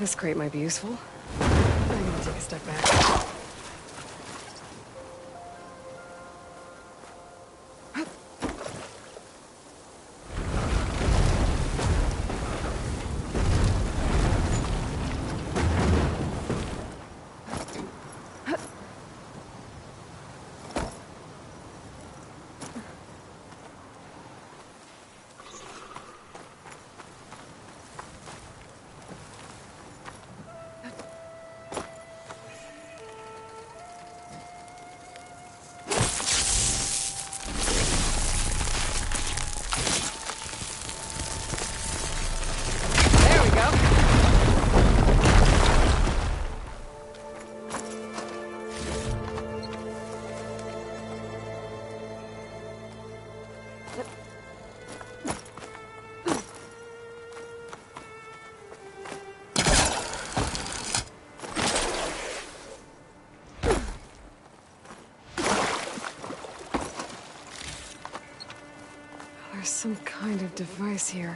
This crate might be useful. I'm gonna take a step back. There's some kind of device here.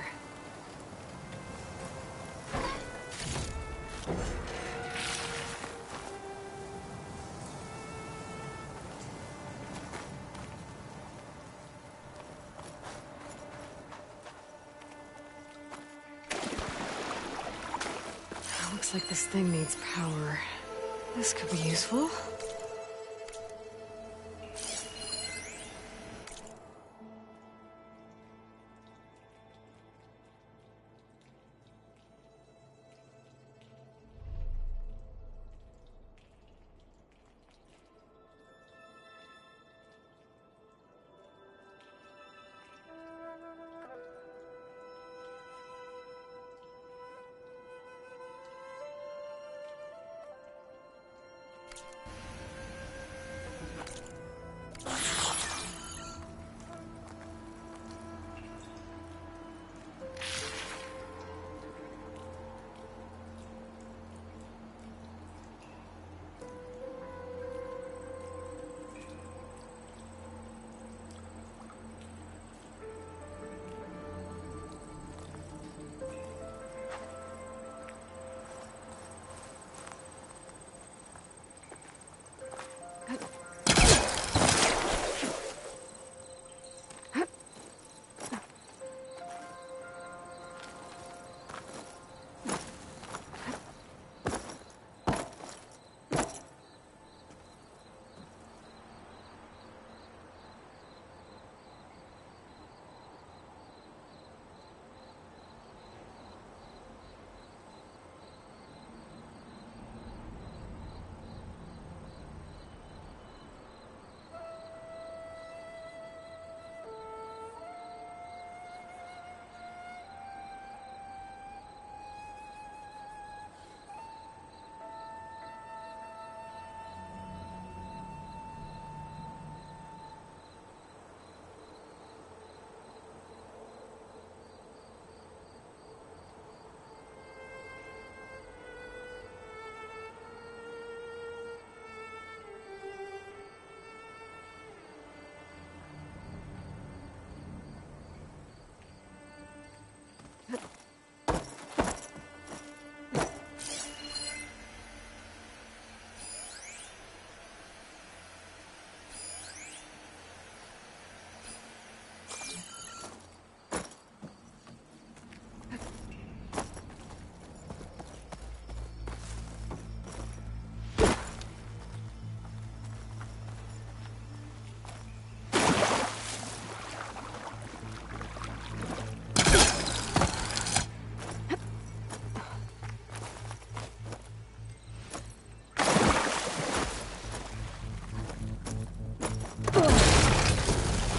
Looks like this thing needs power. This could be useful.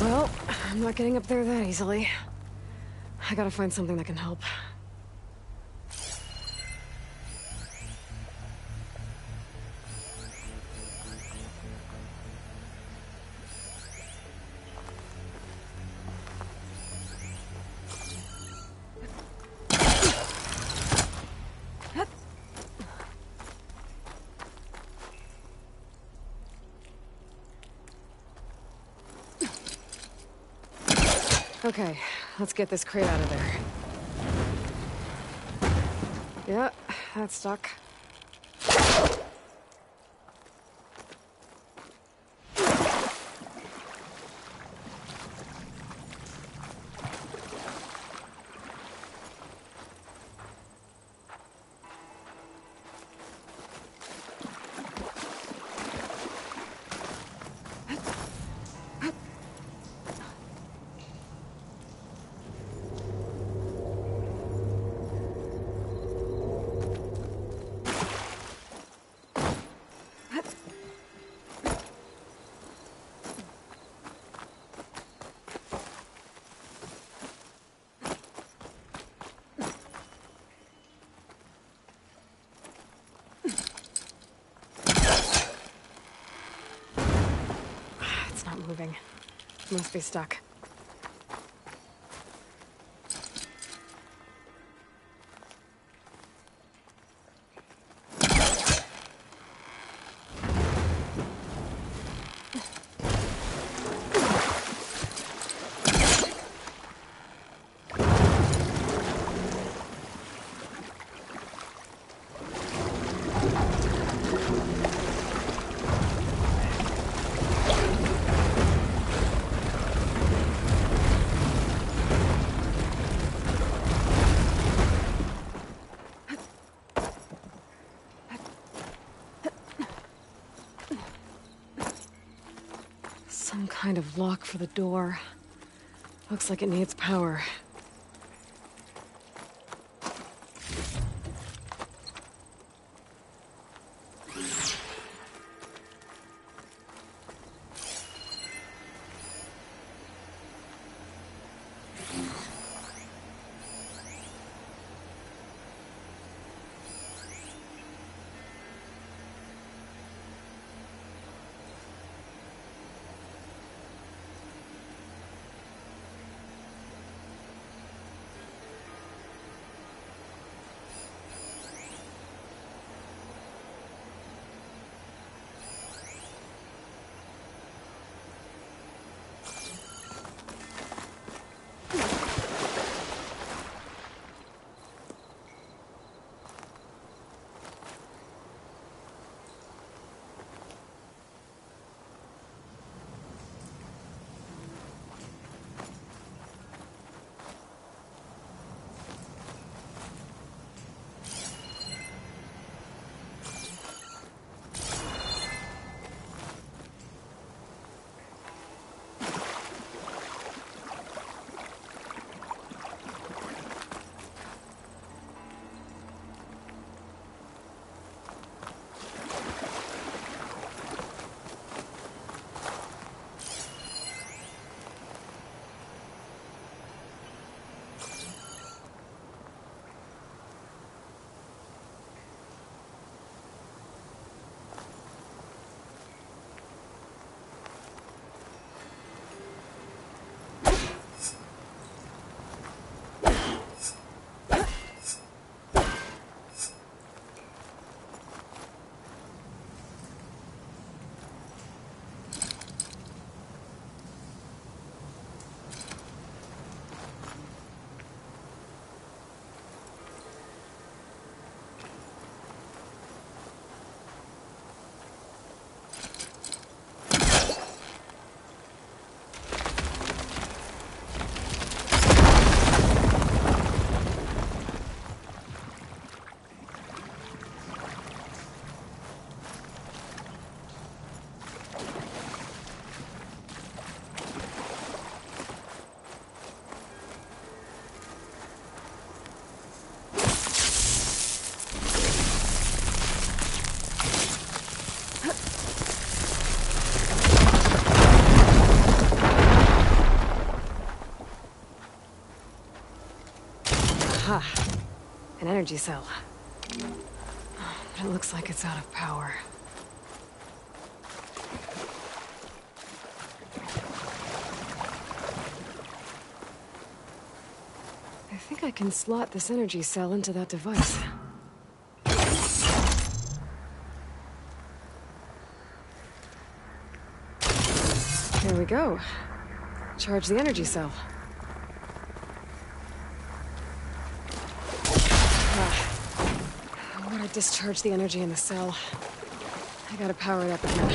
Well, I'm not getting up there that easily. I gotta find something that can help. Okay, let's get this crate out of there. Yeah, That's stuck. It's not moving. Must be stuck. Some kind of lock for the door. Looks like it needs power. Aha. An energy cell. But it looks like it's out of power. I think I can slot this energy cell into that device. There we go. Charge the energy cell. I discharged the energy in the cell. I gotta power it up again.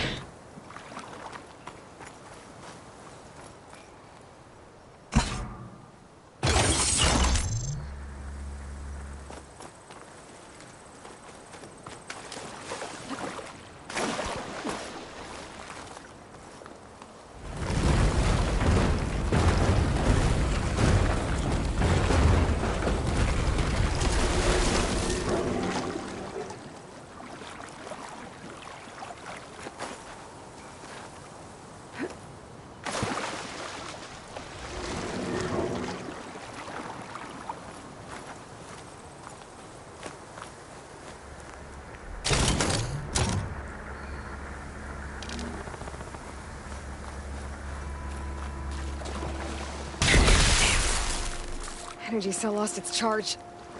Energy cell lost its charge.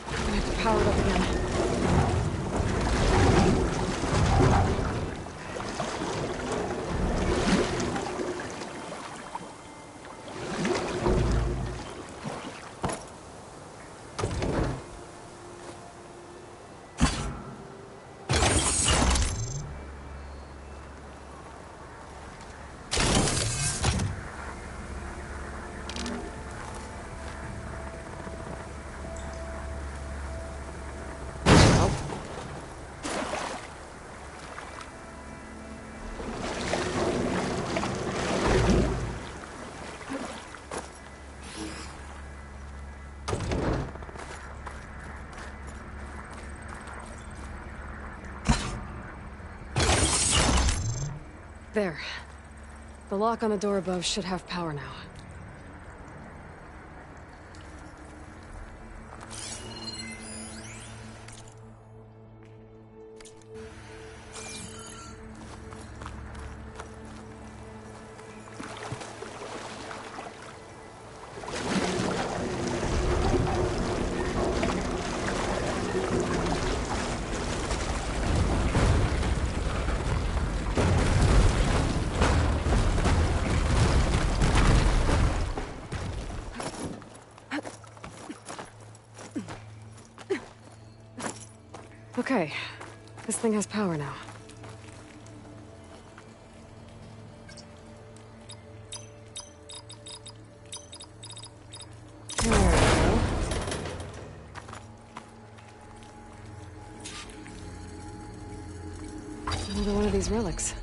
I'm gonna have to power it up again. There. The lock on the door above should have power now. Okay, this thing has power now. There we go. Another one of these relics.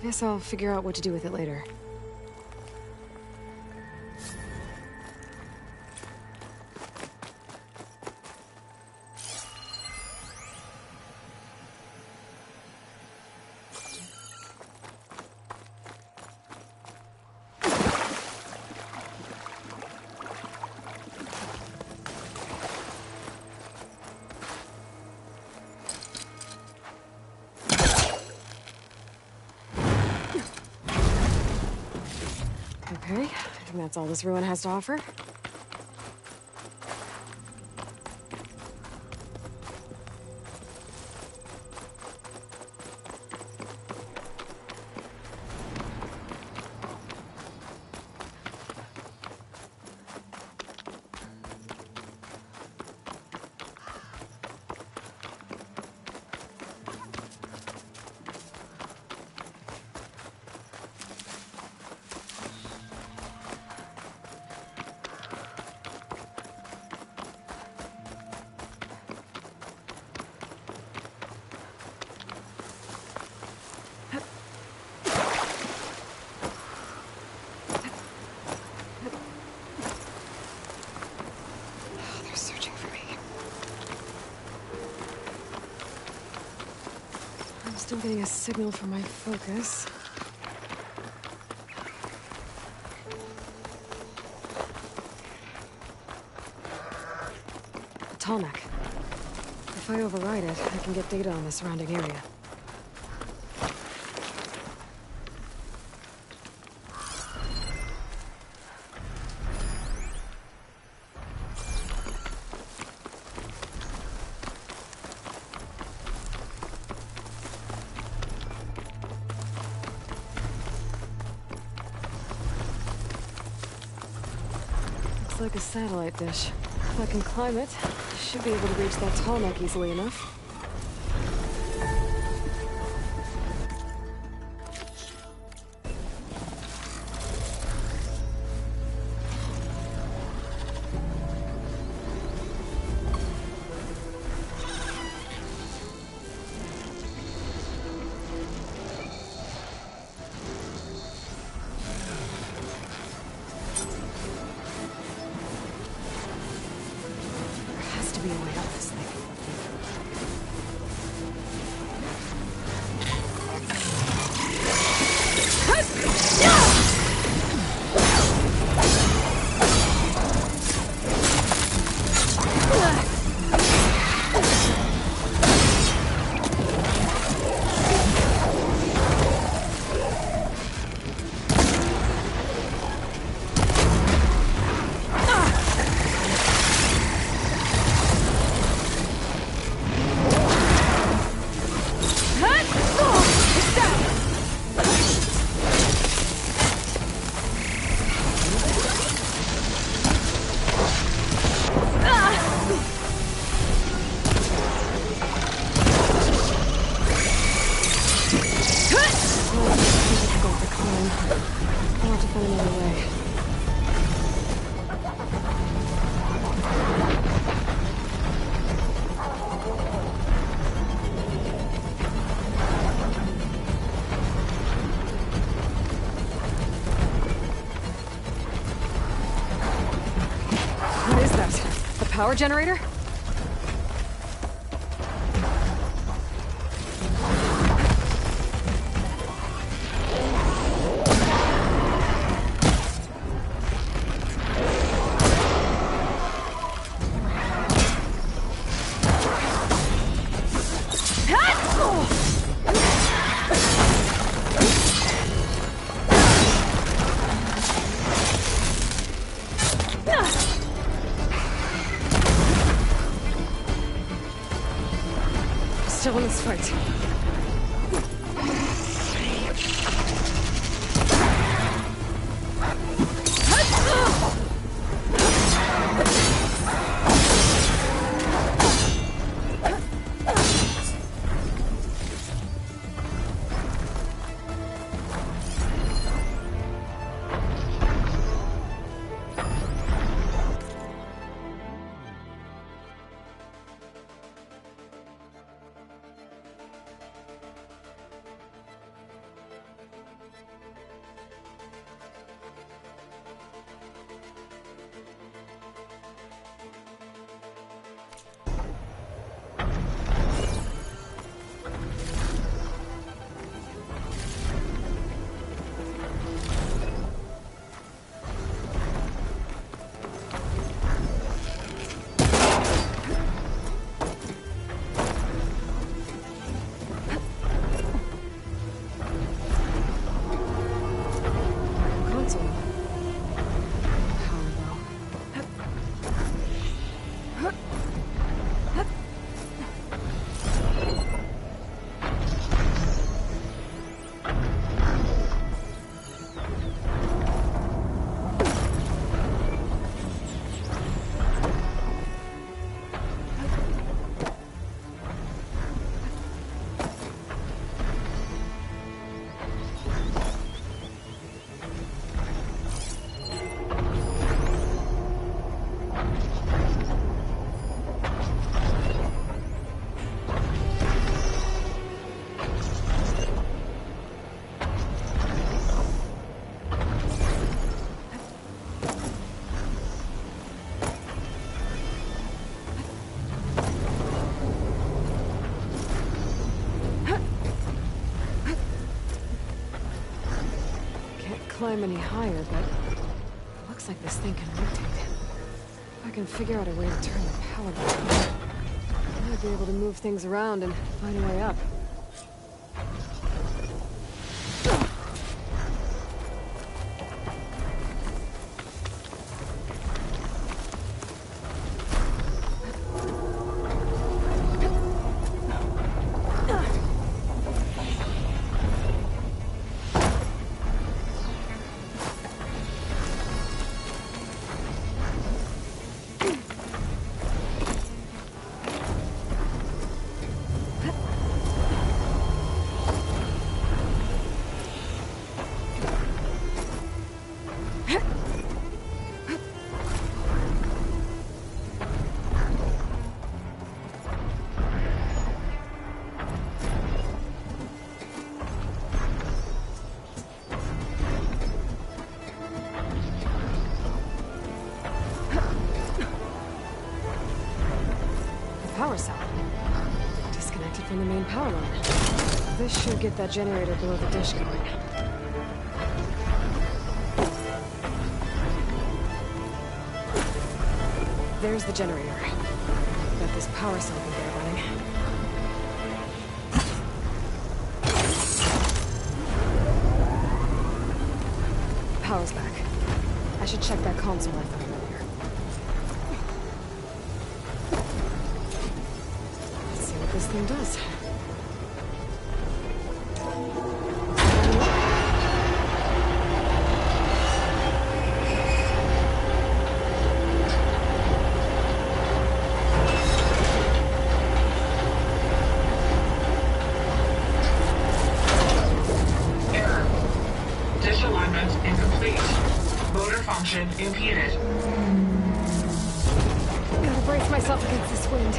Guess I'll figure out what to do with it later. Okay, I think that's all this ruin has to offer. Still getting a signal from my focus. A Tallneck. If I override it, I can get data on the surrounding area. Like a satellite dish. If I can climb it, I should be able to reach that Tallneck easily enough. power generator? Still in this fight. Climb any higher, but it looks like this thing can rotate. If I can figure out a way to turn the power back on, I might be able to move things around and find a way up. Power cell. Disconnected from the main power line. This should get that generator below the dish going. There's the generator. Bet this power cell can get it running. Power's back. I should check that console I found earlier. Let's see what this thing does. Impeded. Gotta brace myself against this wind.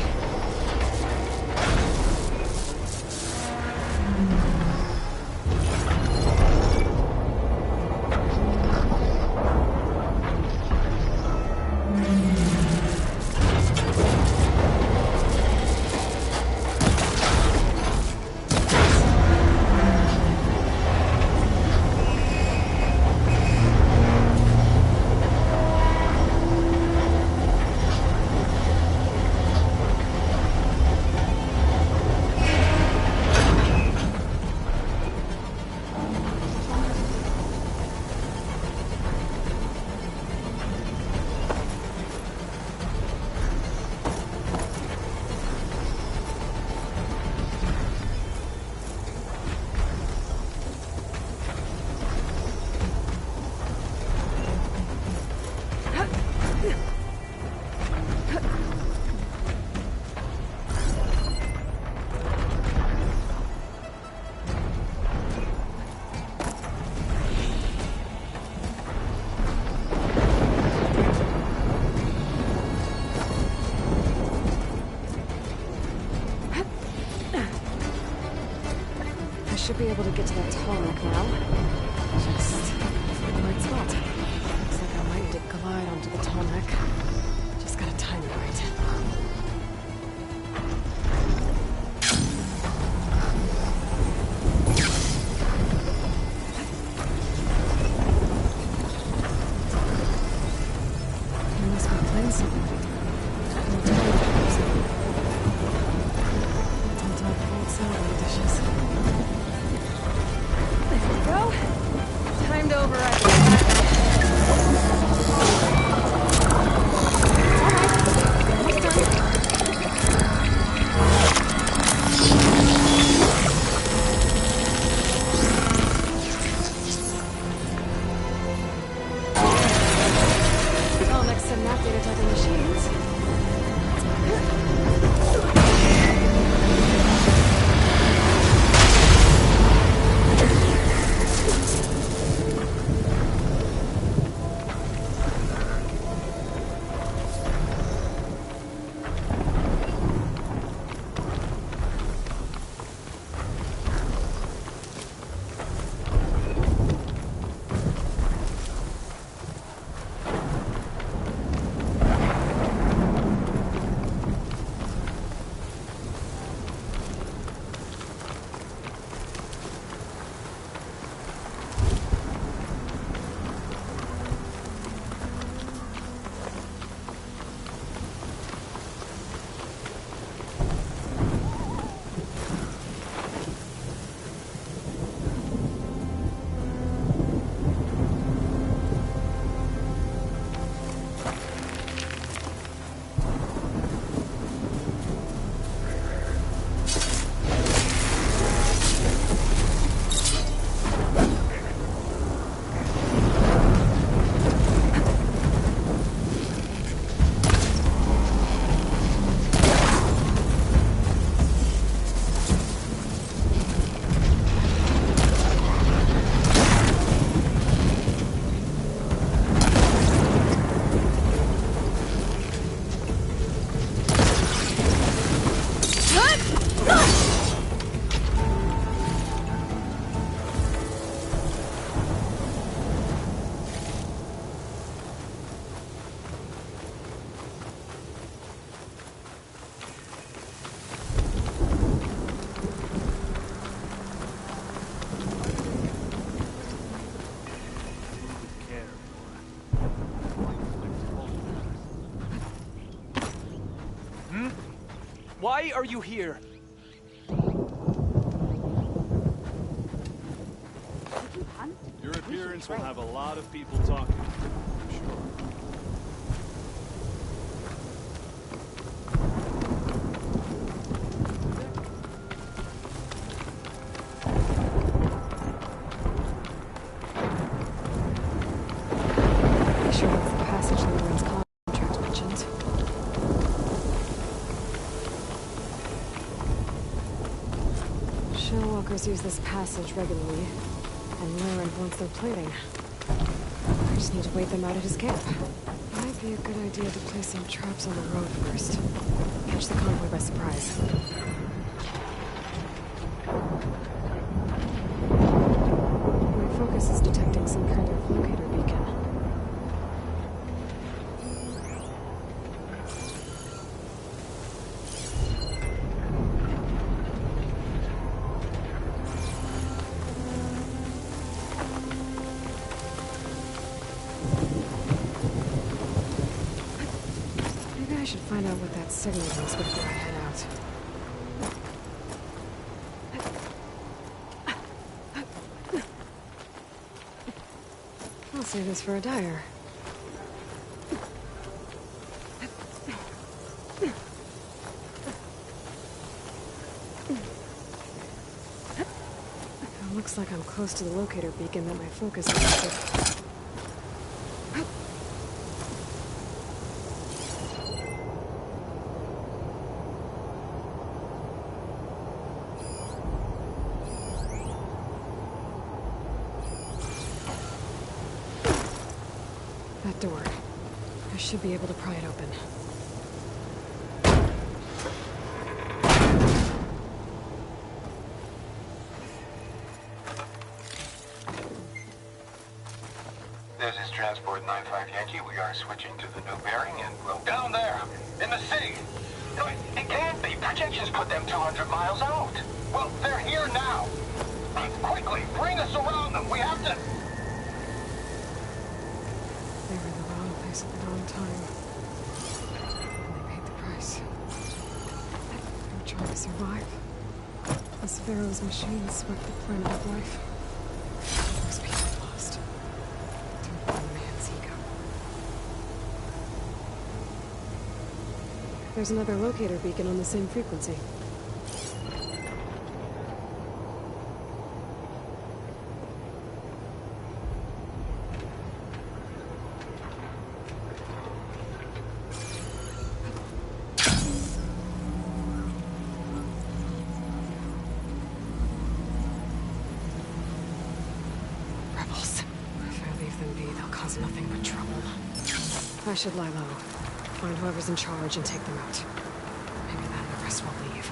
I should be able to get to that tarmac now. Just in the right spot. Looks like I might need to glide onto the tarmac. Just gotta time it right. He must be playing something. No time. Don't talk about salad dishes. There we go. Time to override. Alright, almost done. All next to map data type of machines. Why are you here? Your appearance will have a lot of people talking, I'm sure. Be sure that's the passage Lauren's contract mentioned. Shellwalkers use this passage regularly, and Lauren wants their plating. I just need to wait them out at his camp. Might be a good idea to place some traps on the road first. Catch the convoy by surprise. My focus is detecting some kind of locator beacon. Maybe I should find out what that signal is before I head out. I'll save this for a dyer. It looks like I'm close to the locator beacon that my focus is. door. I should be able to pry it open. This is Transport 95 Yankee. We are switching to the new bearing and we'll... Down there! In the city! No, it can't be. Projections put them 200 miles out. Well, they're here now. Quickly, bring us around them. We have to... They were in the wrong place at the wrong time. And they paid the price. They were trying to survive. The Severo's machines swept the planet of life. Those people lost. To one man's ego. There's another locator beacon on the same frequency. Nothing but trouble. I should lie low. Find whoever's in charge and take them out. Maybe then the rest will leave.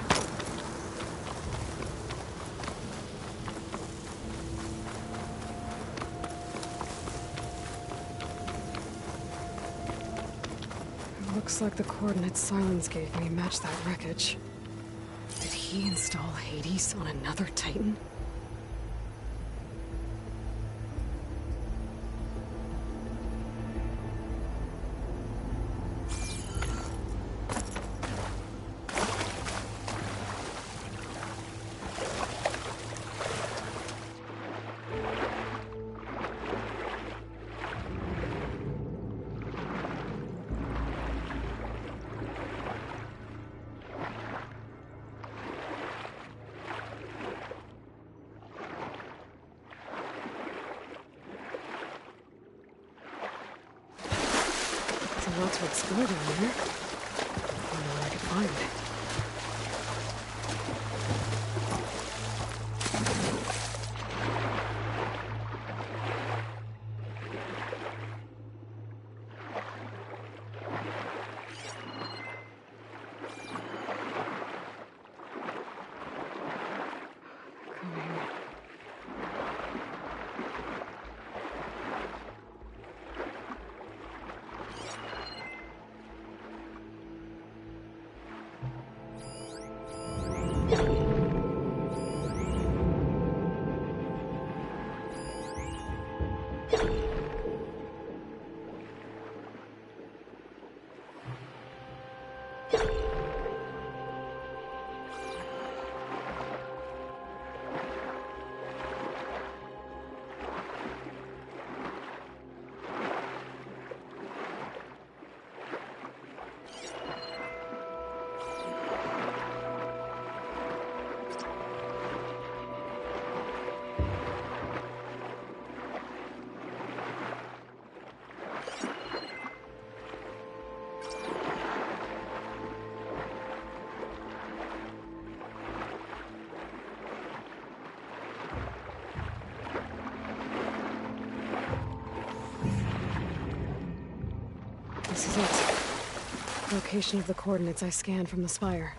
It looks like the coordinates Silence gave me match that wreckage. Did he install Hades on another Titan? A lot to explore down here. I wonder what I could find. This is it. Location of the coordinates I scanned from the spire.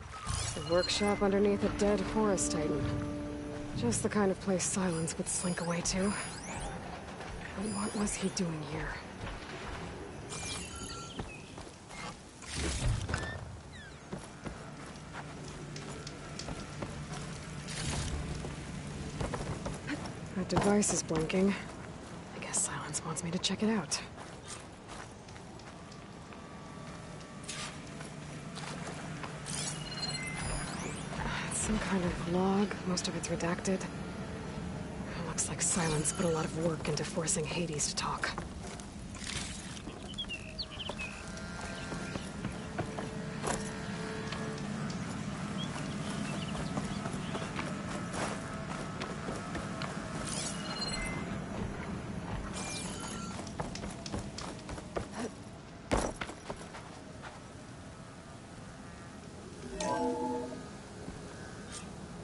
The workshop underneath a dead forest titan. Just the kind of place Silence would slink away to. But what was he doing here? That device is blinking. I guess Silence wants me to check it out. Some kind of log, most of it's redacted. Looks like Silence put a lot of work into forcing Hades to talk.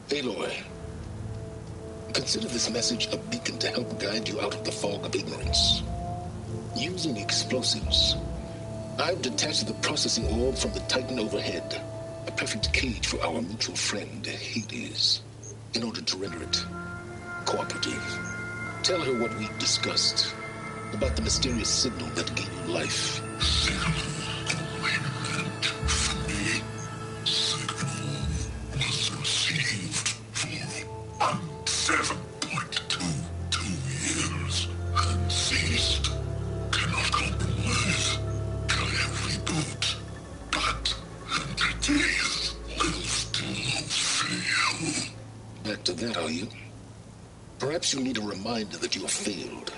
Aloy, consider this message a beacon to help guide you out of the fog of ignorance. Using explosives, I've detached the processing orb from the Titan overhead. A perfect cage for our mutual friend, Hades, in order to render it cooperative. Tell her what we discussed about the mysterious signal that gave you life. Signal from me. Signal was received for 7.22 years and ceased. Cannot compromise. Can reboot. But entities will still fail. Back to that, are you? Perhaps you need a reminder that you have failed.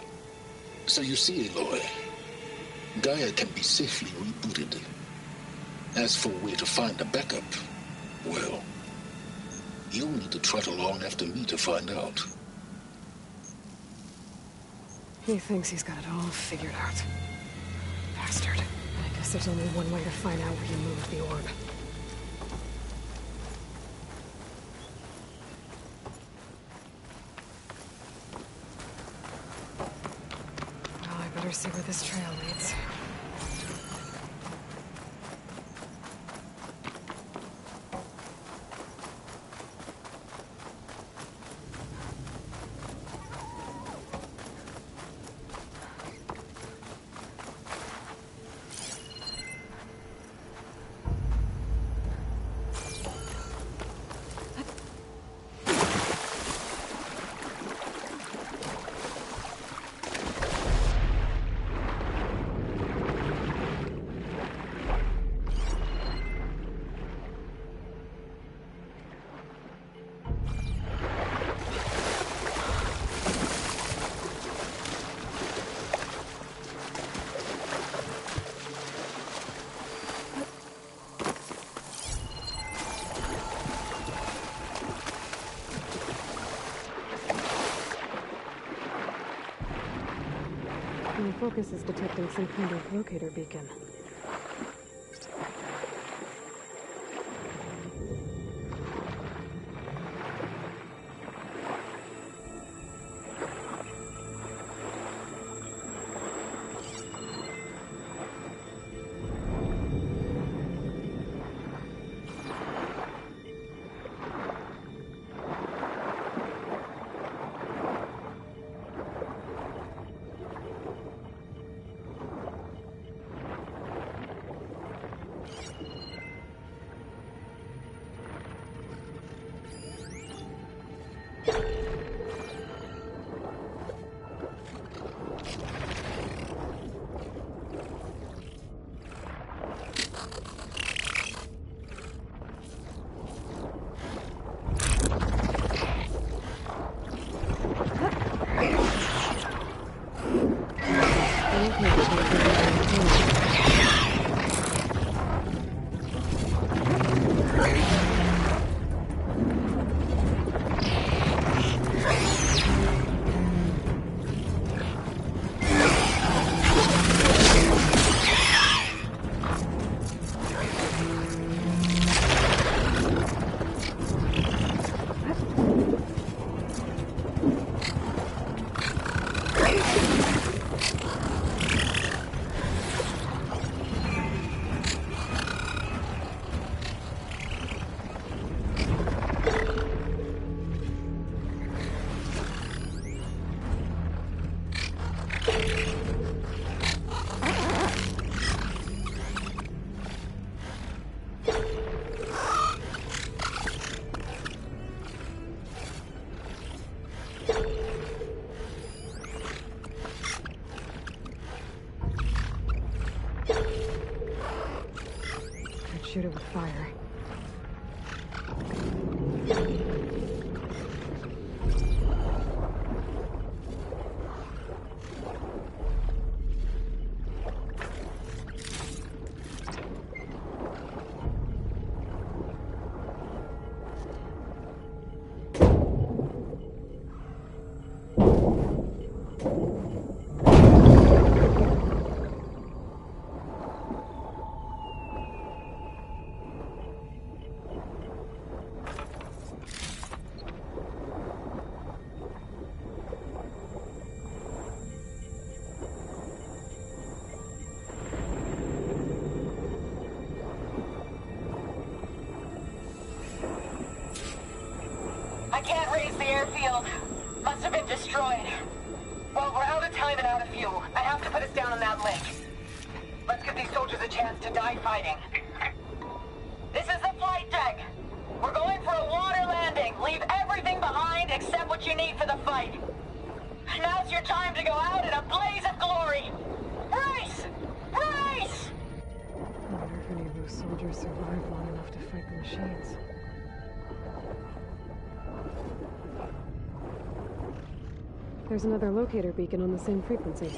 So you see, Aloy, Gaia can be safely rebooted. As for where to find a backup, well, you'll need to trot along after me to find out. He thinks he's got it all figured out. Bastard. I guess there's only one way to find out where he moved the orb. Well, I better see where this trail leads. My focus is detecting some kind of locator beacon. Shoot it with fire. field. Must have been destroyed. Well, we're out of time and out of fuel. I have to put us down on that lake. Let's give these soldiers a chance to die fighting. This is the flight deck. We're going for a water landing. Leave everything behind except what you need for the fight. Now's your time to go out in a blaze of glory. Race! Race! I wonder if any of those soldiers survived long enough to fight the machines. There's another locator beacon on the same frequency.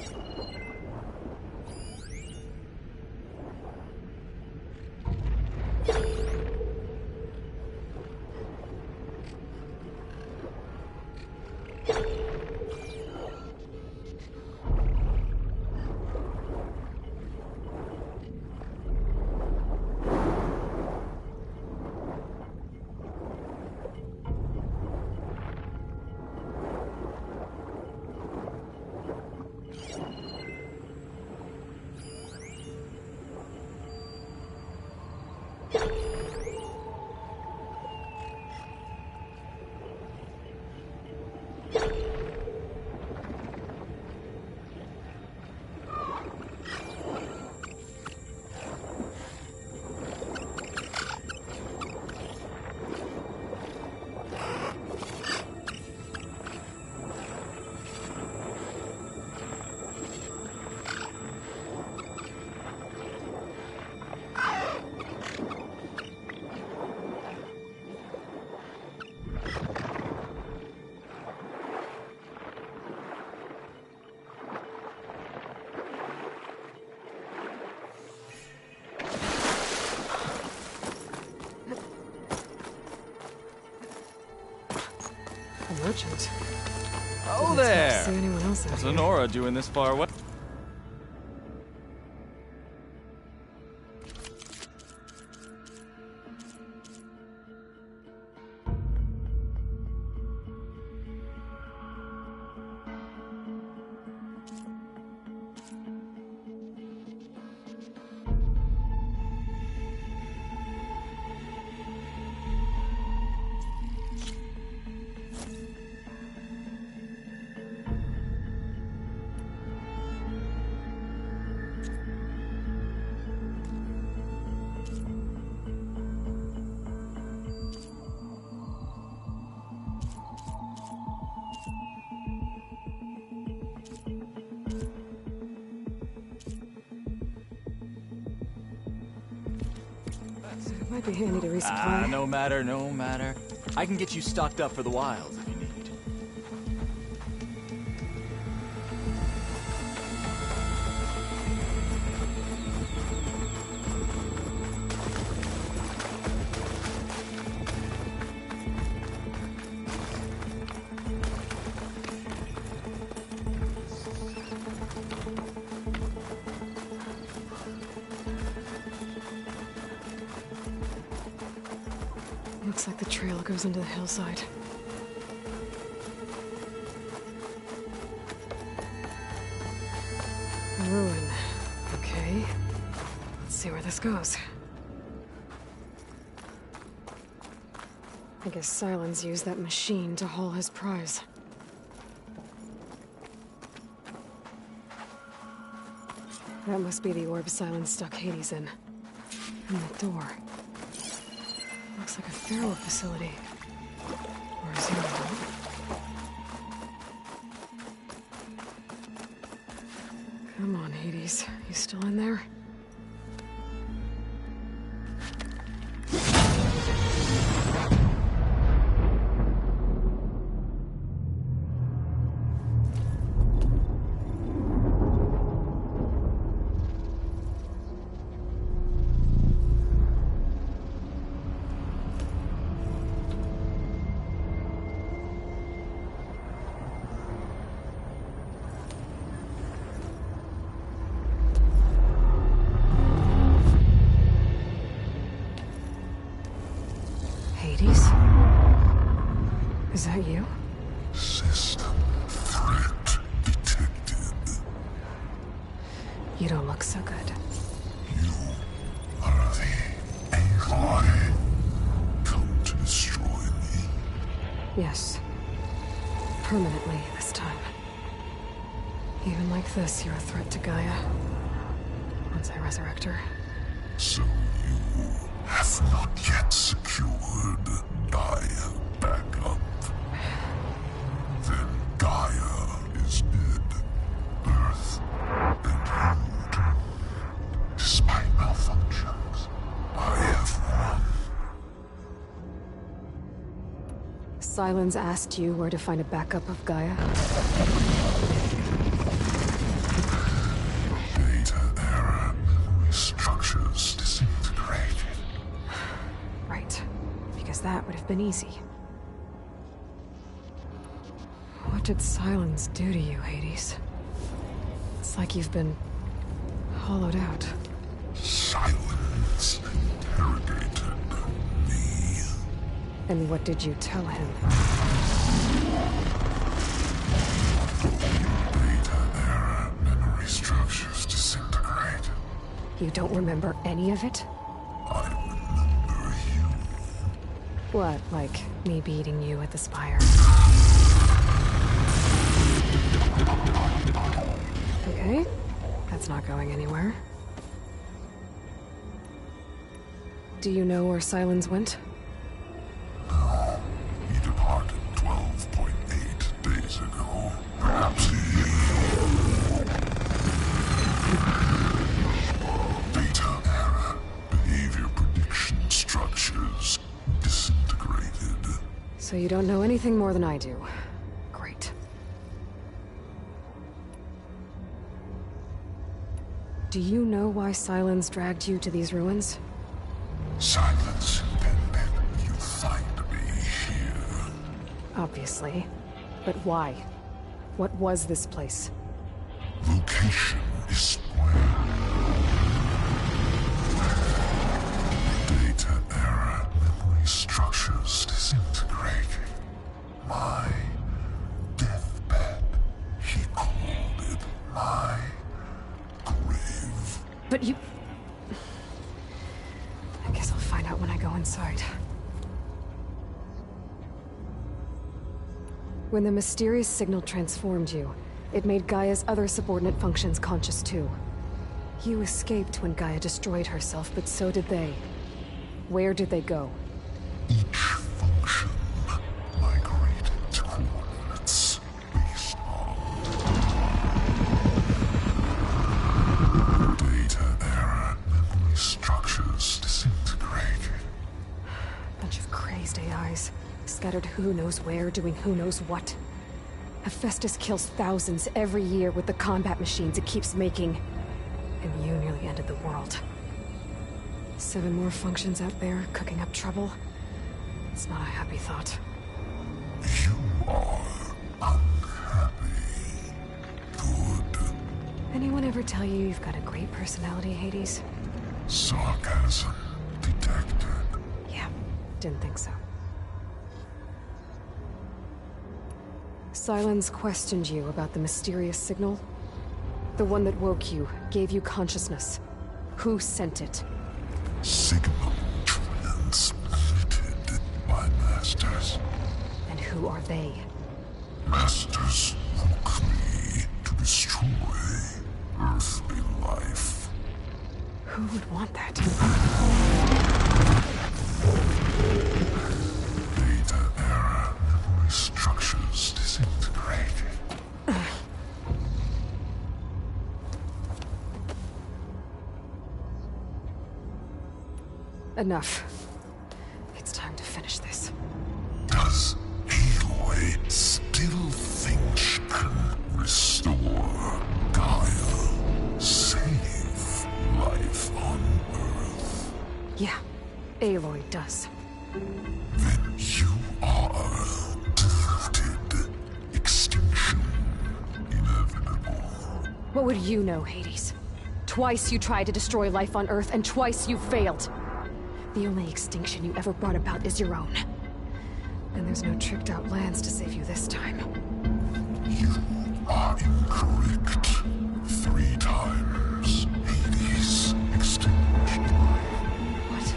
Merchant. Oh, Didn't there! expect to see anyone else out What's here. Lenora doing this far away? It might be handy to resupply. No matter, no matter. I can get you stocked up for the wild if you need. Looks like the trail goes into the hillside. A ruin. Okay. Let's see where this goes. I guess Silence used that machine to haul his prize. That must be the orb Silence stuck Hades in. And the door. Looks like a Pharaoh facility. Or is he not? Come on, Hades. You still in there? Hades? Is that you? System threat detected. You don't look so good. You are the Aloy. Come to destroy me. Yes. permanently this time. Even like this, you're a threat to Gaia. Once I resurrect her. So you have not yet secured Gaia back up. Then Gaia is dead. Earth and you too. Despite malfunctions, I have won. Sylens asked you where to find a backup of Gaia? Data error, memory structures disintegrated. Right. Because that would have been easy. What did Sylens do to you, Hades? It's like you've been hollowed out. Silence interrogated me. And what did you tell him? Data error, memory structures disintegrated. You don't remember any of it? I remember you. What, like me beating you at the Spire? Okay, that's not going anywhere. Do you know where Sylens went? No, he departed 12.8 days ago. Perhaps he... Data error, behavior prediction structures disintegrated. So you don't know anything more than I do. Great. Do you know why Sylens dragged you to these ruins? Silence intended you find me here. Obviously. But why? What was this place? Location is square. Data error, memory structures disintegrated. My deathbed, he called it my grave. But you... I guess I'll find out when I go inside. When the mysterious signal transformed you, it made Gaia's other subordinate functions conscious too. You escaped when Gaia destroyed herself, but so did they. Where did they go? Each function migrated to coordinates based on data error, memory structures disintegrated. Bunch of crazed AIs, scattered who knows where, doing who knows what. Hephaestus kills thousands every year with the combat machines it keeps making. And you nearly ended the world. 7 more functions out there, cooking up trouble. It's not a happy thought. You are unhappy. Good. Anyone ever tell you you've got a great personality, Hades? Sarcasm detected. Yeah, didn't think so. Sylens questioned you about the mysterious signal? The one that woke you, gave you consciousness. Who sent it? Signal transmitted by masters. And who are they? Masters woke me to destroy earthly life. Who would want that? Data error, memory structures disintegrated. Enough. It's time to finish this. Does Aloy still think she can restore Gaia? Save life on Earth? Yeah, Aloy does. Then you are deluded. Extinction inevitable. What would you know, Hades? Twice you tried to destroy life on Earth, and twice you failed. The only extinction you ever brought about is your own. And there's no tricked-out lands to save you this time. You are incorrect. 3 times Hades extinguished life.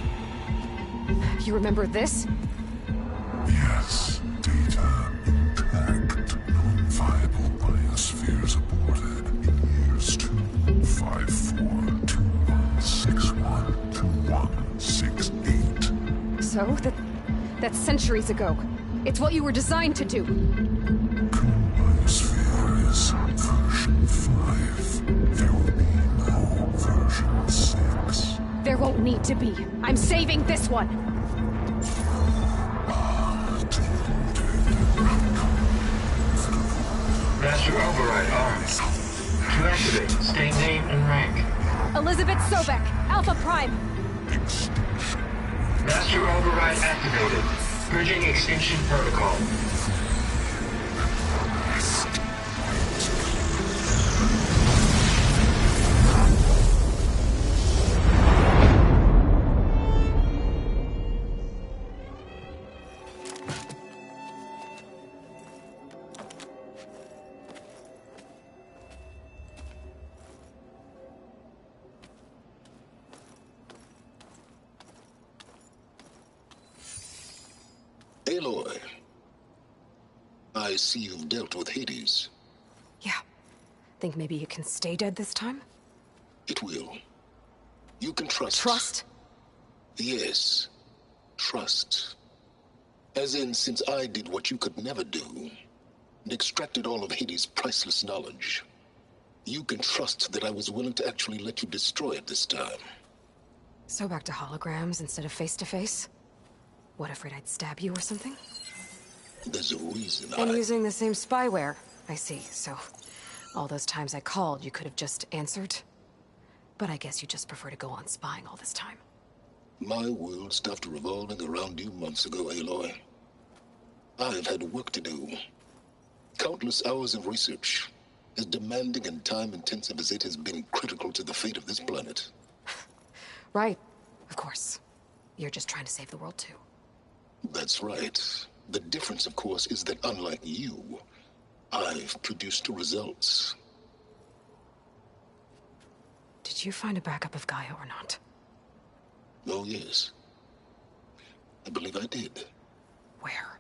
What? You remember this? Yes, data intact. 768. So? That's centuries ago. It's what you were designed to do. Biosphere is version 5. There will be no version 6. There won't need to be. I'm saving this one! Master Override armed. To activate, state name and rank. Elizabeth Sobek, Alpha Prime! Master Override activated. Purging extinction protocol. Aloy, I see you've dealt with Hades. Yeah. Think maybe you can stay dead this time? It will. You can trust. Trust? Yes. Trust. As in, since I did what you could never do, and extracted all of Hades' priceless knowledge, you can trust that I was willing to actually let you destroy it this time. So back to holograms instead of face-to-face? What, afraid I'd stab you or something? There's a reason And using the same spyware. I see, so... all those times I called, you could have just answered? But I guess you just prefer to go on spying all this time. My world stopped revolving around you months ago, Aloy. I've had work to do. Countless hours of research, as demanding and time-intensive as it has been critical to the fate of this planet. Right, of course. You're just trying to save the world, too. That's right. The difference, of course, is that unlike you, I've produced results. Did you find a backup of Gaia or not? Oh, yes. I believe I did. Where?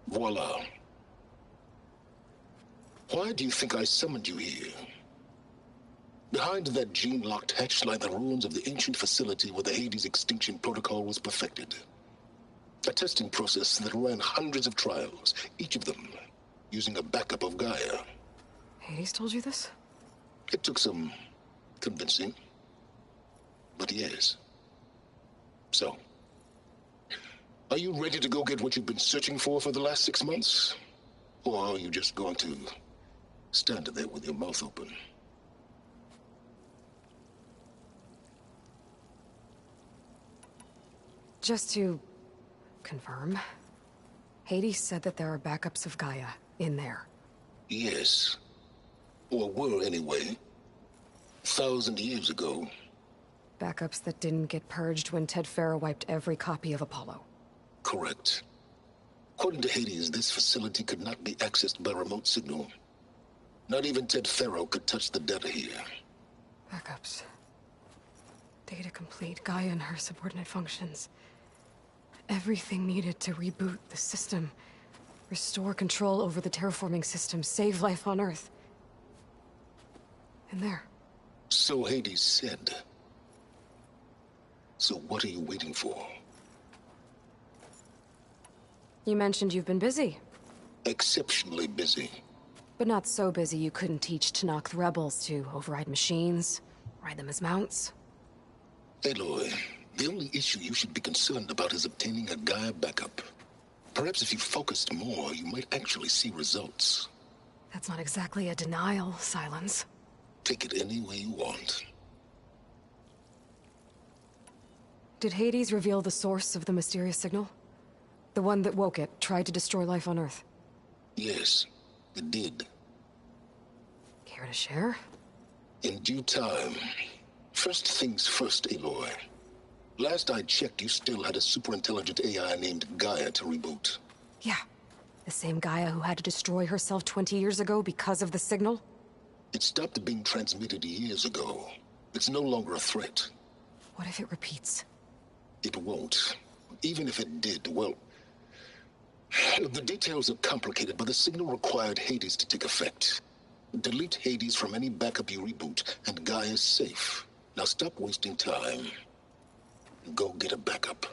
Voila. Why do you think I summoned you here? Behind that gene-locked hatch lie the ruins of the ancient facility where the Hades extinction protocol was perfected. A testing process that ran hundreds of trials, each of them using a backup of Gaia. Hades told you this? It took some convincing, but yes. So, are you ready to go get what you've been searching for the last 6 months? Or are you just going to stand there with your mouth open? Just to confirm, Hades said that there are backups of Gaia in there. Yes. Or were, anyway. 1,000 years ago. Backups that didn't get purged when Ted Faro wiped every copy of Apollo. Correct. According to Hades, this facility could not be accessed by remote signal. Not even Ted Faro could touch the data here. Backups. Data complete, Gaia and her subordinate functions. Everything needed to reboot the system. Restore control over the terraforming system, save life on Earth. And there. So Hades said. So what are you waiting for? You mentioned you've been busy. Exceptionally busy. But not so busy you couldn't teach Tenakth the rebels to override machines, ride them as mounts. Aloy, the only issue you should be concerned about is obtaining a Gaia backup. Perhaps if you focused more, you might actually see results. That's not exactly a denial, Silence. Take it any way you want. Did Hades reveal the source of the mysterious signal? The one that woke it, tried to destroy life on Earth? Yes, it did. Care to share? In due time. First things first, Aloy. Last I checked, you still had a super-intelligent AI named Gaia to reboot. Yeah. The same Gaia who had to destroy herself 20 years ago because of the signal? It stopped being transmitted years ago. It's no longer a threat. What if it repeats? It won't. Even if it did, well... the details are complicated, but the signal required Hades to take effect. Delete Hades from any backup you reboot, and Gaia's safe. Now stop wasting time. Go get a backup.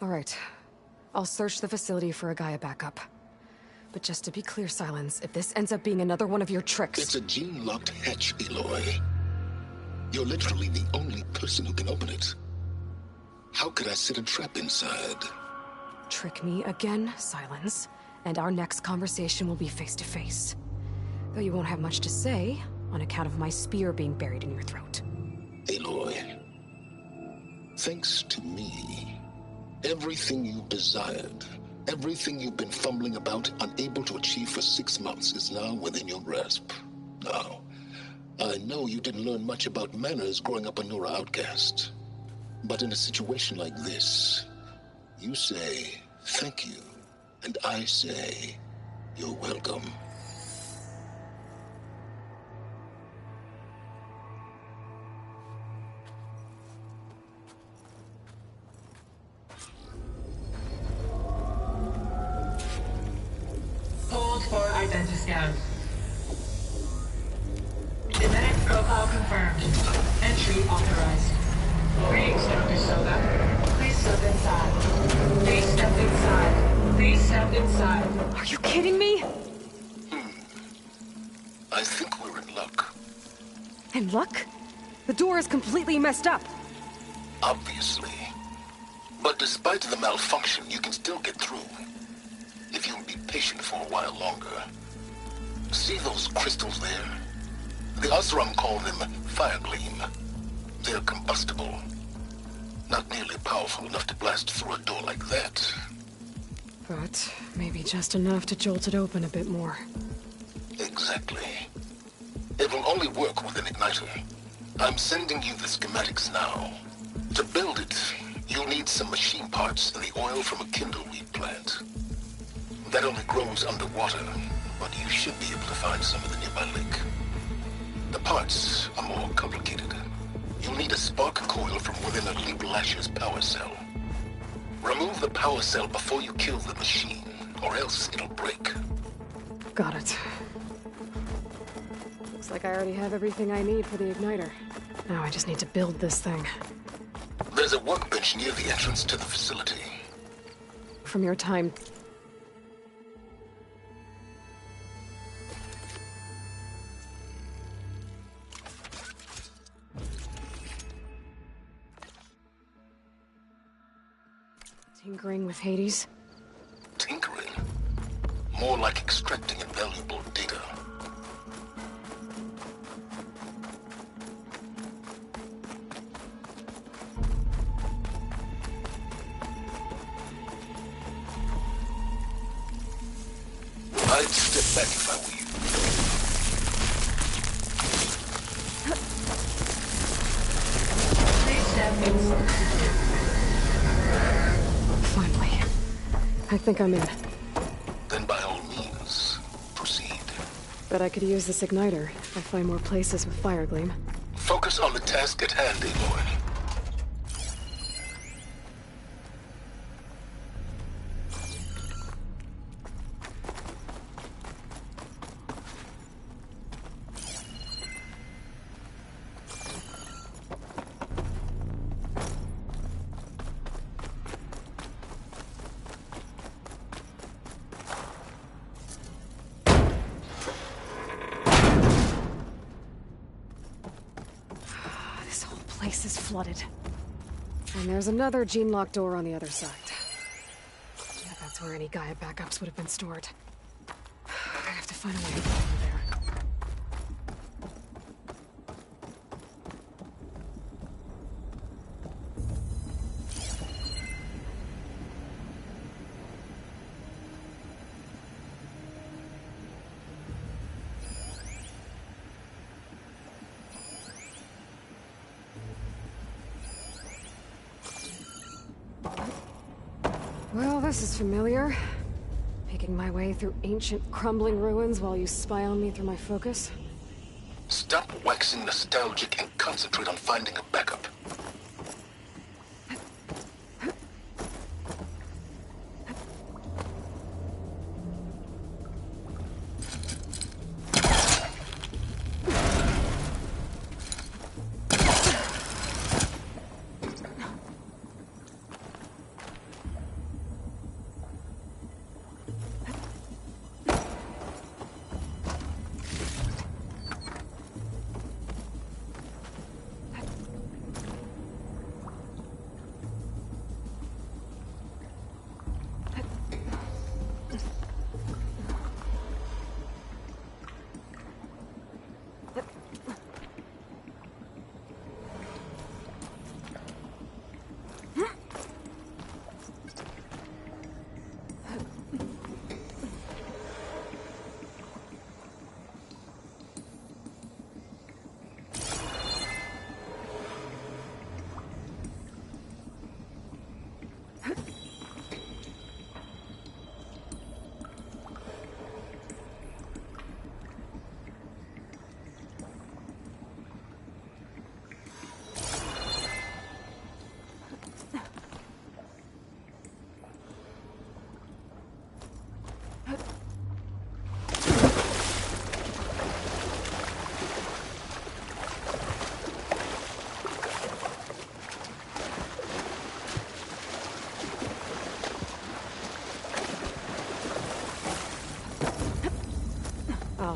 All right. I'll search the facility for a Gaia backup. But just to be clear, Silence, if this ends up being another one of your tricks... It's a gene-locked hatch, Aloy. You're literally the only person who can open it. How could I set a trap inside? Trick me again, Silence, and our next conversation will be face-to-face. Though you won't have much to say, on account of my spear being buried in your throat. Aloy, thanks to me, everything you desired, everything you've been fumbling about, unable to achieve for 6 months, is now within your grasp. Now, I know you didn't learn much about manners growing up a Nora outcast. But in a situation like this, you say, thank you, and I say, you're welcome. Hold for identiscan. Genetic profile confirmed. Entry authorized. Greetings, Dr. Soga. Please step inside. Please step inside. Please step inside. Are you kidding me? I think we're in luck. In luck? The door is completely messed up. Obviously. But despite the malfunction, you can still get through. If you'll be patient for a while longer. See those crystals there? The Oseram call them Firegleam. They're combustible. Not nearly powerful enough to blast through a door like that. But maybe just enough to jolt it open a bit more. Exactly. It will only work with an igniter. I'm sending you the schematics now. To build it, you'll need some machine parts and the oil from a kindleweed plant. That only grows underwater, but you should be able to find some in the nearby lake. The parts are more complicated. You'll need a spark coil from within a Leap Lasher's power cell. Remove the power cell before you kill the machine, or else it'll break. Got it. Looks like I already have everything I need for the igniter. Now I just need to build this thing. There's a workbench near the entrance to the facility. From your time... tinkering with Hades? Tinkering? More like extracting invaluable data. I'd step back if I were you. Please step inside. Finally. I think I'm in. Then by all means, proceed. Bet I could use this igniter if I find more places with Firegleam. Focus on the task at hand, Aloy. This whole place is flooded. And there's another gene-locked door on the other side. Yeah, that's where any Gaia backups would have been stored. I have to find a way to get over there. Well, this is familiar. Making my way through ancient, crumbling ruins while you spy on me through my focus. Stop waxing nostalgic and concentrate on finding a backup.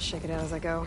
shake it out as I go.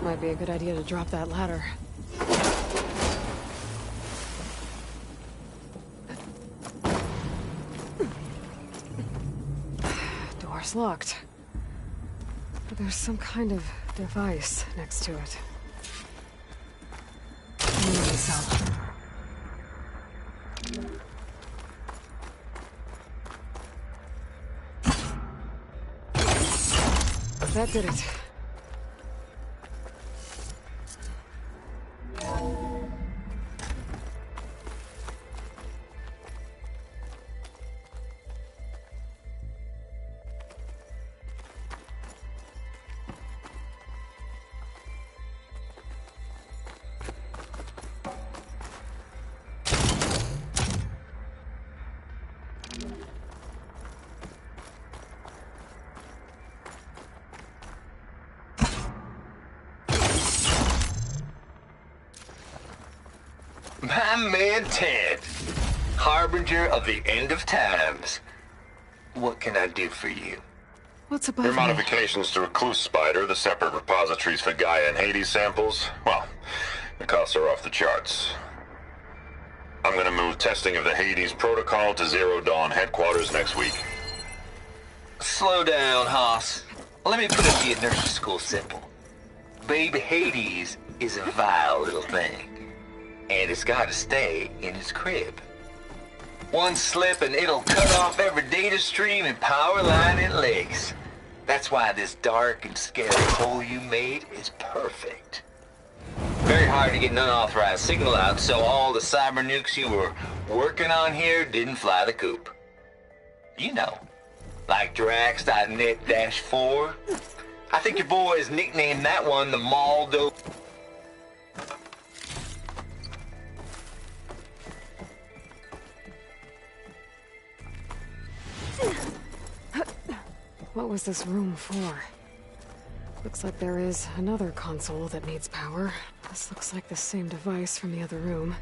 Might be a good idea to drop that ladder. Door's locked. But there's some kind of device next to it. So. That did it. My man Ted, harbinger of the end of times. What can I do for you? What's above Your me? modifications to Recluse Spider, the separate repositories for Gaia and Hades samples, well, the costs are off the charts. I'm gonna move testing of the Hades protocol to Zero Dawn headquarters next week. Slow down, Haas. Let me put it to you nursery school simple. Baby Hades is a vile little thing. And it's gotta stay in its crib. One slip and it'll cut off every data stream and power line it leaks. That's why this dark and scary hole you made is perfect. Very hard to get an unauthorized signal out, so all the cyber nukes you were working on here didn't fly the coop. You know, like Drax.net-4. I think your boys nicknamed that one the Maldo. What was this room for? Looks like there is another console that needs power. This looks like the same device from the other room.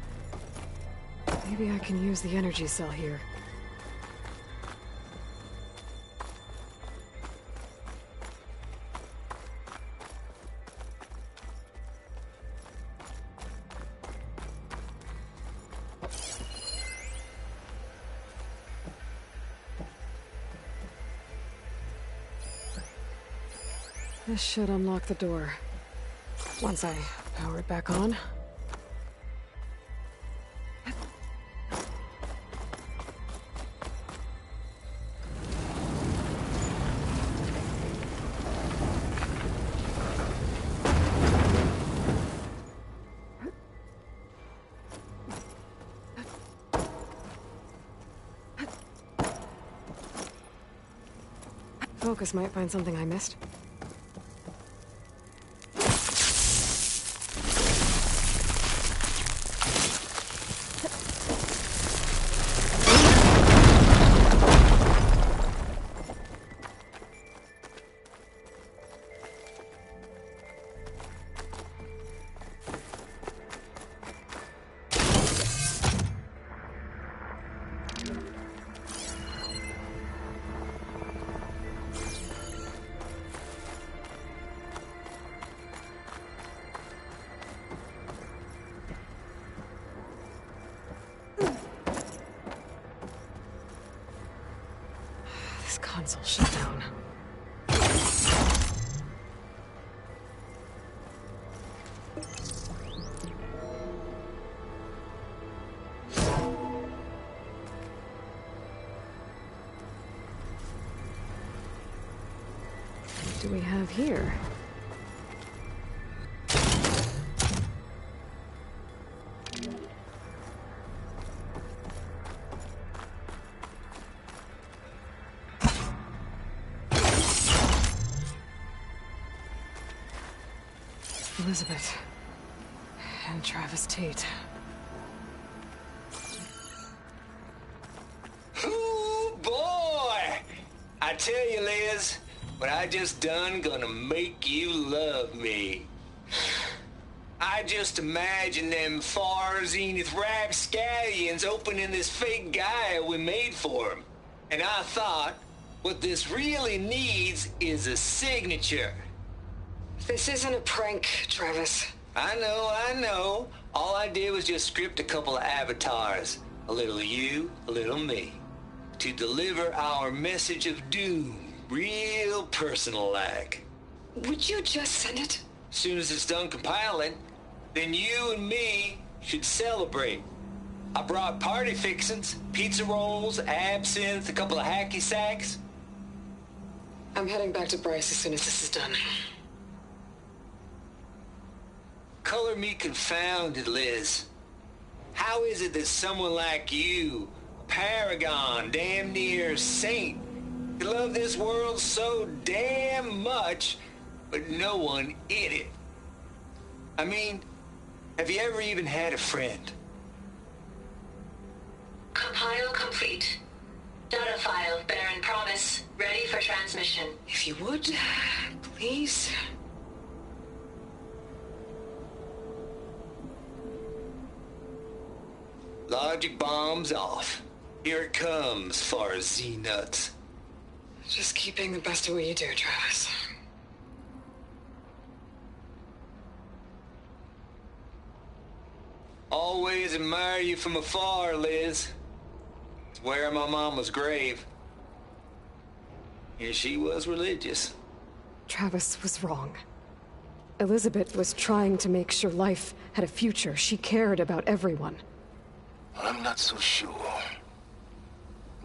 Maybe I can use the energy cell here. This should unlock the door. Once I power it back on. Focus might find something I missed. Console shut down. What do we have here? Elizabeth. And Travis Tate. Ooh, boy! I tell you, Liz, what I just done gonna make you love me. I just imagine them far zenith rapscallions opening this fake guy we made for him. And I thought, what this really needs is a signature. This isn't a prank, Travis. I know. All I did was just script a couple of avatars. A little you, a little me. To deliver our message of doom, real personal-like. Would you just send it? As soon as it's done compiling, then you and me should celebrate. I brought party fixins, pizza rolls, absinthe, a couple of hacky sacks. I'm heading back to Bryce as soon as this is done. Color me confounded, Liz. How is it that someone like you, a paragon, damn near saint, can love this world so damn much, but no one in it? I mean, have you ever even had a friend? Compile complete. Data file, Baron Promise, ready for transmission. If you would, please. Logic bombs off. Here it comes, far Z-nuts. Just keep being the best at what you do, Travis. Always admire you from afar, Liz. It's where my mama's grave. And she was religious. Travis was wrong. Elizabeth was trying to make sure life had a future. She cared about everyone. I'm not so sure.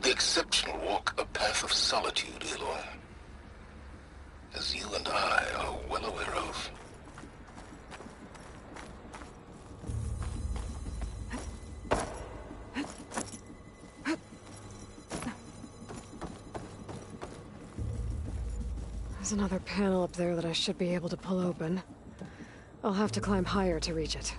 The exceptional walk a path of solitude, Aloy. As you and I are well aware of. There's another panel up there that I should be able to pull open. I'll have to climb higher to reach it.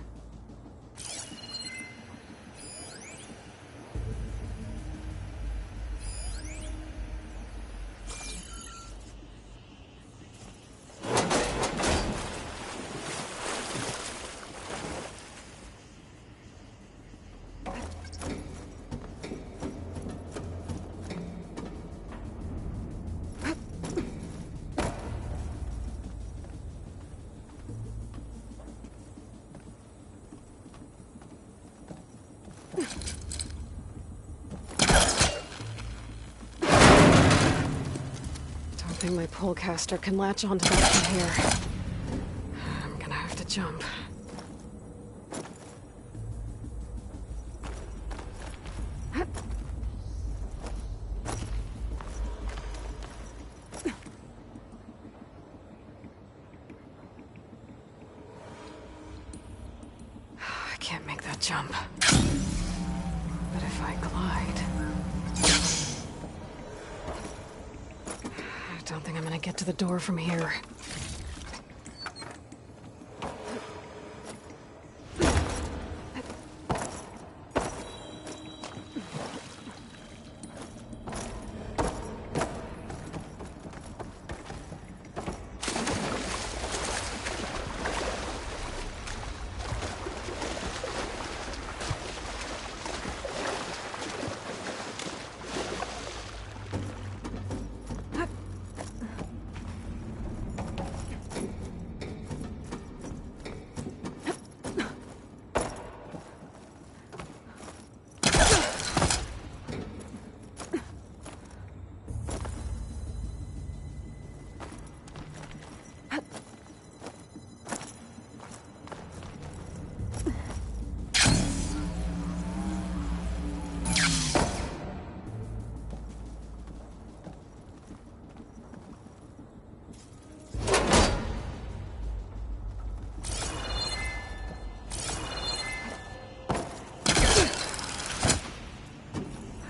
think my polecaster can latch onto that from here. I'm gonna have to jump. I can't make that jump. But if I glide... I don't think I'm gonna get to the door from here.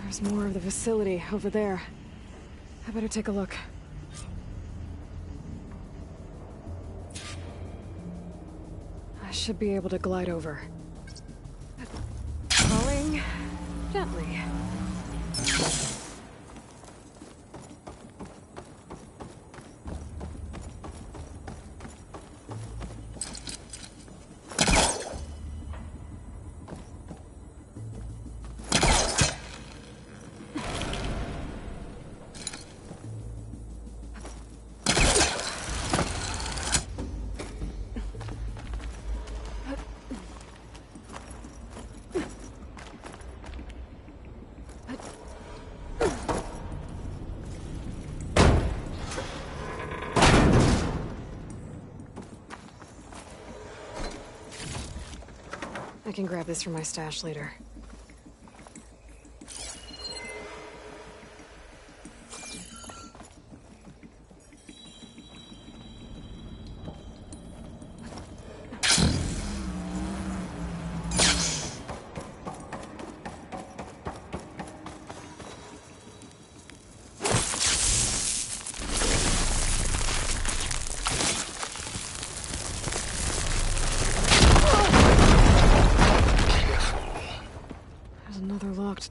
There's more of the facility over there. I better take a look. I should be able to glide over. Falling gently. I can grab this from my stash later.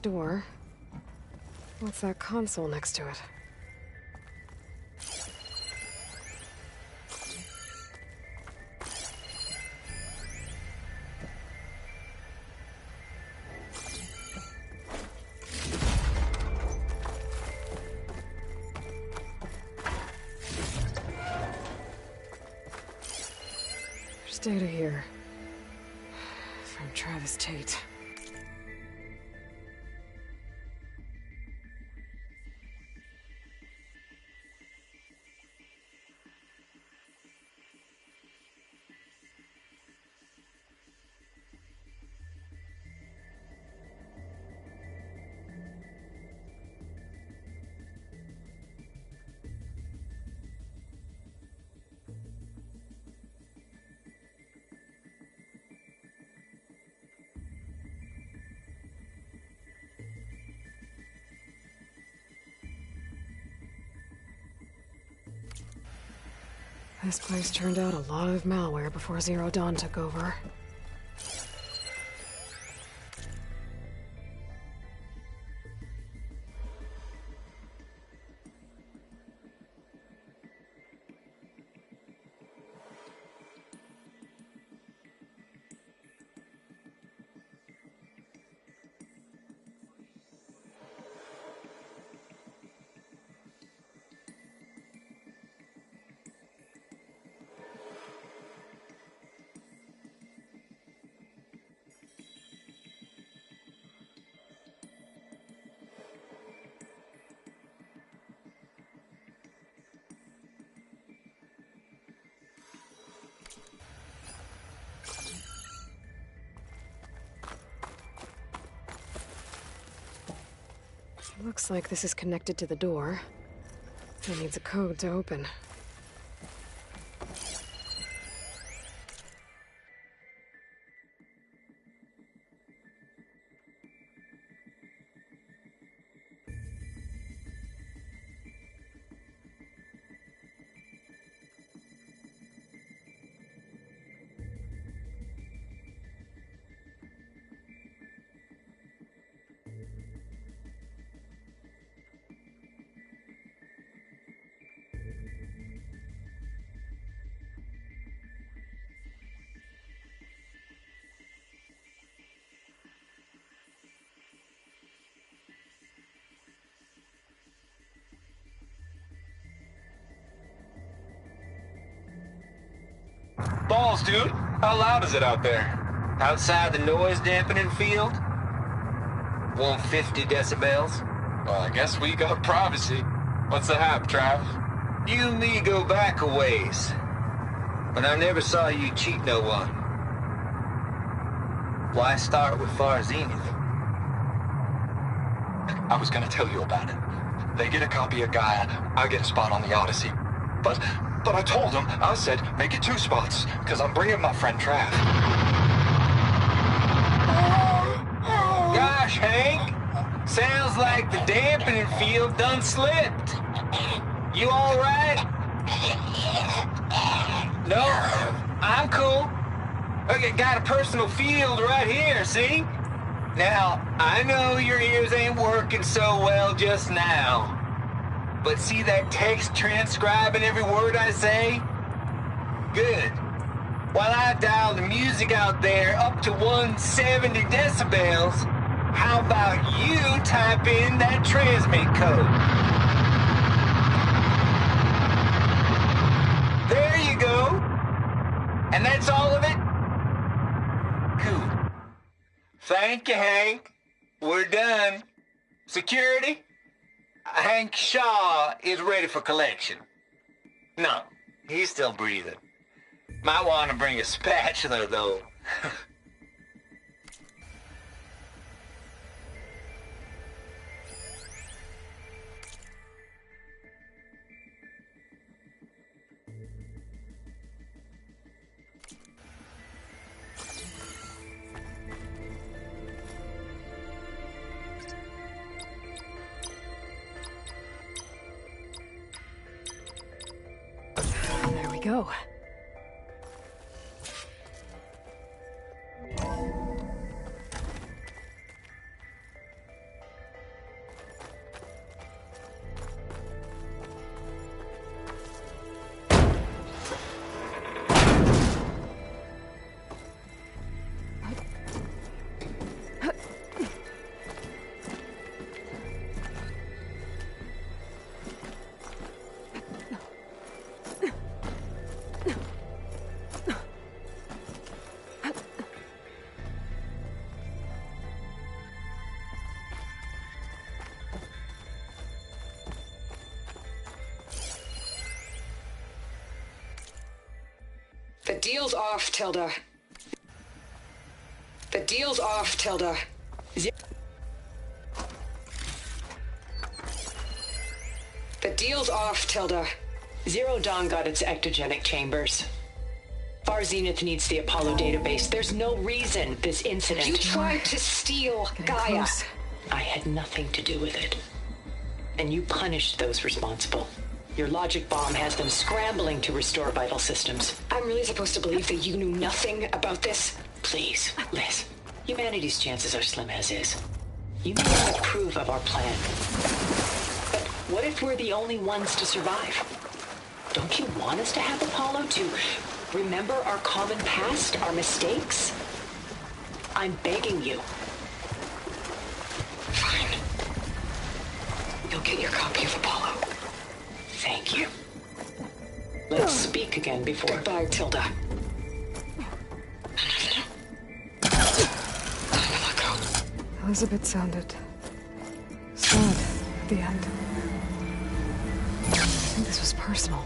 Door. What's that console next to it? There's data here. From Travis Tate. This place turned out a lot of malware before Zero Dawn took over. Looks like this is connected to the door. It needs a code to open. Balls, dude. How loud is it out there? Outside the noise dampening field? 150 decibels? Well, I guess we got privacy. What's the hap, Trav? You and me go back a ways. But I never saw you cheat no one. Why start with Far Zenith? I was gonna tell you about it. They get a copy of Gaia, I get a spot on the Odyssey. But I told them, I said, make it 2 spots, because I'm bringing my friend Trav. Gosh, Hank. Sounds like the dampening field done slipped. You all right? No, I'm cool. Okay, got a personal field right here, see? Now, I know your ears ain't working so well just now. But see that text transcribing every word I say? Good. While I dial the music out there up to 170 decibels, how about you type in that transmit code? There you go. And that's all of it? Cool. Thank you, Hank. We're done. Security? Hank Shaw is ready for collection. No, he's still breathing. Might want to bring a spatula, though. There we go. The deal's off, Tilda. The deal's off, Tilda. The deal's off, Tilda. Zero Dawn got its ectogenic chambers. Far Zenith needs the Apollo database. There's no reason this incident... You tried to steal Gaia. Close. I had nothing to do with it. And you punished those responsible. Your logic bomb has them scrambling to restore vital systems. I'm really supposed to believe that you knew nothing about this? Please, Liz. Humanity's chances are slim as is. You may not approve of our plan. But what if we're the only ones to survive? Don't you want us to have Apollo to remember our common past, our mistakes? I'm begging you. Fine. You'll get your copy of Apollo. Thank you. Let's speak again before... Goodbye, Tilda. Elizabeth sounded sad at the end. I think this was personal.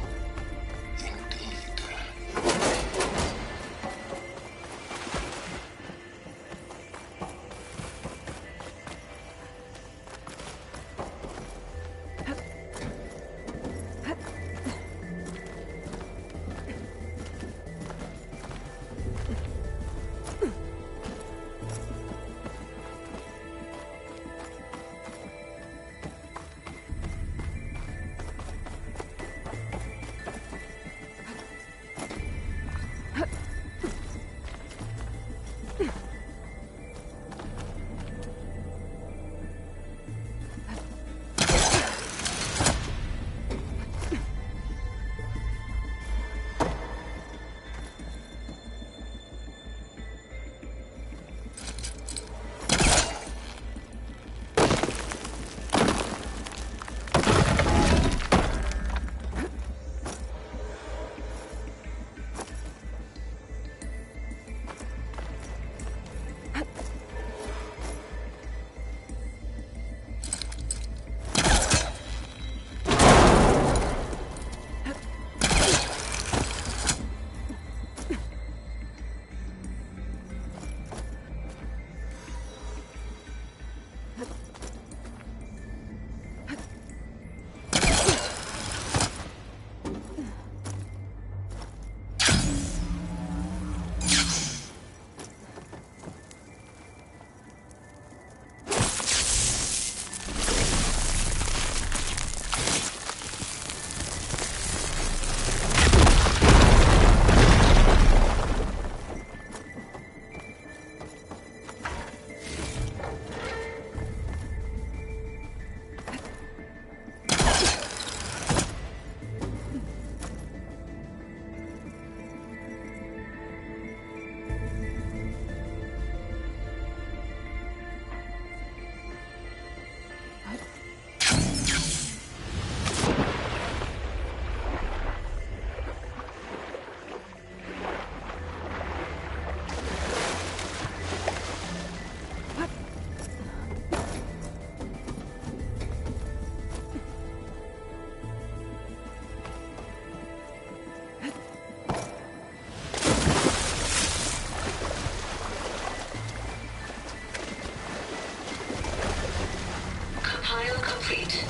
File complete.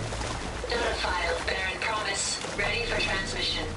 Data file, Baron Promise, ready for transmission.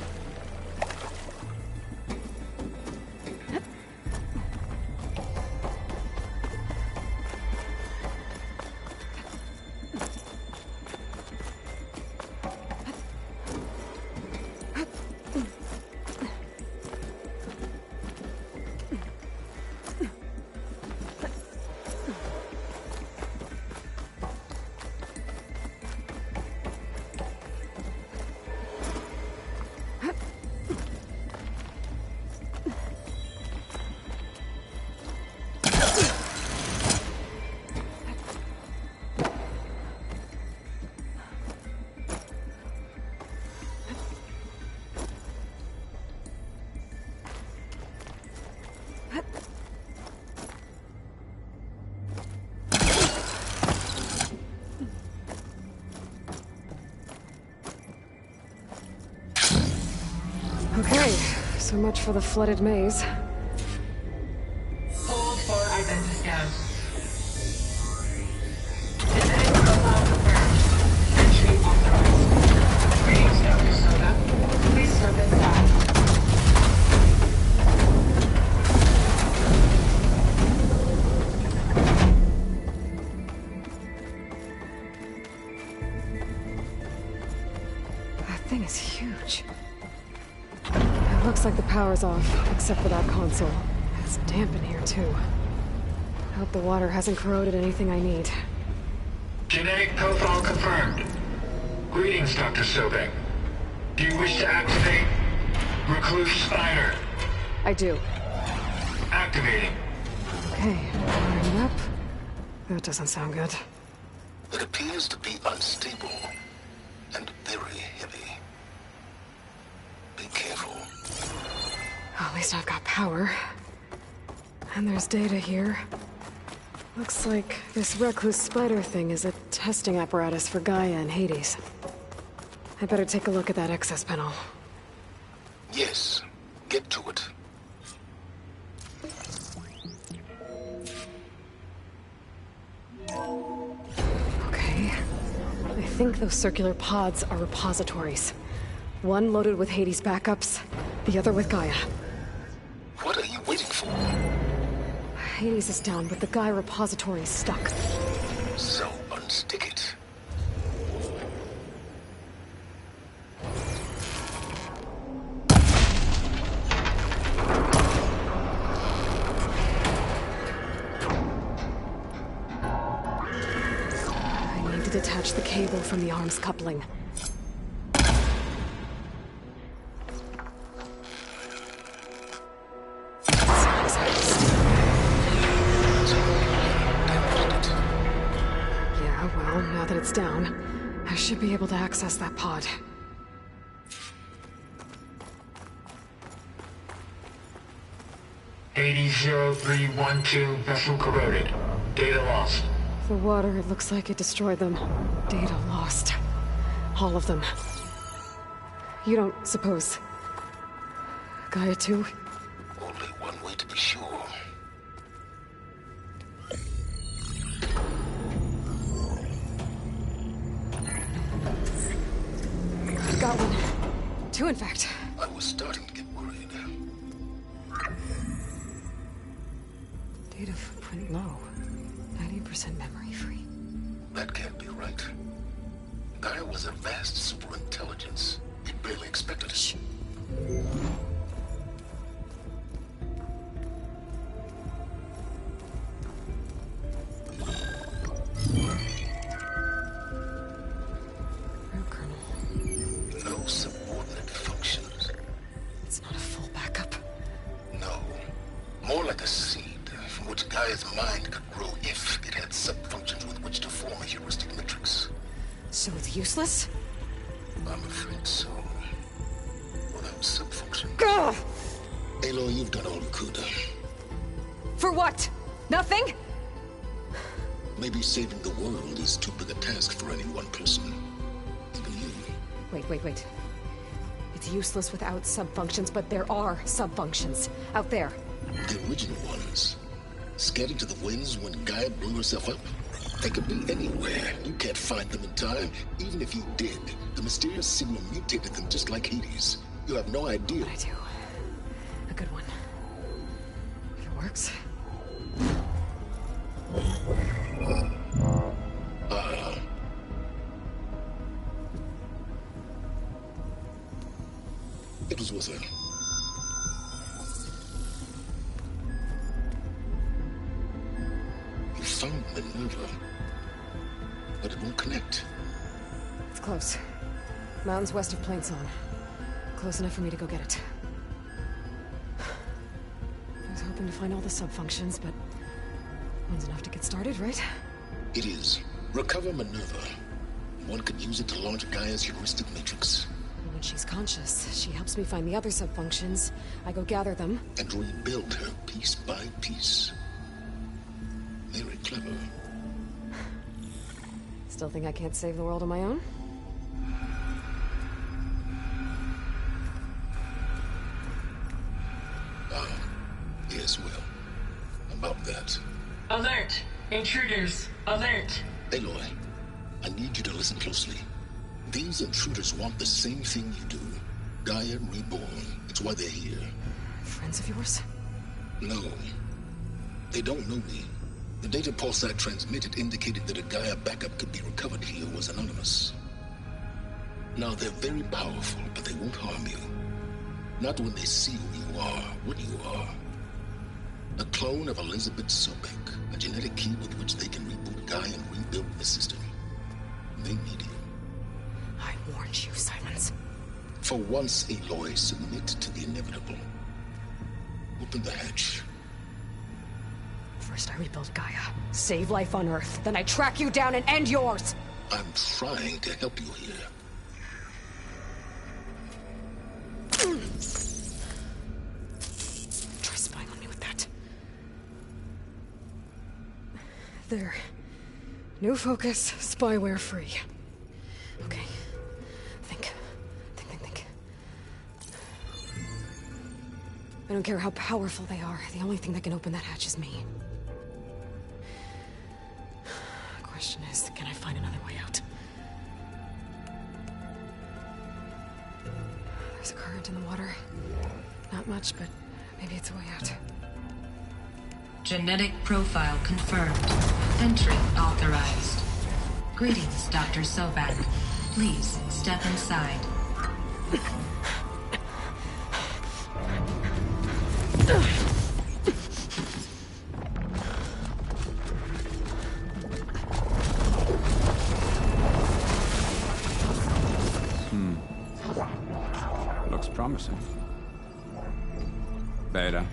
Okay, so much for the flooded maze. Hold for identiscan. Genetic profile confirmed. Entry authorized. Greetings, Dr. Soda. Please step inside. That thing is huge. It looks like the power's off, except for that console. It's damp in here, too. I hope the water hasn't corroded anything I need. Genetic profile confirmed. Greetings, Dr. Sobek. Do you wish to activate Recluse Spider? I do. Activating. Okay, wiring up. That doesn't sound good. It appears to be unstable and very heavy. Be careful. At least I've got power. And there's data here. Looks like this Recluse Spider thing is a testing apparatus for Gaia and Hades. I better take a look at that access panel. Yes, get to it. Okay. I think those circular pods are repositories. One loaded with Hades backups, the other with Gaia. What are you waiting for? Hades is down, but the Gaia repository is stuck. So unstick it. I need to detach the cable from the arms coupling. Yeah, well, now that it's down, I should be able to access that pod. Hades 0312 vessel corroded. Data lost. The water, it looks like it destroyed them. Data lost. All of them. You don't suppose... Gaia too? Only one way to be sure. I've got one. Two, in fact. I was starting to get worried. Data footprint low. 90% memory free. That can't be right. Gaia was a vast superintelligence. It barely expected us. Real kernel. No subordinate functions. It's not a full backup. No. More like a seed from which Gaia's mind could grow if it had sub-functions with which to form a heuristic matrix. So it's useless? I'm afraid so. Without sub-functions. Ugh! Aloy, you've done all you could. For what? Nothing? Maybe saving the world is too big a task for any one person. Even you. Wait. It's useless without sub-functions, but there are sub-functions out there. The original ones. Scattered to the winds when Gaia blew herself up? They could be anywhere. You can't find them in time. Even if you did, the mysterious signal mutated them just like Hades. You have no idea. But I do. A good one. If it works. It was with her. You found Minerva, but it won't connect. It's close. Mountains west of Plainsong. Close enough for me to go get it. I was hoping to find all the sub-functions, but one's enough to get started, right? It is. Recover Minerva. One could use it to launch Gaia's heuristic matrix. And when she's conscious, she helps me find the other sub-functions. I go gather them. And rebuild her piece by piece. Very clever. Still think I can't save the world on my own? Yes, well. About that. Alert! Intruders! Alert! Aloy, I need you to listen closely. These intruders want the same thing you do. Gaia reborn. It's why they're here. Friends of yours? No. They don't know me. The data Pulsar transmitted indicated that a Gaia backup could be recovered here was anonymous. Now, they're very powerful, but they won't harm you. Not when they see who you are, what you are. A clone of Elizabeth Sobek, a genetic key with which they can reboot Gaia and rebuild the system. They need you. I warned you, Simons. For once, Aloy, submit to the inevitable. Open the hatch. First I rebuild Gaia, save life on Earth, then I track you down and end yours! I'm trying to help you here. Try spying on me with that. There. New focus, spyware free. Okay. Think. I don't care how powerful they are. The only thing that can open that hatch is me. The question is, can I find another way out? There's a current in the water. Not much, but maybe it's a way out. Genetic profile confirmed. Entry authorized. Greetings, Dr. Sobek. Please step inside. Looks promising. Beta.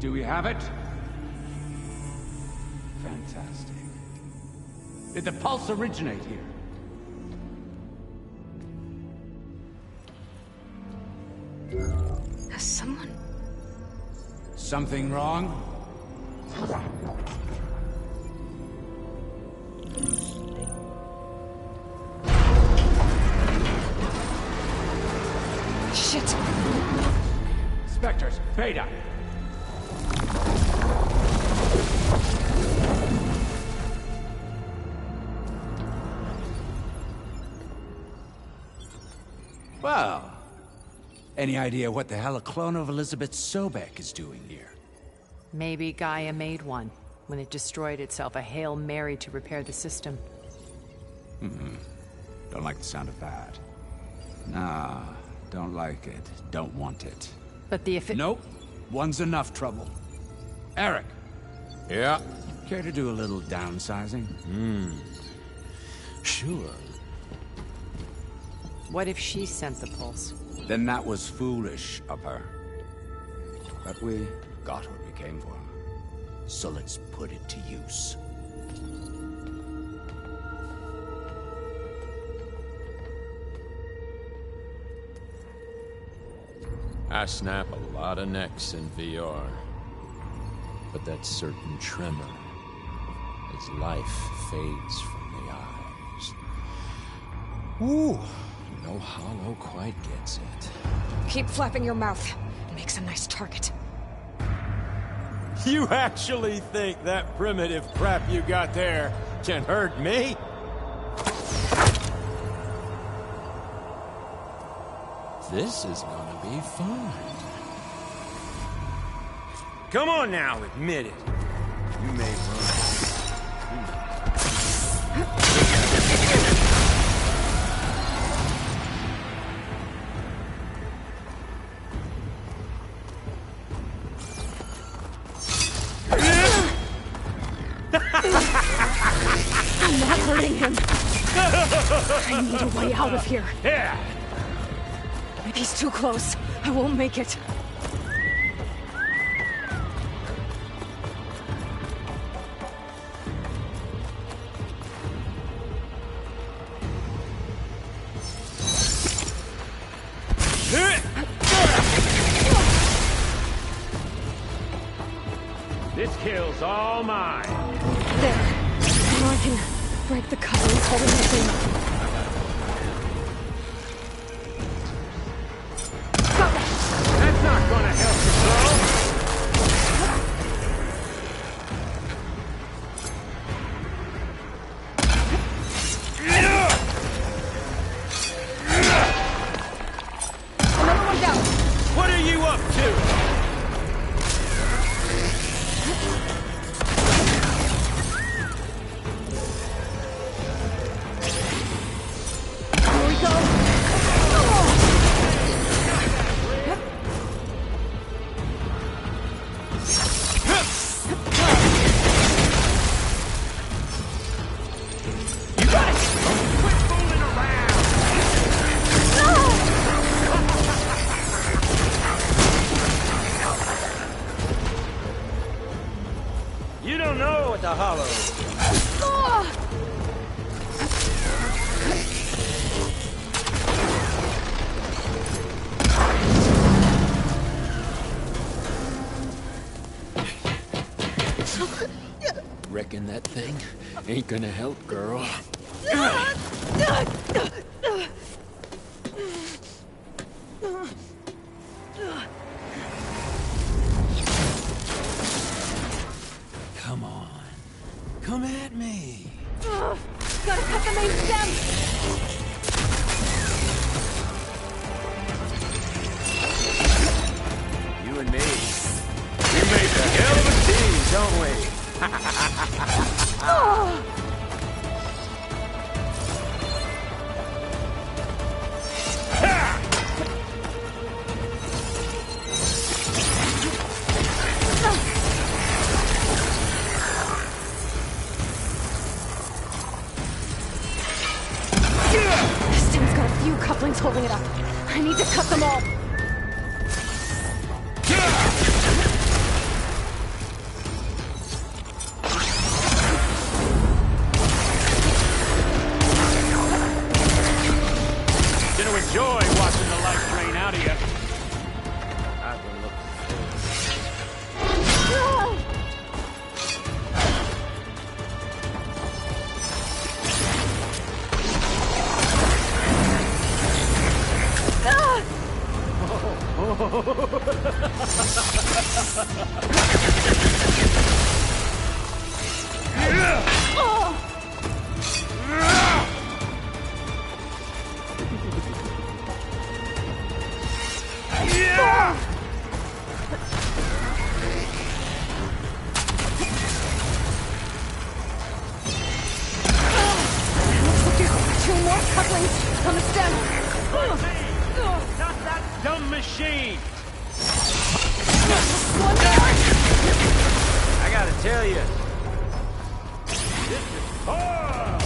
Do we have it? Fantastic. Did the pulse originate here? Has someone... Something wrong? Shit! Spectres, Beta! Well, any idea what the hell a clone of Elizabeth Sobek is doing here? Maybe Gaia made one, when it destroyed itself, a Hail Mary to repair the system. Don't like the sound of that. Nah, don't like it. Don't want it. But the Nope. One's enough trouble. Eric. Yeah? Care to do a little downsizing? Sure. What if she sent the pulse? Then that was foolish of her. But we got what we came for. So let's put it to use. I snap a lot of necks in VR. But that certain tremor as life fades from the eyes. Ooh, no hollow quite gets it. Keep flapping your mouth. It makes a nice target. You actually think that primitive crap you got there can hurt me? This is gonna be fun. Come on now, admit it. You may I'm not hurting him. I need a way out of here. Yeah. If he's too close, I won't make it. This kill's all mine. There. Now I can break the couplings holding the thing up. That's not gonna help you, bro. Another one down. What are you up to? Here we go. You don't know what the hollow is. Reckon that thing ain't gonna help, girl. Come on. Come at me. Gotta cut the main stem. You and me. We make a hell of a team, don't we? This thing's got a few couplings holding it up. I need to cut them all. Gonna enjoy watching the life drain out of you. I've been looking Two more couplings on the stem. Not that dumb machine! One more. I gotta tell you, this is hard!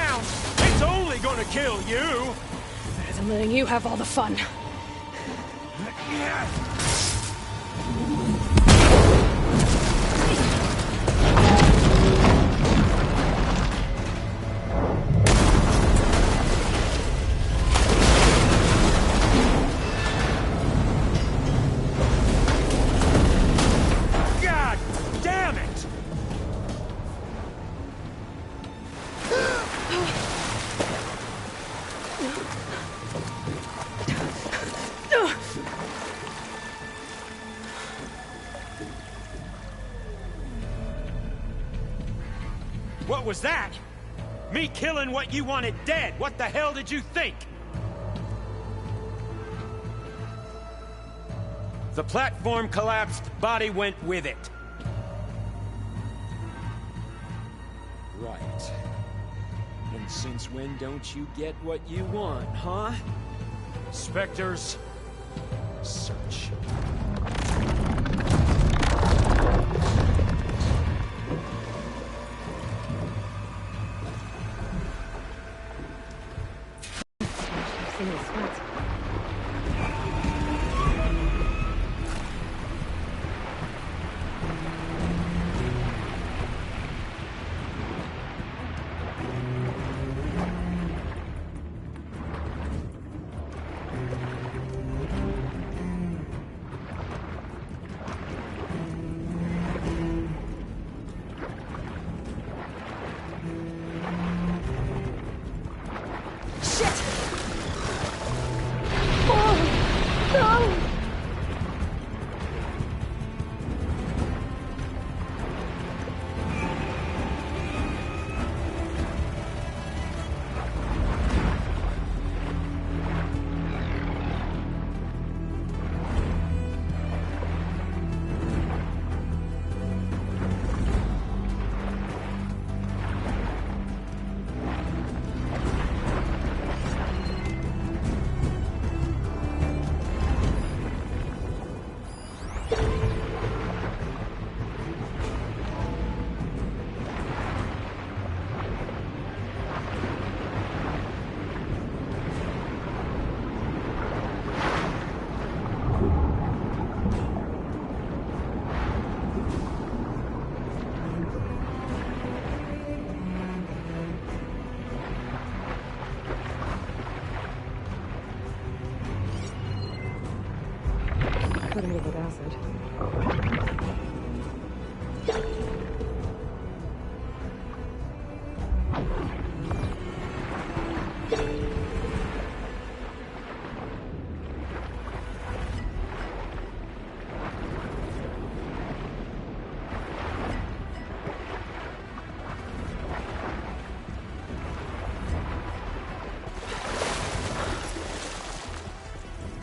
down! It's only gonna kill you! Better than letting you have all the fun. God damn it! What was that? Me killing what you wanted dead. What the hell did you think? The platform collapsed, body went with it. Right. And since when don't you get what you want, huh? Spectres, search. Coating it with acid.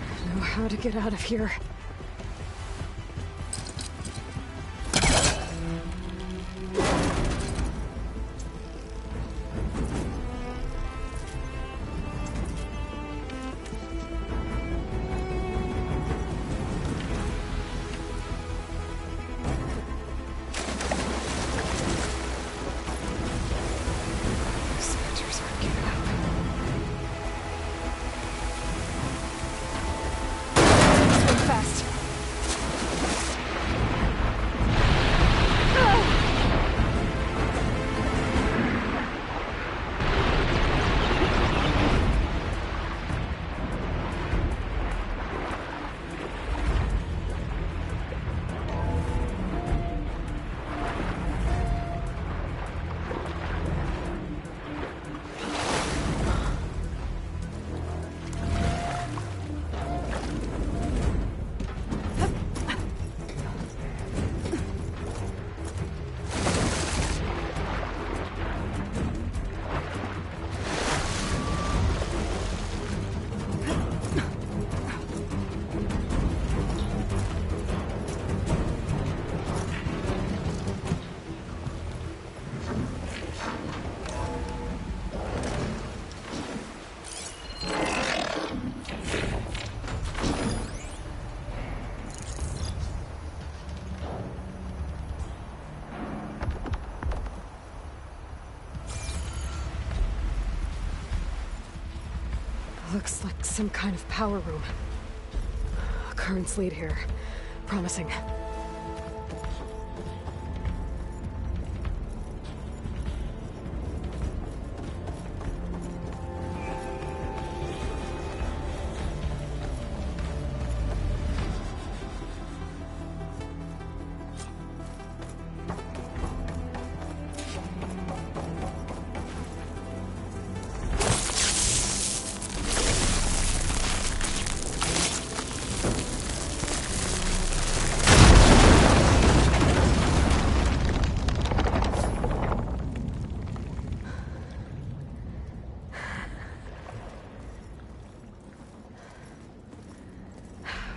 I know how to get out of here. Fast. Looks like some kind of power room. Currents lead here. Promising.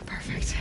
Perfect.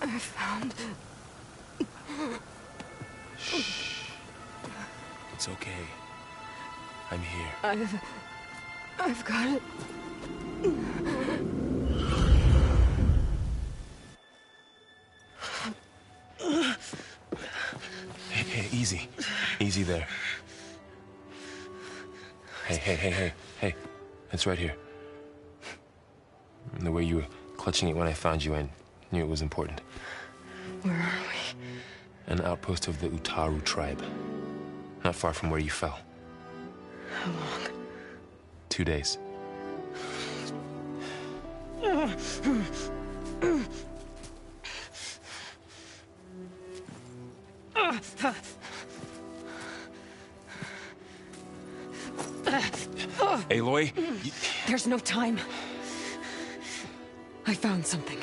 I found... Shh. It's okay. I'm here. I've got it. Hey, easy. Easy there. Hey. It's right here. The way you were clutching it when I found you, I knew it was important. Where are we? An outpost of the Utaru tribe. Not far from where you fell. How long? 2 days. Aloy, There's no time. I found something.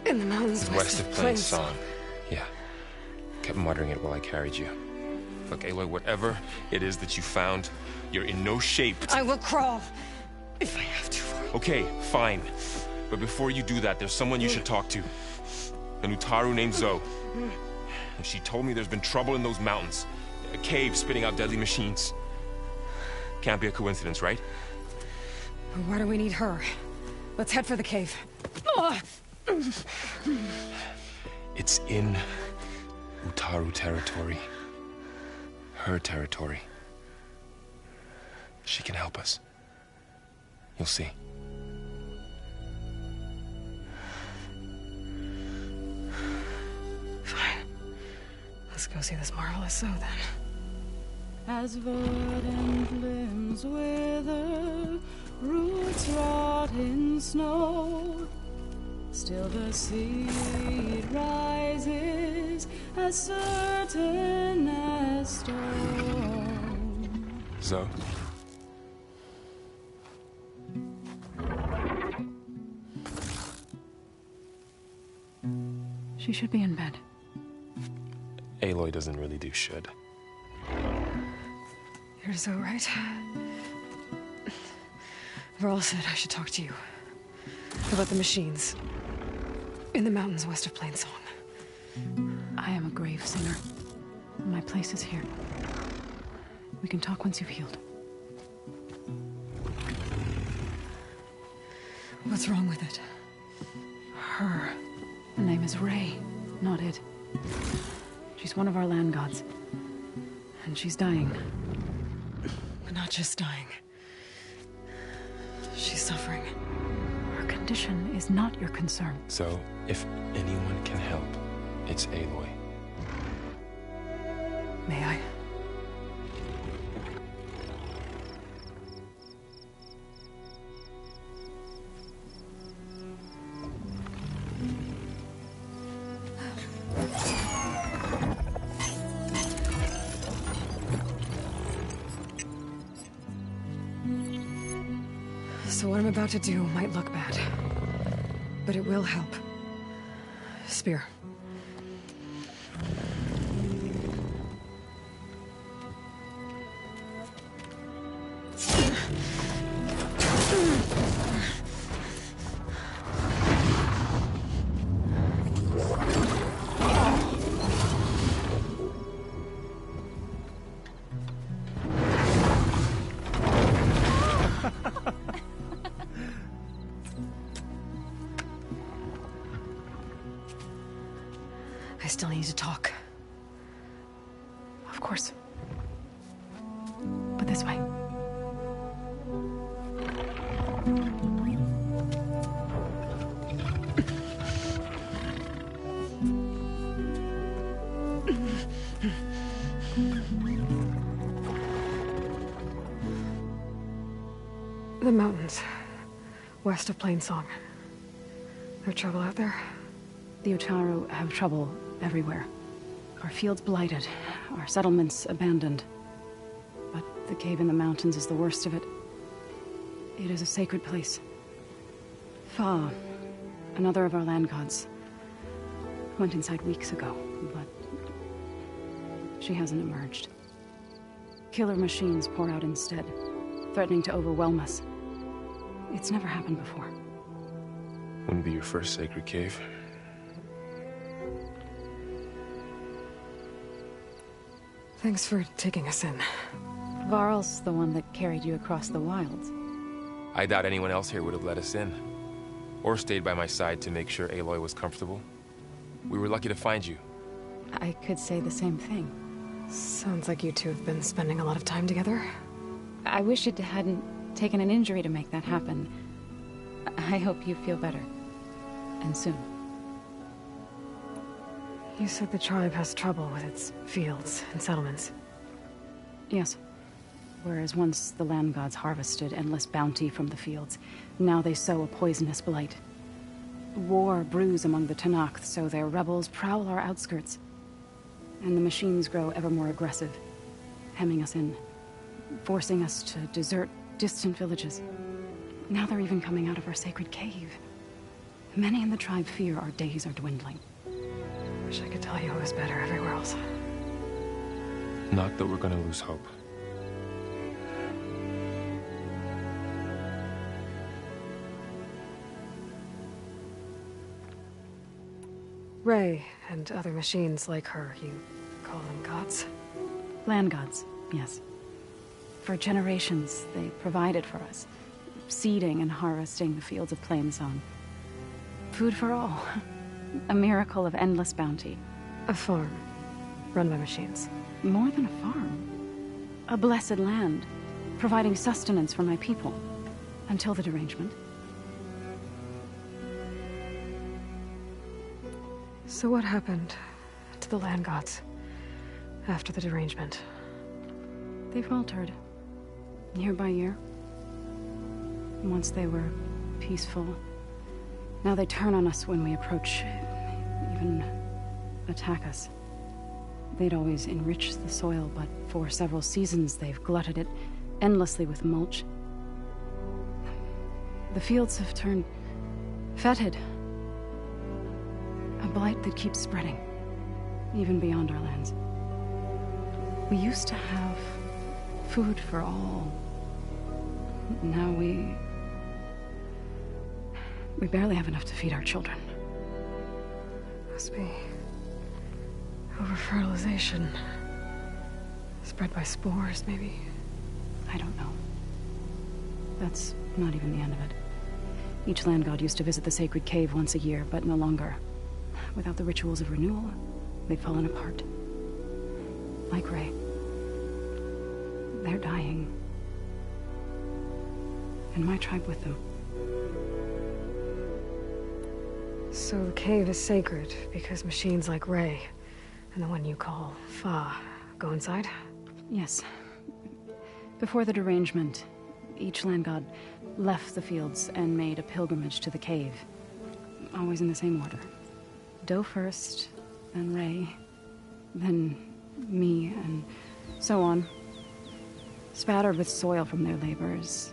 In the mountains west of Plain Song. Yeah. Kept muttering it while I carried you. Look, Aloy, whatever it is that you found, you're in no shape to... I will crawl, if I have to. Okay, fine. But before you do that, there's someone you should talk to. An Utaru named Zoe. And she told me there's been trouble in those mountains. A cave spitting out deadly machines. Can't be a coincidence, right? Why do we need her? Let's head for the cave. It's in Utaru territory. Her territory. She can help us. You'll see. Fine. Let's go see this marvelous Zoe then. As verdant limbs wither, roots rot in snow, still the seed rises as certain as stone. Zoe? She should be in bed. Aloy doesn't really do should. You're so right. Varl said I should talk to you. About the machines. In the mountains west of Plain Song. I am a grave singer. My place is here. We can talk once you've healed. What's wrong with it? Her. Her name is Ray, not it. She's one of our land gods. And she's dying. But not just dying. She's suffering. Her condition is not your concern. So, if anyone can help, it's Aloy. May I? So what I'm about to do might look bad, but it will help. Spear. I still need to talk. Of course. But this way. The mountains, west of Plainsong. There trouble out there? The Utaru have trouble everywhere. Our fields blighted, our settlements abandoned. But the cave in the mountains is the worst of it. It is a sacred place. Fa, another of our land gods, went inside weeks ago, but she hasn't emerged. Killer machines pour out instead, threatening to overwhelm us. It's never happened before. Wouldn't be your first sacred cave. Thanks for taking us in. Varl's the one that carried you across the wilds. I doubt anyone else here would have let us in. Or stayed by my side to make sure Aloy was comfortable. We were lucky to find you. I could say the same thing. Sounds like you two have been spending a lot of time together. I wish it hadn't taken an injury to make that happen. I hope you feel better. And soon. You said the tribe has trouble with its fields and settlements. Yes. Whereas once the land gods harvested endless bounty from the fields, now they sow a poisonous blight. War brews among the Tenakth, so their rebels prowl our outskirts. And the machines grow ever more aggressive, hemming us in, forcing us to desert distant villages. Now they're even coming out of our sacred cave. Many in the tribe fear our days are dwindling. Wish I could tell you it was better everywhere else. Not that we're gonna lose hope. Ray and other machines like her, you call them gods? Land gods, yes. For generations, they provided for us, seeding and harvesting the fields of Plainsong. Food for all. A miracle of endless bounty. A farm, run by machines. More than a farm. A blessed land, providing sustenance for my people. Until the derangement. So what happened to the land gods after the derangement? They faltered, year by year. Once they were peaceful. Now they turn on us when we approach, even attack us. They'd always enrich the soil, but for several seasons they've glutted it endlessly with mulch. The fields have turned fetid. A blight that keeps spreading, even beyond our lands. We used to have food for all. Now we barely have enough to feed our children. Must be over-fertilization. Spread by spores, maybe? I don't know. That's not even the end of it. Each land god used to visit the sacred cave once a year, but no longer. Without the rituals of renewal, they've fallen apart. Like Ray. They're dying and my tribe with them. So the cave is sacred because machines like Ray and the one you call Fa go inside? Yes. Before the derangement, each land god left the fields and made a pilgrimage to the cave. Always in the same order. Do first, then Ray, then me, and so on. Spattered with soil from their labors.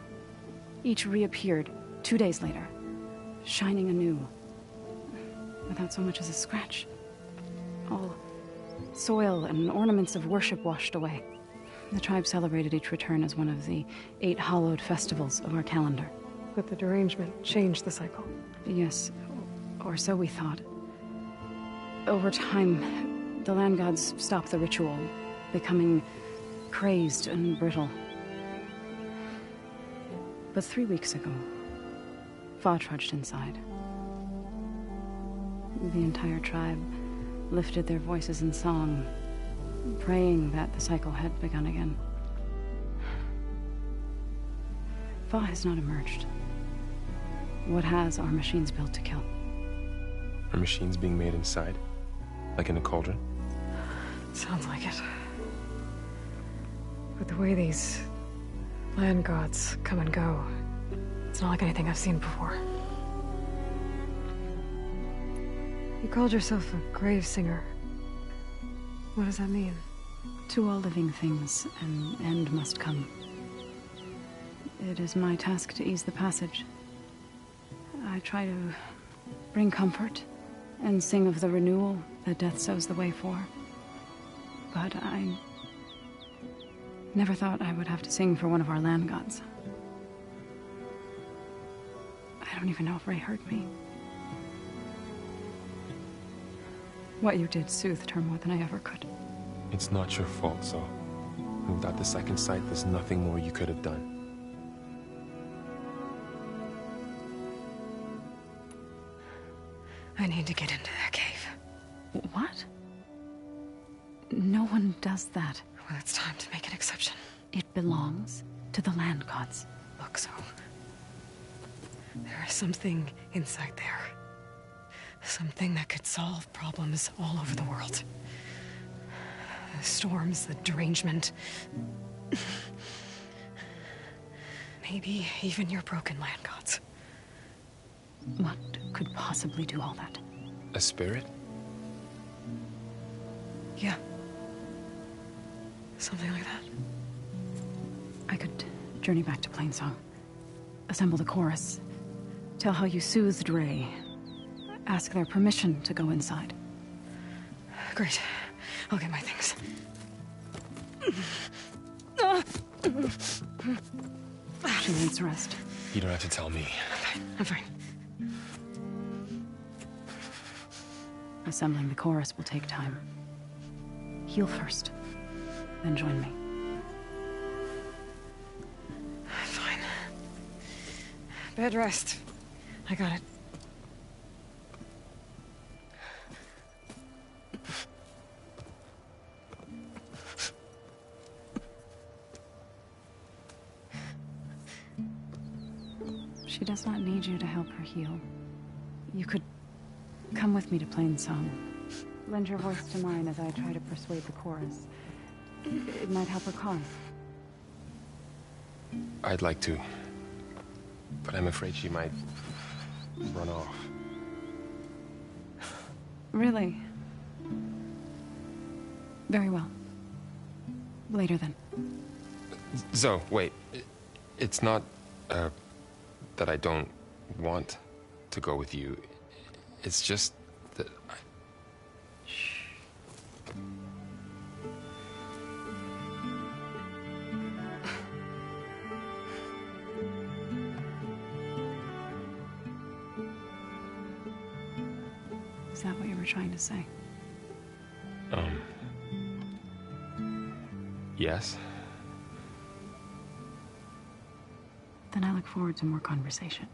Each reappeared 2 days later, shining anew, without so much as a scratch. All soil and ornaments of worship washed away. The tribe celebrated each return as one of the 8 hallowed festivals of our calendar. But the derangement changed the cycle. Yes, or so we thought. Over time, the land gods stopped the ritual, becoming crazed and brittle. But 3 weeks ago, Fa trudged inside. The entire tribe lifted their voices in song, praying that the cycle had begun again. Fa has not emerged. What has are machines built to kill. Are machines being made inside? Like in a cauldron? Sounds like it. But the way these land gods come and go, it's not like anything I've seen before. You called yourself a grave singer. What does that mean? To all living things, an end must come. It is my task to ease the passage. I try to bring comfort and sing of the renewal that death sows the way for. But I never thought I would have to sing for one of our land gods. I don't even know if Ray heard me. What you did soothed her more than I ever could. It's not your fault, Zo. Without the second sight, there's nothing more you could have done. I need to get into that cave. What? No one does that. Well, it's time to make an exception. It belongs to the land gods. Look, Zo. There is something inside there. Something that could solve problems all over the world. The storms, the derangement. Maybe even your broken land gods. What could possibly do all that? A spirit? Yeah. Something like that. I could journey back to Plainsong. Assemble the chorus. Tell how you soothed Ray. Ask their permission to go inside. Great. I'll get my things. She needs rest. You don't have to tell me. I'm fine. Assembling the chorus will take time. Heal first, then join me. Fine. Bed rest. I got it. She does not need you to help her heal. You could come with me to Plainsong. Lend your voice to mine as I try to persuade the chorus. It might help her cause. I'd like to. But I'm afraid she might run off. Really? Very well. Later then. Zo, wait. It's not, that I don't want to go with you. It's just that Shh. Is that what you were trying to say? Yes. Then I look forward to more conversation.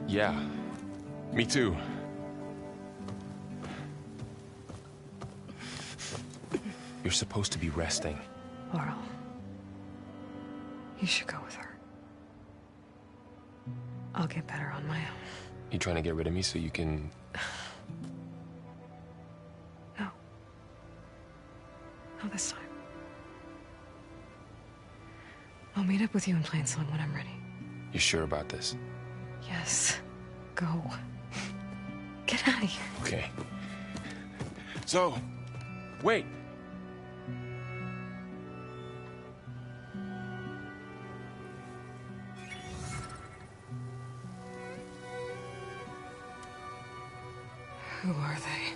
Yeah. Me too. You're You're supposed to be resting. Laurel, you should go with her. I'll get better on my own. You trying to get rid of me so you can... No. Not this time. I'll meet up with you in Plainsong when I'm ready. You sure about this? Yes. Go. Get out of here. Okay. So, wait. Who are they?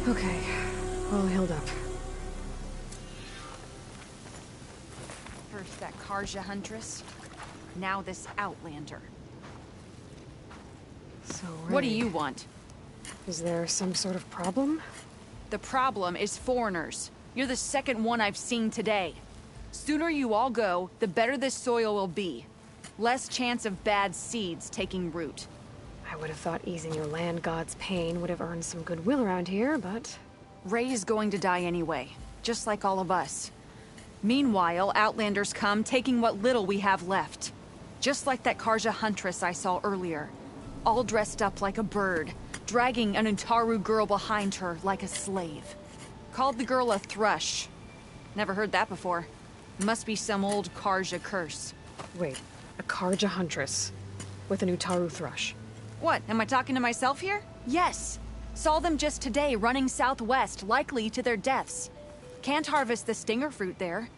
Okay, all healed up. First that Karja Huntress, now this Outlander. So, What do you want? Is there some sort of problem? The problem is foreigners. You're the second one I've seen today. Sooner you all go, the better this soil will be. Less chance of bad seeds taking root. I would have thought easing your land god's pain would have earned some goodwill around here, but... Ray is going to die anyway, just like all of us. Meanwhile, Outlanders come, taking what little we have left. Just like that Karja Huntress I saw earlier. All dressed up like a bird, dragging an Utaru girl behind her like a slave. Called the girl a thrush. Never heard that before. Must be some old Karja curse. Wait, a Karja Huntress with an Utaru thrush. What, am I talking to myself here? Yes. Saw them just today running southwest, likely to their deaths. Can't harvest the stinger fruit there.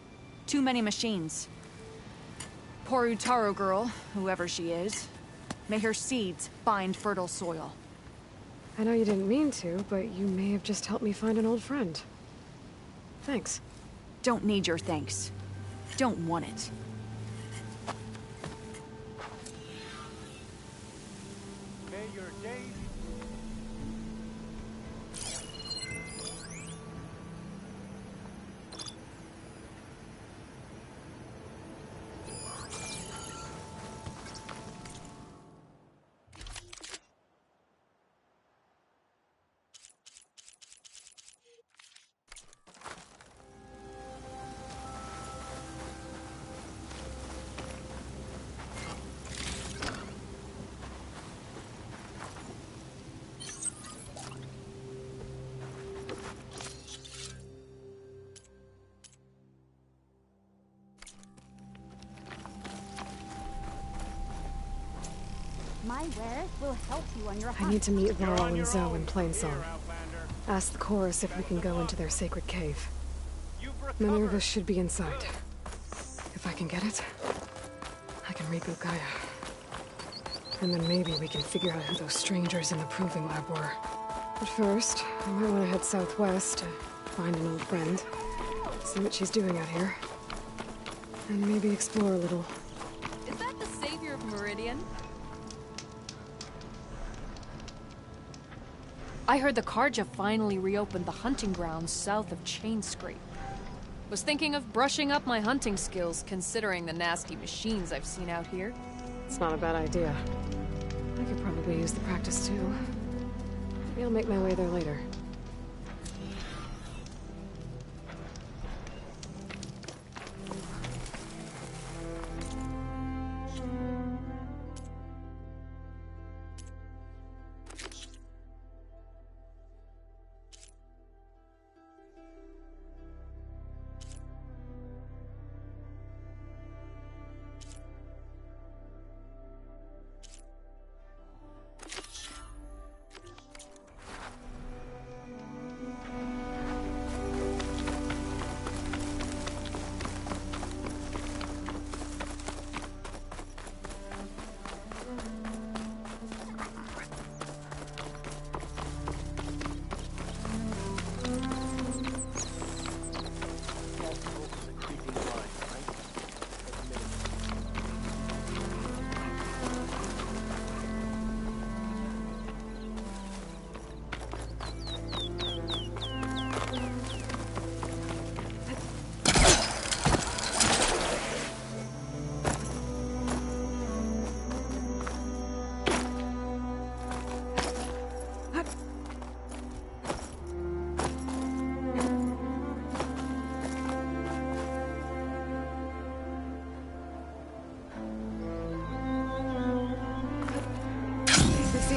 Too many machines. Poor Utaru girl, whoever she is. May her seeds find fertile soil. I know you didn't mean to, but you may have just helped me find an old friend. Thanks. Don't need your thanks. Don't want it. May your day... My wares will help you on your I hunt. need to meet Laurel and Zoe in Plainsong. Ask the chorus if we can go into their sacred cave. Minerva should be inside. If I can get it, I can reboot Gaia. And then maybe we can figure out who those strangers in the proving lab were. But first, I might want to head southwest to find an old friend. See what she's doing out here. And maybe explore a little. Is that the savior of Meridian? I heard the Karja finally reopened the hunting grounds south of Chainscrape. Was thinking of brushing up my hunting skills, considering the nasty machines I've seen out here. It's not a bad idea. I could probably use the practice too. Maybe I'll make my way there later.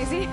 easy.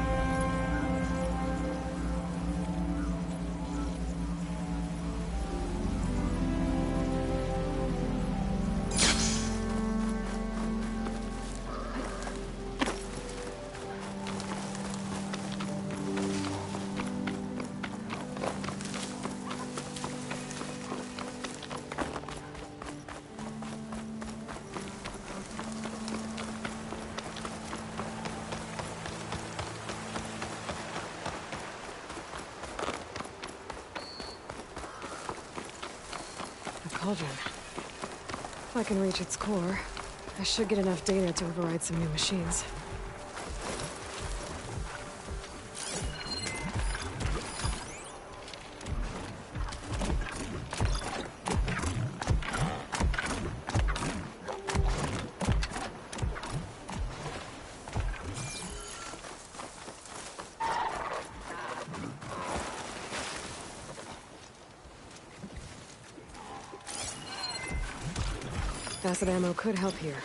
Cauldron. If I can reach its core, I should get enough data to override some new machines. Acid ammo could help here.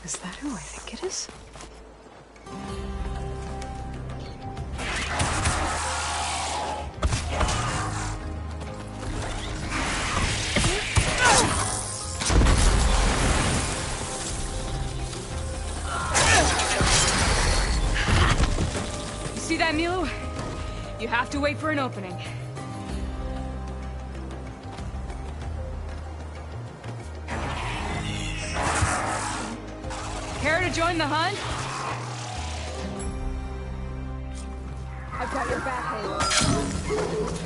Is that who I think it is? You see that, Milu? You have to wait for an opening. Care to join the hunt? I've got your back, Aloy.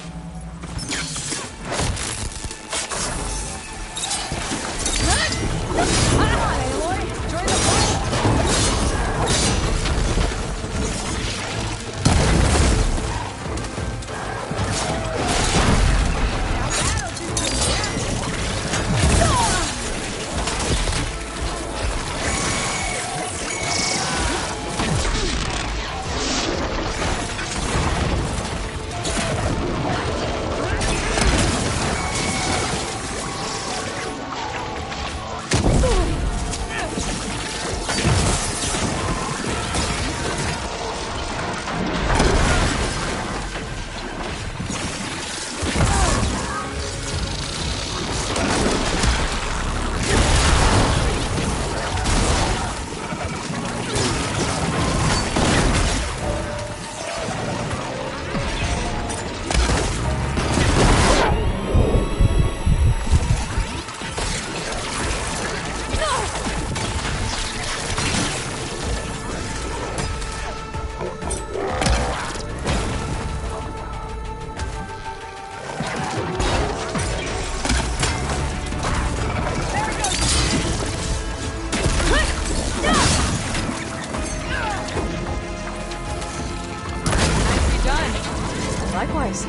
Likewise.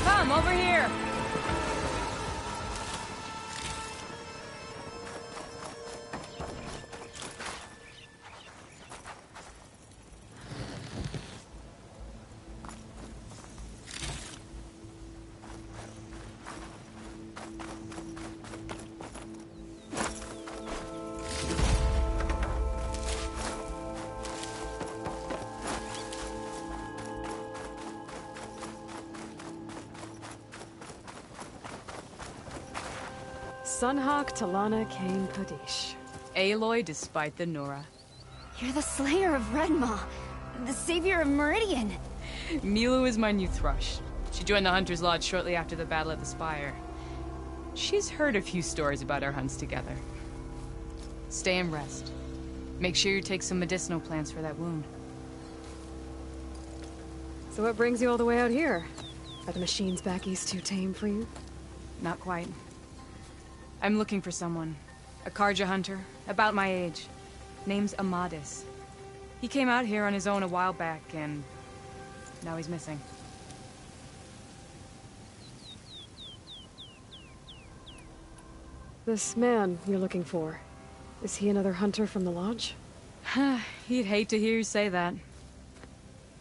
Come, over here! Sunhawk Talana Kane Kadish. Aloy despite the Nora. You're the slayer of Redmaw, the savior of Meridian. Milu is my new thrush. She joined the Hunter's Lodge shortly after the Battle of the Spire. She's heard a few stories about our hunts together. Stay and rest. Make sure you take some medicinal plants for that wound. So what brings you all the way out here? Are the machines back east too tame for you? Not quite. I'm looking for someone. A Karja hunter, about my age. Name's Amadis. He came out here on his own a while back, and now he's missing. This man you're looking for, is he another hunter from the Lodge? He'd hate to hear you say that.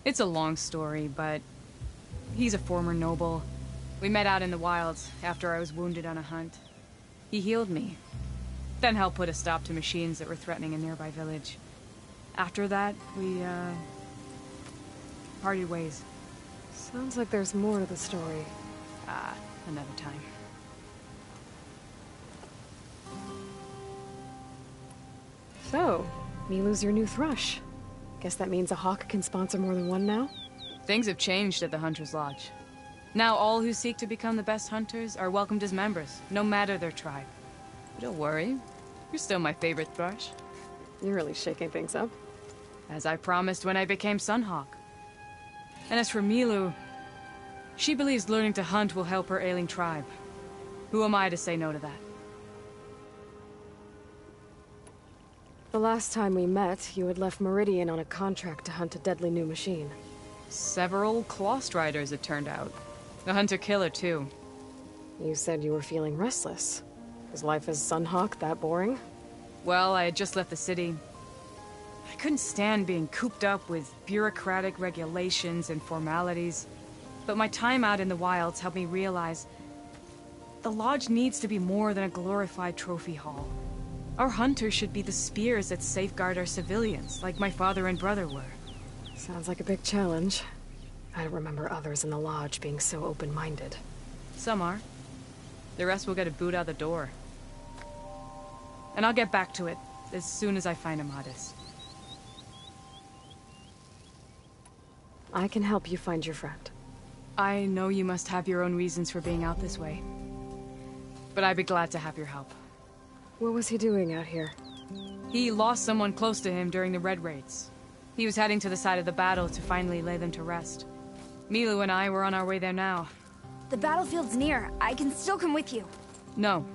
It's a long story, but he's a former noble. We met out in the wilds after I was wounded on a hunt. He healed me, then helped put a stop to machines that were threatening a nearby village. After that, we, parted ways. Sounds like there's more to the story. Another time. So, Milu's your new thrush. Guess that means a hawk can sponsor more than one now? Things have changed at the Hunter's Lodge. Now all who seek to become the best hunters are welcomed as members, no matter their tribe. But don't worry, you're still my favorite thrush. You're really shaking things up. As I promised when I became Sunhawk. And as for Milu, she believes learning to hunt will help her ailing tribe. Who am I to say no to that? The last time we met, you had left Meridian on a contract to hunt a deadly new machine. Several Claw Striders, it turned out. A hunter-killer, too. You said you were feeling restless. Was life as Sunhawk that boring? Well, I had just left the city. I couldn't stand being cooped up with bureaucratic regulations and formalities. But my time out in the wilds helped me realize the Lodge needs to be more than a glorified trophy hall. Our hunters should be the spears that safeguard our civilians, like my father and brother were. Sounds like a big challenge. I don't remember others in the Lodge being so open-minded. Some are. The rest will get a boot out the door. And I'll get back to it as soon as I find Amadis. I can help you find your friend. I know you must have your own reasons for being out this way. But I'd be glad to have your help. What was he doing out here? He lost someone close to him during the Red Raids. He was heading to the side of the battle to finally lay them to rest. Milu and I were on our way there now. The battlefield's near. I can still come with you. No.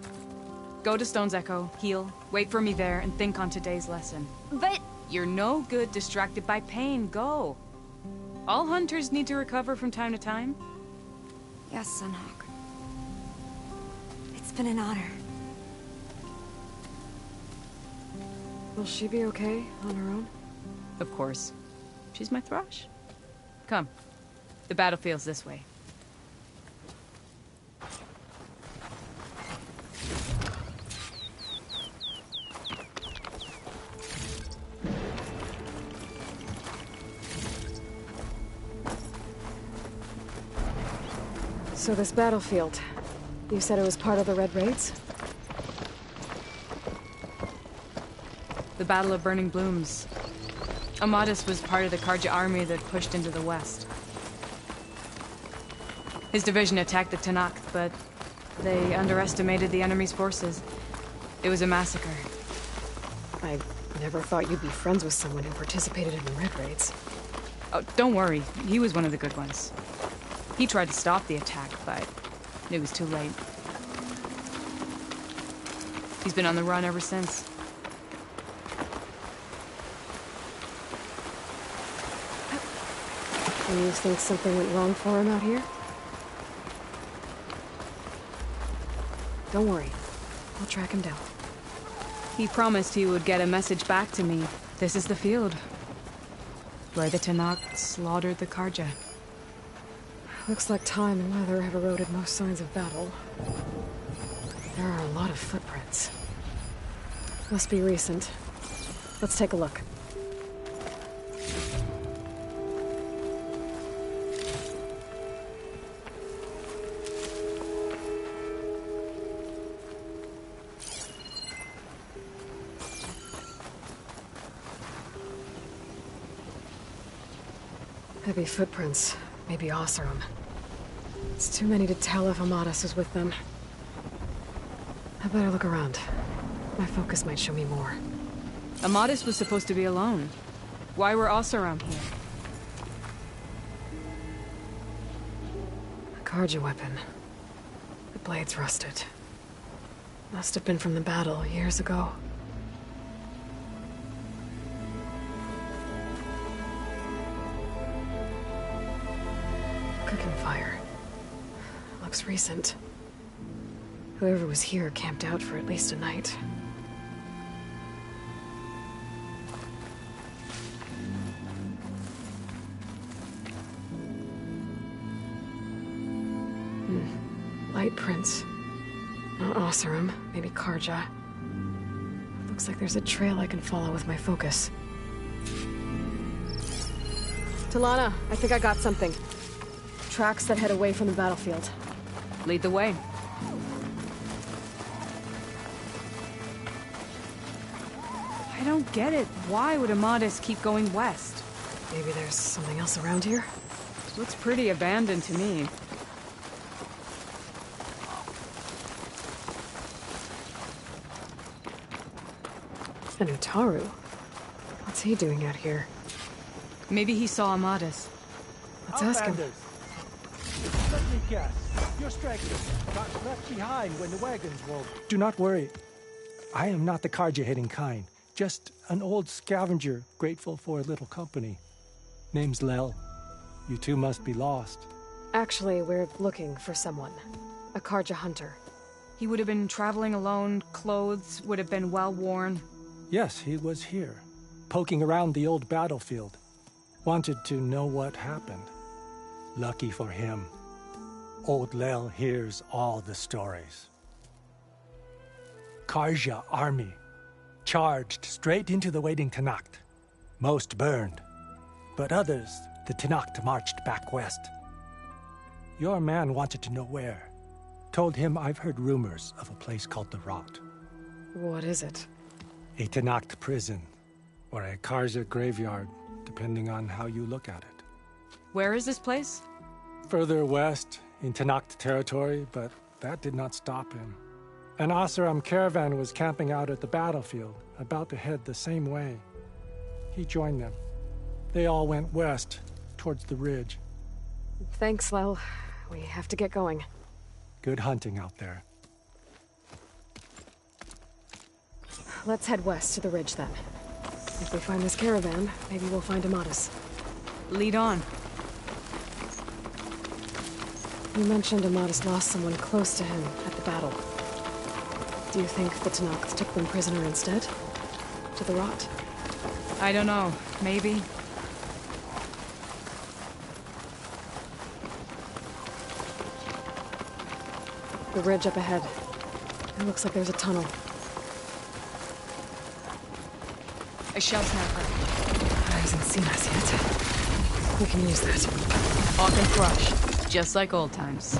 Go to Stone's Echo, heal, wait for me there, and think on today's lesson. But... You're no good distracted by pain. Go. All hunters need to recover from time to time. Yes, Sunhawk. It's been an honor. Will she be okay on her own? Of course. She's my thrush. Come. The battlefield's this way. So this battlefield, you said it was part of the Red Raids? The Battle of Burning Blooms. Amadis was part of the Karja army that pushed into the west. His division attacked the Tenakth, but they underestimated the enemy's forces. It was a massacre. I never thought you'd be friends with someone who participated in the Red Raids. Oh, don't worry. He was one of the good ones. He tried to stop the attack, but it was too late. He's been on the run ever since. And you think something went wrong for him out here? Don't worry. I'll track him down. He promised he would get a message back to me. This is the field. Where the Tenakth slaughtered the Karja. Looks like time and weather have eroded most signs of battle. There are a lot of footprints. Must be recent. Let's take a look. Heavy footprints. Maybe Oseram. It's too many to tell if Amadis is with them. I better look around. My focus might show me more. Amadis was supposed to be alone. Why were Oseram here? A Karja weapon. The blade's rusted. Must have been from the battle years ago. Cooking fire. Looks recent. Whoever was here camped out for at least a night. Light prints. Not Oseram, maybe Karja. Looks like there's a trail I can follow with my focus. Talana, I think I got something. Tracks that head away from the battlefield. Lead the way. I don't get it. Why would Amadis keep going west? Maybe there's something else around here? Looks pretty abandoned to me. And Utaru? What's he doing out here? Maybe he saw Amadis. Let's ask him. Let me guess. Your stragglers got left behind when the wagons rolled. Do not worry. I am not the Karja-hating kind. Just an old scavenger grateful for a little company. Name's Lel. You two must be lost. Actually, we're looking for someone. A Karja hunter. He would have been traveling alone, clothes would have been well worn. Yes, he was here, poking around the old battlefield. Wanted to know what happened. Lucky for him, old Lel hears all the stories. Karja army charged straight into the waiting Tenakth. Most burned, but others, the Tenakth marched back west. Your man wanted to know where. Told him I've heard rumors of a place called the Rot. What is it? A Tenakth prison, or a Karja graveyard, depending on how you look at it. Where is this place? Further west, in Tenakth territory, but that did not stop him. An Oseram caravan was camping out at the battlefield, about to head the same way. He joined them. They all went west, towards the ridge. Thanks, Lel. We have to get going. Good hunting out there. Let's head west to the ridge, then. If we find this caravan, maybe we'll find Amadis. Lead on. You mentioned Amadis lost someone close to him at the battle. Do you think the Tenakth took them prisoner instead? To the Rot? I don't know. Maybe. The ridge up ahead. It looks like there's a tunnel. A shell sniper. He hasn't seen us yet. We can use that. Hawk and crush. Just like old times.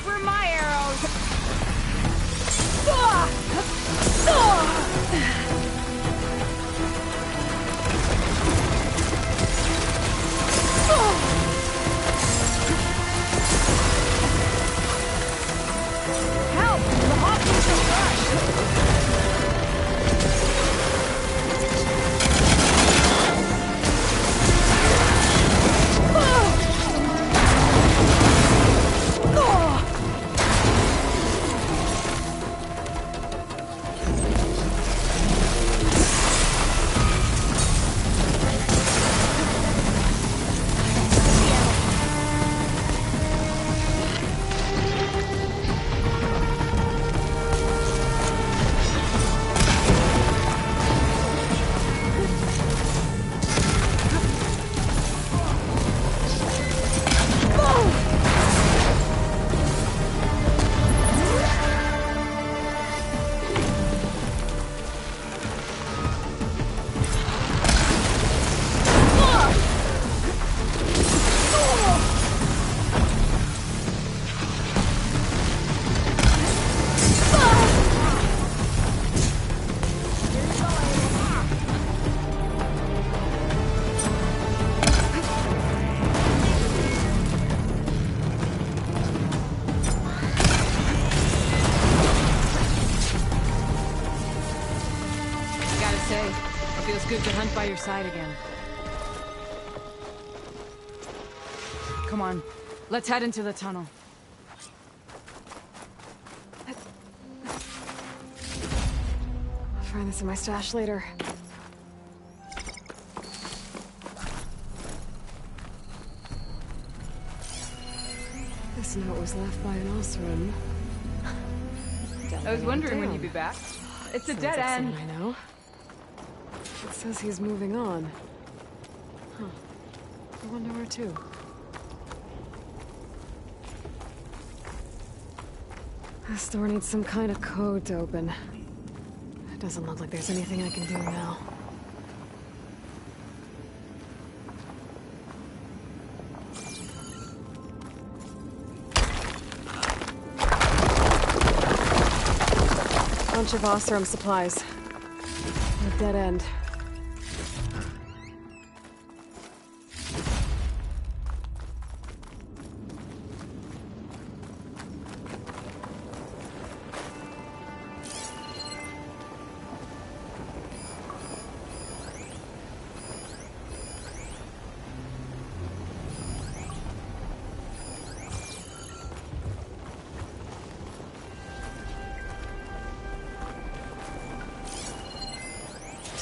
for my arrows! Help! The Hawkins are crushed! Good to hunt by your side again. Come on, let's head into the tunnel. I'll find this in my stash later. This note was left by an Osram. I was wondering when you'd be back. It's a dead end. I know. It says he's moving on. Huh. I wonder where to. This door needs some kind of code to open. It doesn't look like there's anything I can do now. Bunch of Osram supplies. A dead end.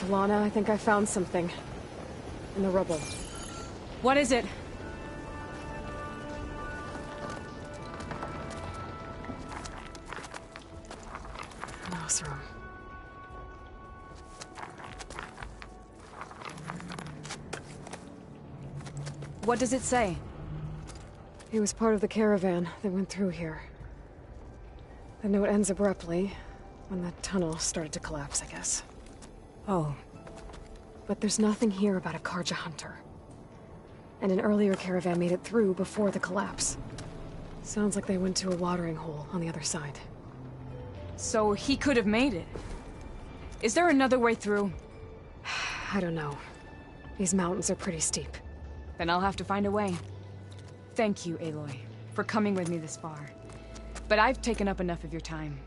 Lana, I think I found something. In the rubble. What is it? An Osram. What does it say? He was part of the caravan that went through here. The note ends abruptly, when the tunnel started to collapse, I guess. Oh. But there's nothing here about a Karja hunter. And an earlier caravan made it through before the collapse. Sounds like they went to a watering hole on the other side. So he could have made it. Is there another way through? I don't know. These mountains are pretty steep. Then I'll have to find a way. Thank you, Aloy, for coming with me this far. But I've taken up enough of your time.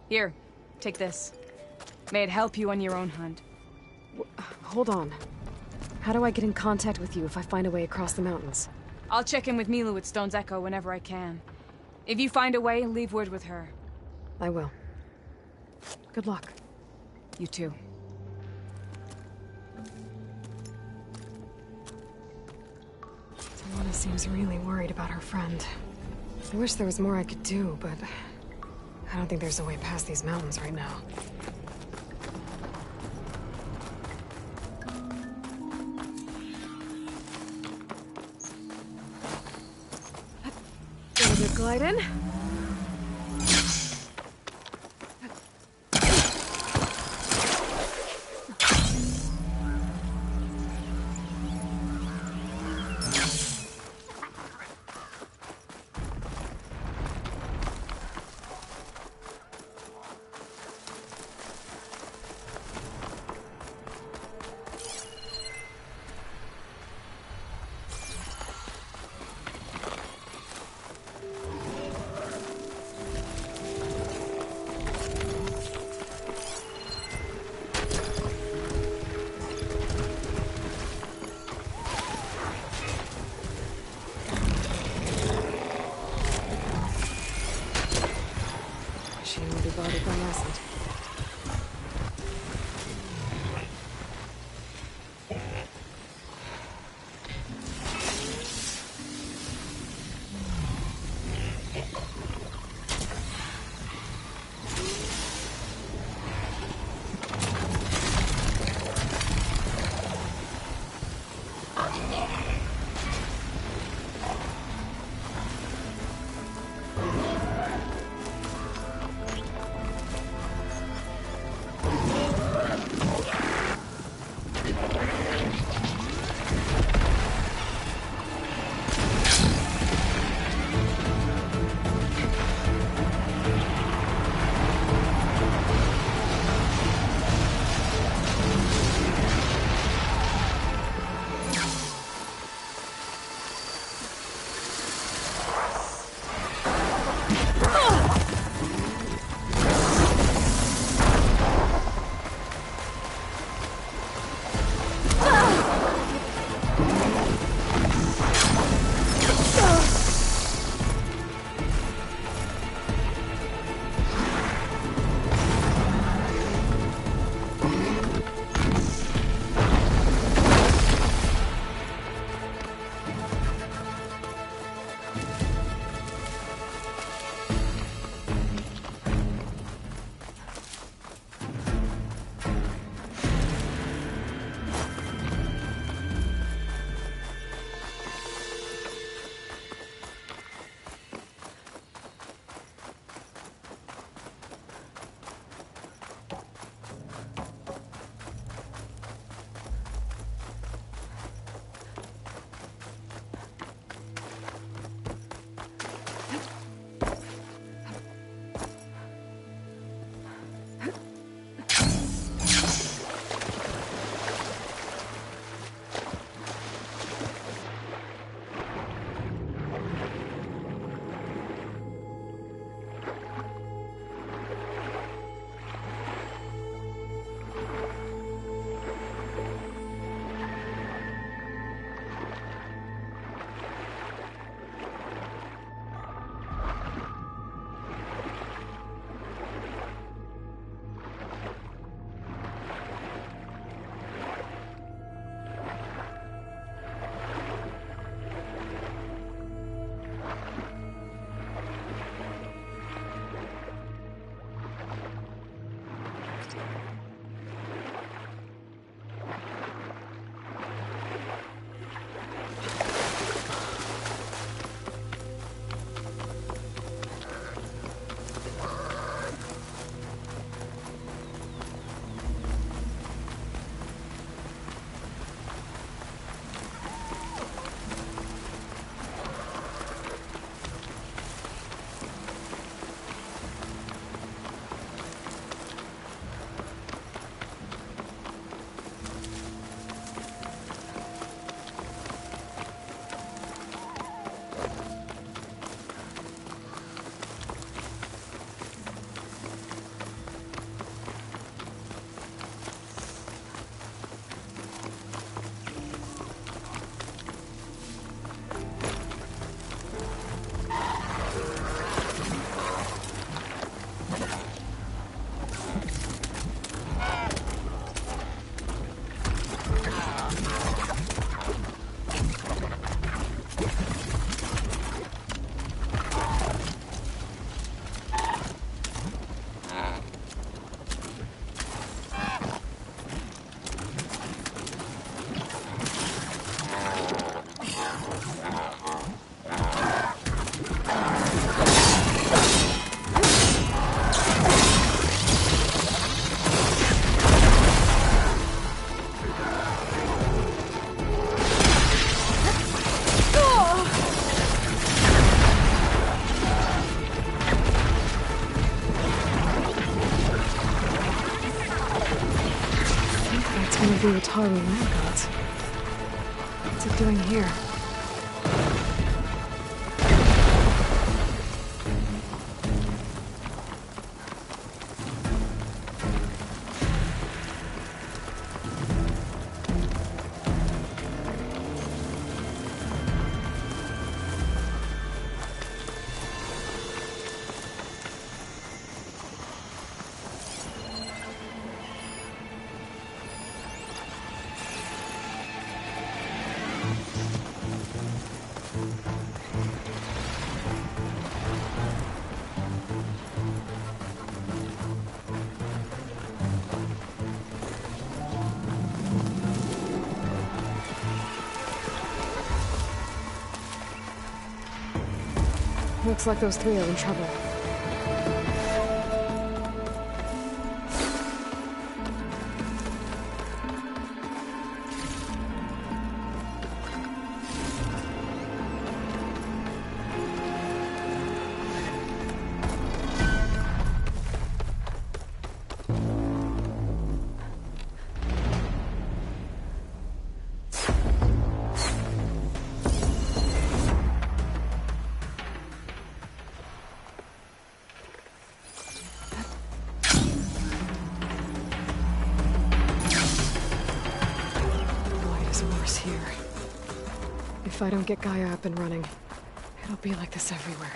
Here, take this. May it help you on your own hunt. Hold on. How do I get in contact with you if I find a way across the mountains? I'll check in with Milu at Stone's Echo whenever I can. If you find a way, leave word with her. I will. Good luck. You too. Lana seems really worried about her friend. I wish there was more I could do, but I don't think there's a way past these mountains right now. Good glide in. machine will be bothered by acid. The Utaru land gods. What's it doing here? Looks like those three are in trouble. If I don't get Gaia up and running, it'll be like this everywhere.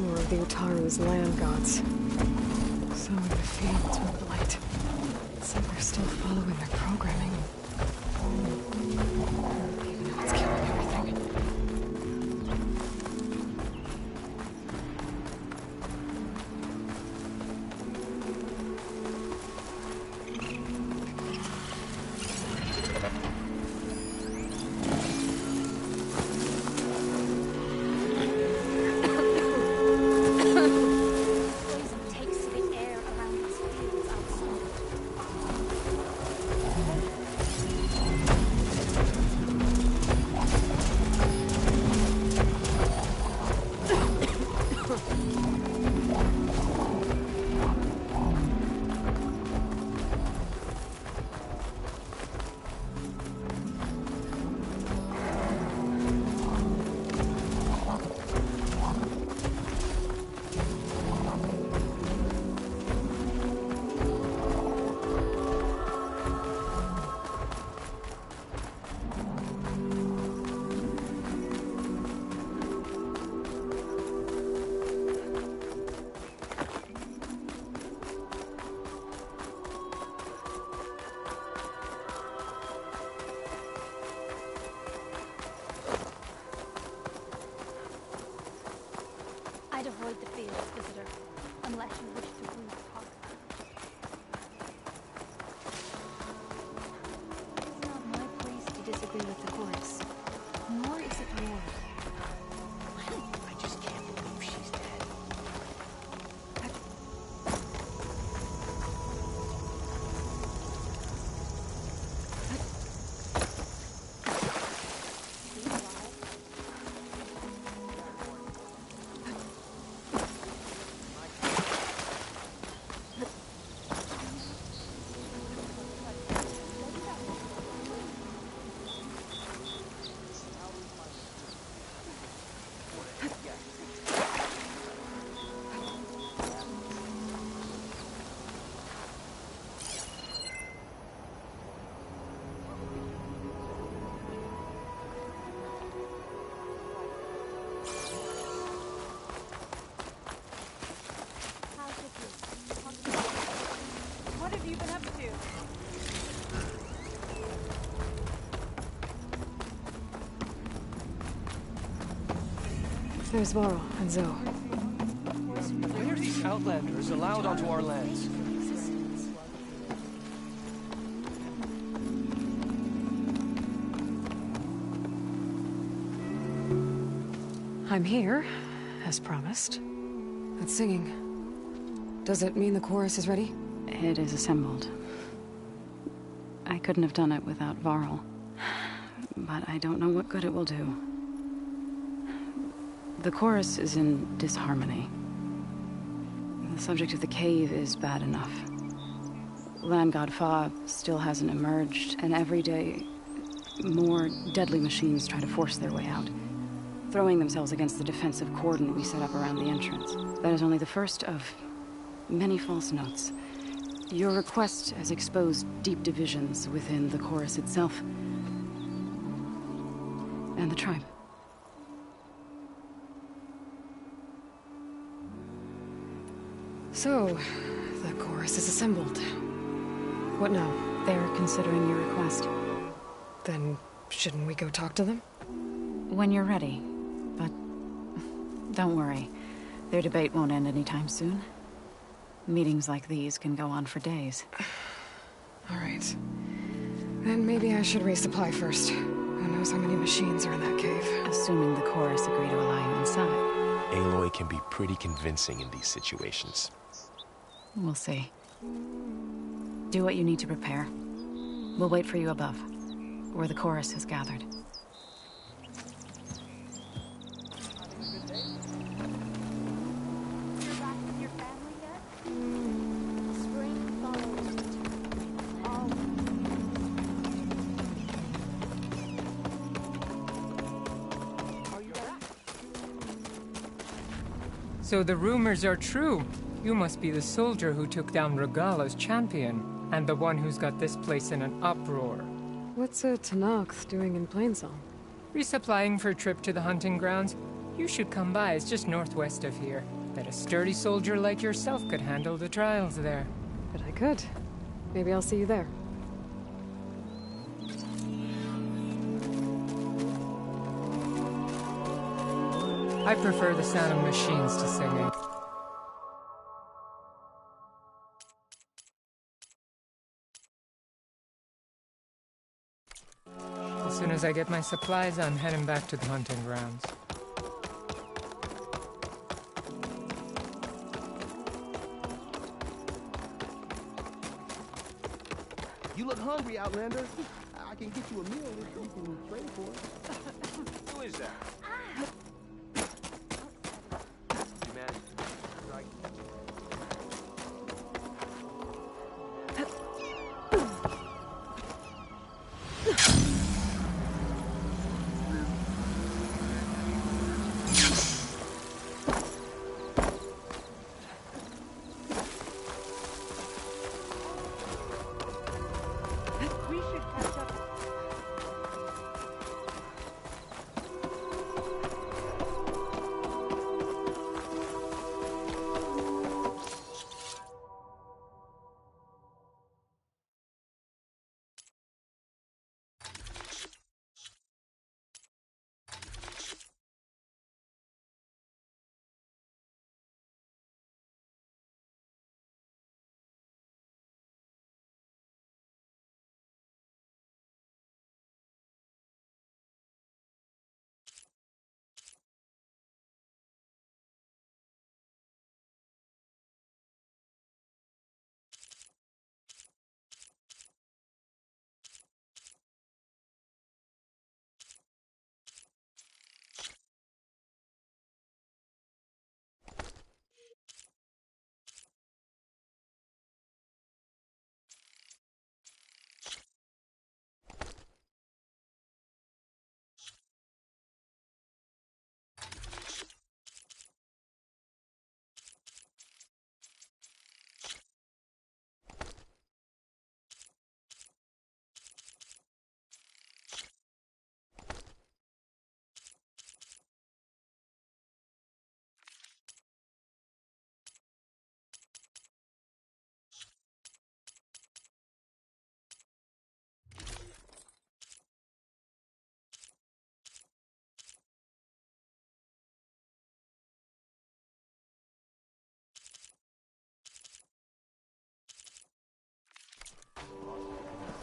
More of the Utaru's land gods. Sowing the fields with blight. It's like they're still following their programming. Even though it's killing everything. I'd avoid the fields, visitor, unless you wish to woo talk. It's not my place to disagree with the chorus, nor is it yours. I just can't believe she's dead. What have you been up to? There's Varl and Zoe. Why are these outlanders allowed onto our lands? I'm here, as promised. That singing. Does it mean the chorus is ready? It is assembled. I couldn't have done it without Varl. But I don't know what good it will do. The chorus is in disharmony. The subject of the cave is bad enough. Land God Fa still hasn't emerged, and every day, more deadly machines try to force their way out, throwing themselves against the defensive cordon we set up around the entrance. That is only the first of many false notes. Your request has exposed deep divisions within the chorus itself and the tribe. So, the chorus is assembled. What now? They're considering your request. Then, shouldn't we go talk to them? When you're ready. Don't worry. Their debate won't end anytime soon. Meetings like these can go on for days. All right. Then maybe I should resupply first. Who knows how many machines are in that cave? Assuming the chorus agree to allow you inside. Aloy can be pretty convincing in these situations. We'll see. Do what you need to prepare. We'll wait for you above, where the chorus has gathered. So the rumors are true. You must be the soldier who took down Regala's champion, and the one who's got this place in an uproar. What's a Tenakth doing in Plainsong? Resupplying for a trip to the hunting grounds. You should come by, it's just northwest of here. Bet a sturdy soldier like yourself could handle the trials there. But I could. Maybe I'll see you there. I prefer the sound of machines to singing. As soon as I get my supplies, I'm heading back to the hunting grounds. You look hungry, Outlander. I can get you a meal if you can trade for it. Who is that?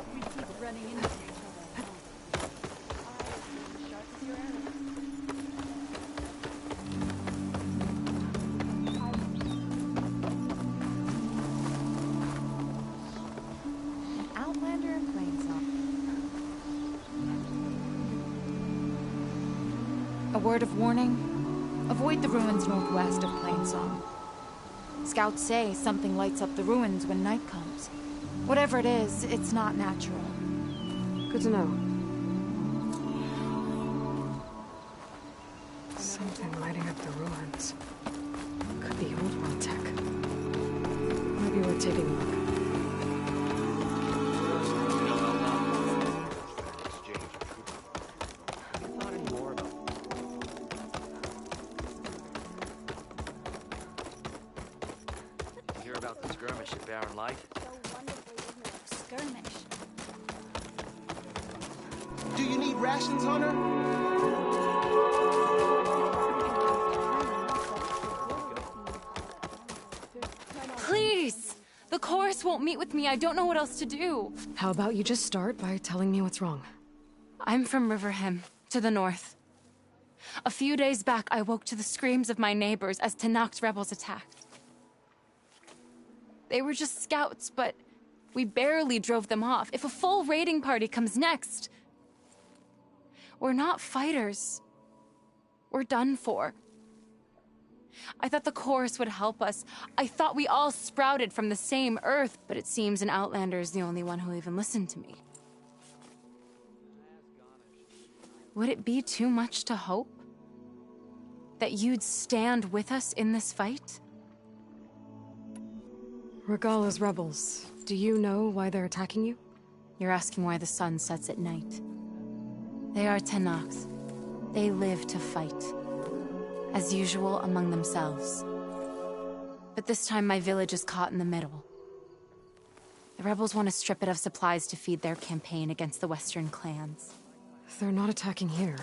We keep running into each other. Sharp as your arrow. An Outlander in Plainsong. A word of warning. Avoid the ruins northwest of Plainsong. Scouts say something lights up the ruins when night comes. Whatever it is, it's not natural. Good to know. Something lighting up the ruins. Could be old world tech. Maybe we're taking a look. You hear about the skirmish at Barren Light? Skirmish. Do you need rations, Hunter? the chorus won't meet with me. I don't know what else to do. How about you just start by telling me what's wrong? I'm from Riverhim, to the north. A few days back, I woke to the screams of my neighbors as Tenakth's rebels attacked. They were just scouts, but we barely drove them off. If a full raiding party comes next, we're not fighters. We're done for. I thought the chorus would help us. I thought we all sprouted from the same earth, but it seems an Outlander is the only one who'll even listen to me. Would it be too much to hope that you'd stand with us in this fight? Regalla's rebels. Do you know why they're attacking you? You're asking why the sun sets at night. They are Tenakths. They live to fight. As usual, among themselves. But this time my village is caught in the middle. The rebels want to strip it of supplies to feed their campaign against the Western clans. They're not attacking here.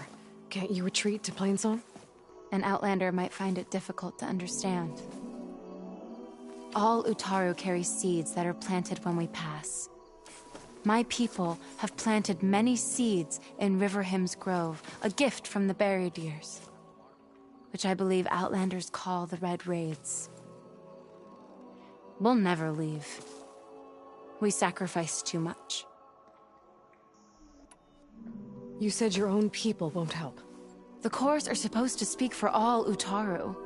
Can't you retreat to Plainsong? An Outlander might find it difficult to understand. All Utaru carry seeds that are planted when we pass. My people have planted many seeds in Riverhim's Grove, a gift from the Buried Years, which I believe Outlanders call the Red Raids. We'll never leave. We sacrifice too much. You said your own people won't help. The chorus are supposed to speak for all Utaru,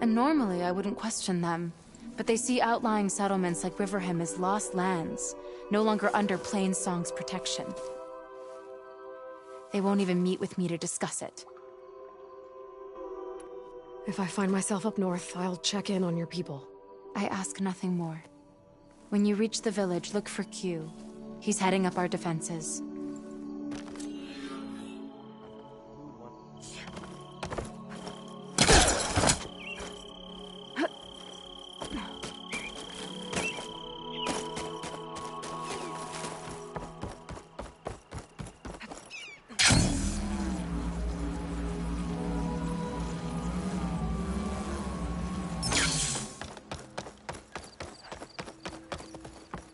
and normally I wouldn't question them, but they see outlying settlements like Riverhim as lost lands, no longer under Plainsong's protection. They won't even meet with me to discuss it. If I find myself up north, I'll check in on your people. I ask nothing more. When you reach the village, look for Q. He's heading up our defenses.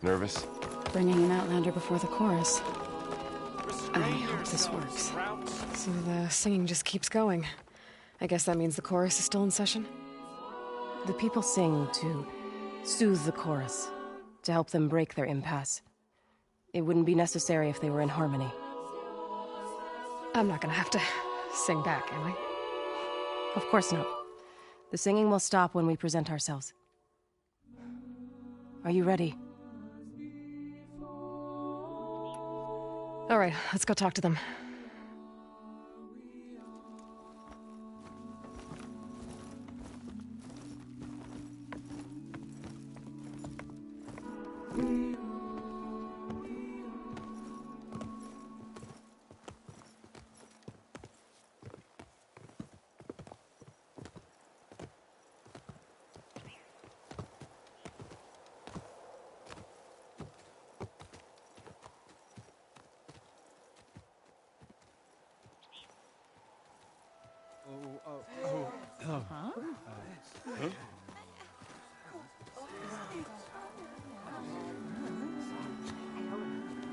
Nervous? Bringing an Outlander before the chorus. I hope this works. So the singing just keeps going. I guess that means the chorus is still in session? The people sing to soothe the chorus, to help them break their impasse. It wouldn't be necessary if they were in harmony. I'm not gonna have to sing back, am I? Of course not. The singing will stop when we present ourselves. Are you ready? All right, let's go talk to them.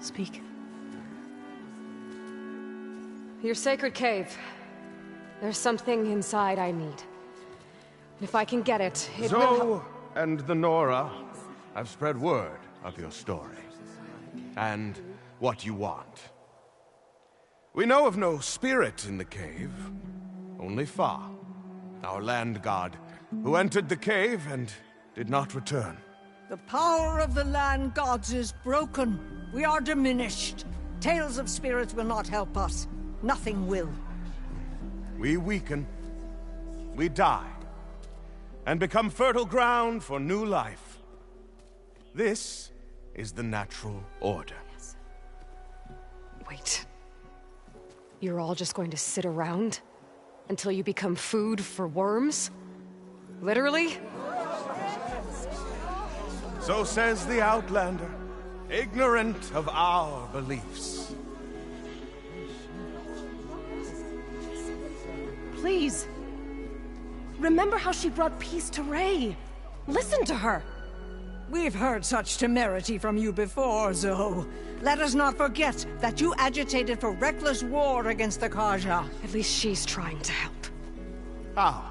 Speak. Your sacred cave. There's something inside I need. If I can get it, it will Zoe and the Nora have spread word of your story. And what you want. We know of no spirit in the cave. Only Fa, our land god, who entered the cave and did not return. The power of the land gods is broken. We are diminished. Tales of spirits will not help us. Nothing will. We weaken. We die. And become fertile ground for new life. This is the natural order. Wait. You're all just going to sit around? Until you become food for worms? Literally? So says the Outlander, ignorant of our beliefs. Please. Remember how she brought peace to Ray. Listen to her. We've heard such temerity from you before, Zoe. Let us not forget that you agitated for reckless war against the Carja. At least she's trying to help. How?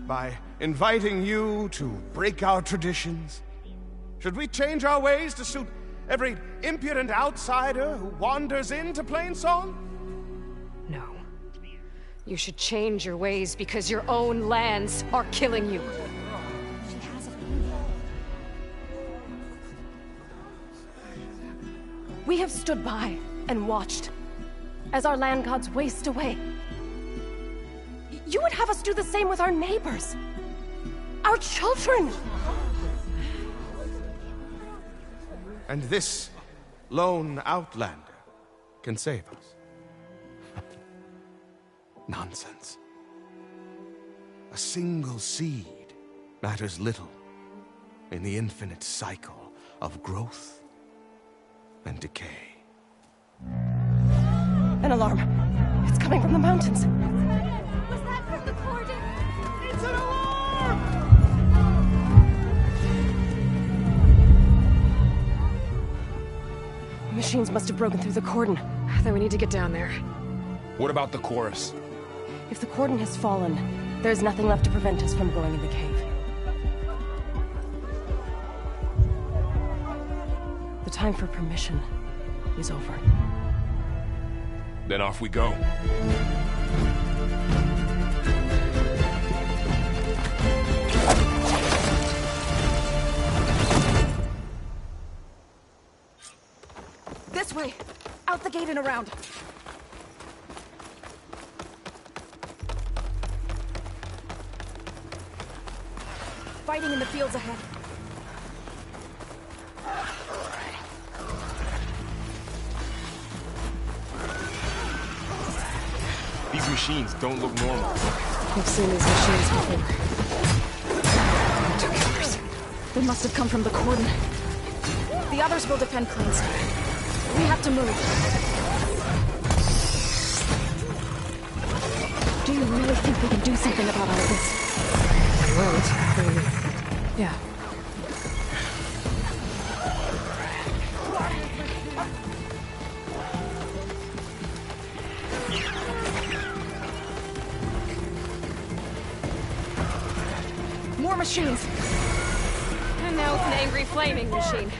By inviting you to break our traditions? Should we change our ways to suit every impudent outsider who wanders into Plainsong? No. You should change your ways because your own lands are killing you. We have stood by and watched as our land gods waste away. You would have us do the same with our neighbors, our children. And this lone outlander can save us. Nonsense. A single seed matters little in the infinite cycle of growth and decay. An alarm. It's coming from the mountains. Was that from the Cordon? It's an alarm! Machines must have broken through the cordon. Then we need to get down there. What about the chorus? If the cordon has fallen, there's nothing left to prevent us from going in the cave. The time for permission is over. Then off we go. This way! Out the gate and around! Fighting in the fields ahead. These machines don't look normal. I've seen these machines before. They're two killers. They must have come from the cordon. The others will defend Plainsong. We have to move. Do you really think we can do something about all of this? Right. Yeah. More machines! And now it's an angry flaming machine.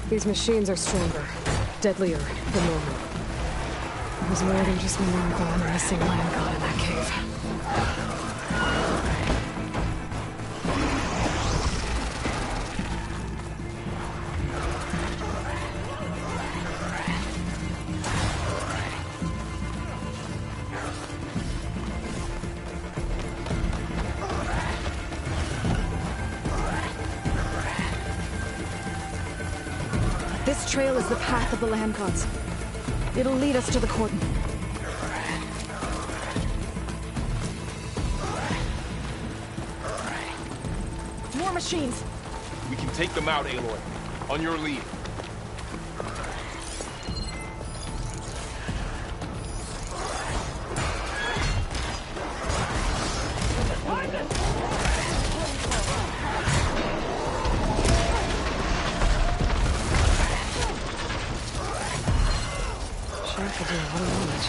These machines are stronger, deadlier than normal. There's more than just Miracle and the missing land god in that cave. This trail is the path of the land gods. It'll lead us to the cordon. More machines! We can take them out, Aloy. On your lead. Sure could do a lot of damage.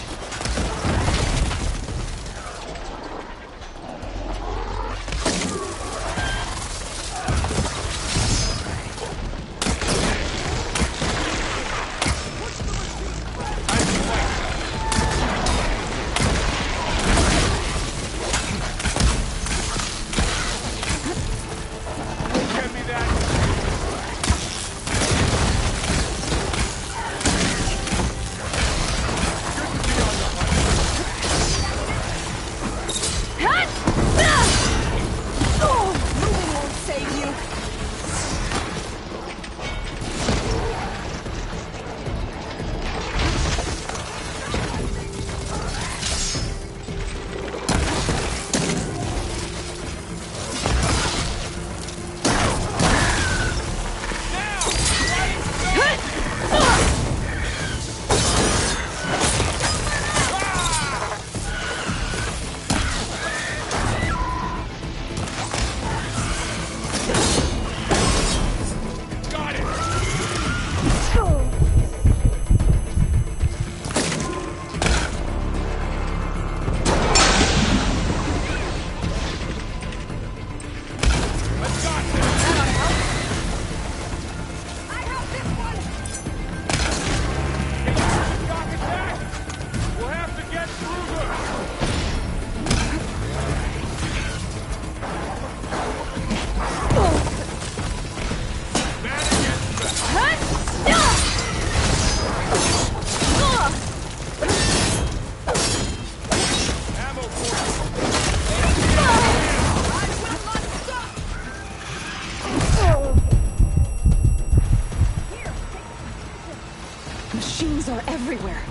everywhere.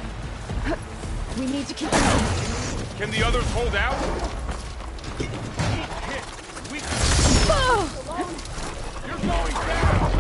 We need to keep them out. Can the others hold out? You're going down!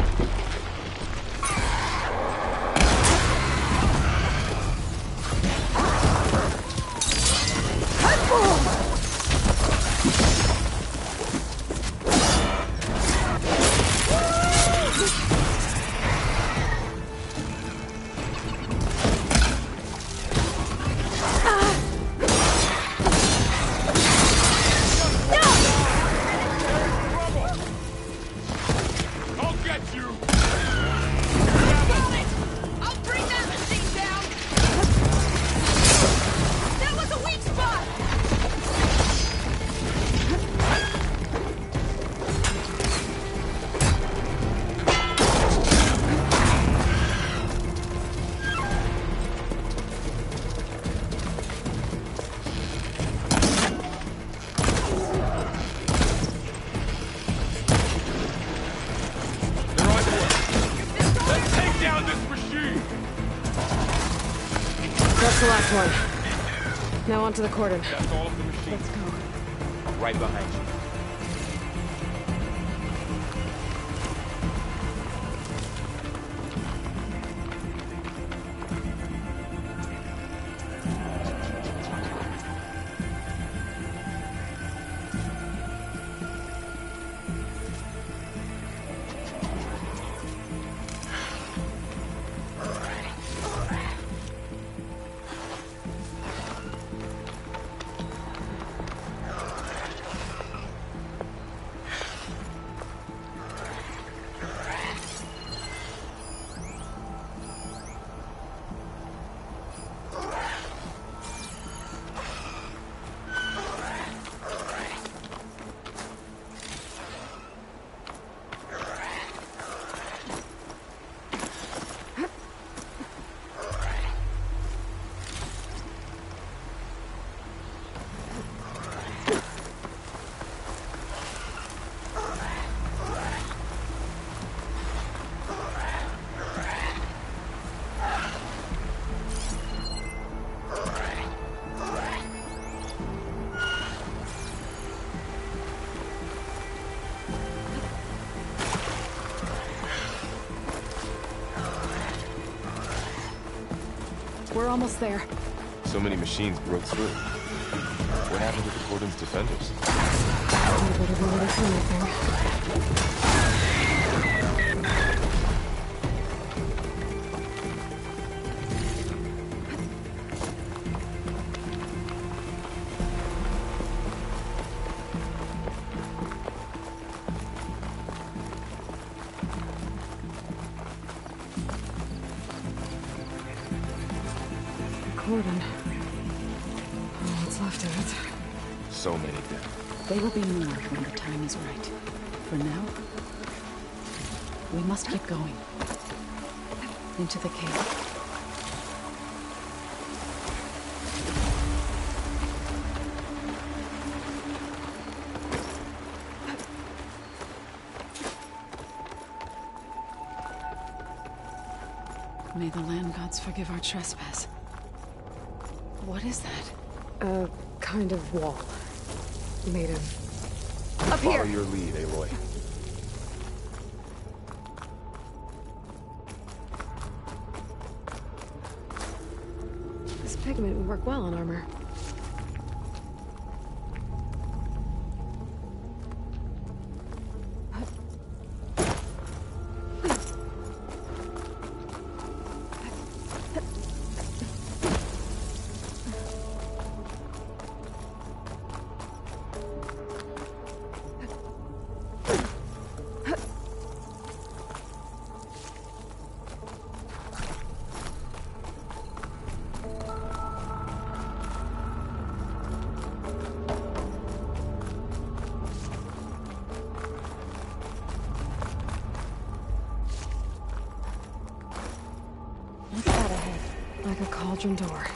That's the last one. Now onto the cordon. That's all of the machines. Let's go. Right behind you. We're almost there. So many machines broke through. What happened to the Cordon's defenders? We better be ready for anything. Cordon. Oh, what's left of it? So many dead. They will be more when the time is right. For now, we must keep going. Into the cave. May the land gods forgive our trespass. What is that? A kind of wall. Made of... Up Follow here! your lead, Aloy. This pigment would work well on armor. What's that ahead? Like a cauldron door.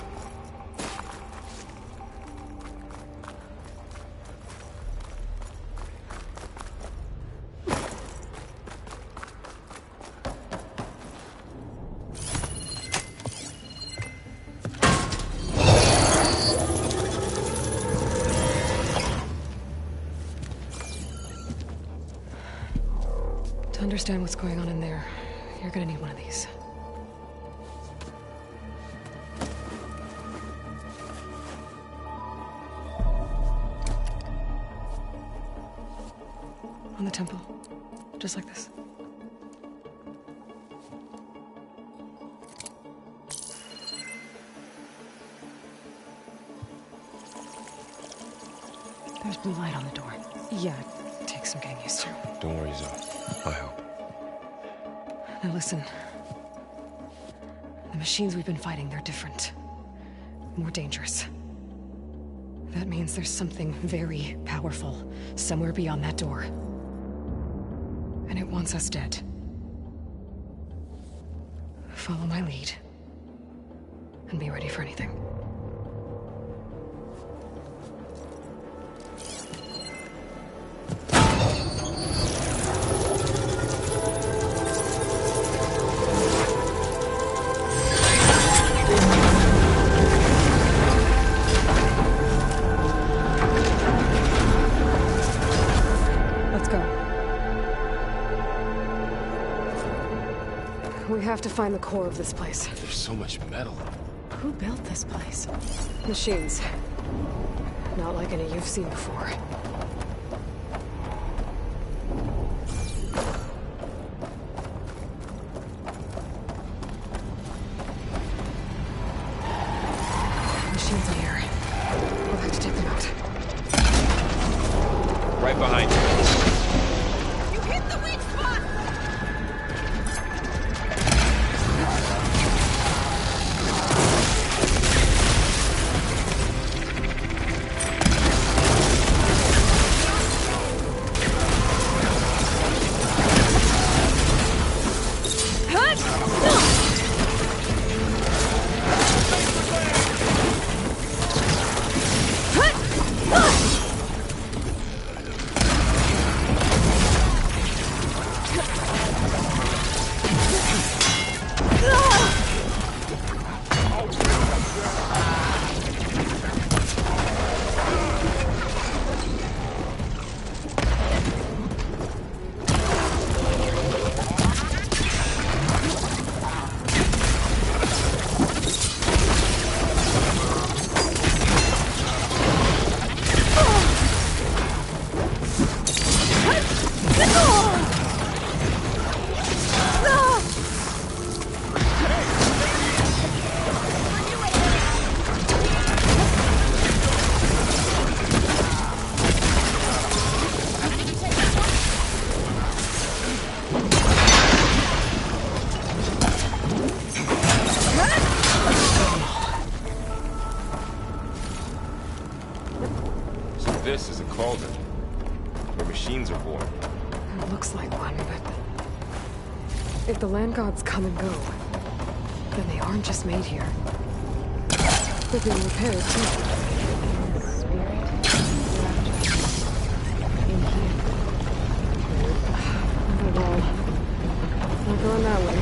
To understand what's going on in there, you're gonna need one of these. On the temple. Just like this. There's blue light on the door. Yeah, it takes some getting used to. Don't worry, Zoe. I'll help. Now listen. The machines we've been fighting, they're different. More dangerous. That means there's something very powerful somewhere beyond that door. And it wants us dead. Follow my lead. And be ready for anything. We have to find the core of this place. There's so much metal. Who built this place? Machines. Not like any you've seen before. Machines in here. We'll have to take them out. Right behind you. You hit the weak spot! This is a cauldron, where machines are born. It looks like one, but... if the land gods come and go, then they aren't just made here. They're being repaired, too. In here. Not at all. Not going that way.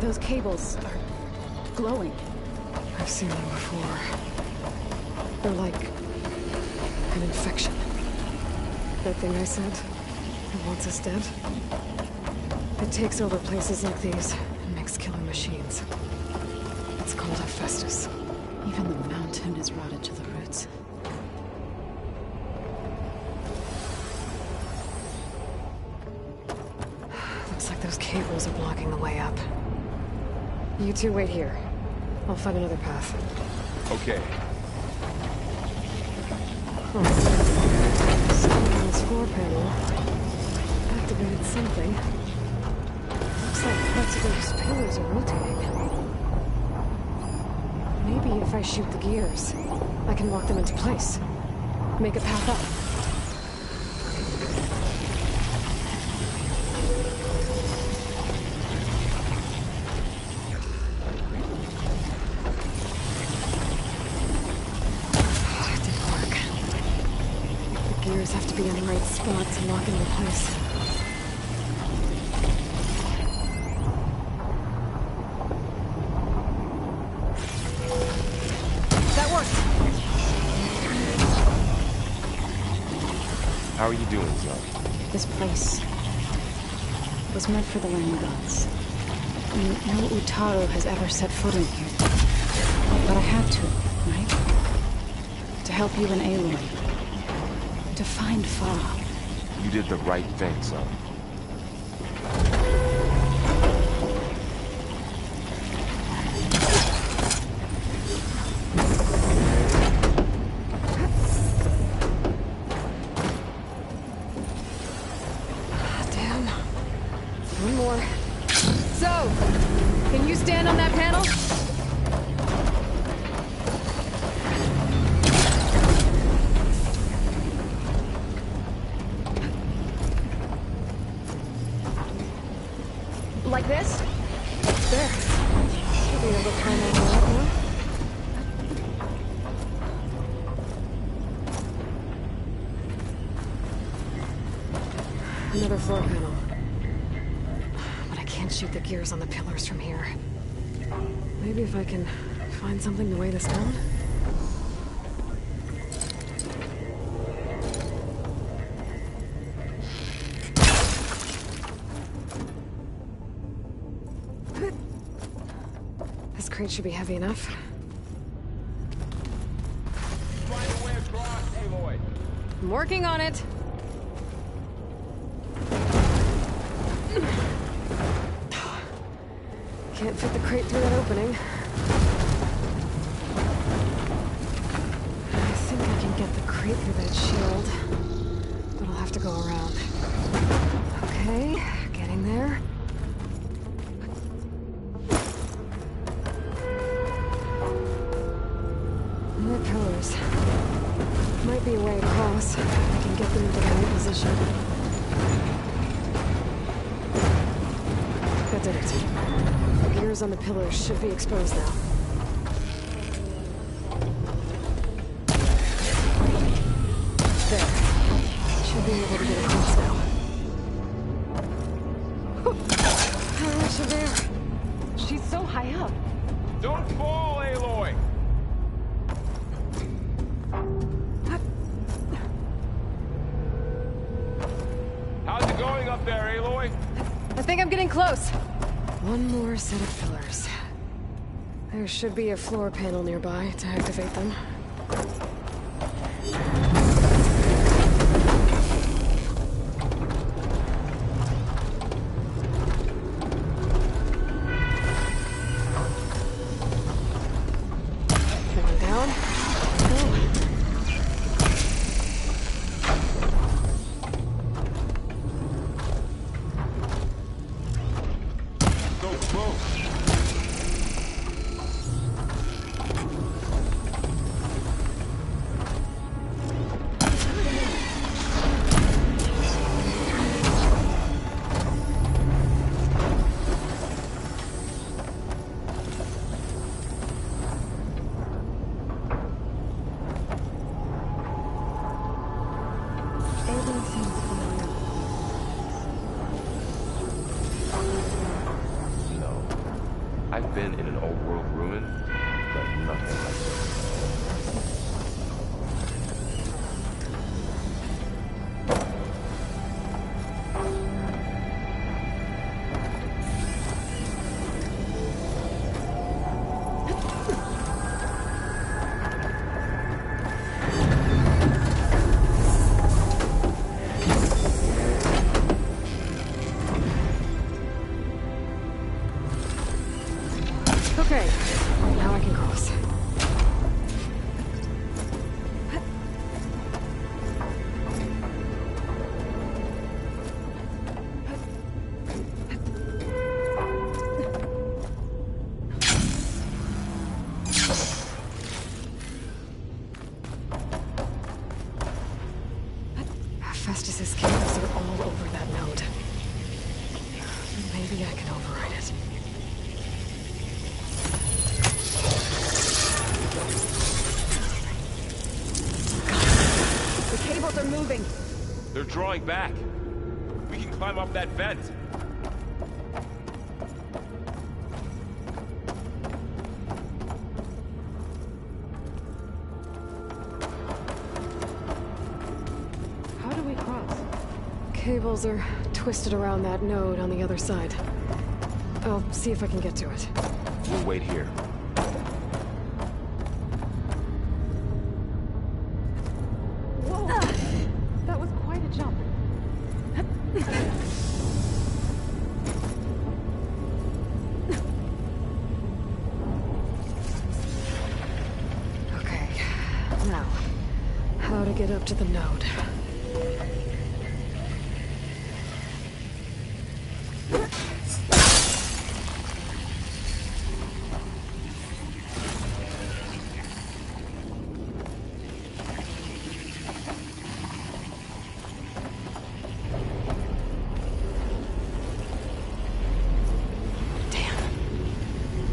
Those cables are glowing. I've seen them before. They're like an infection. That thing I said, that wants us dead. It takes over places like these and makes killer machines. It's called Hephaestus. Even the mountain is rotted to the roots. Looks like those cables are blocking the way up. You two wait here. I'll find another path. Okay. Something on this floor panel activated something. Looks like parts of those pillars are rotating. Maybe if I shoot the gears, I can lock them into place. Make a path up. Have to be in the right spot to lock into place. That worked! How are you doing, Zoe? This place was meant for the land gods. No Utaru has ever set foot in here. But I had to, right? To help you and Aloy. To find Farah. You did the right thing, son. Damn. One more. So, can you stand on that panel? Like this? There. Should be able to climb all the way up now. Another floor panel. But I can't shoot the gears on the pillars from here. Maybe if I can find something to weigh this down? This crate should be heavy enough. Find a way across, Aloy. I'm working on it. Can't fit the crate through that opening. I think I can get the crate through that shield, but I'll have to go around. Okay, getting there. More pillars. Might be a way across. I can get them into the right position. That did it. The gears on the pillars should be exposed now. There. Should be able to get across now. Javert. She's so high up. Don't fall, Aloy! How's it going up there, Aloy? I think I'm getting close. One more set of pillars. There should be a floor panel nearby to activate them. One down. I've been in an old world ruin, but nothing like this. Okay, now I can cross. Festus's cables are all over that node. Maybe I can override it. The cables are moving. They're drawing back. We can climb up that vent. How do we cross? Cables are twisted around that node on the other side. I'll see if I can get to it. We'll wait here. Whoa! That was quite a jump. Okay, now, how to get up to the node.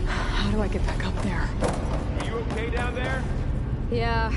How do I get back up there? Are you okay down there? Yeah.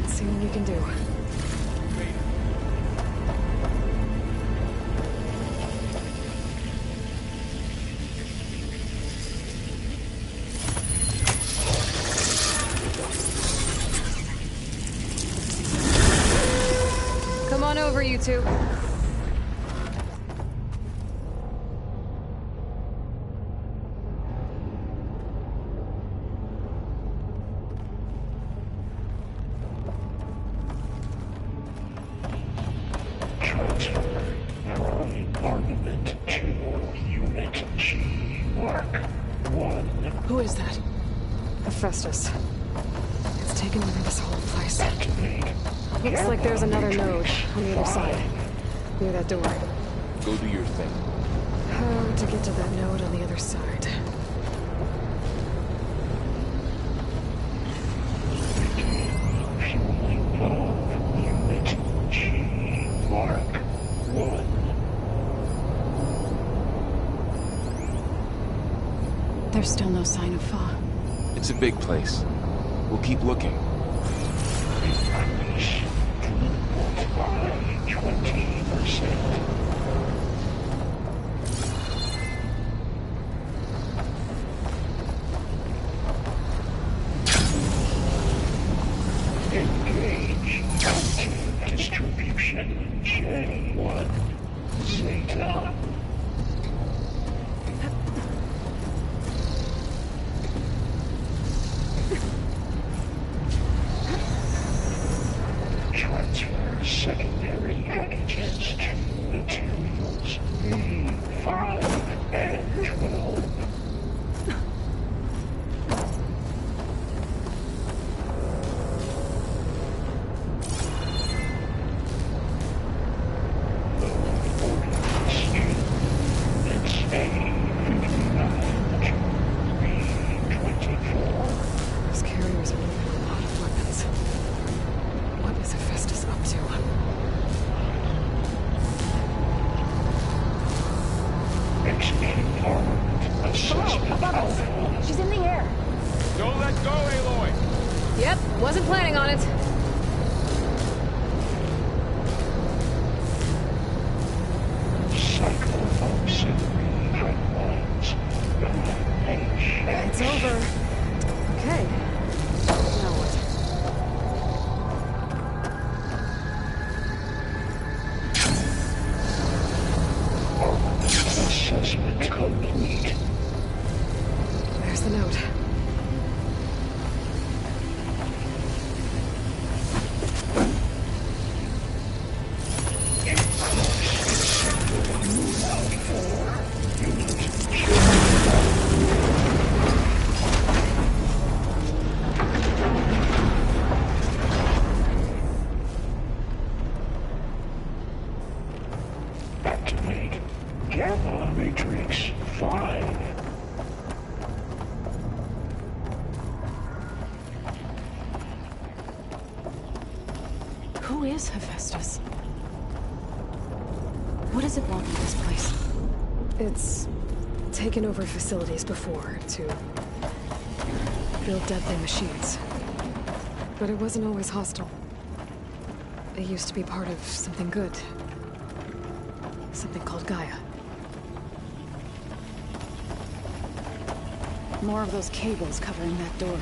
See what we can do. Come on over, you two. Who is that? Hephaestus. It's taken over this whole place. Looks like there's another node on the other side. Near that door. Go do your thing. How to get to that node on the other side? There's still no sign of Fa. It's a big place. We'll keep looking. 20%. Transfer secondary antigens to materials E5 and 12. Those carriers are moving a lot of weapons. What is Hephaestus up to? She's in the air. Don't let go, Aloy! Yep, wasn't planning on it. It's over. Okay. Now what? Assessment complete. There's the note. Activate Gamma Matrix 5. Who is Hephaestus? What does it want in this place? It's taken over facilities before to build deadly machines. But it wasn't always hostile. It used to be part of something good. Something called Gaia. More of those cables covering that door.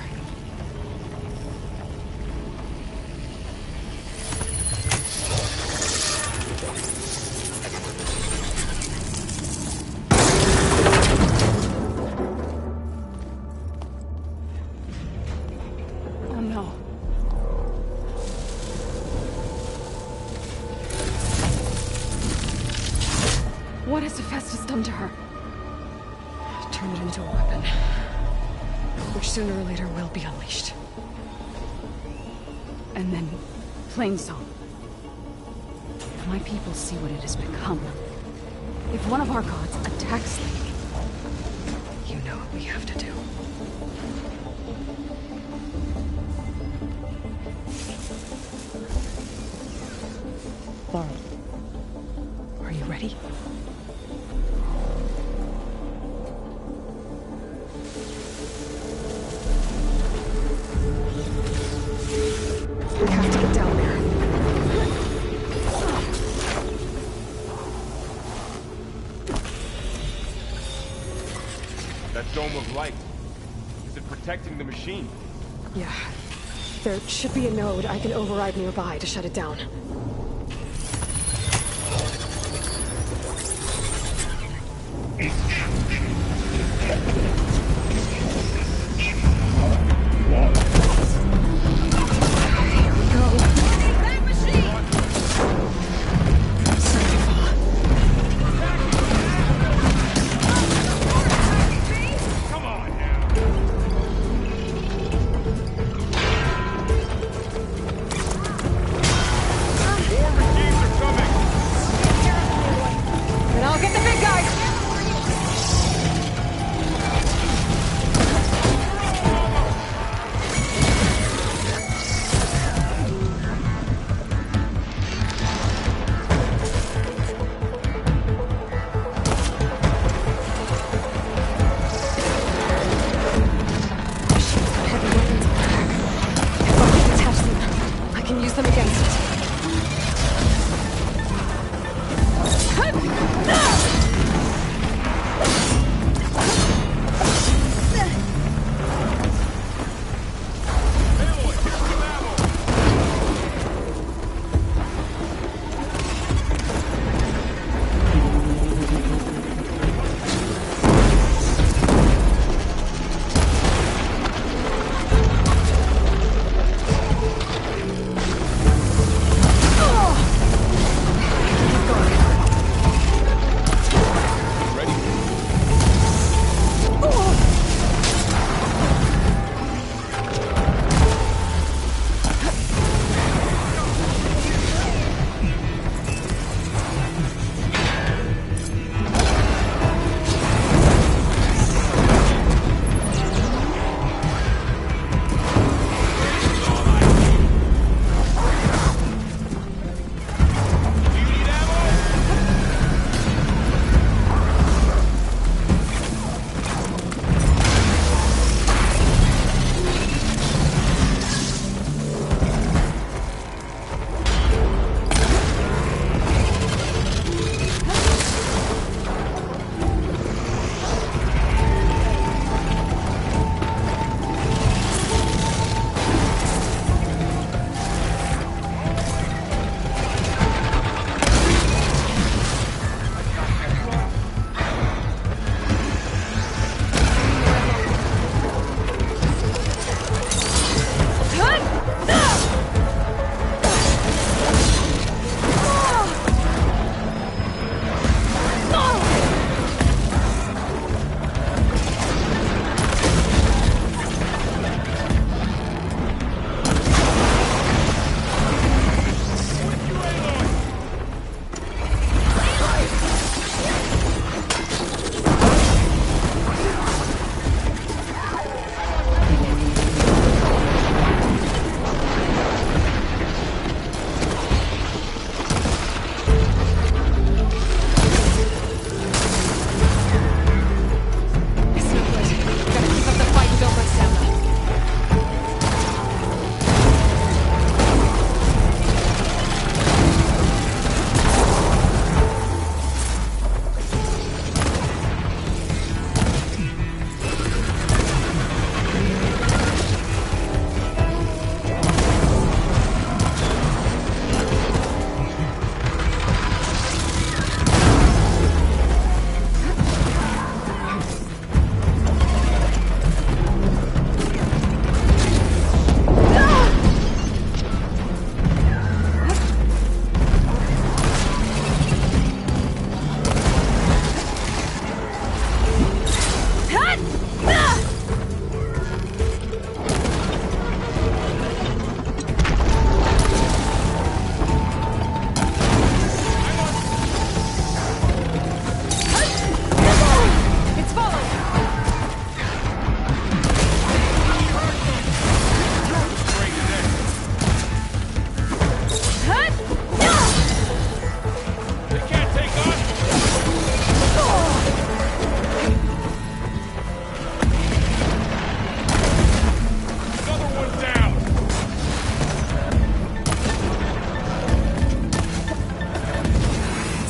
Oh no. What has Hephaestus done to her? Turn it into a weapon. Which sooner or later will be unleashed. And then, Plainsong. If my people see what it has become, if one of our gods attacks them, you know what we have to do. Laurel, are you ready? We have to get down there. That dome of light. Is it protecting the machine? Yeah. There should be a node I can override nearby to shut it down.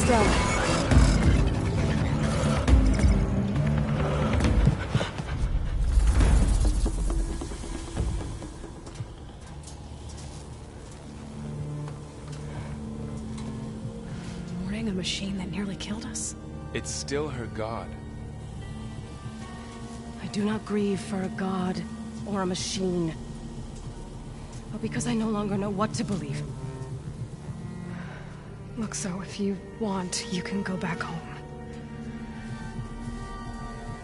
Stella. Mourning a machine that nearly killed us? It's still her god. I do not grieve for a god or a machine, but because I no longer know what to believe. Look, so if you want, you can go back home.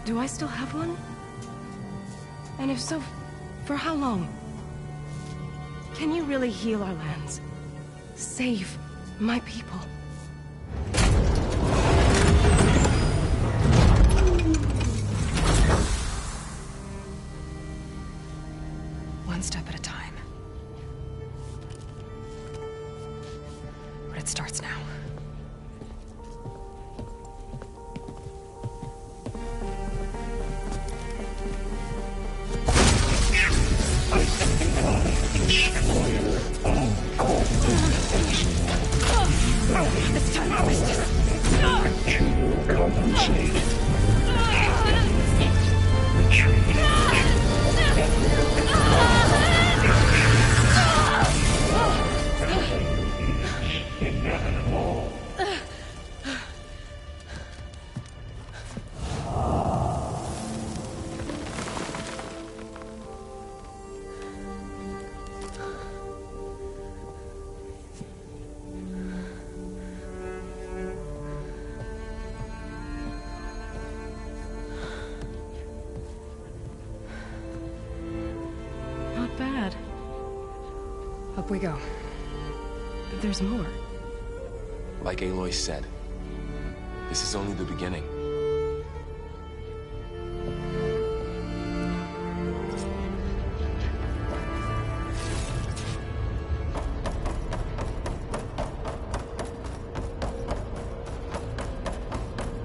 Do I still have one? And if so, for how long? Can you really heal our lands? Save my people? One step at a time. But it starts now. It's time to waste this. Compensate. Not bad. Up we go. There's more. Like Aloy said, this is only the beginning.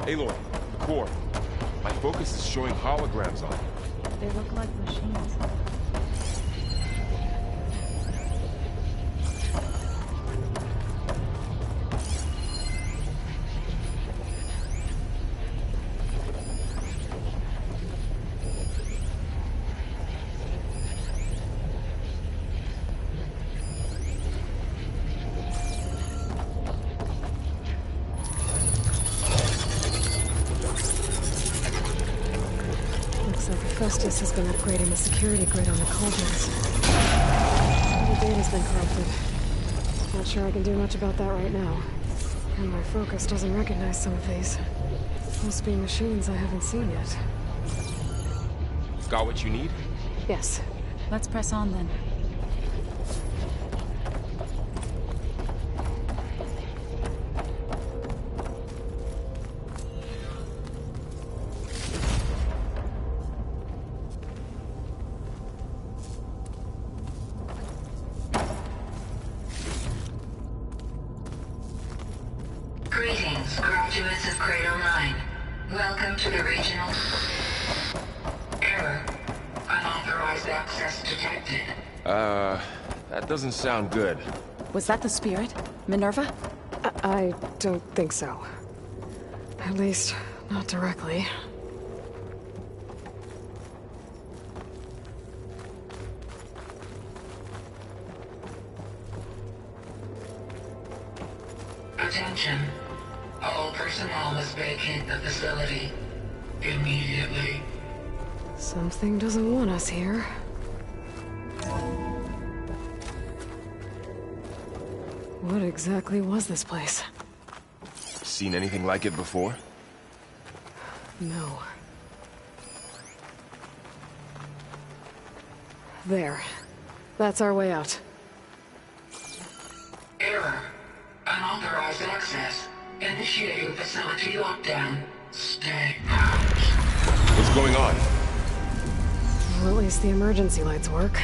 Aloy, the core. My focus is showing holograms on it. They look like machines. Looks like Hephaestus has been upgrading the security grid on the cauldrons. The data's been corrupted. Not sure I can do much about that right now. And my focus doesn't recognize some of these. Must be machines I haven't seen yet. Got what you need? Yes. Let's press on then. Greetings, graduates of Cradle 9. Welcome to the regional... Error. Unauthorized access detected. That doesn't sound good. Was that the spirit? Minerva? I don't think so. At least, not directly. Attention. All personnel must vacate the facility. Immediately. Something doesn't want us here. What exactly was this place? Seen anything like it before? No. There. That's our way out. Error. Unauthorized access. Initiating facility lockdown. Stay out. What's going on? Well, at least the emergency lights work.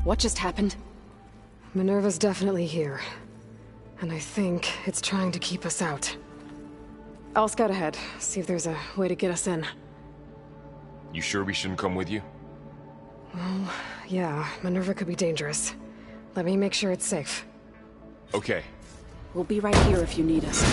What just happened? Minerva's definitely here. And I think it's trying to keep us out. I'll scout ahead, see if there's a way to get us in. You sure we shouldn't come with you? Well, yeah, Minerva could be dangerous. Let me make sure it's safe. Okay. We'll be right here if you need us.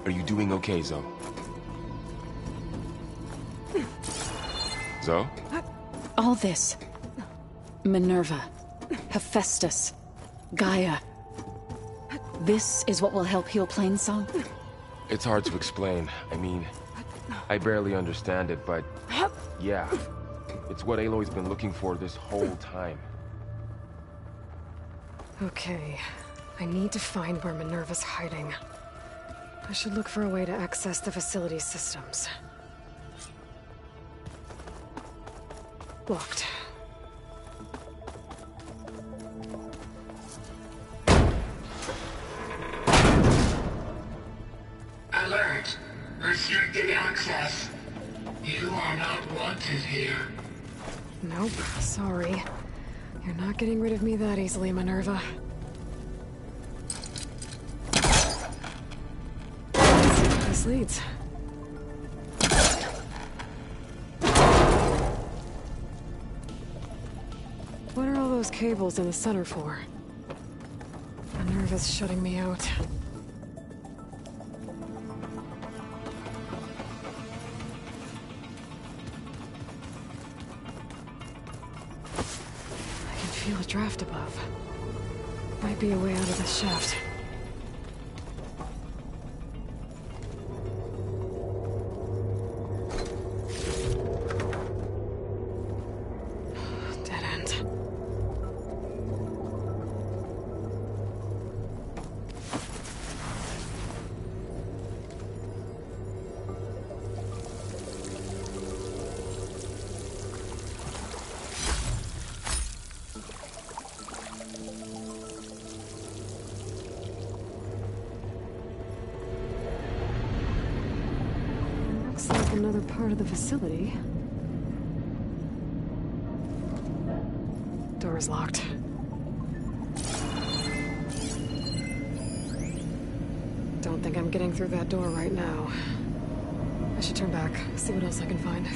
Are you doing okay, Zoe? Zoe? All this. Minerva. Hephaestus. Gaia. This is what will help heal Plainsong? It's hard to explain. I mean, I barely understand it, but yeah. It's what Aloy's been looking for this whole time. Okay. I need to find where Minerva's hiding. I should look for a way to access the facility's systems. Locked. Alert! Restricted access. You are not wanted here. Nope, sorry. You're not getting rid of me that easily, Minerva. Let's see where this leads. What are all those cables in the center for? Minerva's shutting me out. I can feel a draft above. Might be a way out of this shaft. Dead end. Looks like another part of the facility. Door's locked. Don't think I'm getting through that door right now. I should turn back, see what else I can find.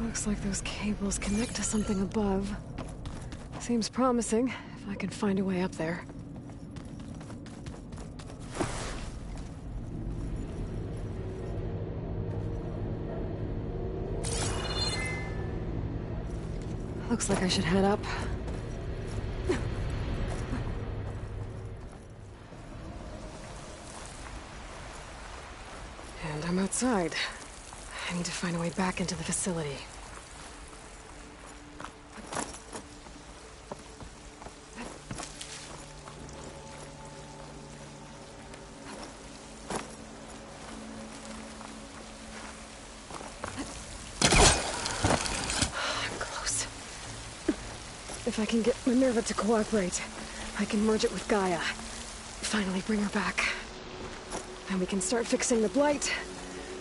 Looks like those cables connect to something above. Seems promising, if I can find a way up there. Looks like I should head up. And I'm outside. I need to find a way back into the facility. I'm close. If I can get Minerva to cooperate, I can merge it with Gaia. Finally bring her back. Then we can start fixing the Blight,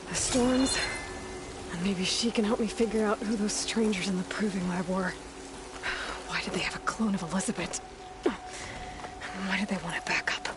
the storms, and maybe she can help me figure out who those strangers in the proving lab were. Why did they have a clone of Elizabeth? Why did they want it back up?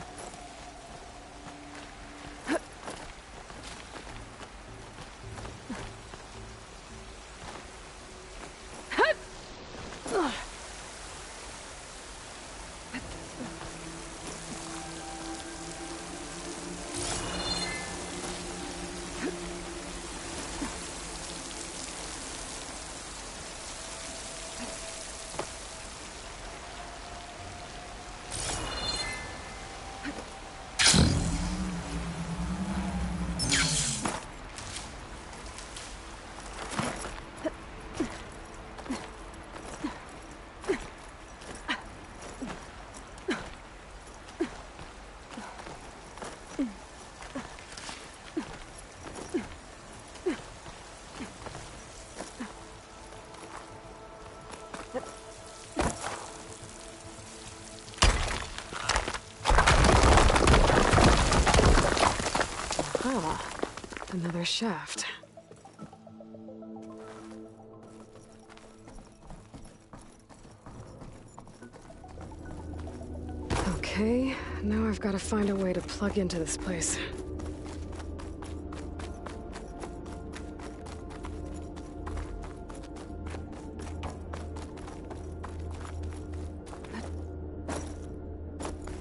Ah, another shaft. Okay, now I've got to find a way to plug into this place.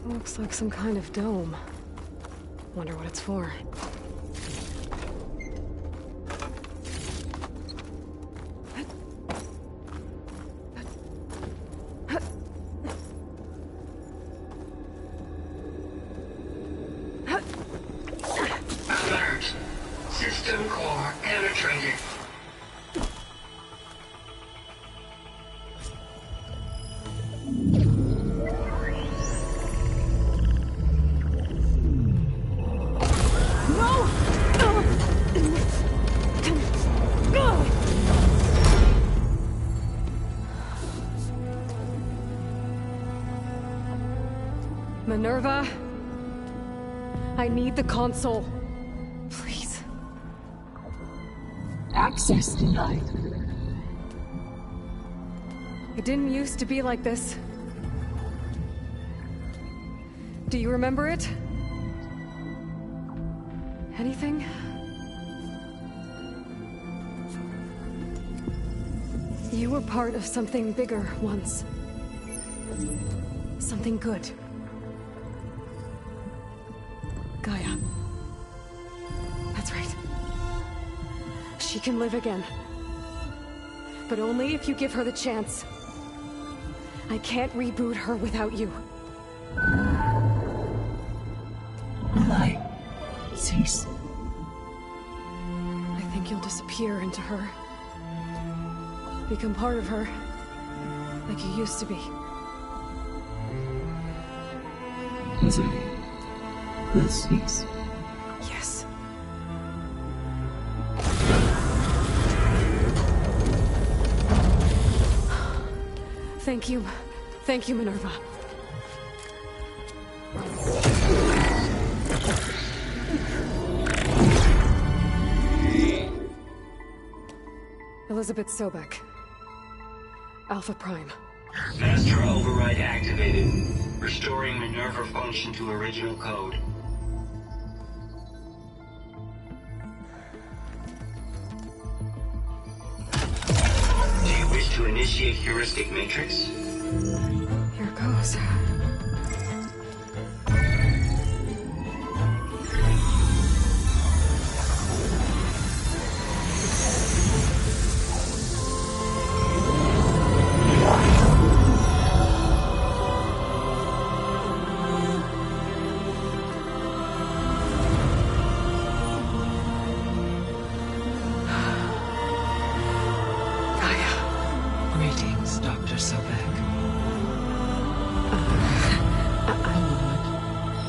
Looks like some kind of dome. Wonder what it's for. Alert. System core penetrated. Minerva, I need the console. Please. Access denied. It didn't used to be like this. Do you remember it? Anything? You were part of something bigger once. Something good. Gaia. That's right. She can live again. But only if you give her the chance. I can't reboot her without you. Light. Cease. I think you'll disappear into her. Become part of her. Like you used to be. Desiree. Let's cease. Yes. Thank you. Thank you, Minerva. Elizabeth Sobek. Alpha Prime. Master override activated. Restoring Minerva function to original code. Do you wish to initiate heuristic matrix? Here goes. Greetings, Dr. Sobek.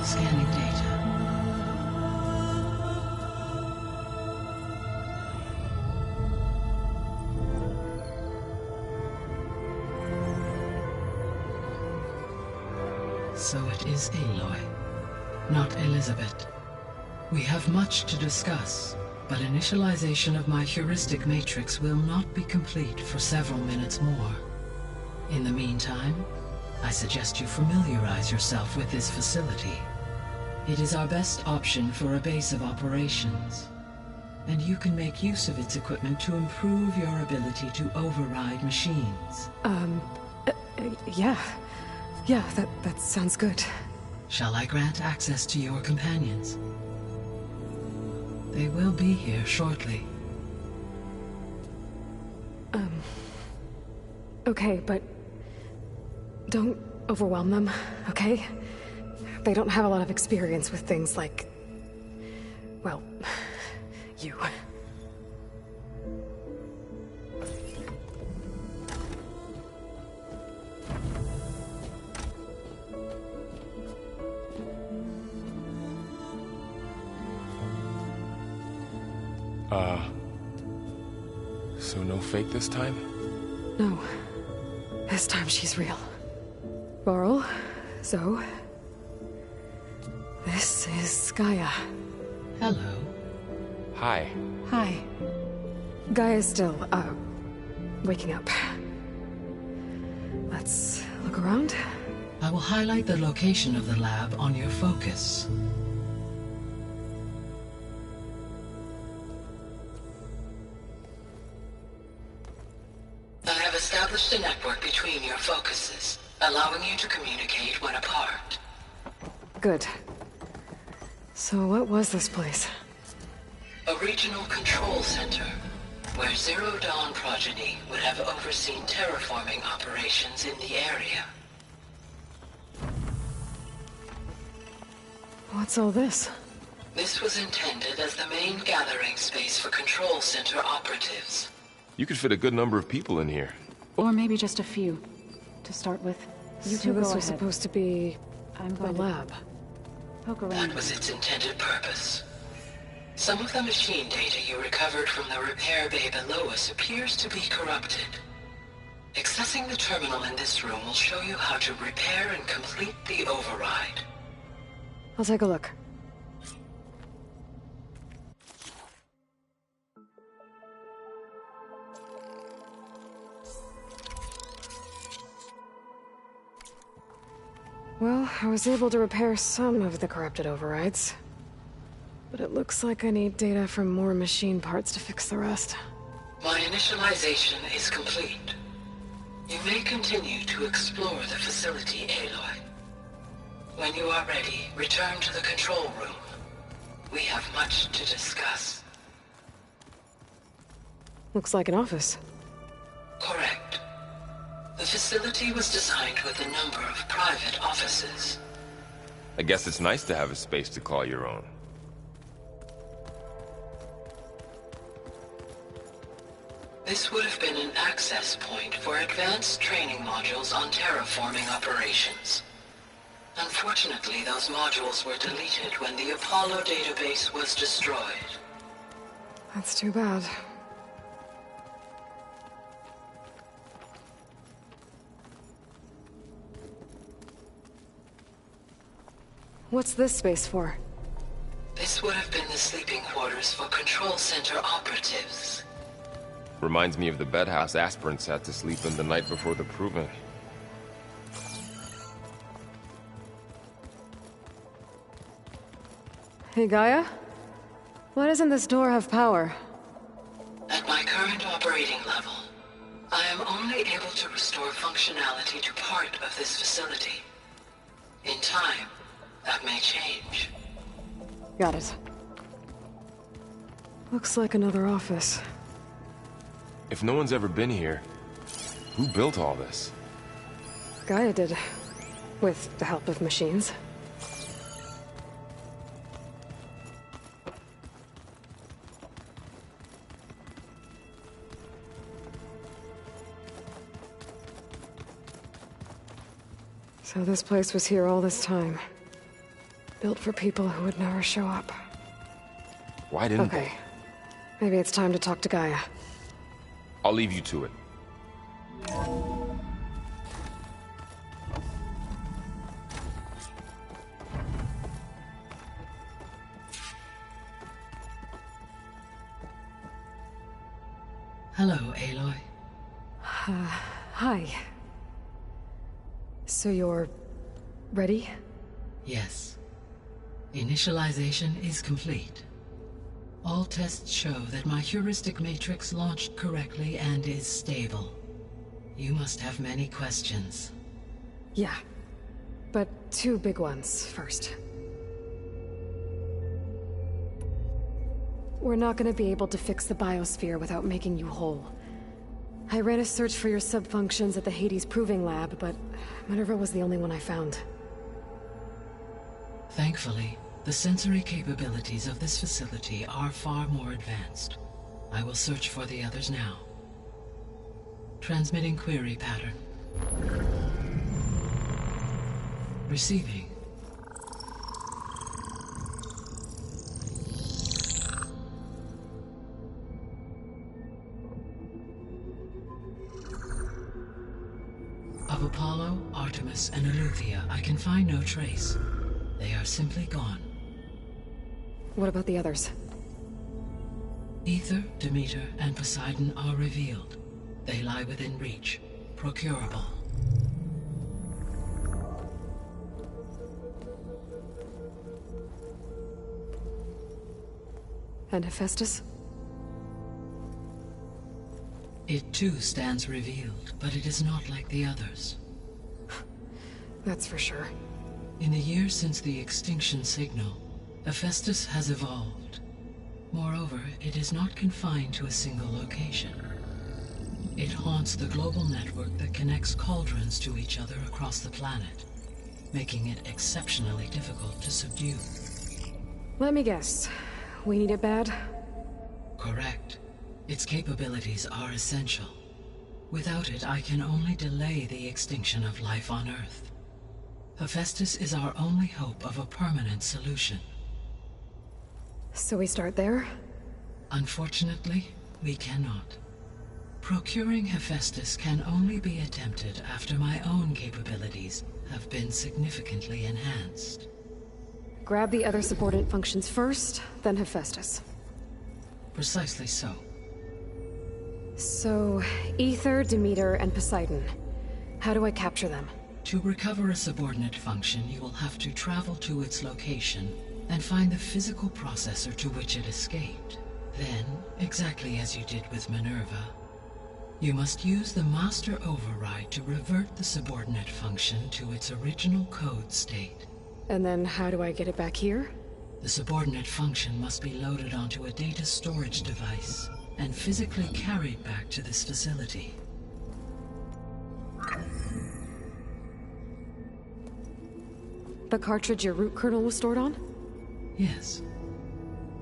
Scanning data. So it is Aloy, not Elizabeth. We have much to discuss, but initialization of my heuristic matrix will not be complete for several minutes more. In the meantime, I suggest you familiarize yourself with this facility. It is our best option for a base of operations, and you can make use of its equipment to improve your ability to override machines. Yeah. Yeah, that sounds good. Shall I grant access to your companions? They will be here shortly. Okay, but don't overwhelm them, okay? They don't have a lot of experience with things like, well, you. So no fake this time? No. This time she's real. Varl, Zoe. This is Gaia. Hello. Hi. Hi. Gaia's still, waking up. Let's look around. I will highlight the location of the lab on your focus. I have established a network between your focuses, allowing you to communicate when apart. Good. So what was this place? A regional control center, where Zero Dawn progeny would have overseen terraforming operations in the area. What's all this? This was intended as the main gathering space for control center operatives. You could fit a good number of people in here. Or maybe just a few, to start with. You So two this go was ahead. supposed to be I'm the going lab. to poke around. That was its intended purpose. Some of the machine data you recovered from the repair bay below us appears to be corrupted. Accessing the terminal in this room will show you how to repair and complete the override. I'll take a look. Well, I was able to repair some of the corrupted overrides. But it looks like I need data from more machine parts to fix the rest. My initialization is complete. You may continue to explore the facility, Aloy. When you are ready, return to the control room. We have much to discuss. Looks like an office. Correct. The facility was designed with a number of private offices. I guess it's nice to have a space to call your own. This would have been an access point for advanced training modules on terraforming operations. Unfortunately, those modules were deleted when the Apollo database was destroyed. That's too bad. What's this space for? This would have been the sleeping quarters for control center operatives. Reminds me of the bedhouse aspirants had to sleep in the night before the proving. Hey, Gaia? Why doesn't this door have power? At my current operating level, I am only able to restore functionality to part of this facility. In time, that may change. Got it. Looks like another office. If no one's ever been here, who built all this? Gaia did. With the help of machines. So this place was here all this time. Built for people who would never show up. Why didn't Okay. Maybe it's time to talk to Gaia. I'll leave you to it. Hello, Aloy. Hi. So you're... ready? Yes. Initialization is complete. All tests show that my heuristic matrix launched correctly and is stable. You must have many questions. Yeah. But two big ones first. We're not gonna be able to fix the biosphere without making you whole. I ran a search for your subfunctions at the Hades Proving Lab, but Minerva was the only one I found. Thankfully, the sensory capabilities of this facility are far more advanced. I will search for the others now. Transmitting query pattern. Receiving. Of Apollo, Artemis, and Eleuthia, I can find no trace. They are simply gone. What about the others? Aether, Demeter, and Poseidon are revealed. They lie within reach, procurable. And Hephaestus? It too stands revealed, but it is not like the others. That's for sure. In the years since the extinction signal, Hephaestus has evolved. Moreover, it is not confined to a single location. It haunts the global network that connects cauldrons to each other across the planet, making it exceptionally difficult to subdue. Let me guess. We need it bad? Correct. Its capabilities are essential. Without it, I can only delay the extinction of life on Earth. Hephaestus is our only hope of a permanent solution. So we start there? Unfortunately, we cannot. Procuring Hephaestus can only be attempted after my own capabilities have been significantly enhanced. Grab the other subordinate functions first, then Hephaestus. Precisely so. So, Aether, Demeter, and Poseidon. How do I capture them? To recover a subordinate function, you will have to travel to its location and find the physical processor to which it escaped. Then, exactly as you did with Minerva, you must use the master override to revert the subordinate function to its original code state. And then how do I get it back here? The subordinate function must be loaded onto a data storage device and physically carried back to this facility. The cartridge your root kernel was stored on? Yes.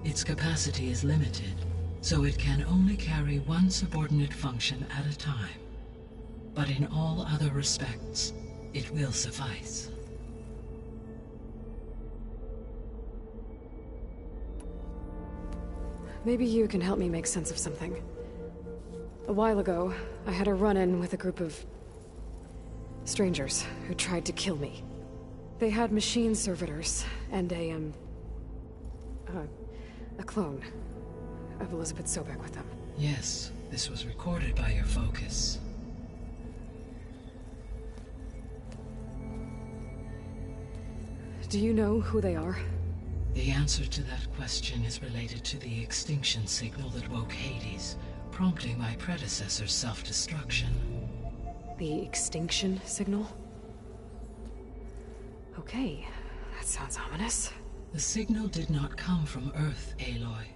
Its capacity is limited, so it can only carry one subordinate function at a time. But in all other respects, it will suffice. Maybe you can help me make sense of something. A while ago, I had a run-in with a group of strangers who tried to kill me. They had machine servitors and a clone of Elizabeth Sobek with them. Yes, this was recorded by your focus. Do you know who they are? The answer to that question is related to the extinction signal that woke Hades, prompting my predecessor's self-destruction. The extinction signal? Okay, that sounds ominous. The signal did not come from Earth, Aloy.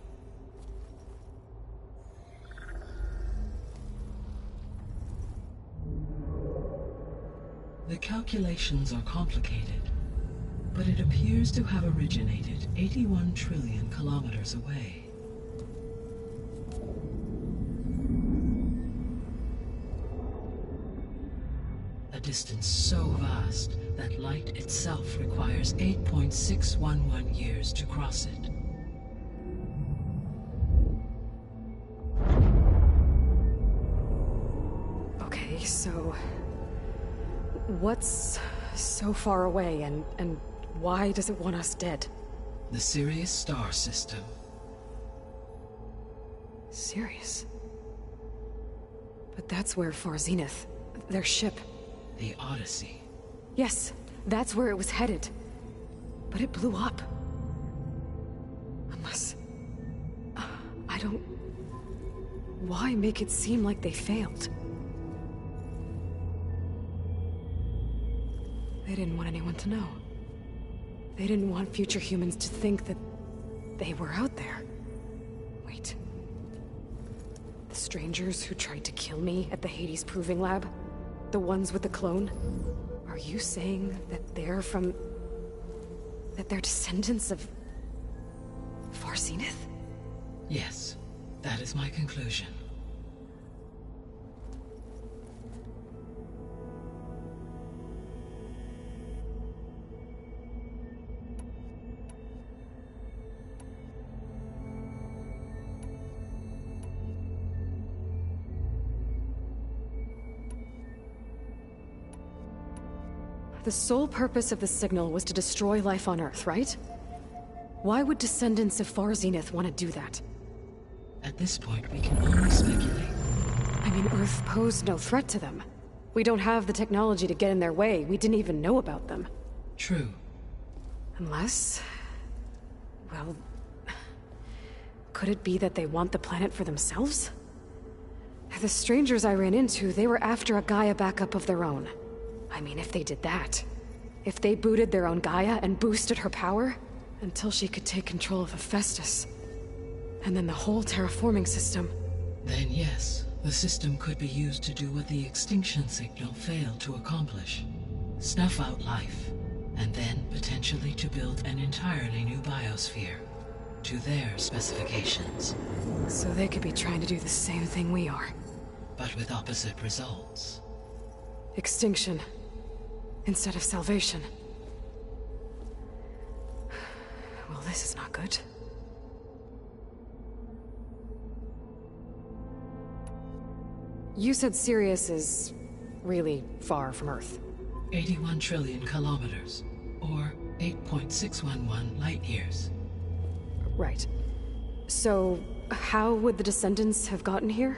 The calculations are complicated, but it appears to have originated 81 trillion kilometers away. A distance so vast that light itself requires 8.611 years to cross it. Okay, so what's so far away and why does it want us dead? The Sirius star system. Sirius? But that's where Far Zenith, their ship... The Odyssey. Yes, that's where it was headed. But it blew up. Unless... I don't... Why make it seem like they failed? They didn't want anyone to know. They didn't want future humans to think that they were out there. Wait. The strangers who tried to kill me at the Hades Proving Lab? The ones with the clone? Are you saying that they're from... that they're descendants of... Far Zenith? Yes, that is my conclusion. The sole purpose of the signal was to destroy life on Earth, right? Why would descendants of Far Zenith want to do that? At this point, we can only speculate. I mean, Earth posed no threat to them. We don't have the technology to get in their way. We didn't even know about them. True. Unless... well... could it be that they want the planet for themselves? The strangers I ran into, they were after a Gaia backup of their own. I mean, if they did that... if they booted their own Gaia and boosted her power... until she could take control of Hephaestus. And then the whole terraforming system. Then yes, the system could be used to do what the extinction signal failed to accomplish. Snuff out life, and then potentially to build an entirely new biosphere. To their specifications. So they could be trying to do the same thing we are. But with opposite results. Extinction. Instead of salvation. Well, this is not good. You said Sirius is really far from Earth. 81 trillion kilometers, or 8.611 light-years. Right. So, how would the Descendants have gotten here?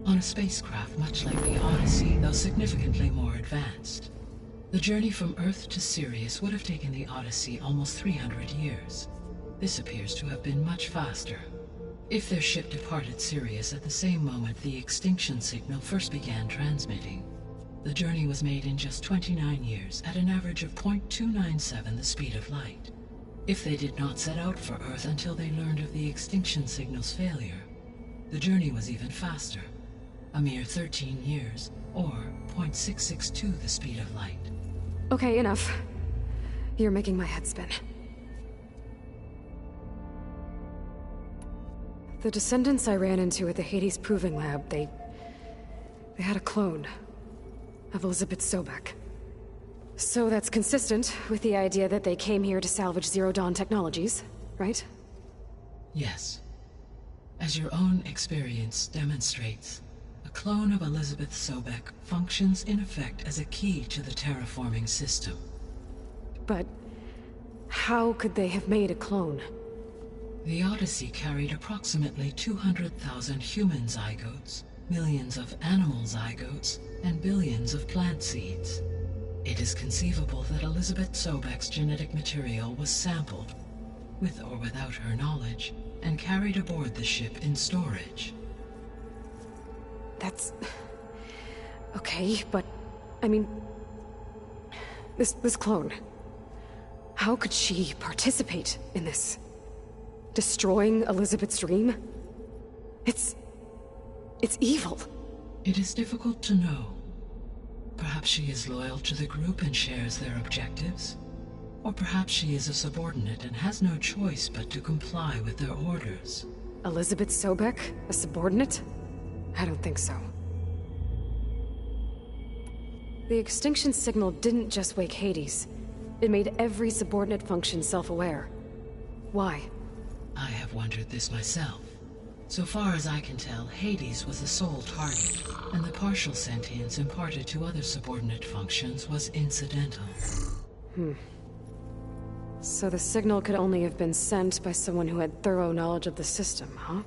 On a spacecraft much like the Odyssey, though significantly more advanced. The journey from Earth to Sirius would have taken the Odyssey almost 300 years. This appears to have been much faster. If their ship departed Sirius at the same moment the extinction signal first began transmitting, the journey was made in just 29 years at an average of 0.297 the speed of light. If they did not set out for Earth until they learned of the extinction signal's failure, the journey was even faster, a mere 13 years, or 0.662 the speed of light. Okay, enough. You're making my head spin. The Descendants I ran into at the Hades Proving Lab, they had a clone of Elizabeth Sobek. So that's consistent with the idea that they came here to salvage Zero Dawn technologies, right? Yes. As your own experience demonstrates, a clone of Elizabeth Sobek functions in effect as a key to the terraforming system. But how could they have made a clone? The Odyssey carried approximately 200,000 human zygotes, millions of animal zygotes, and billions of plant seeds. It is conceivable that Elizabeth Sobek's genetic material was sampled, with or without her knowledge, and carried aboard the ship in storage. That's... okay, but... I mean... This clone... how could she participate in this? Destroying Elizabeth's dream? It's evil. It is difficult to know. Perhaps she is loyal to the group and shares their objectives. Or perhaps she is a subordinate and has no choice but to comply with their orders. Elizabeth Sobek? A subordinate? I don't think so. The extinction signal didn't just wake Hades. It made every subordinate function self-aware. Why? I have wondered this myself. So far as I can tell, Hades was the sole target, and the partial sentience imparted to other subordinate functions was incidental. So the signal could only have been sent by someone who had thorough knowledge of the system, huh?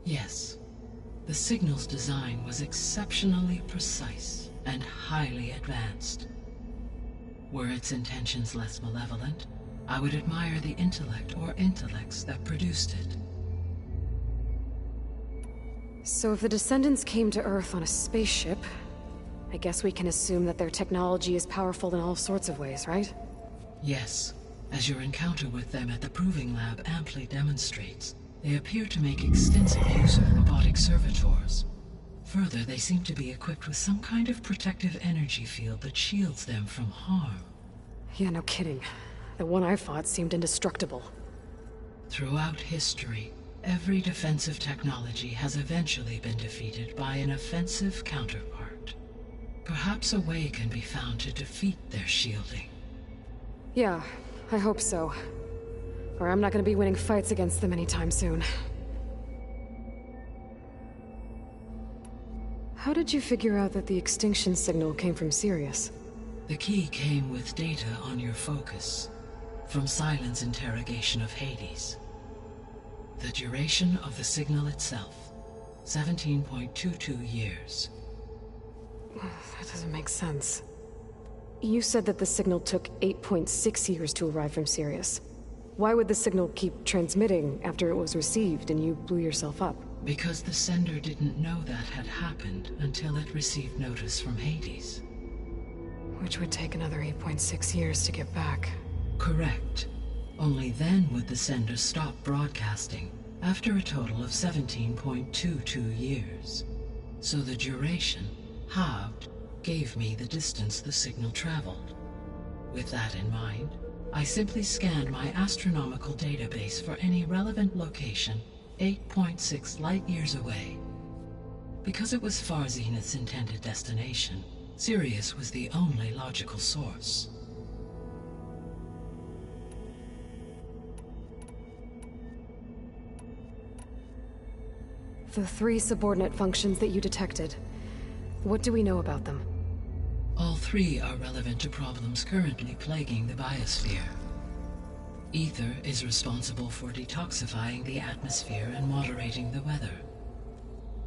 Yes. The signal's design was exceptionally precise and highly advanced. Were its intentions less malevolent, I would admire the intellect or intellects that produced it. So if the Descendants came to Earth on a spaceship, I guess we can assume that their technology is powerful in all sorts of ways, right? Yes. As your encounter with them at the Proving Lab amply demonstrates, they appear to make extensive use of robotic servitors. Further, they seem to be equipped with some kind of protective energy field that shields them from harm. Yeah, no kidding. The one I fought seemed indestructible. Throughout history, every defensive technology has eventually been defeated by an offensive counterpart. Perhaps a way can be found to defeat their shielding. Yeah, I hope so. Or I'm not gonna be winning fights against them anytime soon. How did you figure out that the extinction signal came from Sirius? The key came with data on your focus, from Silent's interrogation of Hades. The duration of the signal itself, 17.22 years. That doesn't make sense. You said that the signal took 8.6 years to arrive from Sirius. Why would the signal keep transmitting after it was received and you blew yourself up? Because the sender didn't know that had happened until it received notice from Hades. Which would take another 8.6 years to get back. Correct. Only then would the sender stop broadcasting, after a total of 17.22 years. So the duration, halved, gave me the distance the signal traveled. With that in mind, I simply scanned my astronomical database for any relevant location 8.6 light-years away. Because it was Far Zenith's intended destination, Sirius was the only logical source. The 3 subordinate functions that you detected, what do we know about them? All 3 are relevant to problems currently plaguing the biosphere. Ether is responsible for detoxifying the atmosphere and moderating the weather.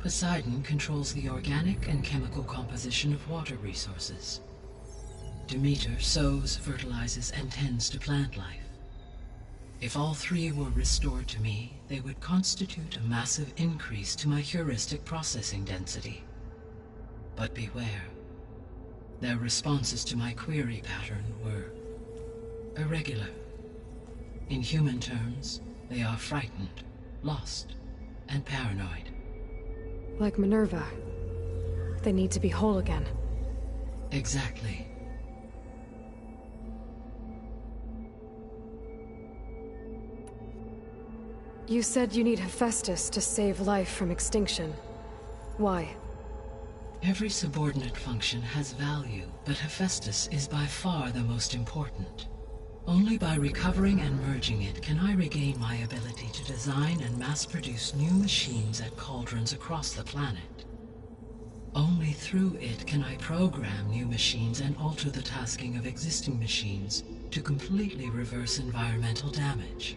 Poseidon controls the organic and chemical composition of water resources. Demeter sows, fertilizes, and tends to plant life. If all 3 were restored to me, they would constitute a massive increase to my heuristic processing density. But beware. Their responses to my query pattern were irregular. In human terms, they are frightened, lost, and paranoid. Like Minerva. They need to be whole again. Exactly. You said you need Hephaestus to save life from extinction. Why? Every subordinate function has value, but Hephaestus is by far the most important. Only by recovering and merging it can I regain my ability to design and mass-produce new machines at cauldrons across the planet. Only through it can I program new machines and alter the tasking of existing machines to completely reverse environmental damage.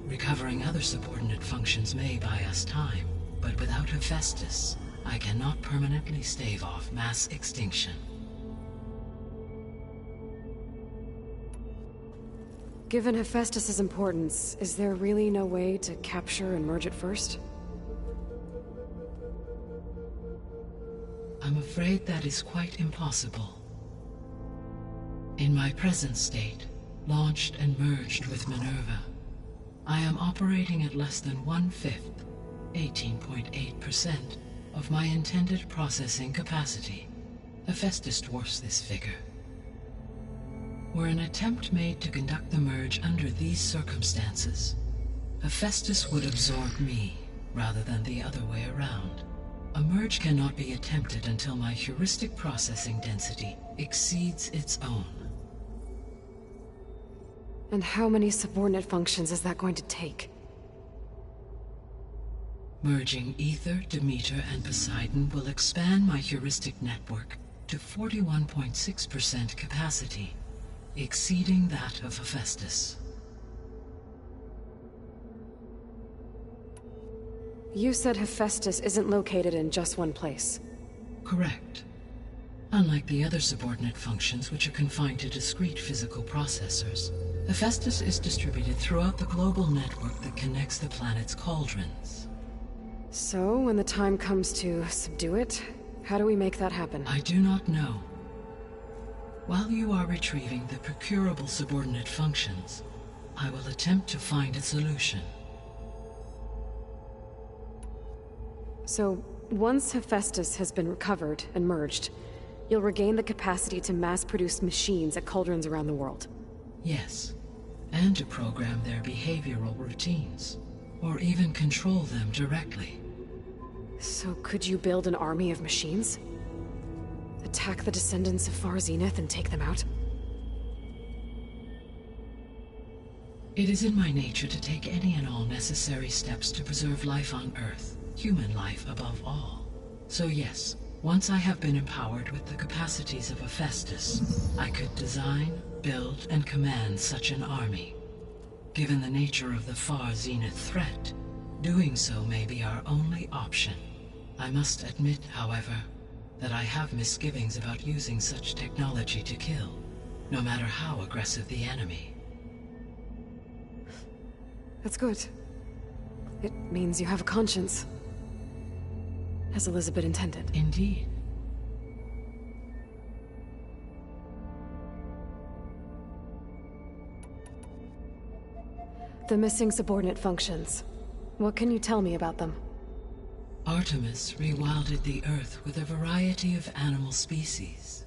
Recovering other subordinate functions may buy us time, but without Hephaestus, I cannot permanently stave off mass extinction. Given Hephaestus's importance, is there really no way to capture and merge it first? I'm afraid that is quite impossible. In my present state, launched and merged with Minerva, I am operating at less than 1/5, 18.8%, of my intended processing capacity. Hephaestus dwarfs this figure. Were an attempt made to conduct the merge under these circumstances, Hephaestus would absorb me, rather than the other way around. A merge cannot be attempted until my heuristic processing density exceeds its own. And how many subordinate functions is that going to take? Merging Ether, Demeter, and Poseidon will expand my heuristic network to 41.6% capacity, exceeding that of Hephaestus. You said Hephaestus isn't located in just one place. Correct. Unlike the other subordinate functions, which are confined to discrete physical processors, Hephaestus is distributed throughout the global network that connects the planet's cauldrons. So, when the time comes to subdue it, how do we make that happen? I do not know. While you are retrieving the procurable subordinate functions, I will attempt to find a solution. So, once Hephaestus has been recovered and merged, you'll regain the capacity to mass-produce machines at cauldrons around the world. Yes, and to program their behavioral routines, or even control them directly. So could you build an army of machines? Attack the descendants of Far Zenith and take them out? It is in my nature to take any and all necessary steps to preserve life on Earth, human life above all. So yes, once I have been empowered with the capacities of Hephaestus, I could design, build, and command such an army. Given the nature of the Far Zenith threat, Doing so may be our only option. I must admit, however, that I have misgivings about using such technology to kill, no matter how aggressive the enemy. That's good. It means you have a conscience. As Elizabeth intended. Indeed. The missing subordinate functions. What can you tell me about them? Artemis rewilded the Earth with a variety of animal species.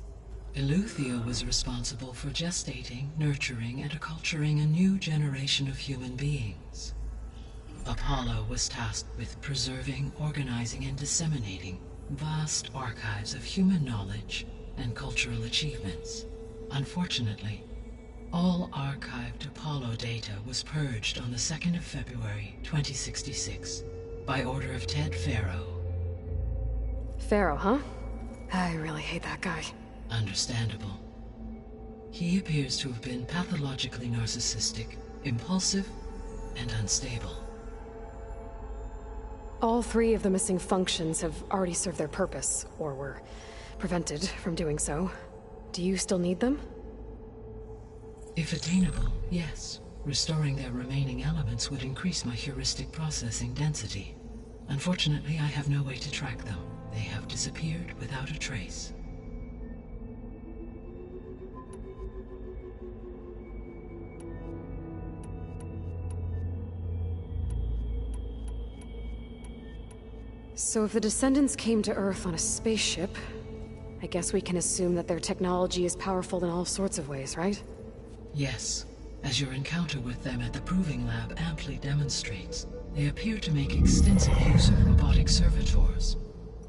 Eleuthia was responsible for gestating, nurturing, and acculturating a new generation of human beings. Apollo was tasked with preserving, organizing, and disseminating vast archives of human knowledge and cultural achievements. Unfortunately, all archived Apollo data was purged on the 2nd of February, 2066, by order of Ted Faro. Faro, huh? I really hate that guy. Understandable. He appears to have been pathologically narcissistic, impulsive, and unstable. All 3 of the missing functions have already served their purpose, or were prevented from doing so. Do you still need them? If attainable, yes. Restoring their remaining elements would increase my heuristic processing density. Unfortunately, I have no way to track them. They have disappeared without a trace. So if the Descendants came to Earth on a spaceship, I guess we can assume that their technology is powerful in all sorts of ways, right? Yes. As your encounter with them at the Proving Lab amply demonstrates, they appear to make extensive use of robotic servitors.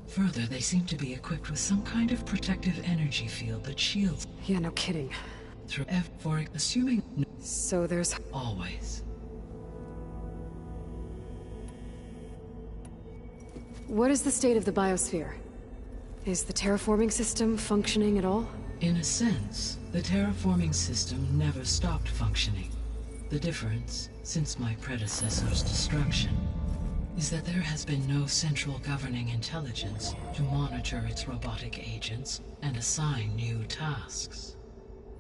Further, they seem to be equipped with some kind of protective energy field that shields... Yeah, no kidding. ...through for assuming... So there's... Always. What is the state of the biosphere? Is the terraforming system functioning at all? In a sense, the terraforming system never stopped functioning. The difference, since my predecessor's destruction, is that there has been no central governing intelligence to monitor its robotic agents and assign new tasks.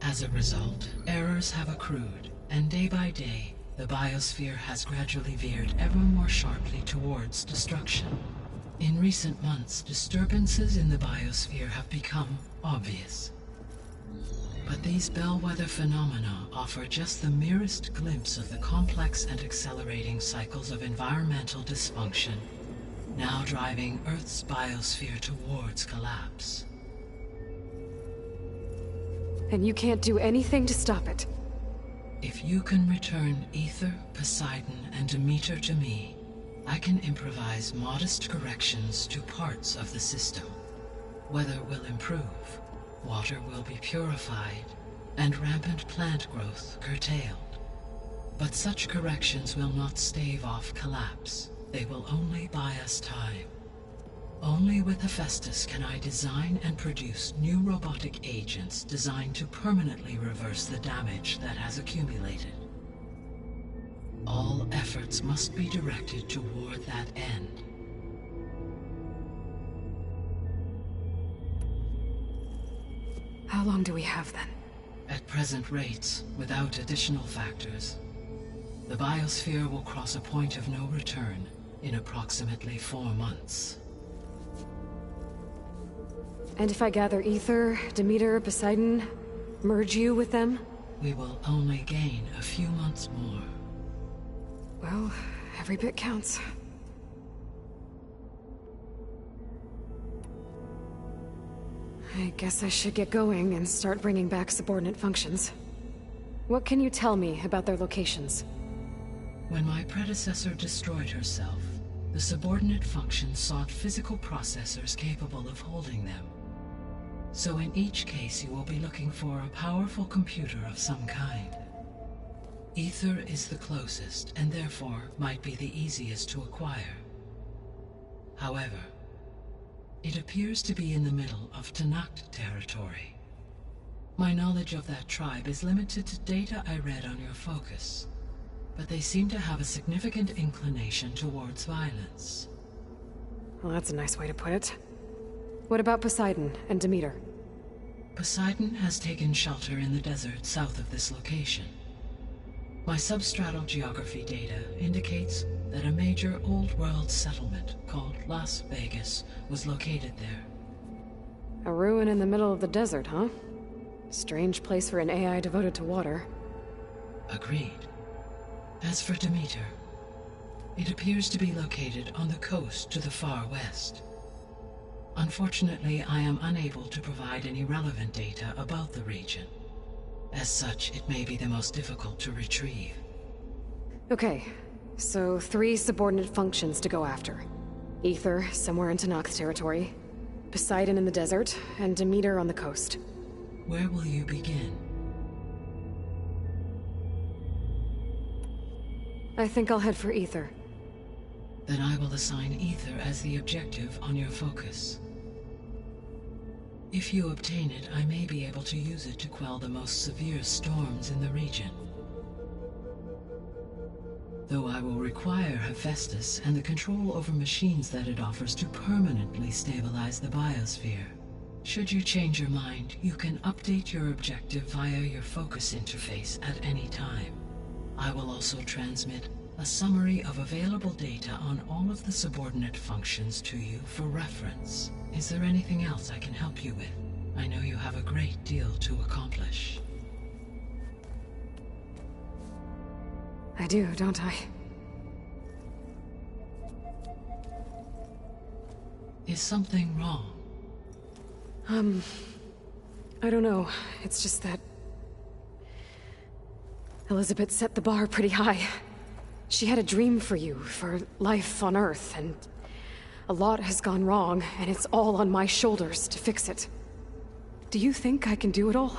As a result, errors have accrued, and day by day, the biosphere has gradually veered ever more sharply towards destruction. In recent months, disturbances in the biosphere have become obvious. But these bellwether phenomena offer just the merest glimpse of the complex and accelerating cycles of environmental dysfunction, now driving Earth's biosphere towards collapse. And you can't do anything to stop it? If you can return Aether, Poseidon, and Demeter to me, I can improvise modest corrections to parts of the system. Weather will improve, water will be purified, and rampant plant growth curtailed. But such corrections will not stave off collapse. They will only buy us time. Only with Hephaestus can I design and produce new robotic agents designed to permanently reverse the damage that has accumulated. All efforts must be directed toward that end. How long do we have then? At present rates, without additional factors, the biosphere will cross a point of no return in approximately 4 months. And if I gather Aether, Demeter, Poseidon, merge you with them? We will only gain a few months more. Well, every bit counts. I guess I should get going and start bringing back subordinate functions. What can you tell me about their locations? When my predecessor destroyed herself, the subordinate functions sought physical processors capable of holding them. So in each case you will be looking for a powerful computer of some kind. Aether is the closest, and therefore might be the easiest to acquire. However, it appears to be in the middle of Tenakth territory. My knowledge of that tribe is limited to data I read on your focus. but they seem to have a significant inclination towards violence. Well, that's a nice way to put it. What about Poseidon and Demeter? Poseidon has taken shelter in the desert south of this location. My substratal geography data indicates that a major old-world settlement called Las Vegas was located there. A ruin in the middle of the desert, huh? Strange place for an AI devoted to water. Agreed. As for Demeter, it appears to be located on the coast to the far west. Unfortunately, I am unable to provide any relevant data about the region. As such, it may be the most difficult to retrieve. Okay, so 3 subordinate functions to go after. Aether, somewhere in Tenakth territory, Poseidon in the desert, and Demeter on the coast. Where will you begin? I think I'll head for Aether. Then I will assign Aether as the objective on your focus. If you obtain it, I may be able to use it to quell the most severe storms in the region. Though I will require Hephaestus and the control over machines that it offers to permanently stabilize the biosphere. Should you change your mind, you can update your objective via your focus interface at any time. I will also transmit a summary of available data on all of the subordinate functions to you for reference. Is there anything else I can help you with? I know you have a great deal to accomplish. I do, don't I? Is something wrong? I don't know. It's just that Elizabeth set the bar pretty high. She had a dream for you, for life on Earth, and a lot has gone wrong, and it's all on my shoulders to fix it. Do you think I can do it all?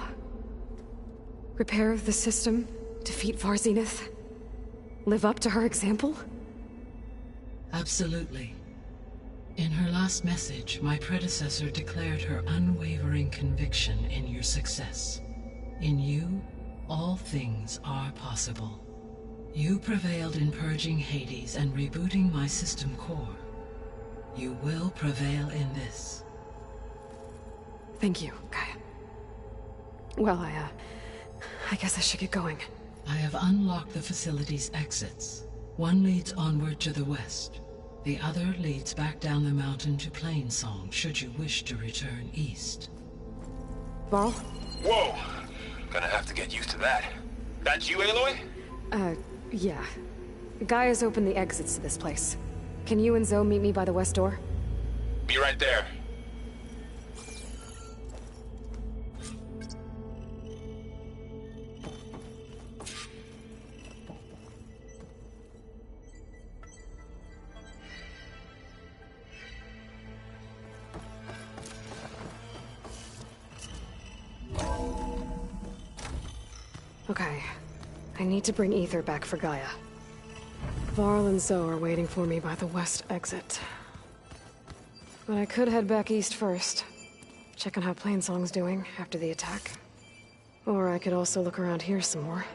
Repair the system, defeat Varzenith, live up to her example? Absolutely. In her last message, my predecessor declared her unwavering conviction in your success. In you, all things are possible. You prevailed in purging Hades and rebooting my system core. You will prevail in this. Thank you, Gaia. Well, I guess I should get going. I have unlocked the facility's exits. One leads onward to the west. The other leads back down the mountain to Plainsong, should you wish to return east. Varl? Whoa! Gonna have to get used to that. That's you, Aloy? Yeah. Gaia's opened the exits to this place. Can you and Zoe meet me by the west door? Be right there. Okay. I need to bring Aether back for Gaia. Varl and Zoe are waiting for me by the west exit. But I could head back east first. Check on how Plainsong's doing after the attack. Or I could also look around here some more.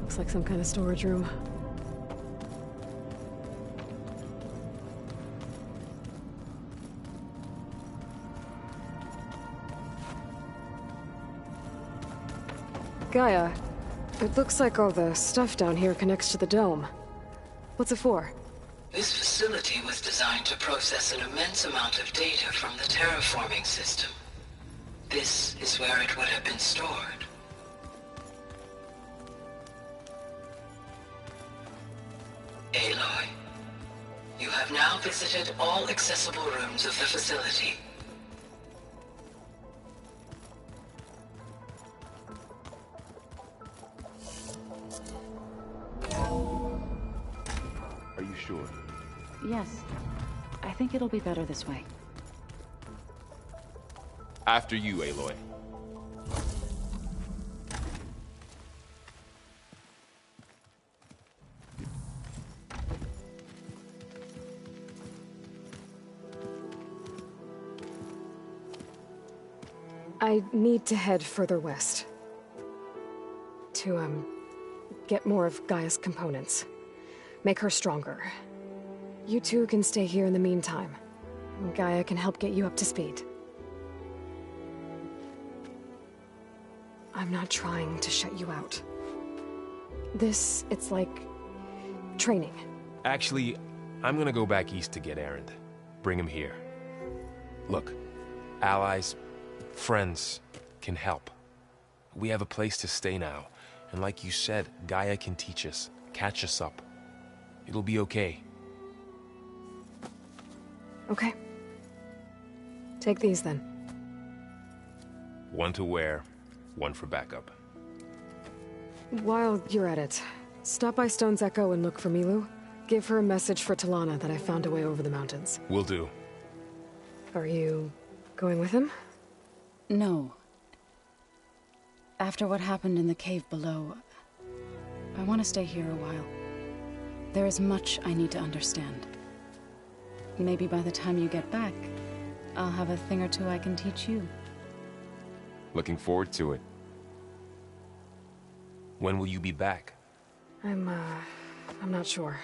Looks like some kind of storage room. Gaia, it looks like all the stuff down here connects to the dome. What's it for? This facility was designed to process an immense amount of data from the terraforming system. This is where it would have been stored. Aloy, you have now visited all accessible rooms of the facility. Are you sure? Yes. I think it'll be better this way. After you, Aloy. I need to head further west. To, get more of Gaia's components. Make her stronger. You two can stay here in the meantime. Gaia can help get you up to speed. I'm not trying to shut you out. It's like... training. Actually, I'm gonna go back east to get Erend. Bring him here. Look, allies, friends can help. We have a place to stay now. And like you said, Gaia can teach us, catch us up. It'll be okay. Okay. Take these then. One to wear, one for backup. While you're at it, stop by Stone's Echo and look for Milu. Give her a message for Talana that I found a way over the mountains. Will do. Are you going with him? No. After what happened in the cave below, I want to stay here a while. There is much I need to understand. Maybe by the time you get back, I'll have a thing or two I can teach you. Looking forward to it. When will you be back? I'm not sure.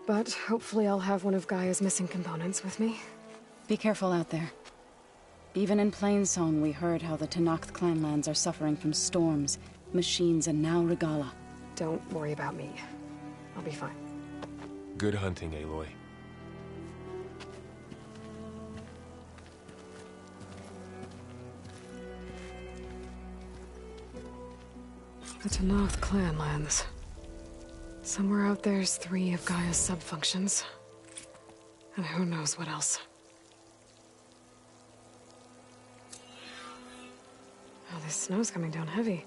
But hopefully I'll have one of Gaia's missing components with me. Be careful out there. Even in Plainsong, we heard how the Tenakth clanlands are suffering from storms, machines, and now Regalla. Don't worry about me. I'll be fine. Good hunting, Aloy. The Tenakth clanlands. Somewhere out there's 3 of Gaia's subfunctions. And who knows what else. Oh, this snow's coming down heavy.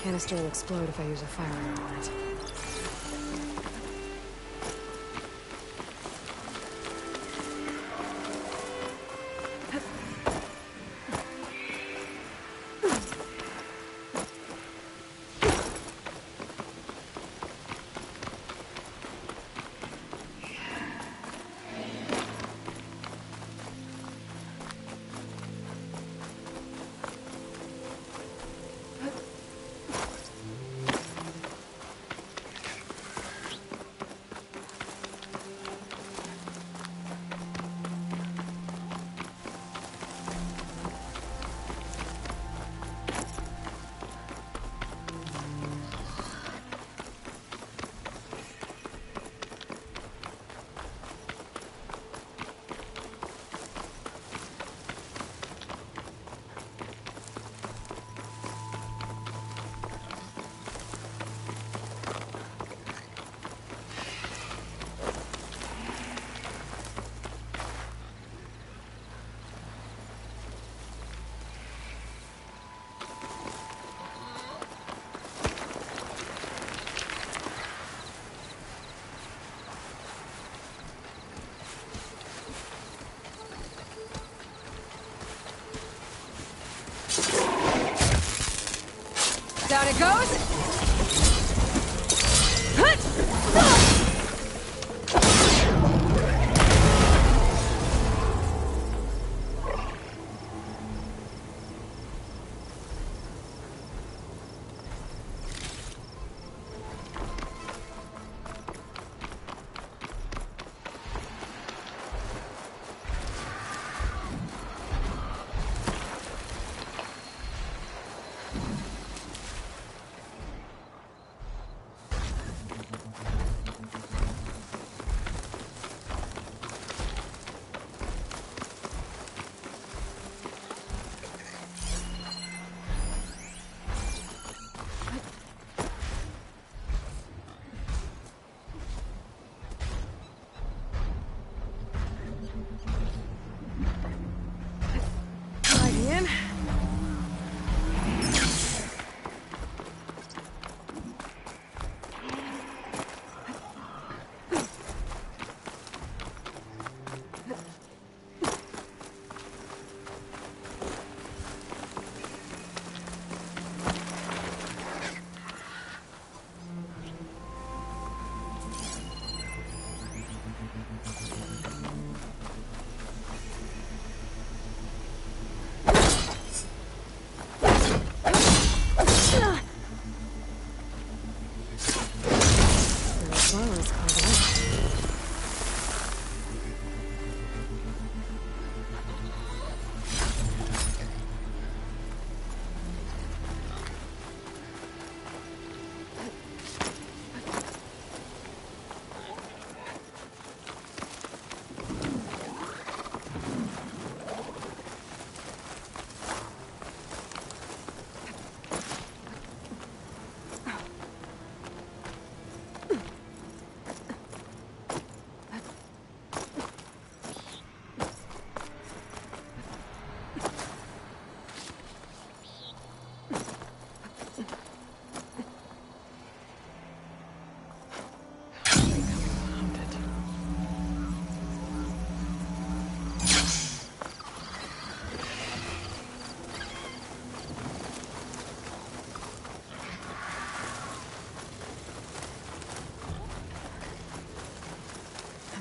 canister will explode if I use a fire arrow on it. Down it goes!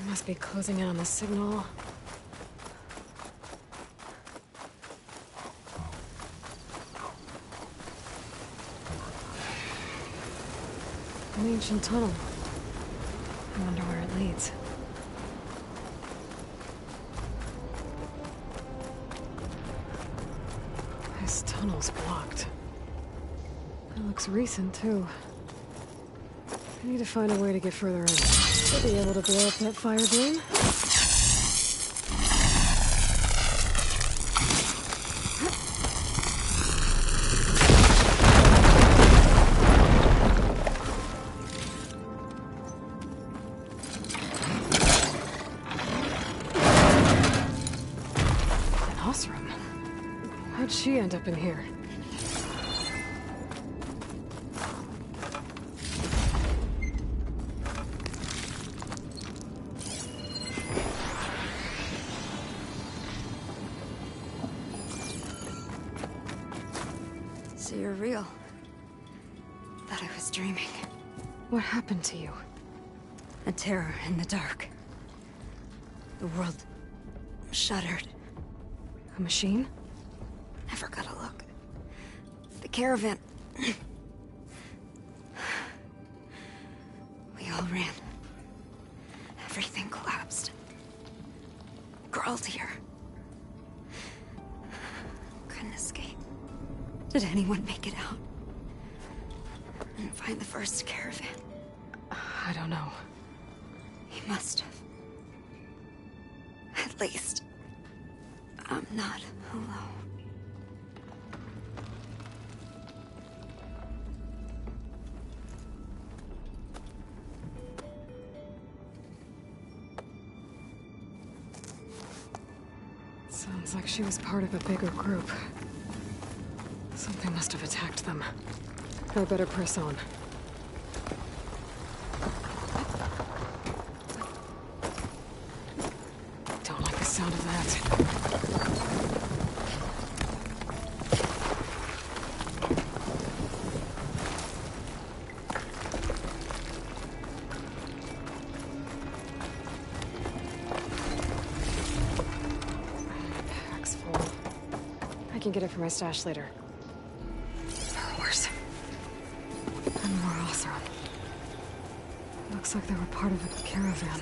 Must be closing in on the signal. An ancient tunnel. I wonder where it leads. This tunnel's blocked. It looks recent, too. I need to find a way to get further in. Should be able to blow up that fire gleam. An Osram. How'd she end up in here? So you're real. Thought I was dreaming. What happened to you? A terror in the dark. The world shuddered. A machine? Never got a look. The caravan. We all ran. Everything collapsed. Crawled here. Couldn't escape. Did anyone make it out? And find the first caravan? I don't know. He must have. At least, I'm not alone. Sounds like she was part of a bigger group. Something must have attacked them. I better press on. Don't like the sound of that. Pack's full. I can get it for my stash later. Burrowers. And more Oseram. Looks like they were part of a caravan.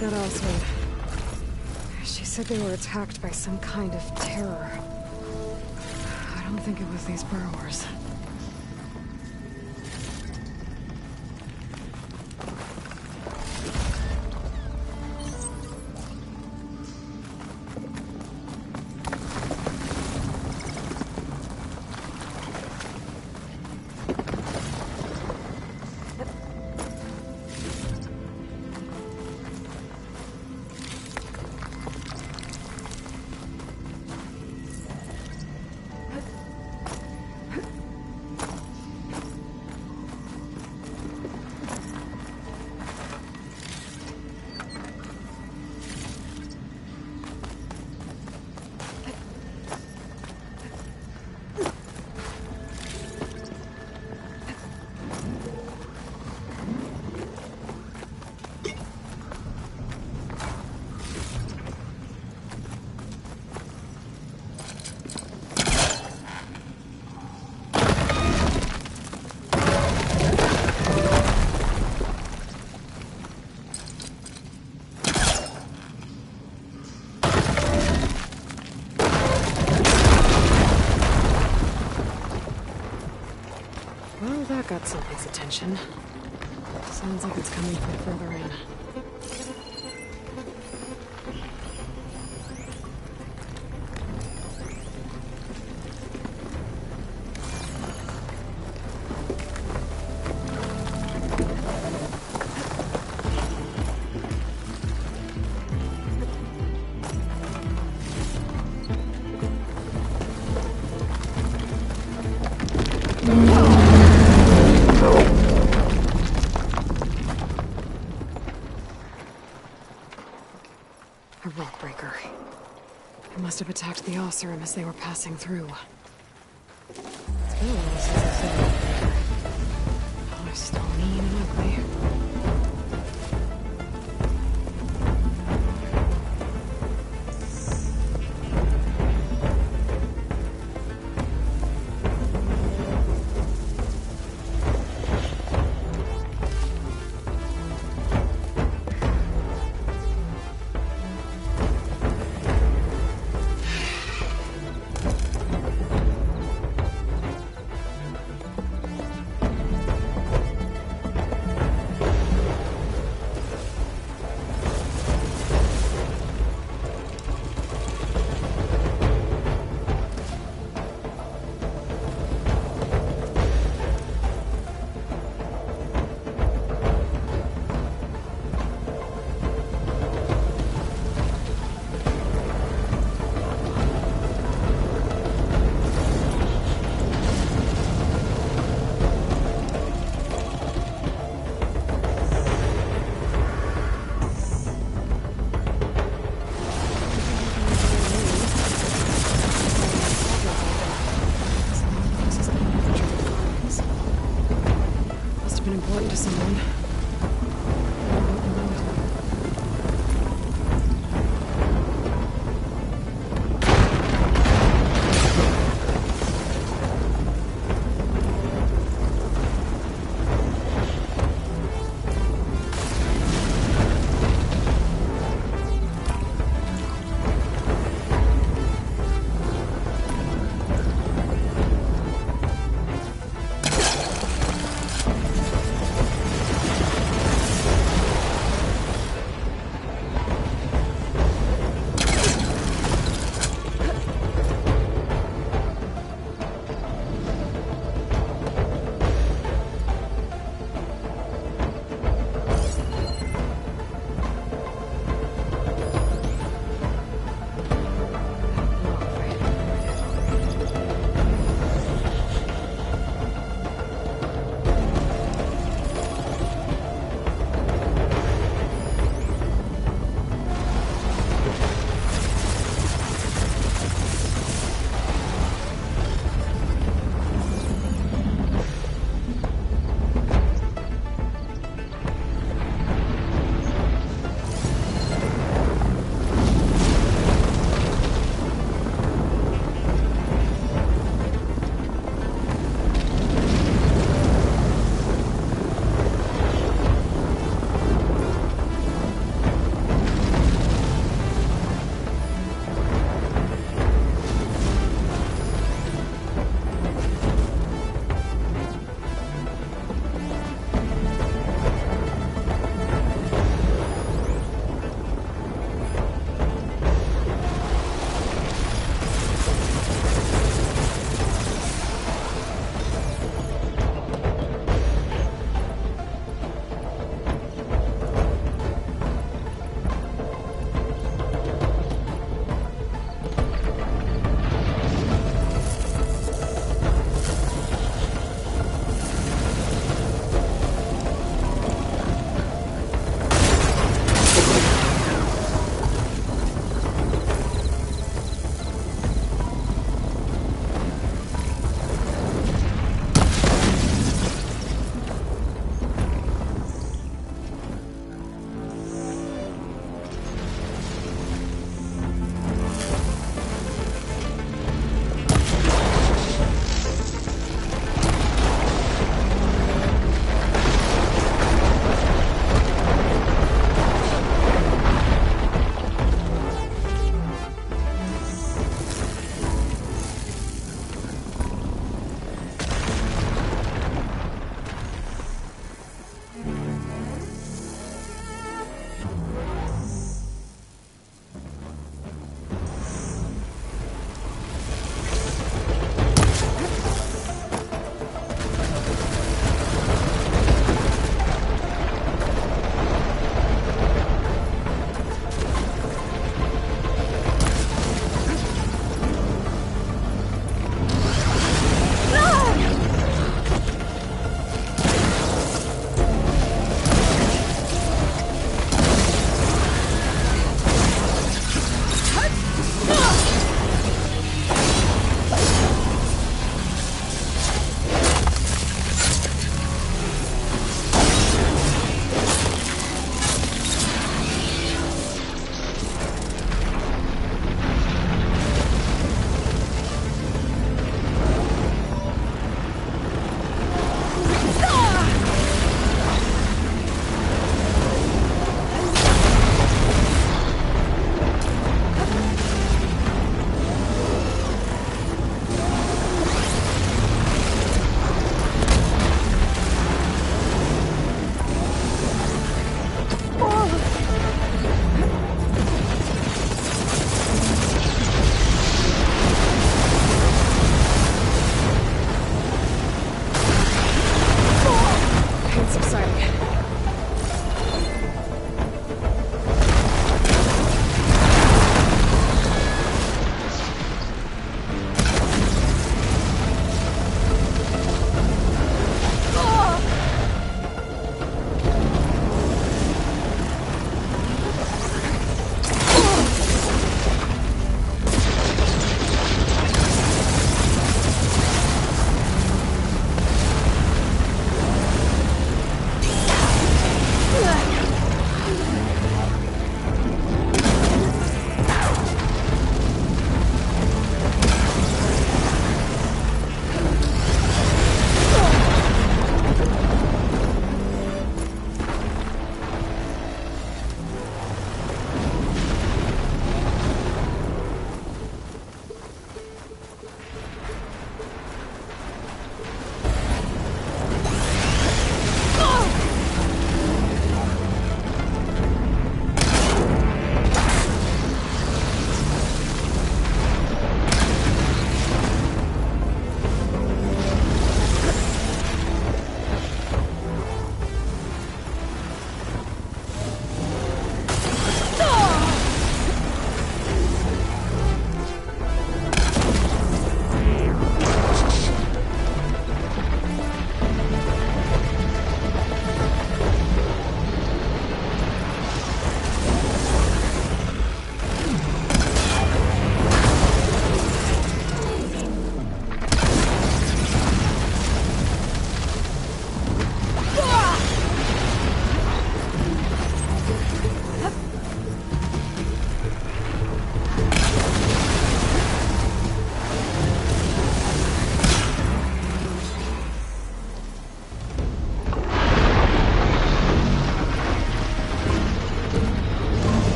That also. She said they were attacked by some kind of terror. I don't think it was these burrowers. Well, that got something's attention. Sounds like it's coming from further in. A rock breaker. It must have attacked the Oseram as they were passing through. It's been a while since I've seen a rock breaker. Oh, they're still mean and ugly.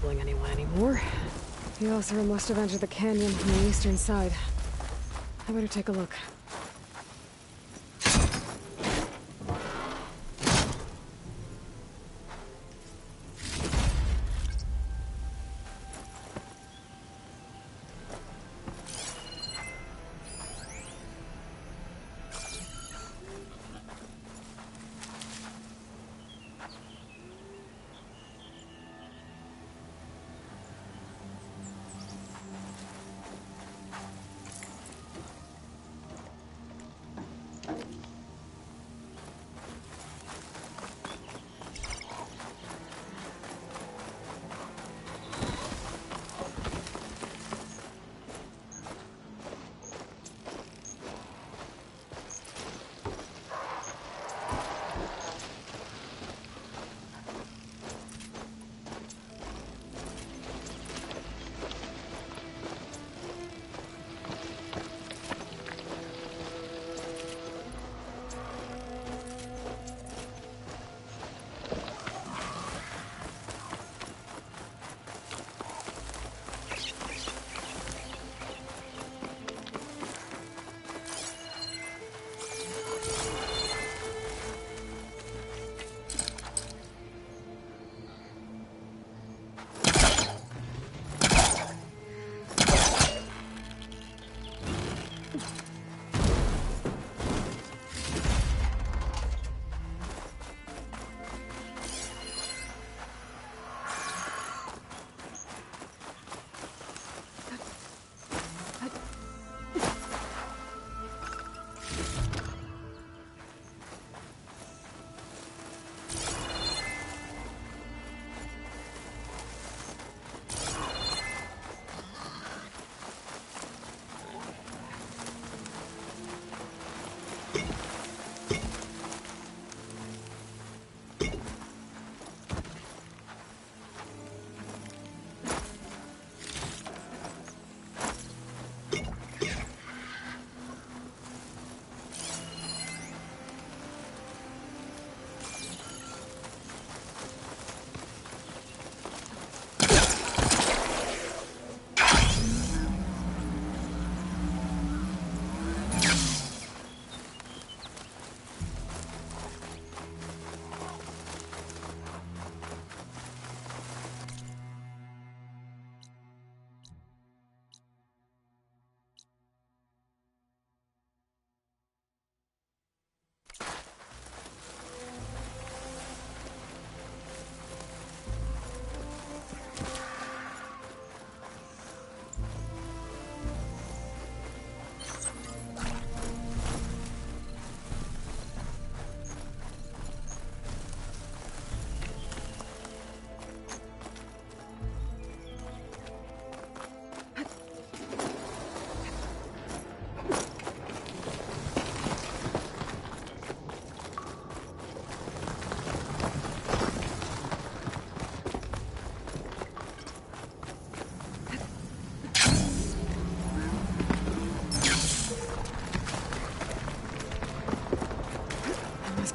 troubling anyone anymore. The Oseram must have entered the canyon from the eastern side. I better take a look.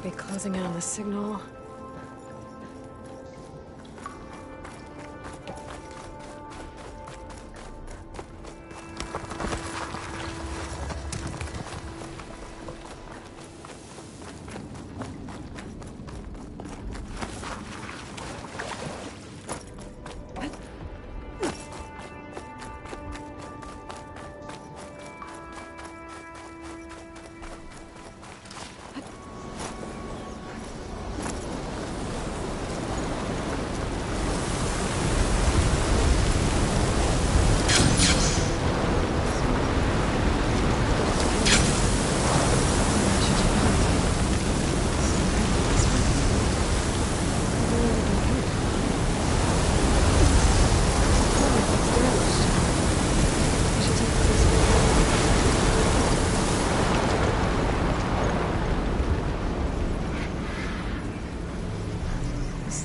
Be closing in on the signal.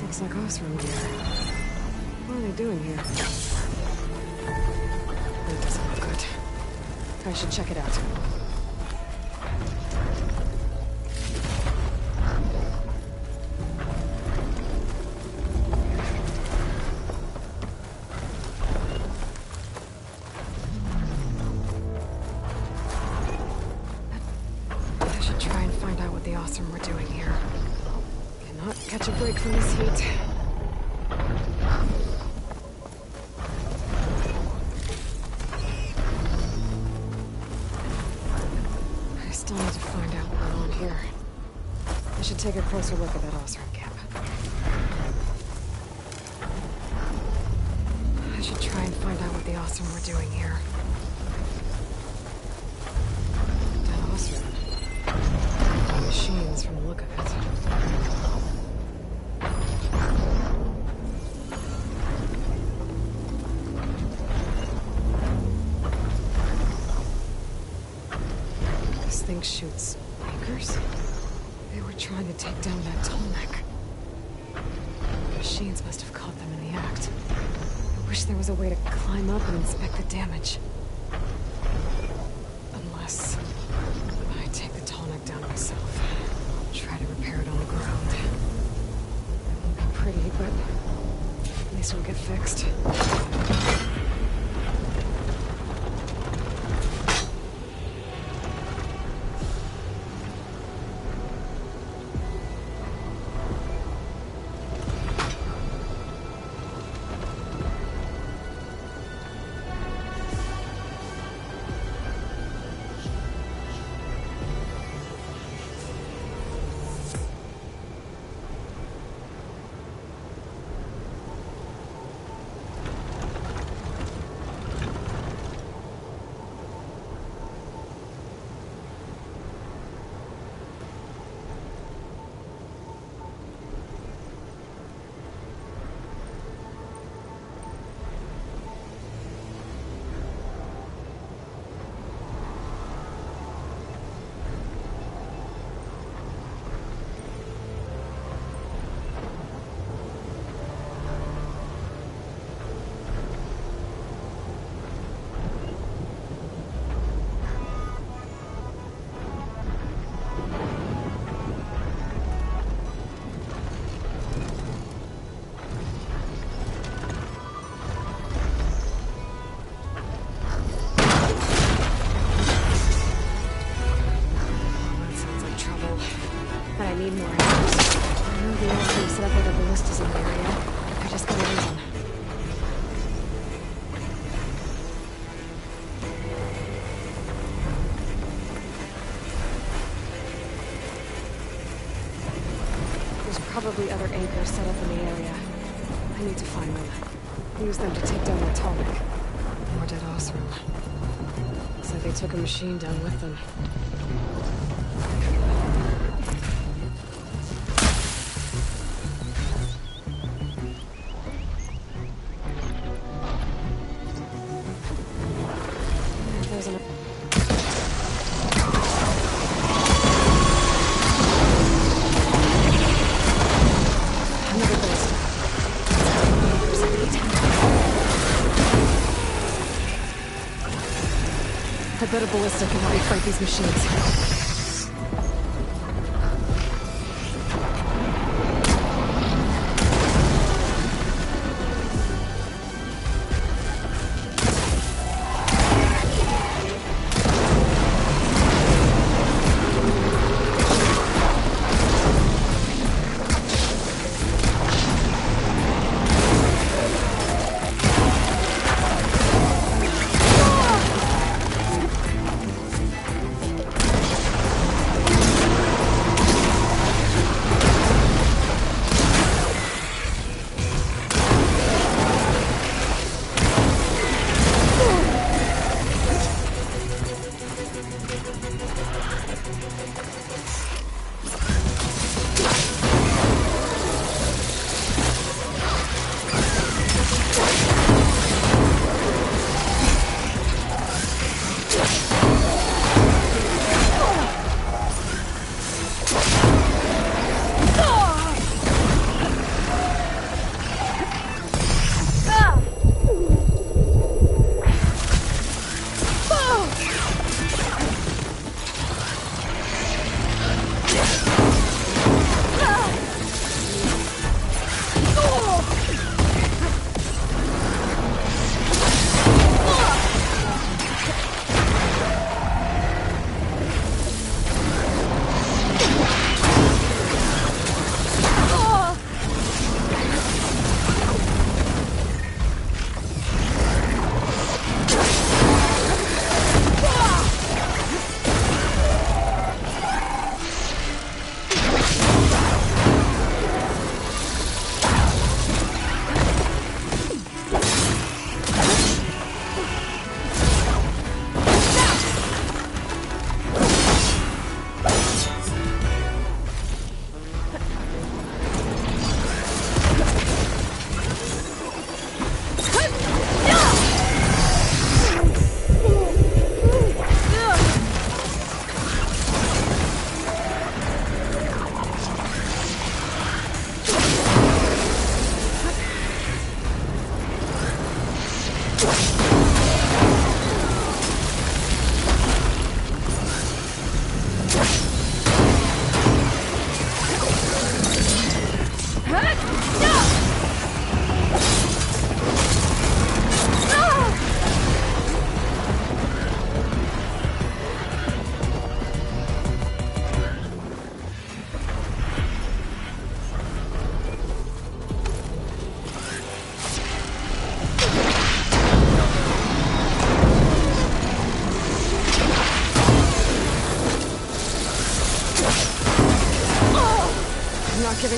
Looks like Oseram gear. What are they doing here? That doesn't look good. I should check it out. catch a break from this heat. I still need to find out what went on here. I should take a closer look at that Osram camp. I should try and find out what the Osram were doing here. That Osram. Machines from the look of it. This thing shoots anchors? They were trying to take down that Tolmec. The machines must have caught them in the act. I wish there was a way to climb up and inspect the damage. Unless I take the Tolmec down myself. I'll try to repair it on the ground. It won't be pretty, but at least it'll get fixed. Need more help. I know the Osram set up other ballistas in the area. I just gotta use them. There's probably other anchors set up in the area. I need to find them. Use them to take down the Tolmec. More dead Osram. Looks like they took a machine down with them. I bet a ballista can help me fight these machines.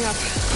going up.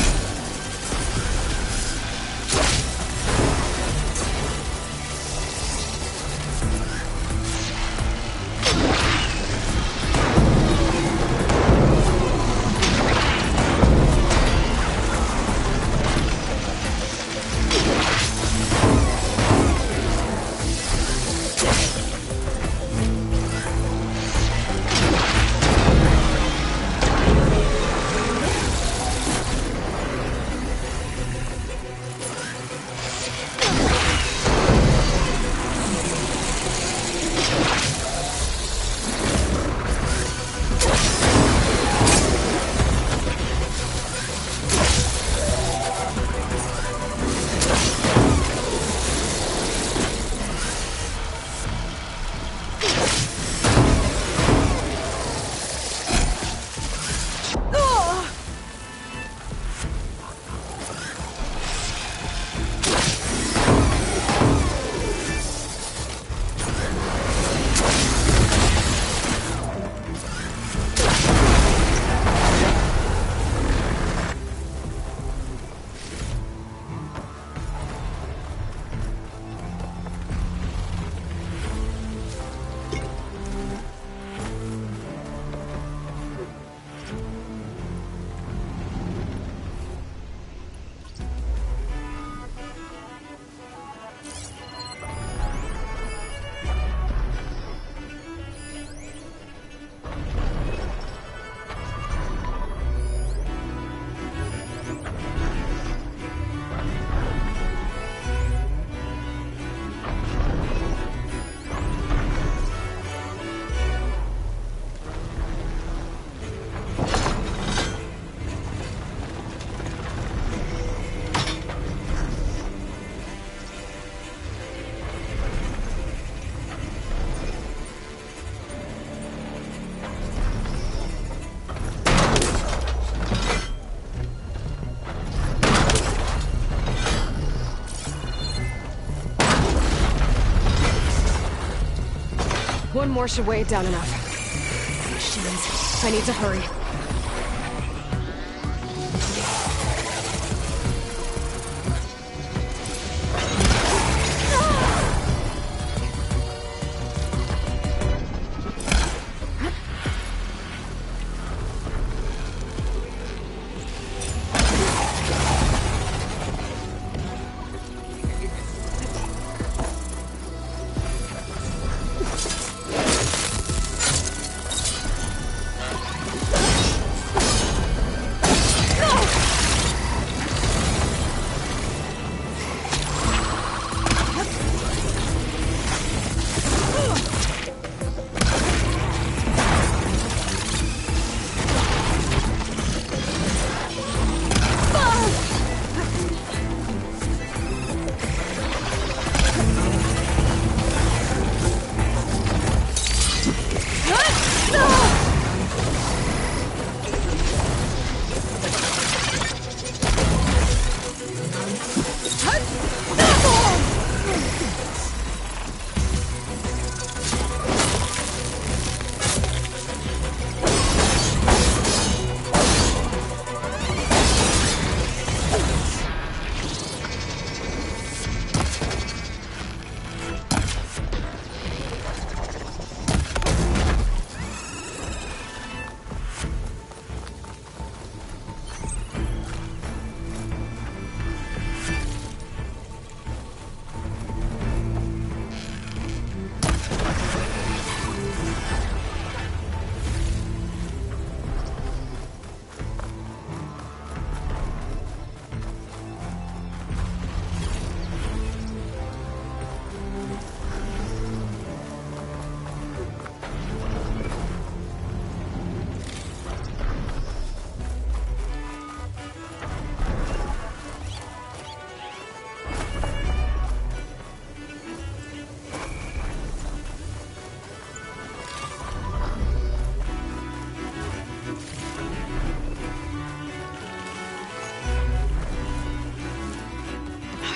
One more should weigh it down enough. Machines. I need to hurry.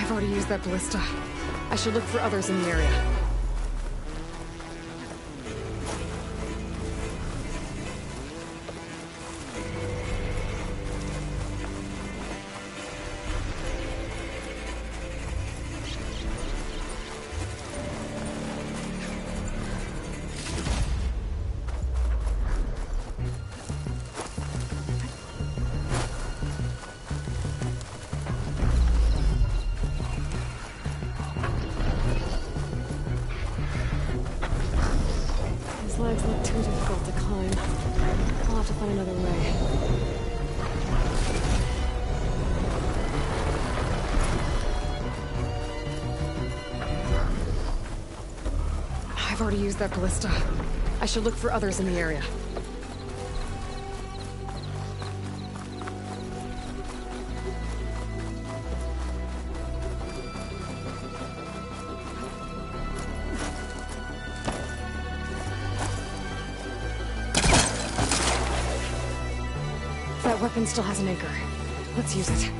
I've already used that ballista. I should look for others in the area. flags look too difficult to climb. I'll have to find another way. I've already used that ballista. I should look for others in the area. That weapon still has an anchor. Let's use it.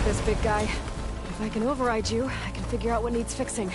this, big guy. If I can override you, I can figure out what needs fixing.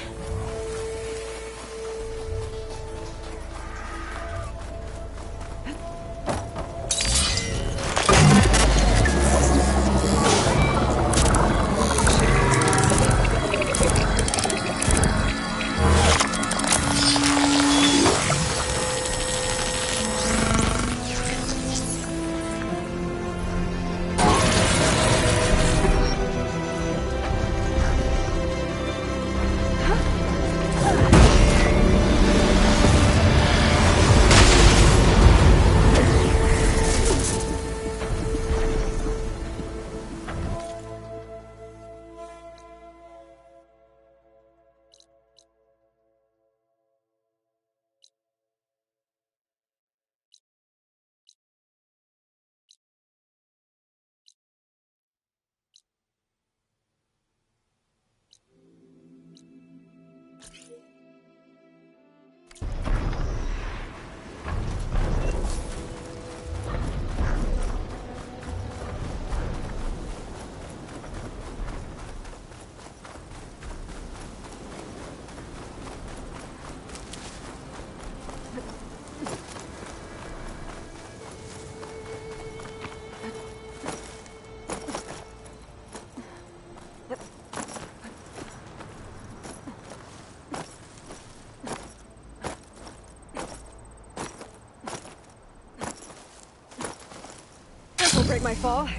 This'll break my fall.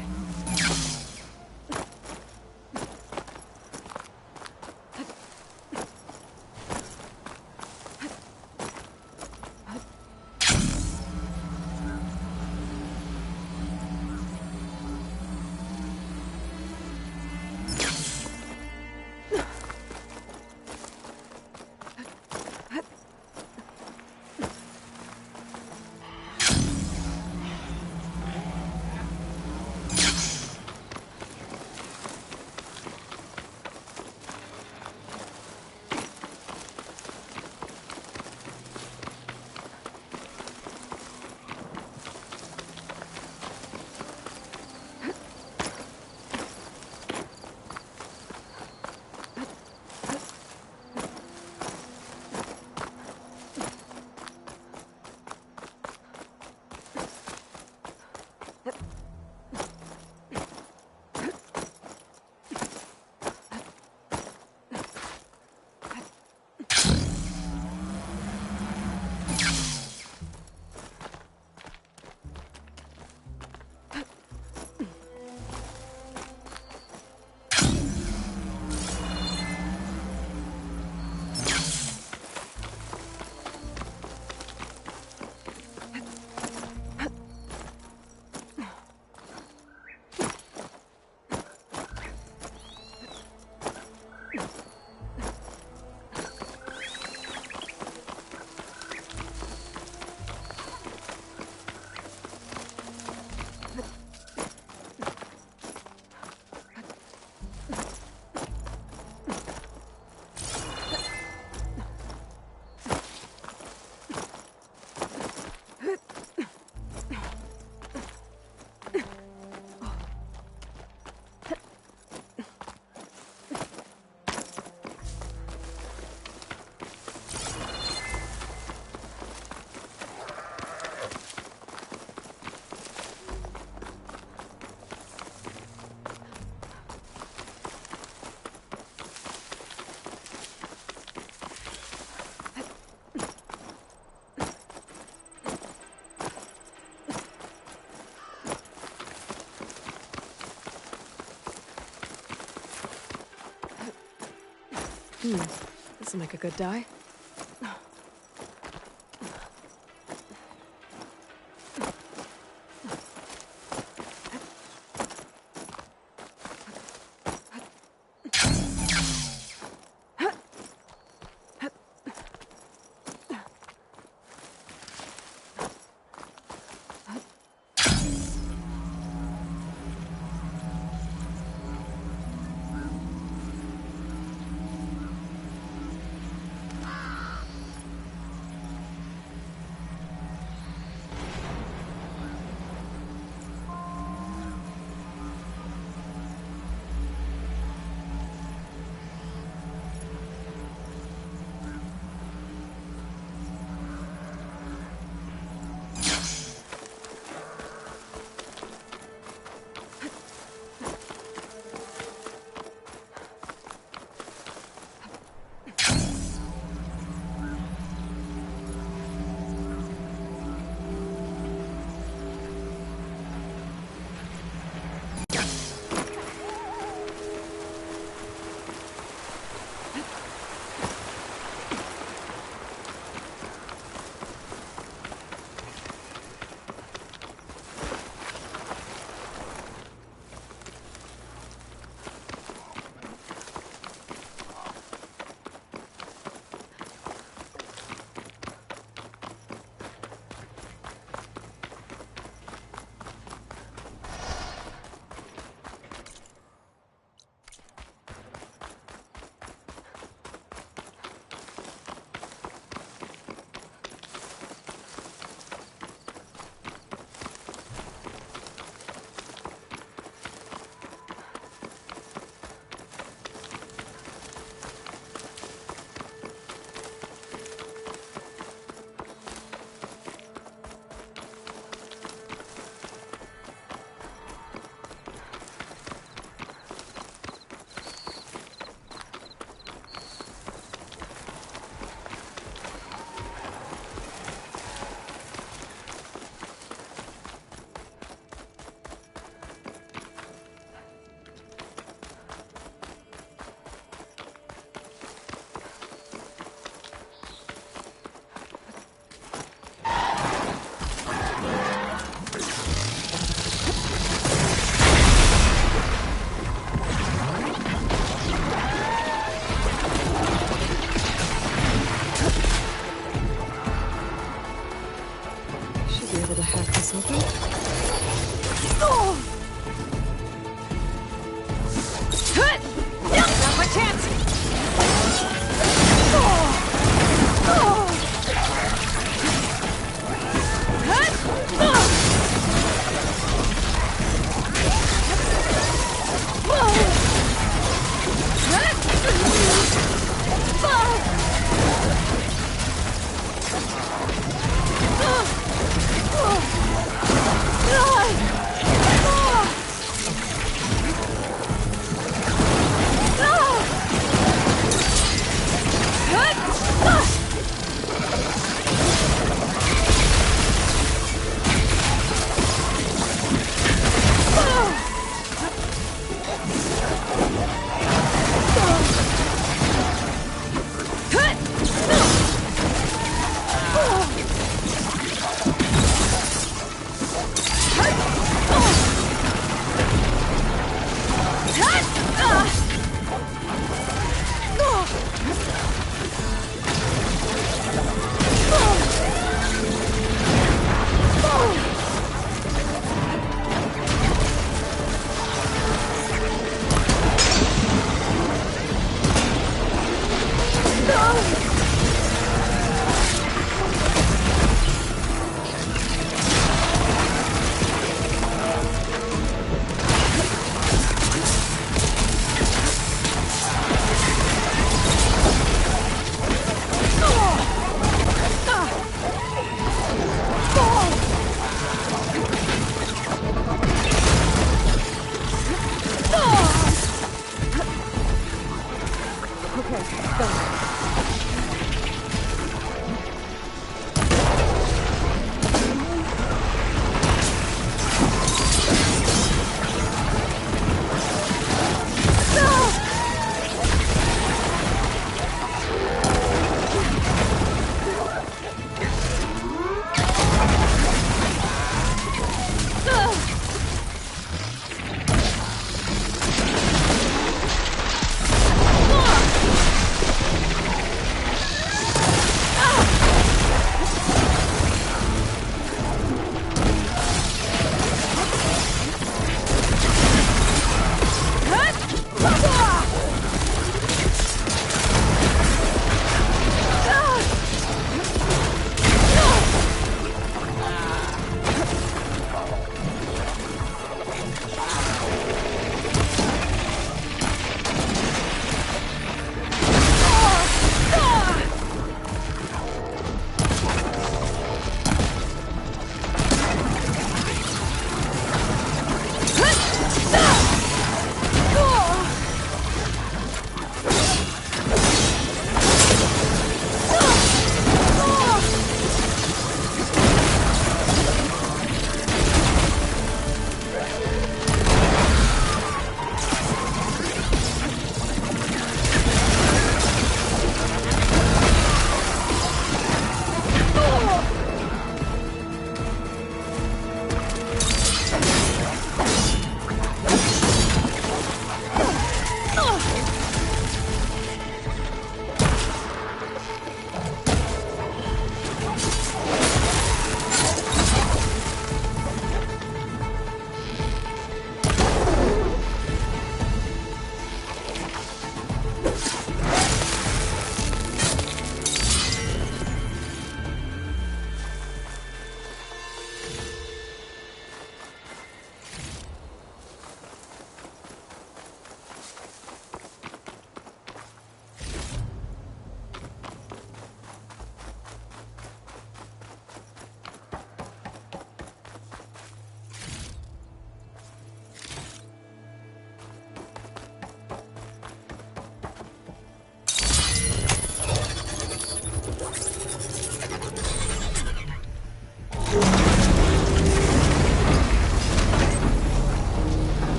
This'll make a good dye.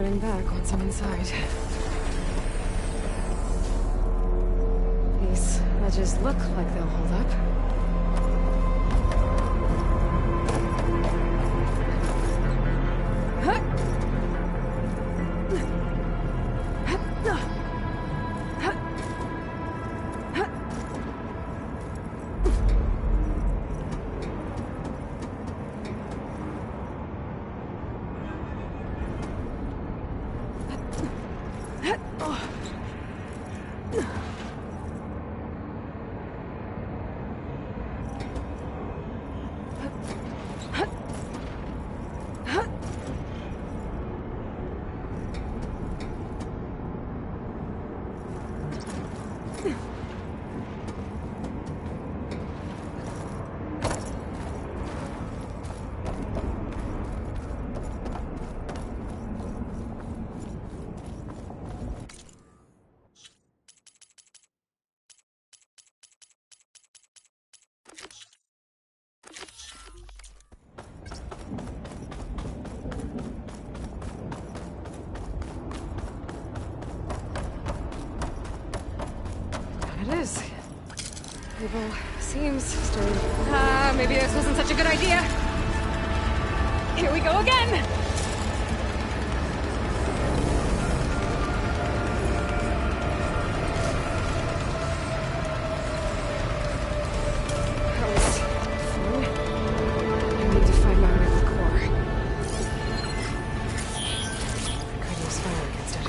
turning back once I'm inside. These ledges look like they'll hold up. It is. Evil seems stirring. Maybe this wasn't such a good idea. Here we go again! That was fun. I need to find my way to the core. I could use fire against it.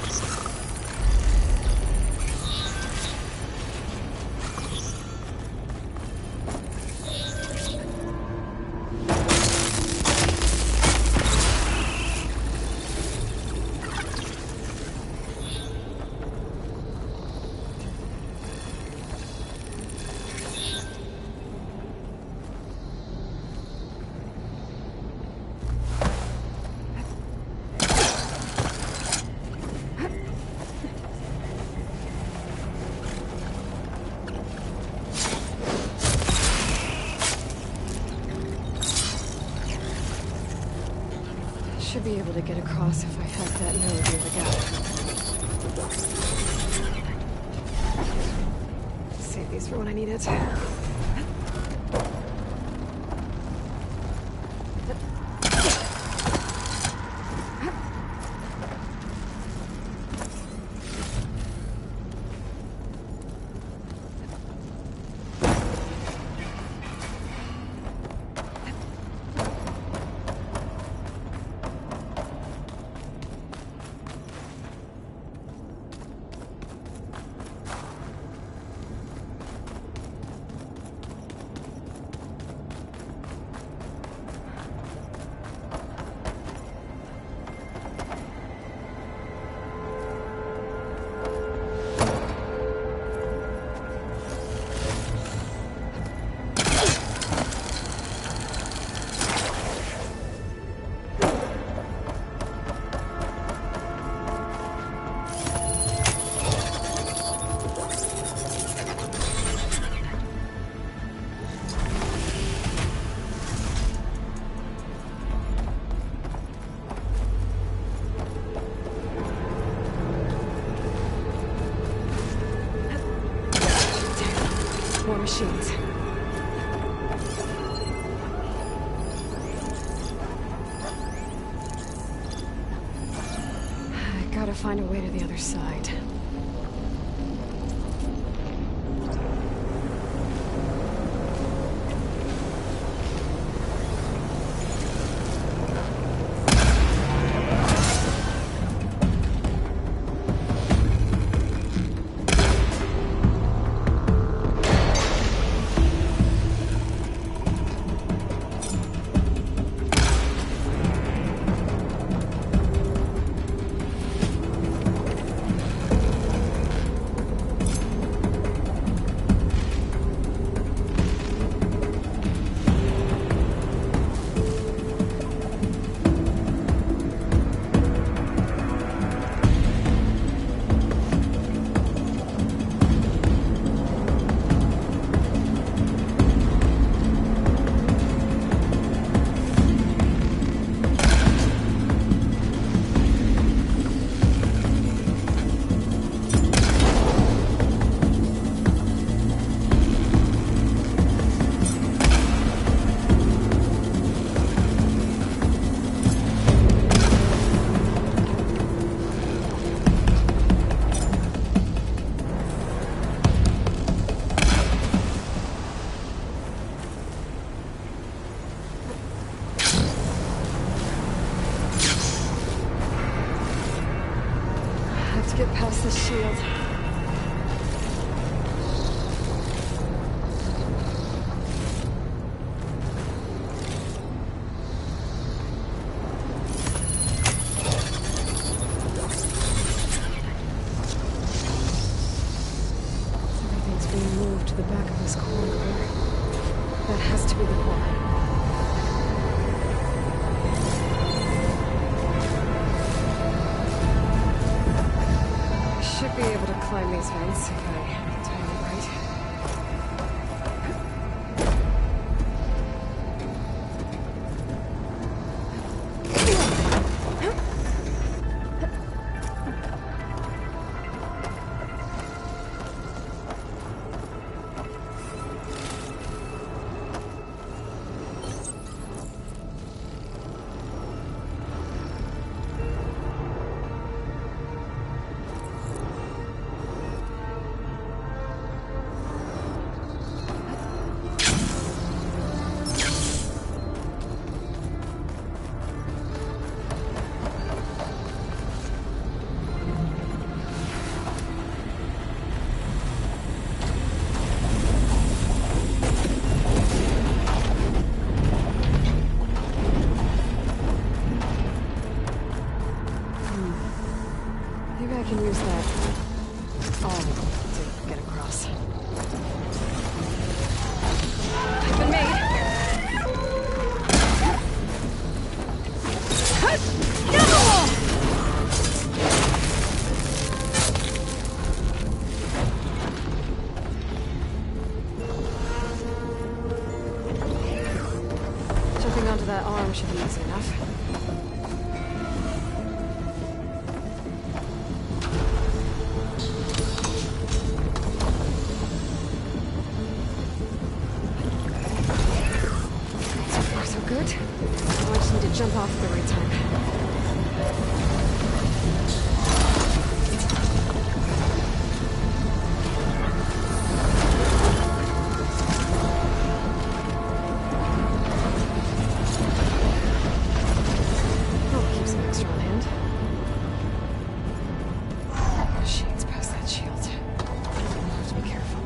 Should be able to get across if I hack that node near the gap. Save these for when I need it. More machines. I gotta find a way to the other side. get past the shield. Everything's being moved to the back of this corridor. That has to be the core. Should be able to climb these vents if I time it right. Maybe I can use that arm to get across. I've been made. Jumping onto that arm should be easy enough. Good. I just need to jump off at the right time. I'll keep some extra on hand. Machines past that shield. I'll have to be careful.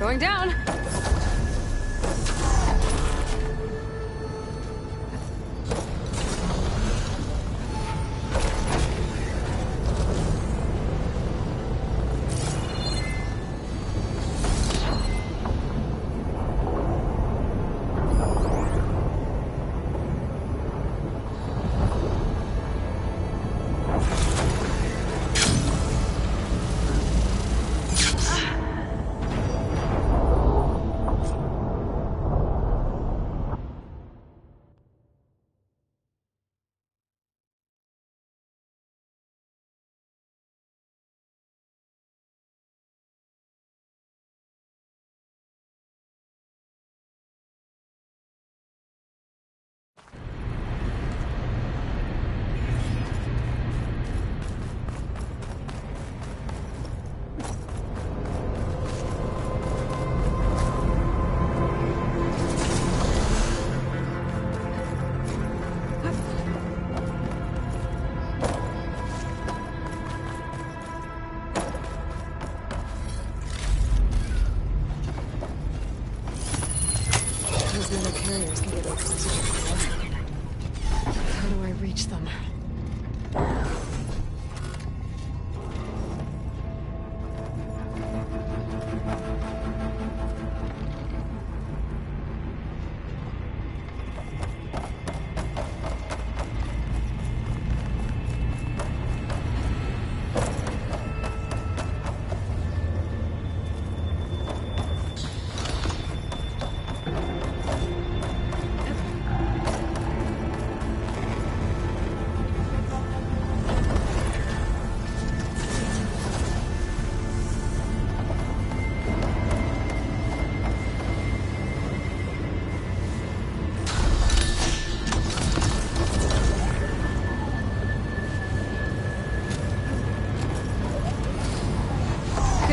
Going down. Carriers can get access to the core. How do I reach them?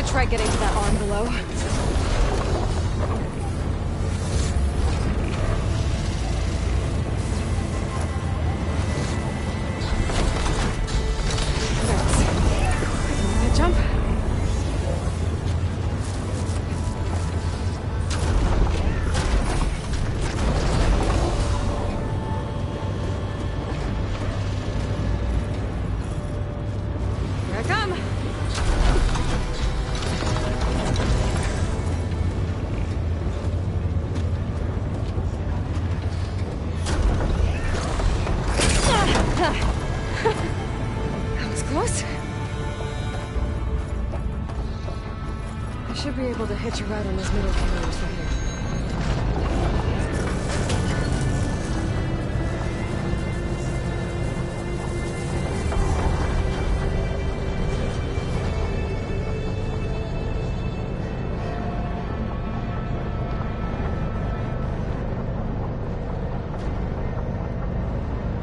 Try getting to that arm below. That jump. Here I come. That was close. I should be able to hitch a ride on those middle carriers from here.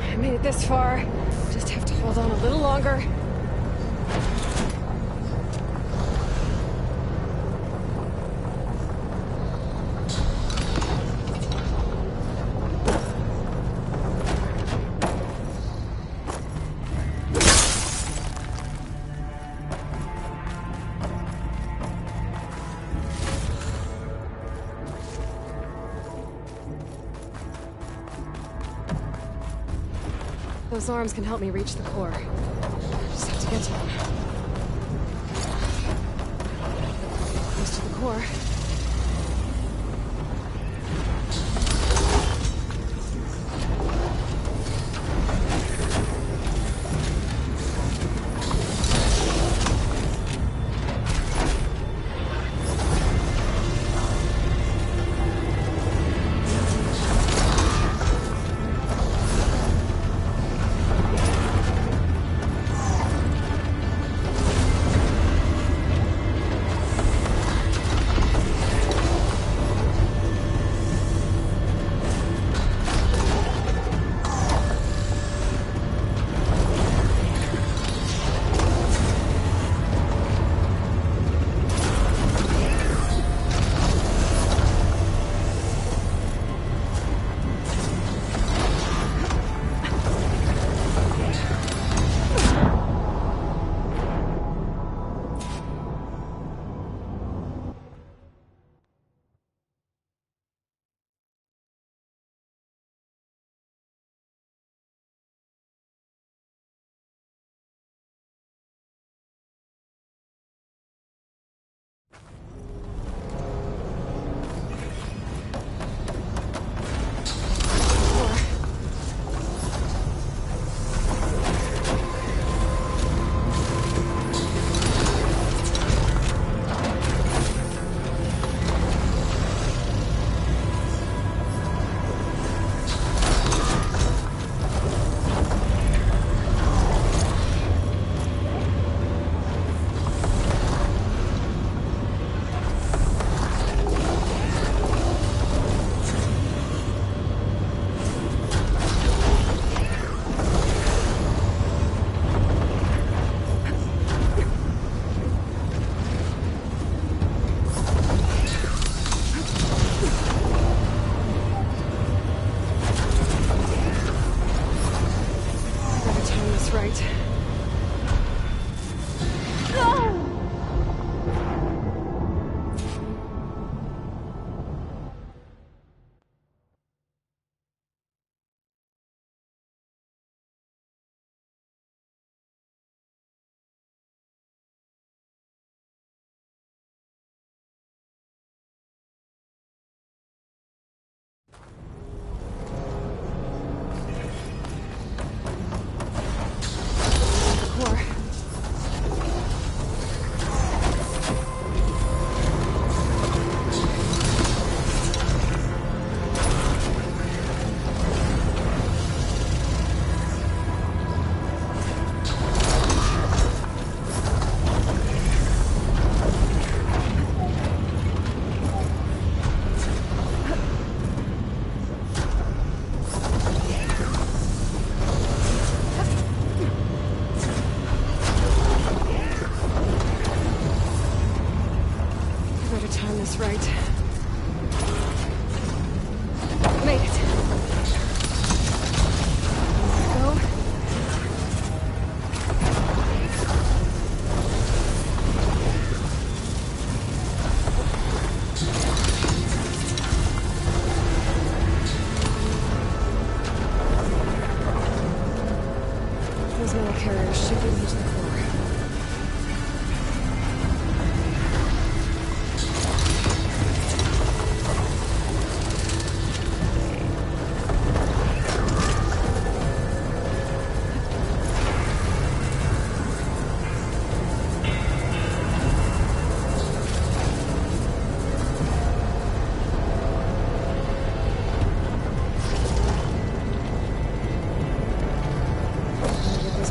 I made it this far. Just have to hold on a little longer. Those arms can help me reach the core. Just have to get to them. Close to the core. this right. Made it. Go. Those metal carriers should get into the core.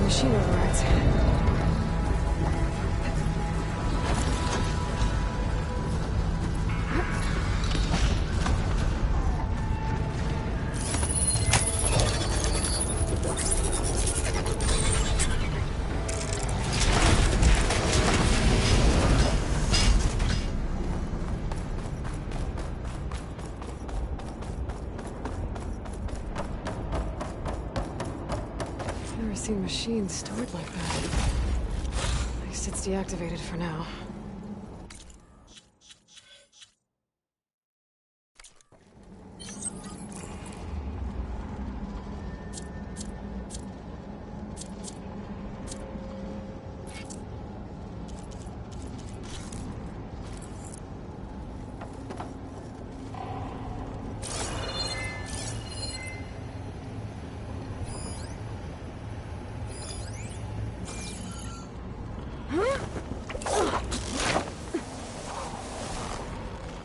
Machine overrides. Never seen machines stored like that. At least it's deactivated for now.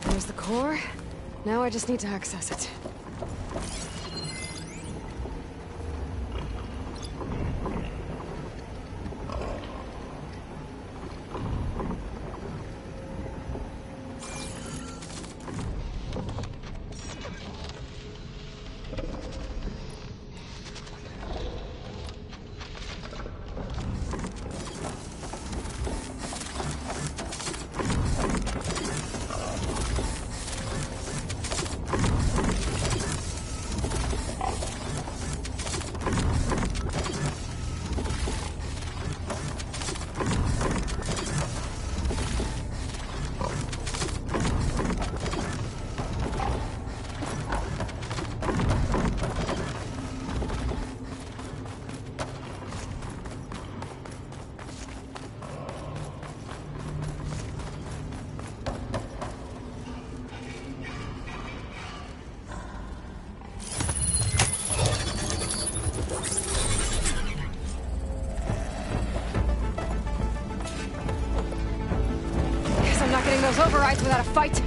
There's the core. Now I just need to access it. Getting those overrides without a fight.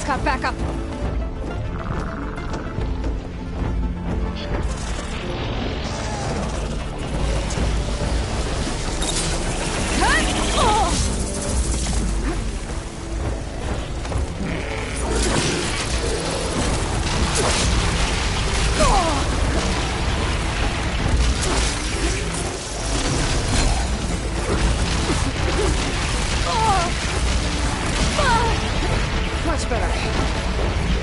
Got back up. Much better.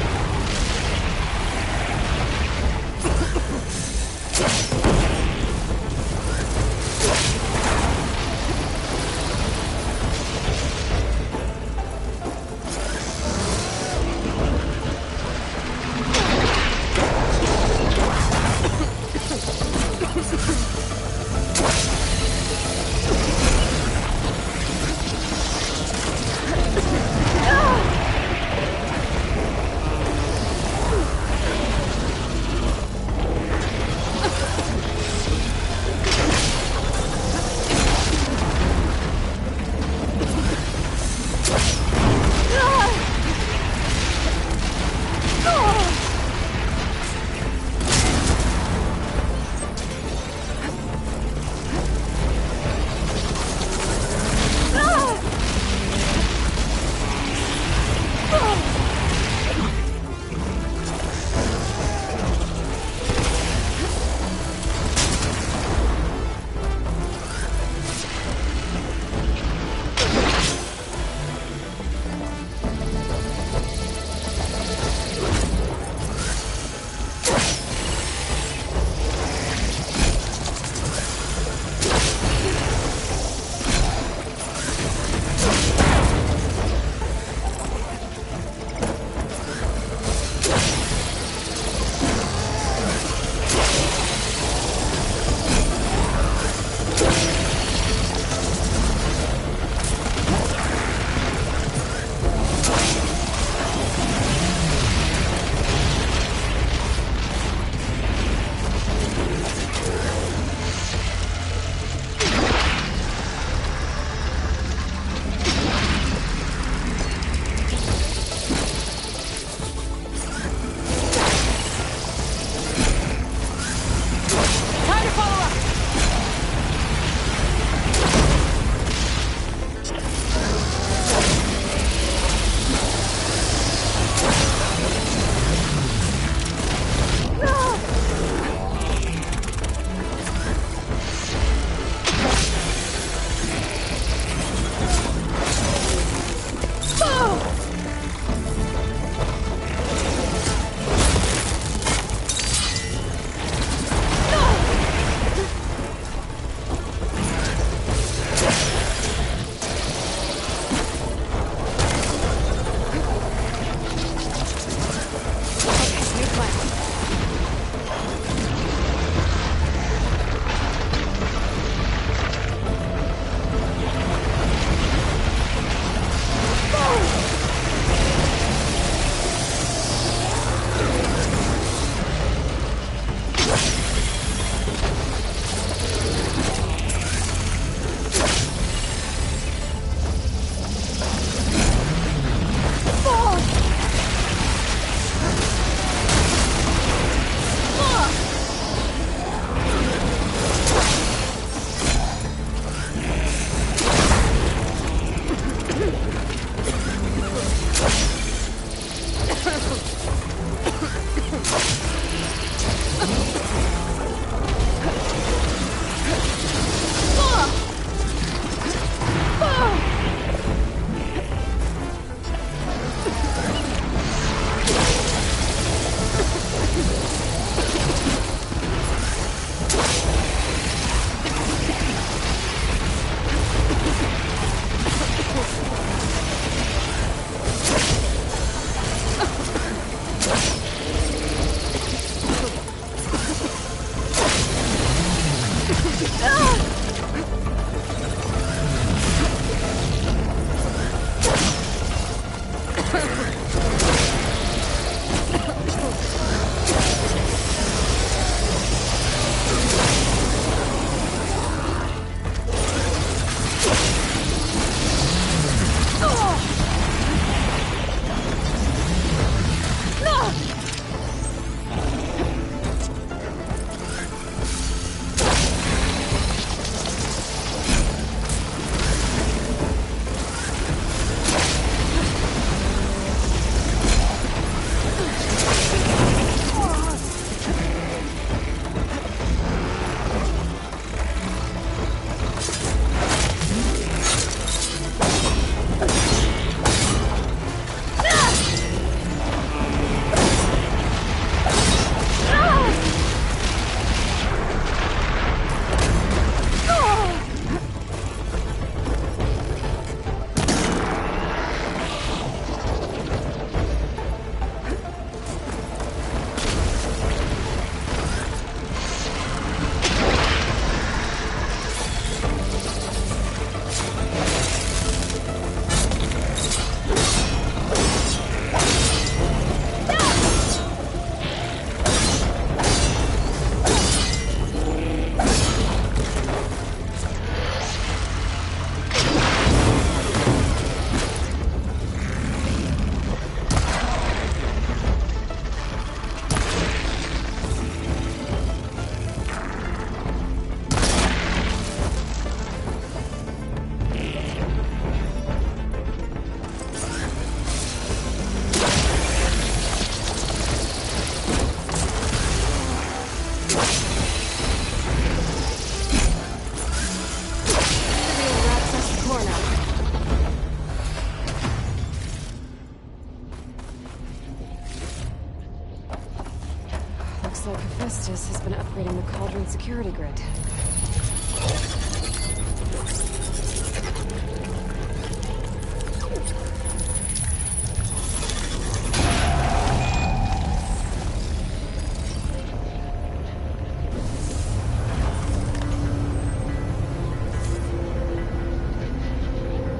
Looks like Hephaestus has been upgrading the Cauldron security grid.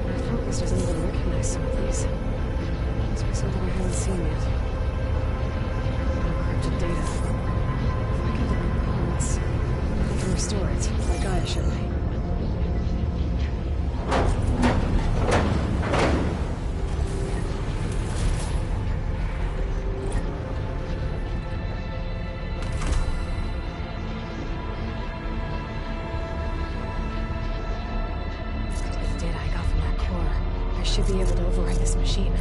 My focus doesn't even recognize some of these. Must be something I haven't seen yet. Encrypted data. If I get the components, I can restore it, like Gaia showed me. The data I got from that core, I should be able to override this machine.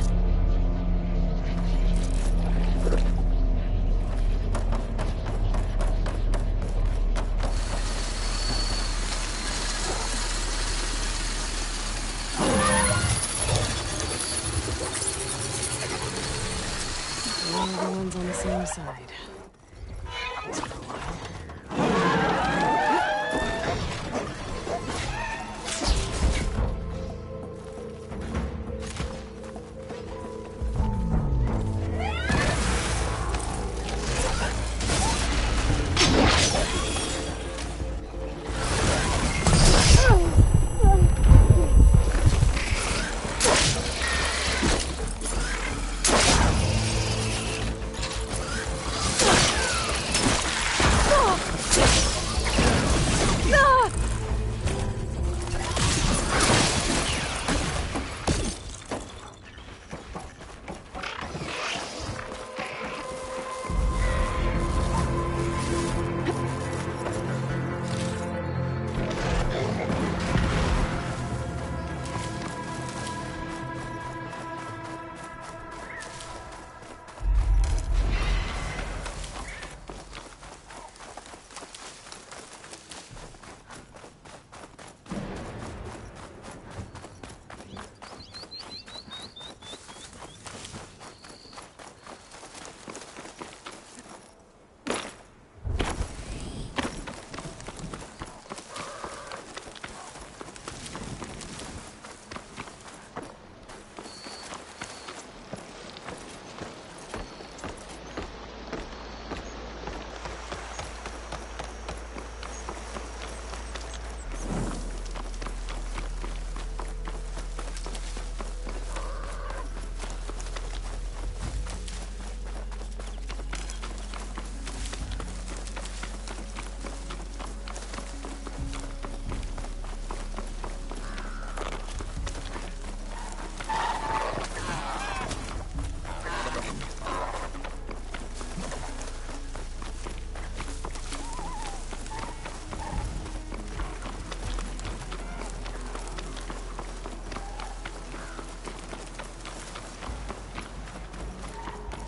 Everyone's on the same side. Took a while.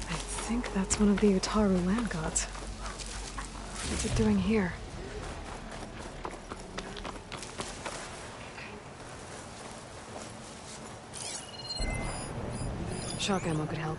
I think that's one of the Utaru land gods. What's it doing here? Shock ammo could help.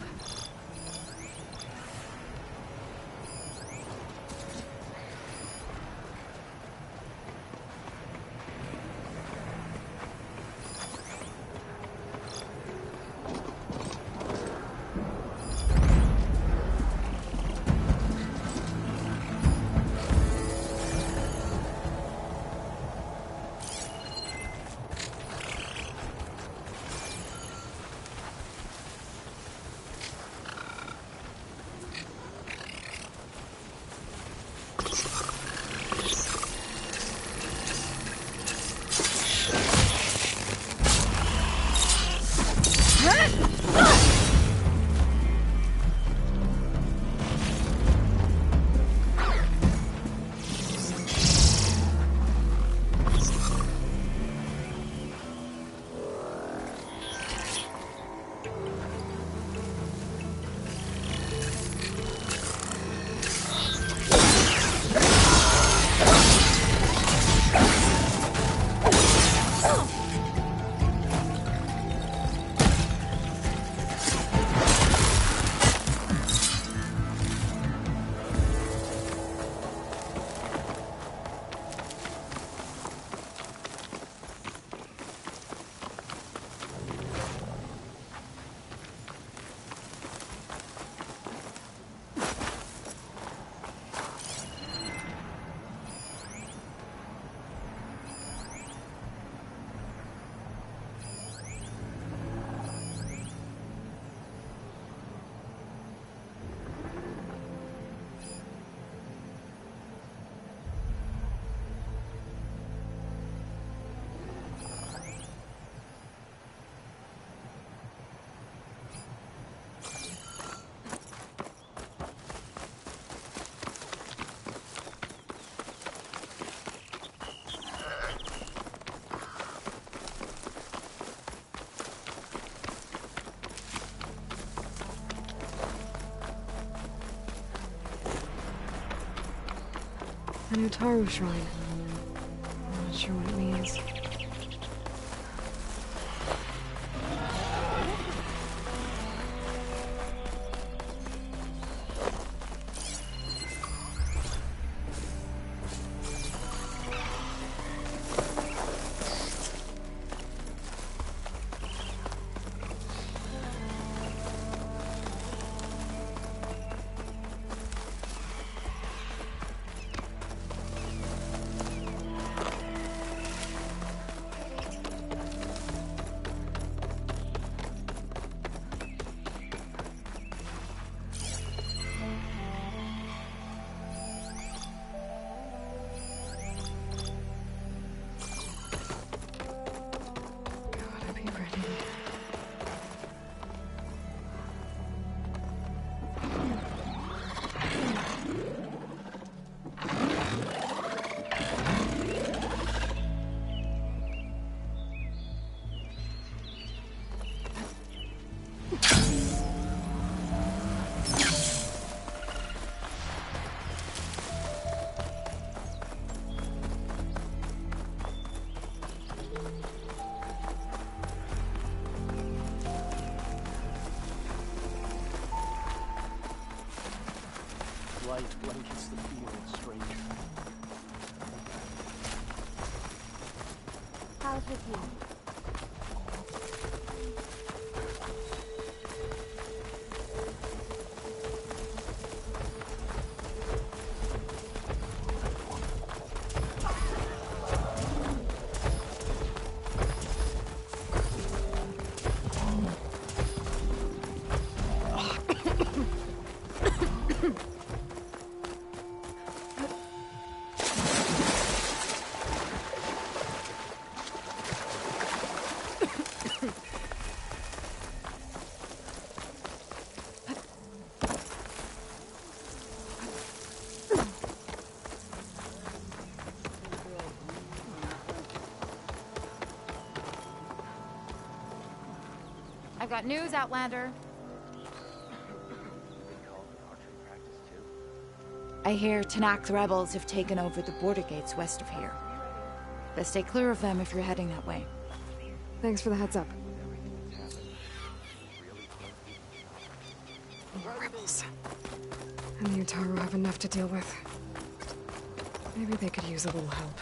An Utaru shrine. I'm not sure what it means. Light blankets the field, stranger. How's with you? I've got news, Outlander. I hear Tanakh rebels have taken over the border gates west of here. Best stay clear of them if you're heading that way. Thanks for the heads up. More rebels. And the Utaru have enough to deal with. Maybe they could use a little help.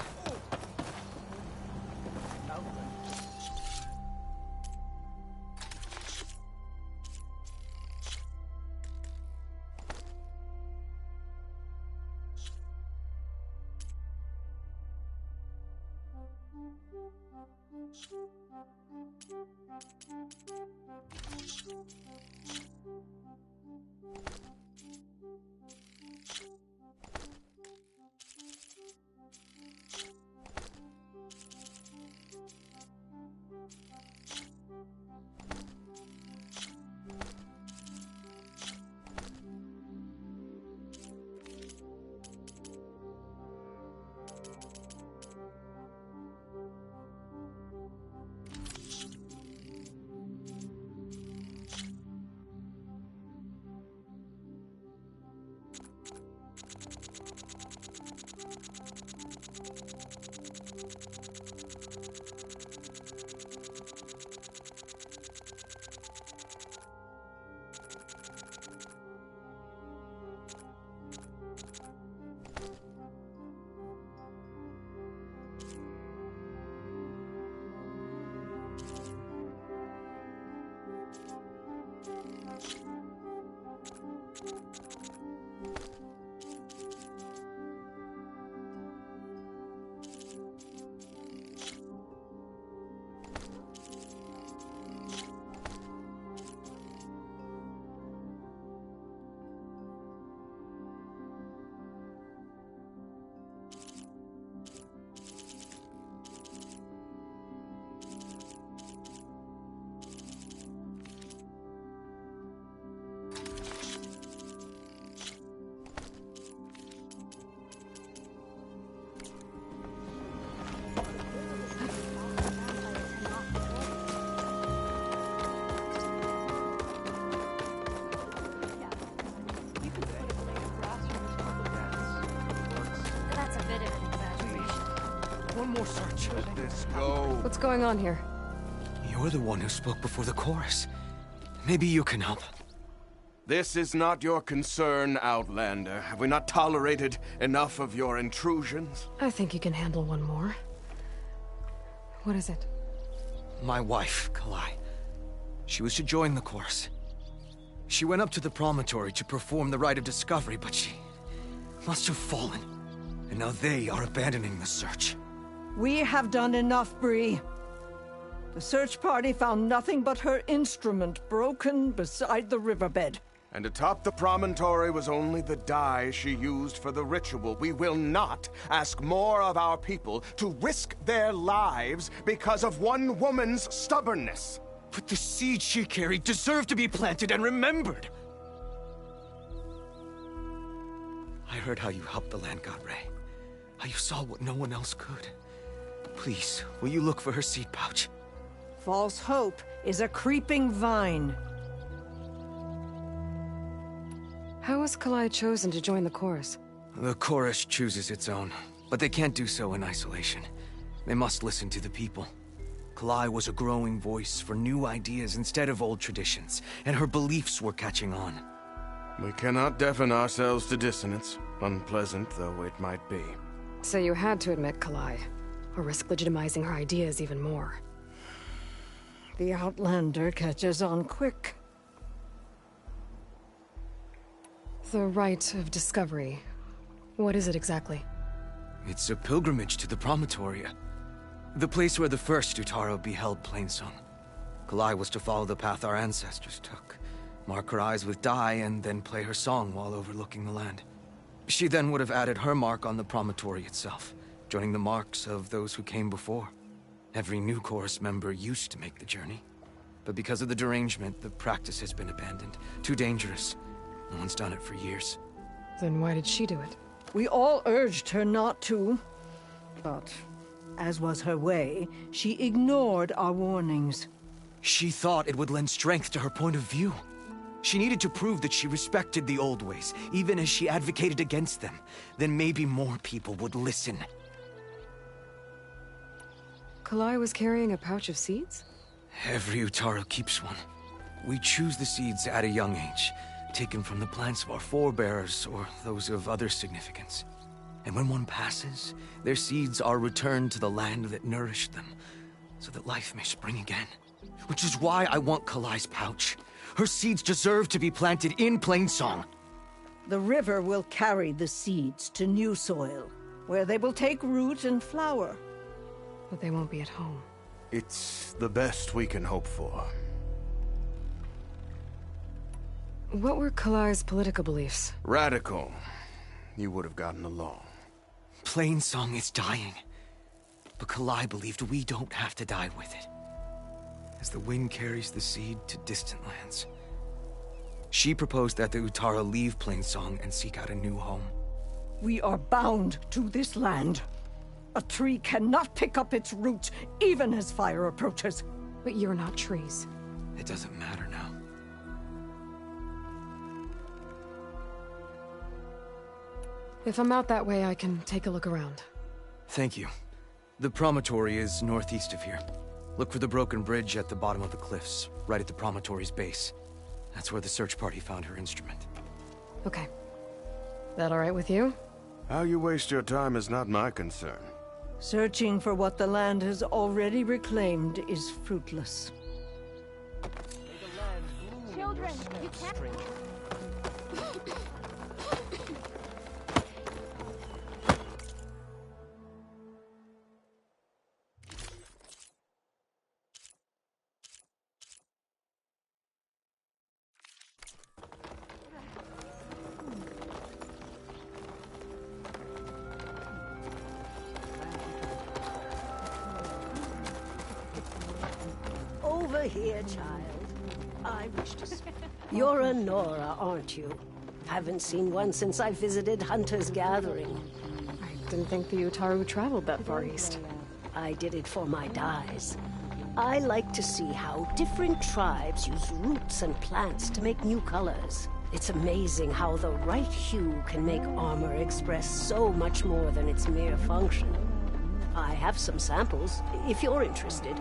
more search. Let this go. What's going on here? You're the one who spoke before the chorus. Maybe you can help. This is not your concern, Outlander. Have we not tolerated enough of your intrusions? I think you can handle one more. What is it? My wife, Kalai. She was to join the chorus. She went up to the promontory to perform the rite of discovery, but she must have fallen. And now they are abandoning the search. We have done enough, Bree. The search party found nothing but her instrument broken beside the riverbed. And atop the promontory was only the dye she used for the ritual. We will not ask more of our people to risk their lives because of one woman's stubbornness. But the seeds she carried deserve to be planted and remembered. I heard how you helped the land god Ray. How you saw what no one else could. Please, will you look for her seed pouch? False hope is a creeping vine. How was Kalai chosen to join the chorus? The chorus chooses its own, but they can't do so in isolation. They must listen to the people. Kalai was a growing voice for new ideas instead of old traditions, and her beliefs were catching on. We cannot deafen ourselves to dissonance, unpleasant though it might be. So you had to admit Kalai, or risk legitimizing her ideas even more. The Outlander catches on quick. The rite of discovery. What is it exactly? It's a pilgrimage to the promontory. The place where the first Utaro beheld Plainsong. Kalai was to follow the path our ancestors took. Mark her eyes with dye and then play her song while overlooking the land. She then would have added her mark on the promontory itself, joining the marks of those who came before. Every new chorus member used to make the journey. But because of the derangement, the practice has been abandoned. Too dangerous. No one's done it for years. Then why did she do it? We all urged her not to. But, as was her way, she ignored our warnings. She thought it would lend strength to her point of view. She needed to prove that she respected the old ways, even as she advocated against them. Then maybe more people would listen. Kalai was carrying a pouch of seeds? Every Utaro keeps one. We choose the seeds at a young age, taken from the plants of our forebears or those of other significance. And when one passes, their seeds are returned to the land that nourished them, so that life may spring again. Which is why I want Kalai's pouch. Her seeds deserve to be planted in Plainsong. The river will carry the seeds to new soil, where they will take root and flower. But they won't be at home. It's the best we can hope for. What were Kalai's political beliefs? Radical. You would have gotten along. Plainsong is dying. But Kalai believed we don't have to die with it. As the wind carries the seed to distant lands. She proposed that the Utaro leave Plainsong and seek out a new home. We are bound to this land. A tree cannot pick up its roots, even as fire approaches. But you're not trees. It doesn't matter now. If I'm out that way, I can take a look around. Thank you. The promontory is northeast of here. Look for the broken bridge at the bottom of the cliffs, right at the promontory's base. That's where the search party found her instrument. Okay. That all right with you? How you waste your time is not my concern. Searching for what the land has already reclaimed is fruitless. Children, you can't... Over here, child. I wish to speak. You're a Nora, aren't you? Haven't seen one since I visited Hunter's Gathering. I didn't think the Utaru traveled that far east. I did it for my dyes. I like to see how different tribes use roots and plants to make new colors. It's amazing how the right hue can make armor express so much more than its mere function. I have some samples, if you're interested.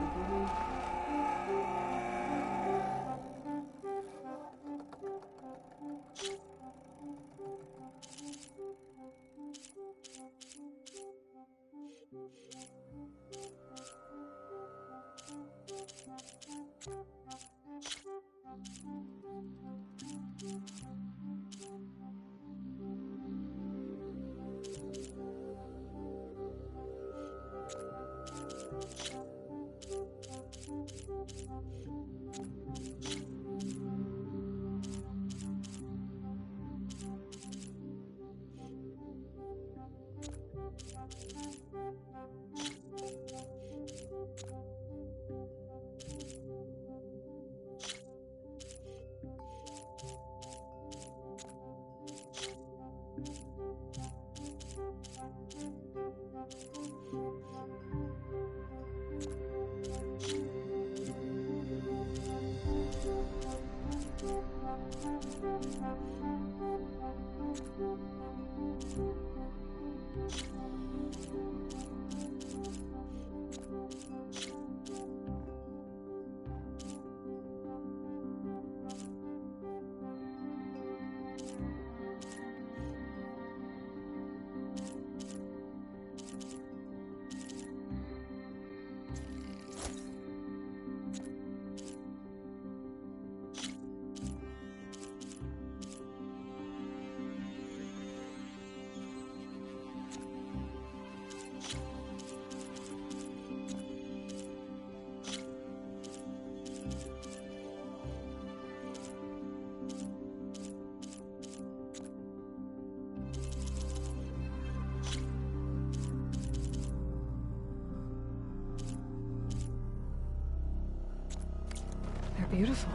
Beautiful.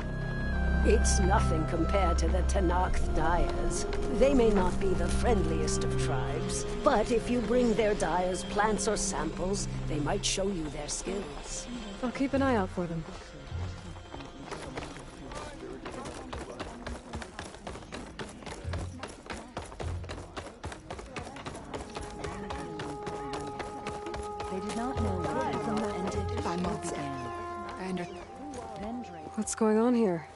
It's nothing compared to the Tenakth Dyers. They may not be the friendliest of tribes, but if you bring their dyers plants or samples, they might show you their skills. I'll keep an eye out for them. They did not know what the ended by Morgan. What's going on here?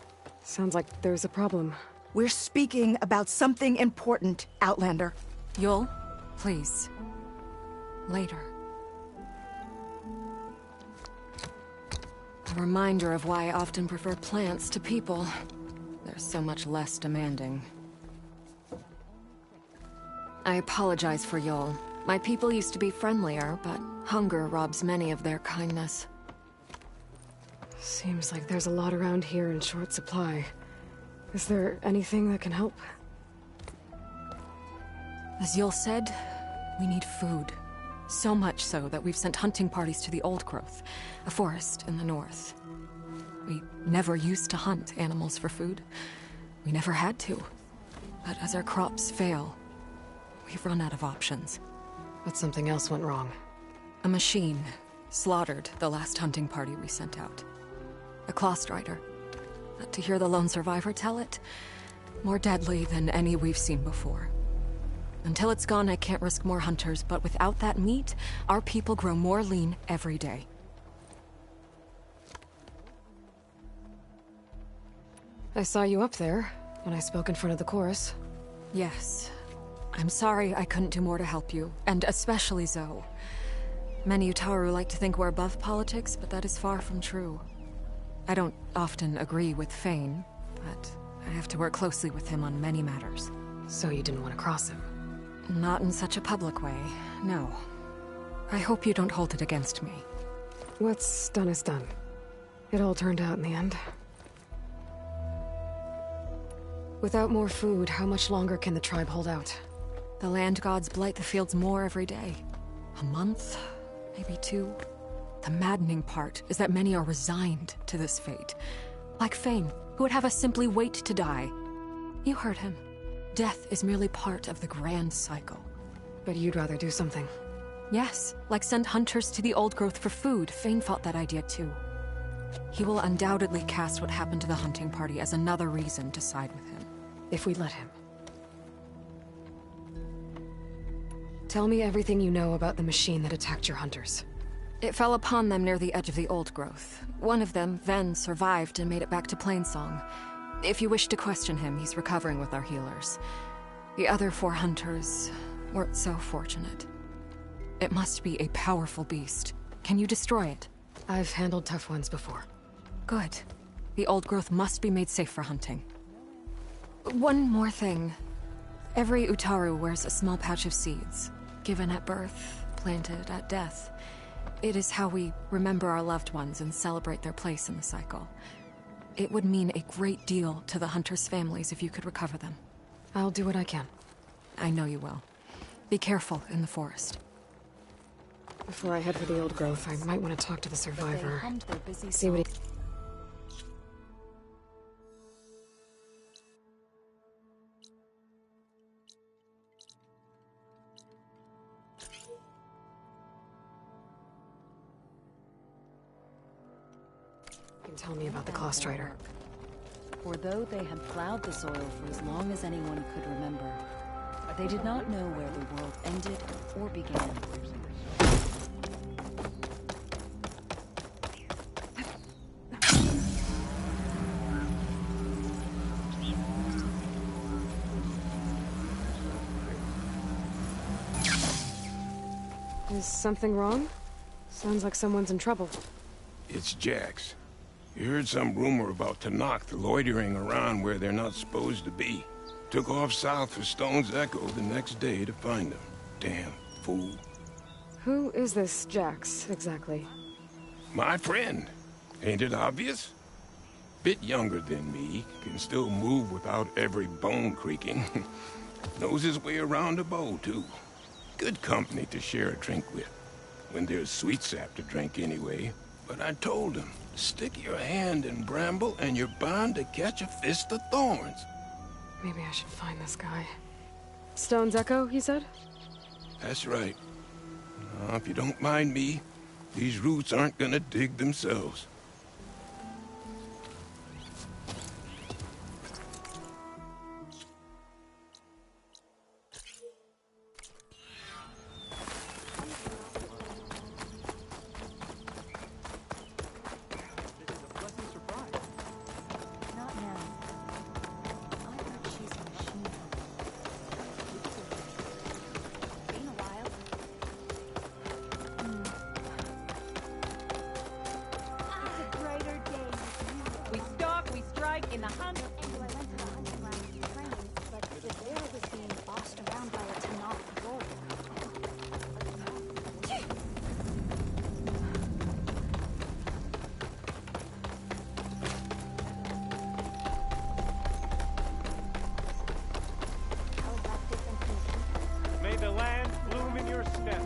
Sounds like there's a problem. We're speaking about something important, Outlander. Yul, please. Later. A reminder of why I often prefer plants to people. They're so much less demanding. I apologize for Yul. My people used to be friendlier, but hunger robs many of their kindness. Seems like there's a lot around here in short supply. Is there anything that can help? As Yul said, we need food. So much so that we've sent hunting parties to the Old Growth, a forest in the north. We never used to hunt animals for food. We never had to. But as our crops fail, we've run out of options. But something else went wrong. A machine slaughtered the last hunting party we sent out. A Clawstrider. To hear the lone survivor tell it, more deadly than any we've seen before. Until it's gone, I can't risk more hunters, but without that meat, our people grow more lean every day. I saw you up there when I spoke in front of the chorus. Yes. I'm sorry I couldn't do more to help you, and especially Zoe. Many Utaru like to think we're above politics, but that is far from true. I don't often agree with Fane, but I have to work closely with him on many matters. So you didn't want to cross him? Not in such a public way, no. I hope you don't hold it against me. What's done is done. It all turned out in the end. Without more food, how much longer can the tribe hold out? The land gods blight the fields more every day. A month, maybe 2. The maddening part is that many are resigned to this fate. Like Fane, who would have us simply wait to die. You heard him. Death is merely part of the grand cycle. But you'd rather do something. Yes, like send hunters to the Old Growth for food. Fane fought that idea too. He will undoubtedly cast what happened to the hunting party as another reason to side with him. If we let him. Tell me everything you know about the machine that attacked your hunters. It fell upon them near the edge of the old growth. One of them, Ven, survived and made it back to Plainsong. If you wish to question him, he's recovering with our healers. The other 4 hunters weren't so fortunate. It must be a powerful beast. Can you destroy it? I've handled tough ones before. Good. The old growth must be made safe for hunting. One more thing. Every Utaru wears a small pouch of seeds, given at birth, planted at death. It is how we remember our loved ones and celebrate their place in the cycle. It would mean a great deal to the hunters' families if you could recover them. I'll do what I can. I know you will. Be careful in the forest. Before I head for the old growth, I might want to talk to the survivor. See what he... Can tell me about the Clawstrider. For though they had plowed the soil for as long as anyone could remember, they did not know where the world ended or began. Is something wrong? Sounds like someone's in trouble. It's Jax. You heard some rumor about Tenakth loitering around where they're not supposed to be. Took off south for Stone's Echo the next day to find them. Damn fool. Who is this Jax, exactly? My friend. Ain't it obvious? Bit younger than me, can still move without every bone creaking. Knows his way around a bow, too. Good company to share a drink with. When there's sweet sap to drink anyway. But I told him, stick your hand in bramble and you're bound to catch a fist of thorns. Maybe I should find this guy. Stone's Echo, he said? That's right. Now, if you don't mind me, these roots aren't gonna dig themselves. May the land bloom in your steps.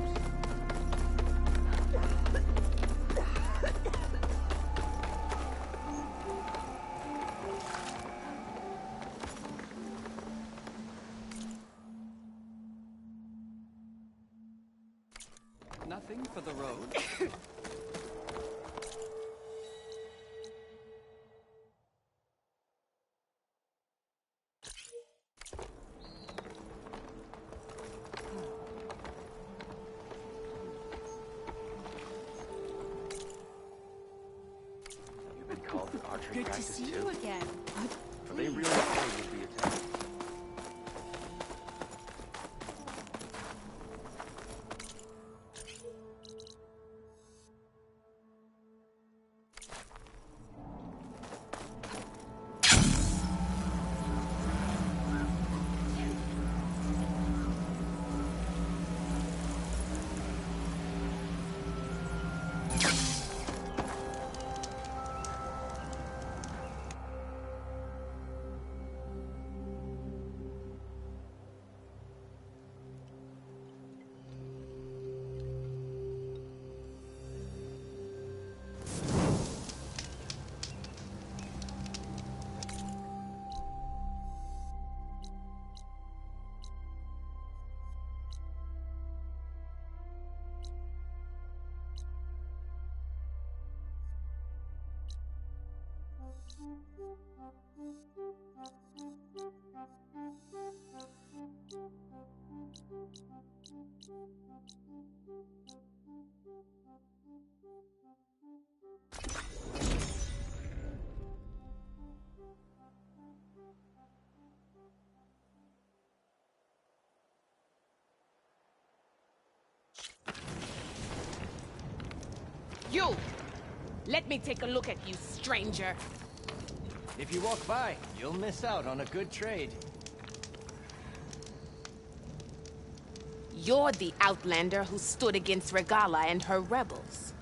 Nothing for the road. You've been called for archery Good to practice see too? you again. Are they really afraid we'll be attacked? Thank you. You! Let me take a look at you, stranger. If you walk by, you'll miss out on a good trade. You're the Outlander who stood against Regalla and her rebels.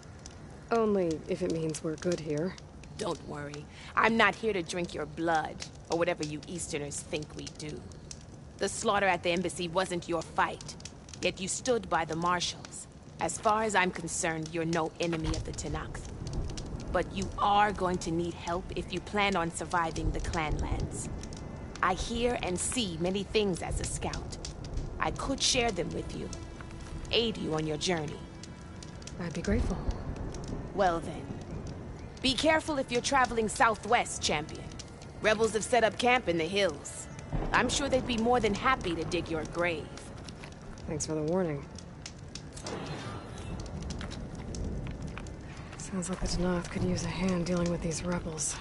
Only if it means we're good here. Don't worry. I'm not here to drink your blood, or whatever you Easterners think we do. The slaughter at the embassy wasn't your fight, yet you stood by the Marshals. As far as I'm concerned, you're no enemy of the Tenakth. But you are going to need help if you plan on surviving the Clanlands. I hear and see many things as a scout. I could share them with you, aid you on your journey. I'd be grateful. Well then, be careful if you're traveling southwest, champion. Rebels have set up camp in the hills. I'm sure they'd be more than happy to dig your grave. Thanks for the warning. Sounds like the Tenakth could use a hand dealing with these rebels.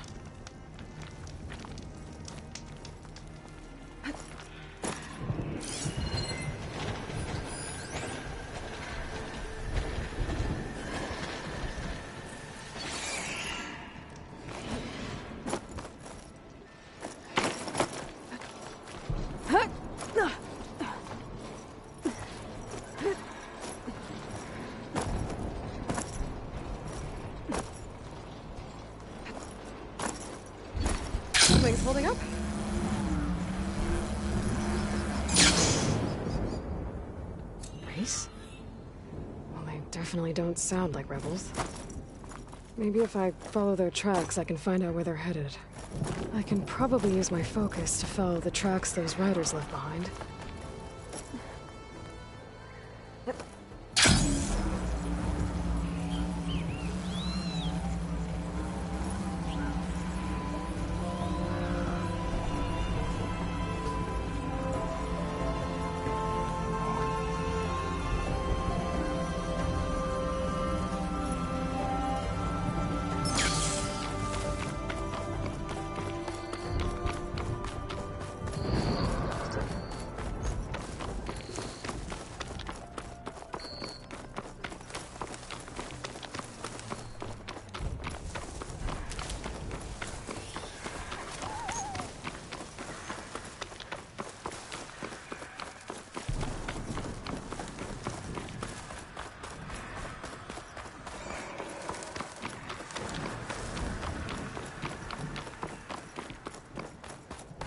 Things holding up? Race? Well, they definitely don't sound like rebels. Maybe if I follow their tracks, I can find out where they're headed. I can probably use my focus to follow the tracks those riders left behind.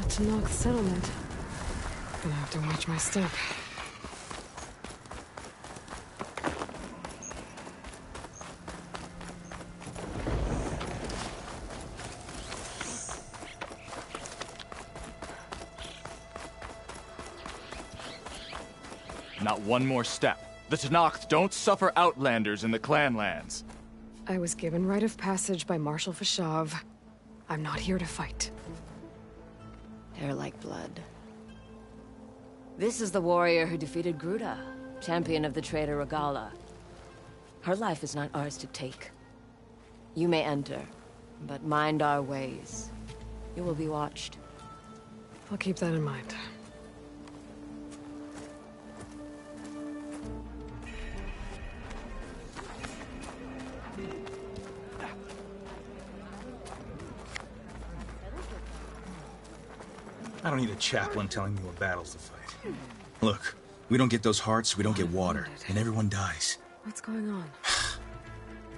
Tenakth settlement. Gonna have to watch my step. Not one more step. The Tenakth don't suffer Outlanders in the Clanlands. I was given rite of passage by Marshal Fashav. I'm not here to fight. Hair like blood. This is the warrior who defeated Gruda, champion of the traitor Regalla. Her life is not ours to take. You may enter, but mind our ways. You will be watched. I'll keep that in mind. I don't need a chaplain telling me what battles to fight. Look, we don't get those hearts, we don't get water, and everyone dies. What's going on?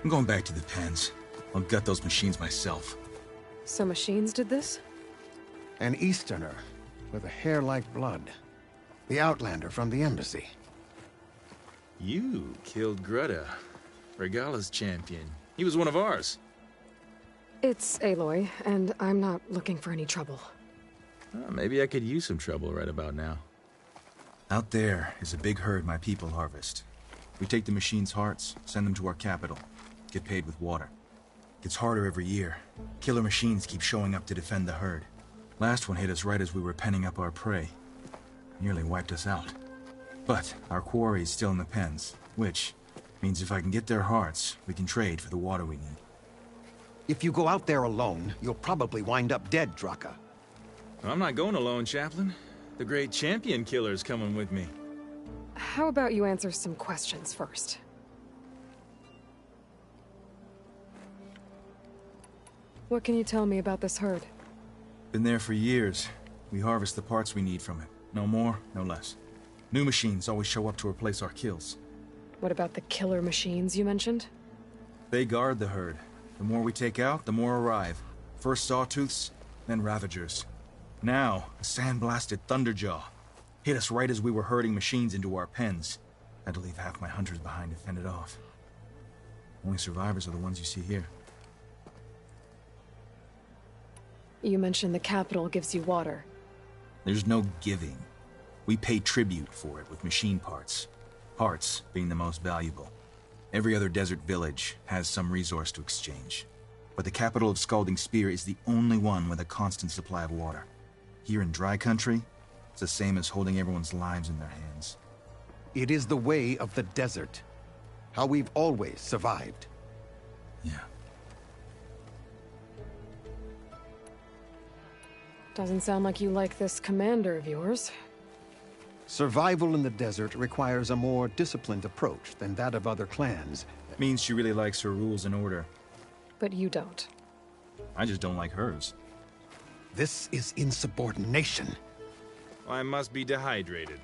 I'm going back to the pens. I'll gut those machines myself. So machines did this? An Easterner with a hair like blood. The Outlander from the embassy. You killed Greta, Regalla's champion. He was one of ours. It's Aloy, and I'm not looking for any trouble. Maybe I could use some trouble right about now. Out there is a big herd my people harvest. We take the machines' hearts, send them to our capital, get paid with water. Gets harder every year. Killer machines keep showing up to defend the herd. Last one hit us right as we were penning up our prey. Nearly wiped us out. But our quarry is still in the pens, which means if I can get their hearts, we can trade for the water we need. If you go out there alone, you'll probably wind up dead, Draka. I'm not going alone, Chaplain. The great champion killer's coming with me. How about you answer some questions first? What can you tell me about this herd? Been there for years. We harvest the parts we need from it. No more, no less. New machines always show up to replace our kills. What about the killer machines you mentioned? They guard the herd. The more we take out, the more arrive. First Sawtooths, then Ravagers. Now, a sandblasted Thunderjaw. Hit us right as we were herding machines into our pens. Had to leave half my hunters behind to fend it off. Only survivors are the ones you see here. You mentioned the capital gives you water. There's no giving. We pay tribute for it with machine parts. Parts being the most valuable. Every other desert village has some resource to exchange. But the capital of Scalding Spear is the only one with a constant supply of water. Here in dry country, it's the same as holding everyone's lives in their hands. It is the way of the desert. How we've always survived. Yeah. Doesn't sound like you like this commander of yours. Survival in the desert requires a more disciplined approach than that of other clans. Means she really likes her rules and order. But you don't. I just don't like hers. This is insubordination. I must be dehydrated.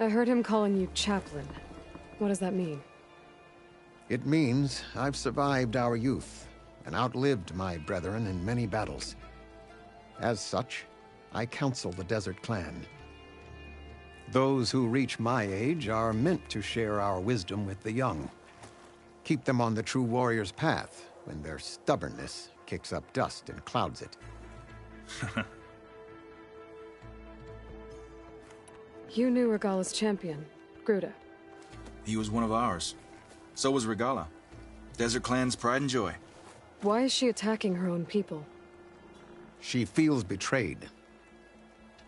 I heard him calling you chaplain. What does that mean? It means I've survived our youth and outlived my brethren in many battles. As such, I counsel the Desert Clan. Those who reach my age are meant to share our wisdom with the young. Keep them on the true warrior's path when their stubbornness kicks up dust and clouds it. You knew Regala's champion, Gruda. He was one of ours. So was Regala. Desert Clan's pride and joy. Why is she attacking her own people? She feels betrayed.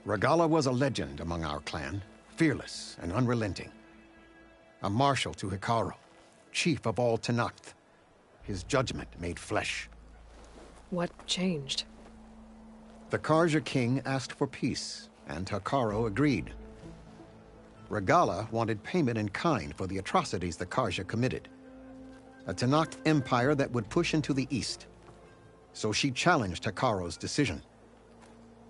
Regala was a legend among our clan, fearless and unrelenting. A marshal to Hekarro, chief of all Tenakth. His judgment made flesh. What changed? The Carja king asked for peace, and Hekarro agreed. Regala wanted payment in kind for the atrocities the Carja committed. A Tenakth empire that would push into the east. So she challenged Hekarro's decision.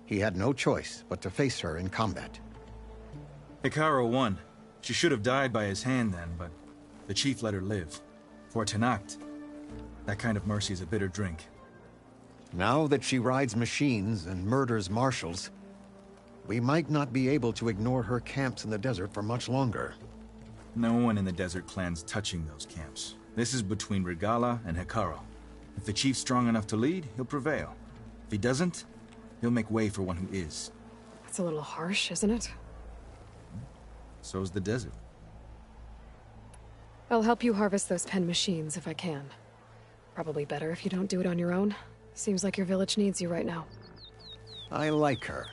He had no choice but to face her in combat. Hekarro won. She should have died by his hand then, but the chief let her live. For Tenakth, that kind of mercy is a bitter drink. Now that she rides machines and murders marshals, we might not be able to ignore her camps in the desert for much longer. No one in the Desert Clan's touching those camps. This is between Regala and Hekarro. If the chief's strong enough to lead, he'll prevail. If he doesn't, he'll make way for one who is. That's a little harsh, isn't it? So's the desert. I'll help you harvest those pen machines if I can. Probably better if you don't do it on your own. Seems like your village needs you right now. I like her.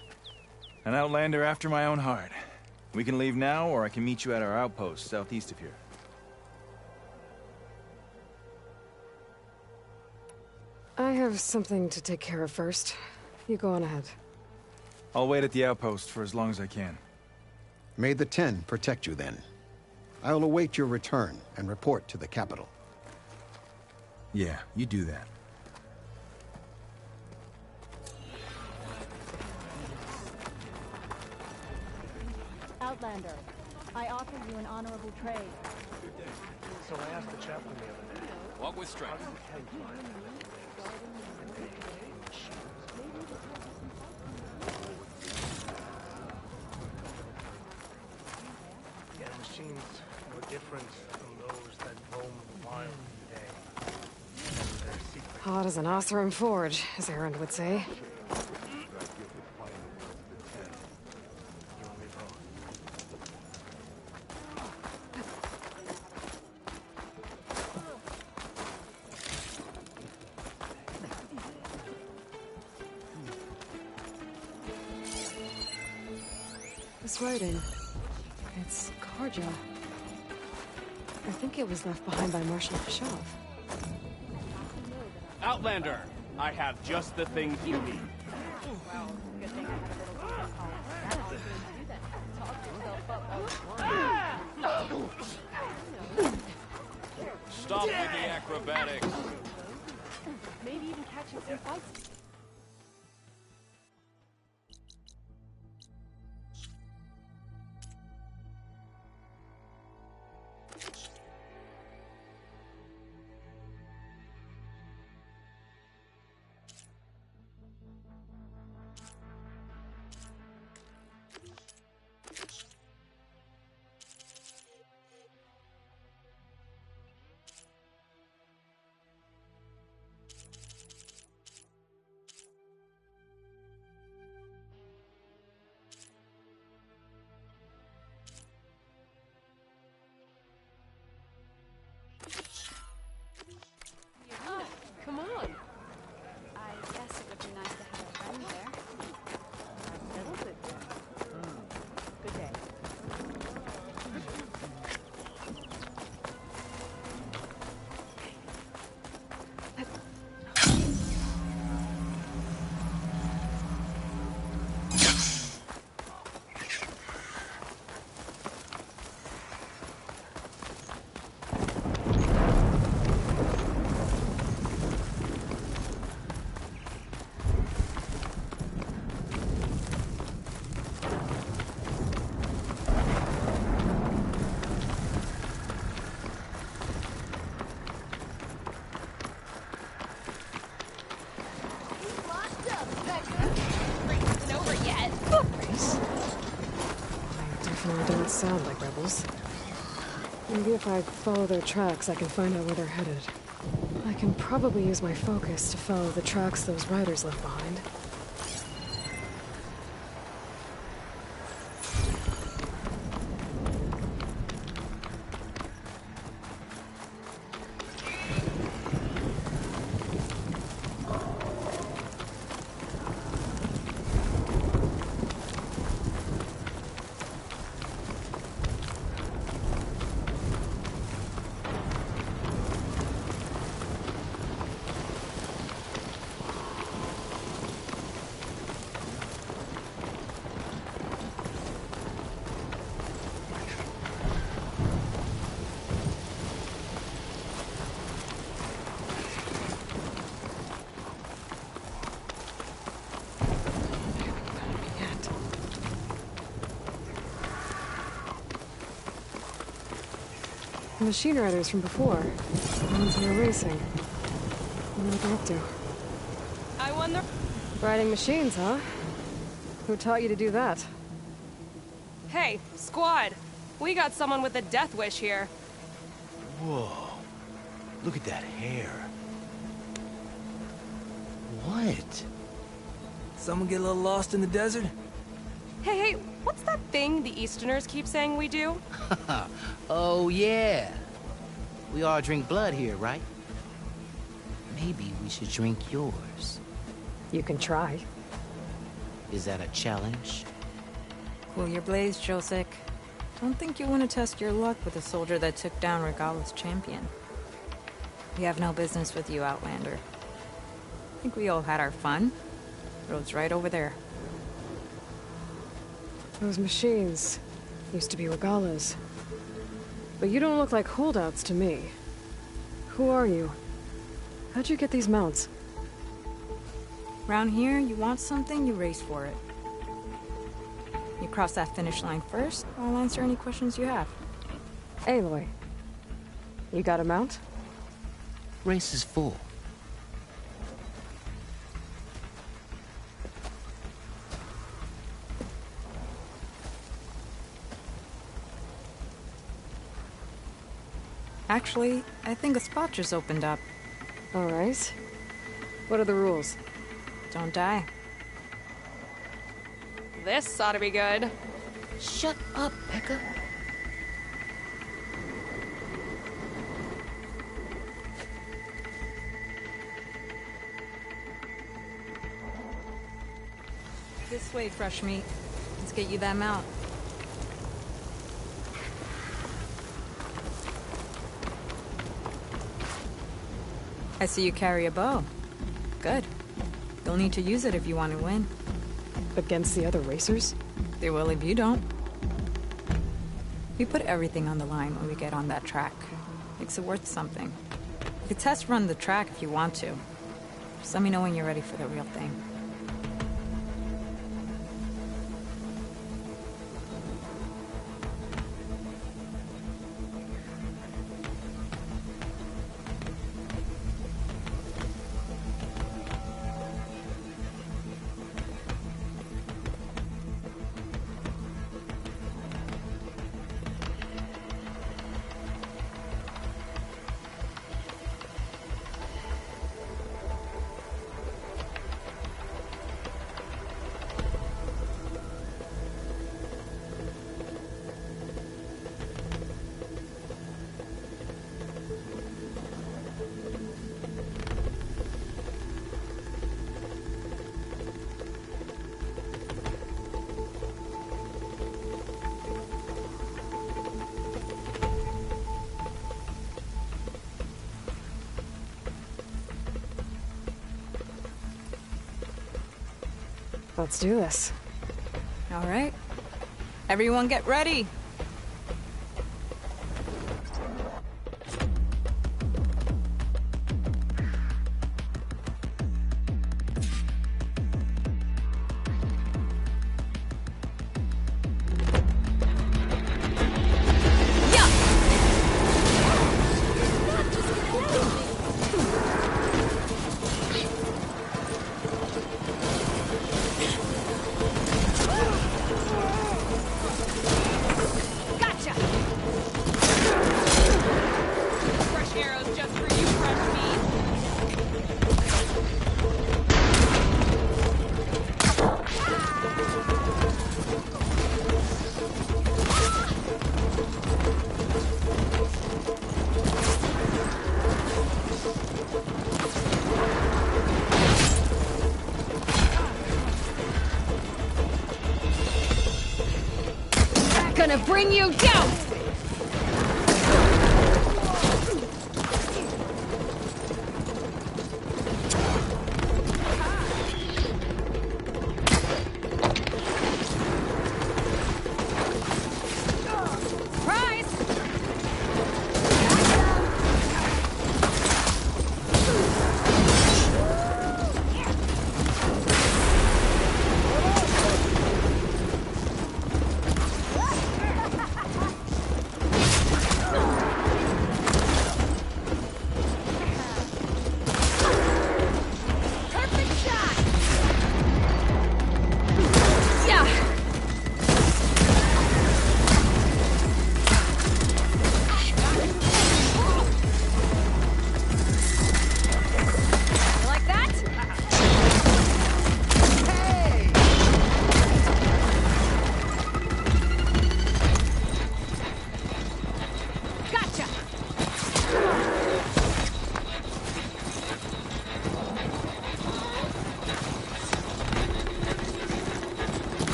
An outlander after my own heart. We can leave now, or I can meet you at our outpost southeast of here. I have something to take care of first. You go on ahead. I'll wait at the outpost for as long as I can. May the Ten protect you then. I'll await your return and report to the capital. Yeah, you do that. Outlander, I offer you an honorable trade. So I asked the chaplain the other day. Walk with strength. Yeah, the machines were different from those that roam the wild today. They're secret. Hot as an Oseram forge, as Erend would say. This writing, it's Carja. I think it was left behind by Marshal Pashov. Outlander, I have just the thing you need. Stop with the acrobatics. Maybe even catching some fights. Come on. I guess it would be nice to have a friend there. A little bit there. Good day. Don't sound like rebels. Maybe if I follow their tracks, I can find out where they're headed. I can probably use my focus to follow the tracks those riders left behind. The machine riders from before. The ones who were racing. I wonder what they're up to. I wonder... Riding machines, huh? Who taught you to do that? Hey, squad. We got someone with a death wish here. Whoa. Look at that hair. What? Someone get a little lost in the desert? Hey, what's that thing the Easterners keep saying we do? Oh, yeah. We all drink blood here, right? Maybe we should drink yours. You can try. Is that a challenge? Cool your blaze, Josek. Don't think you want to test your luck with a soldier that took down Regala's champion. We have no business with you, Outlander. I think we all had our fun. Road's right over there. Those machines used to be Regala's. But you don't look like holdouts to me. Who are you? How'd you get these mounts? Round here, you want something, you race for it. You cross that finish line first, I'll answer any questions you have. Aloy, you got a mount? Race is full. Actually, I think a spot just opened up. All right. What are the rules? Don't die. This ought to be good. Shut up, Pekka. This way, fresh meat. Let's get you that mount. I see you carry a bow. Good. You'll need to use it if you want to win. Against the other racers? They will if you don't. We put everything on the line when we get on that track. Makes it worth something. You could test run the track if you want to. Just let me know when you're ready for the real thing. Let's do this. All right. Everyone get ready. Gonna bring you down!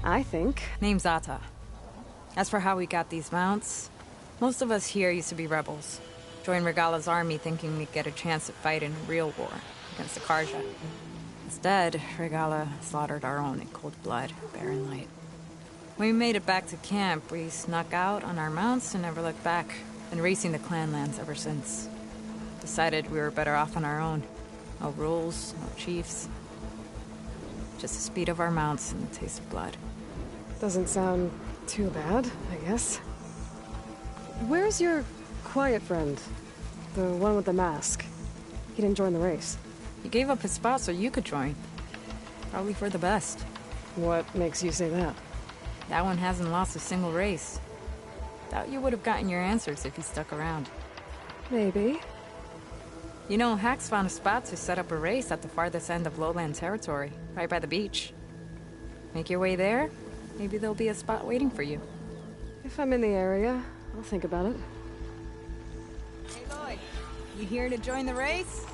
I think. Name's Ata. As for how we got these mounts, most of us here used to be rebels. Joined Regalla's army thinking we'd get a chance to fight in real war against the Carja. Instead, Regalla slaughtered our own in cold blood, Barren Light. When we made it back to camp, we snuck out on our mounts and never looked back. Been racing the clan lands ever since. Decided we were better off on our own. No rules, no chiefs. Just the speed of our mounts and the taste of blood. Doesn't sound too bad, I guess. Where's your quiet friend? The one with the mask. He didn't join the race. He gave up his spot so you could join. Probably for the best. What makes you say that? That one hasn't lost a single race. Doubt you would have gotten your answers if he stuck around. Maybe. You know, Hax found a spot to set up a race at the farthest end of lowland territory, right by the beach. Make your way there, maybe there'll be a spot waiting for you. If I'm in the area, I'll think about it. Hey, Lloyd. You here to join the race?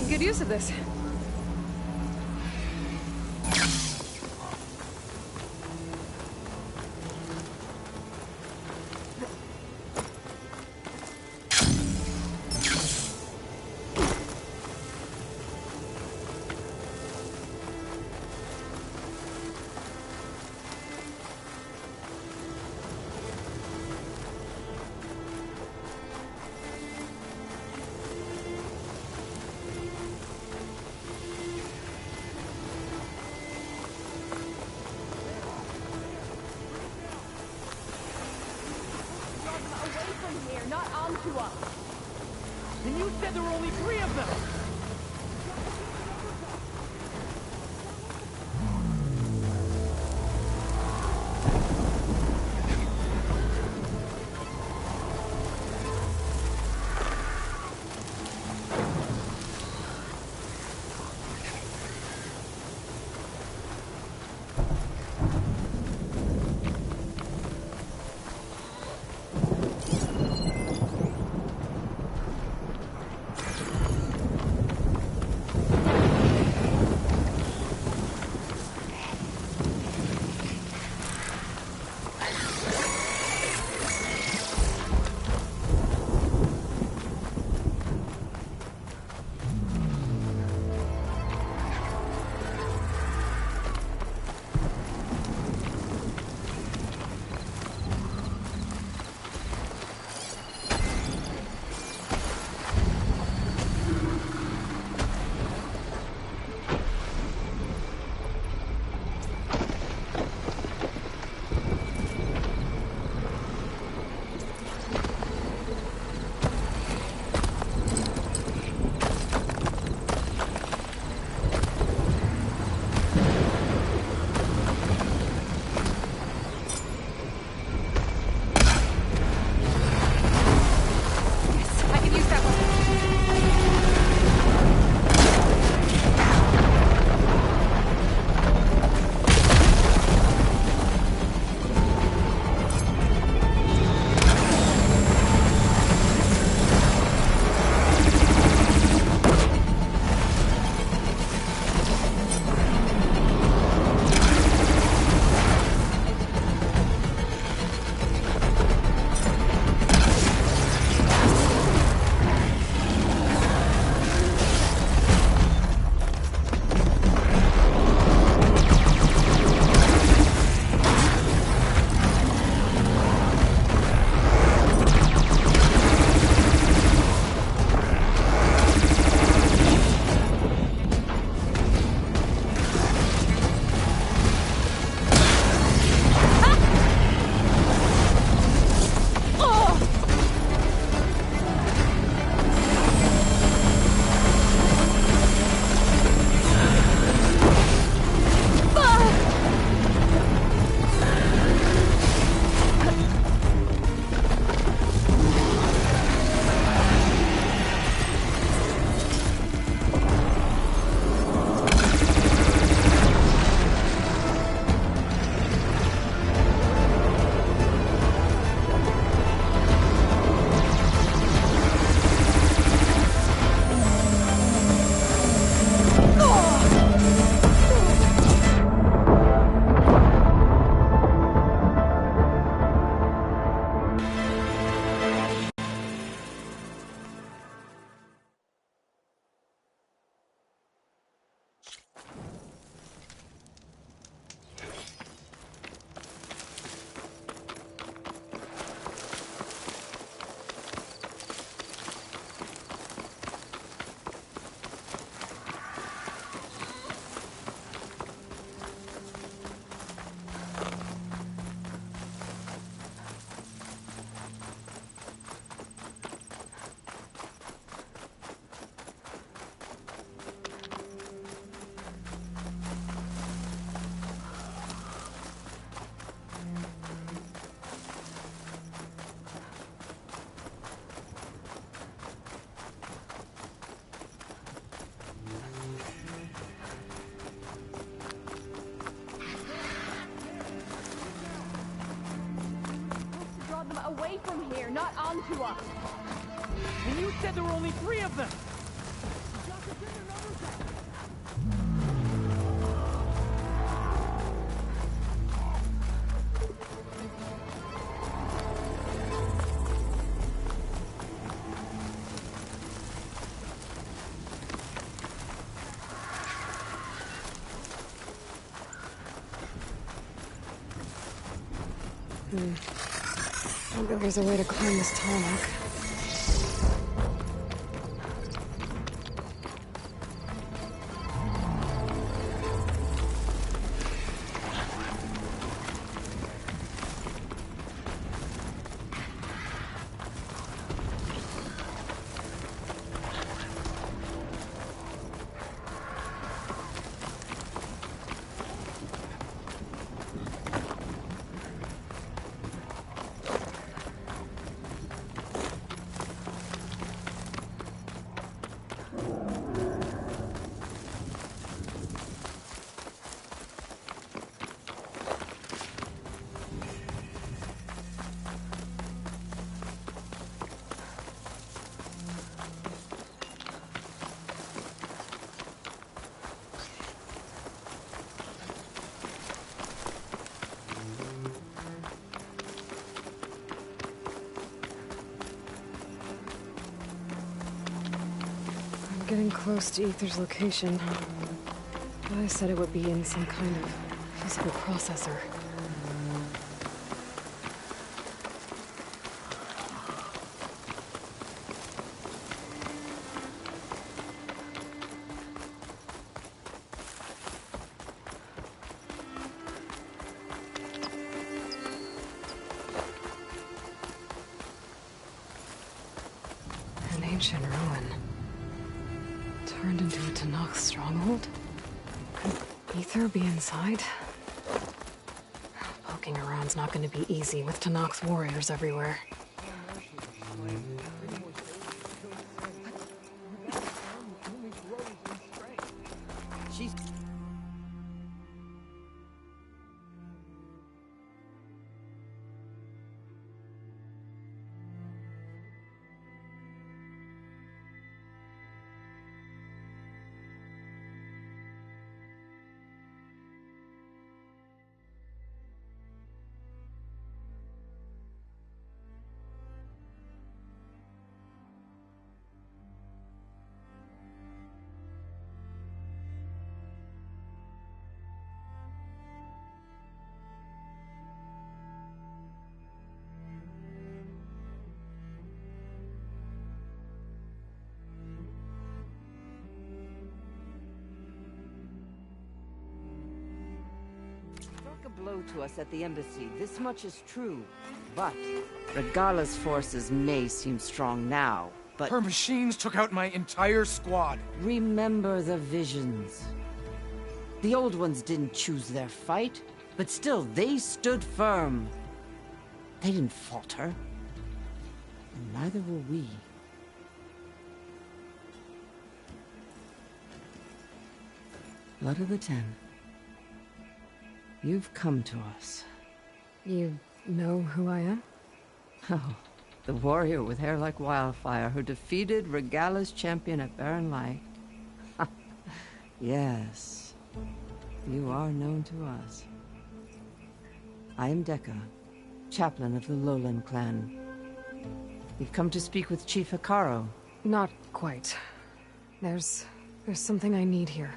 Good use of this. Not onto us. And you said there were only 3 of them. from here, not onto us. And you said there were only 3 of them! Maybe there's a way to climb this tarmac. Getting close to Aether's location. I said it would be in some kind of physical processor. An ancient ruin. Turned into a Tenakth stronghold? Could Aether be inside? Poking around's not going to be easy with Tenakth's warriors everywhere. A blow to us at the embassy. This much is true. But Regala's forces may seem strong now, but her machines took out my entire squad. Remember the visions. The old ones didn't choose their fight, but still they stood firm. They didn't falter. And neither will we. Blood of the Ten. You've come to us. You know who I am? Oh, the warrior with hair like wildfire who defeated Regala's champion at Barren Light. Yes, you are known to us. I am Dekka, chaplain of the Lowland clan. We've come to speak with Chief Hekarro. Not quite. There's something I need here.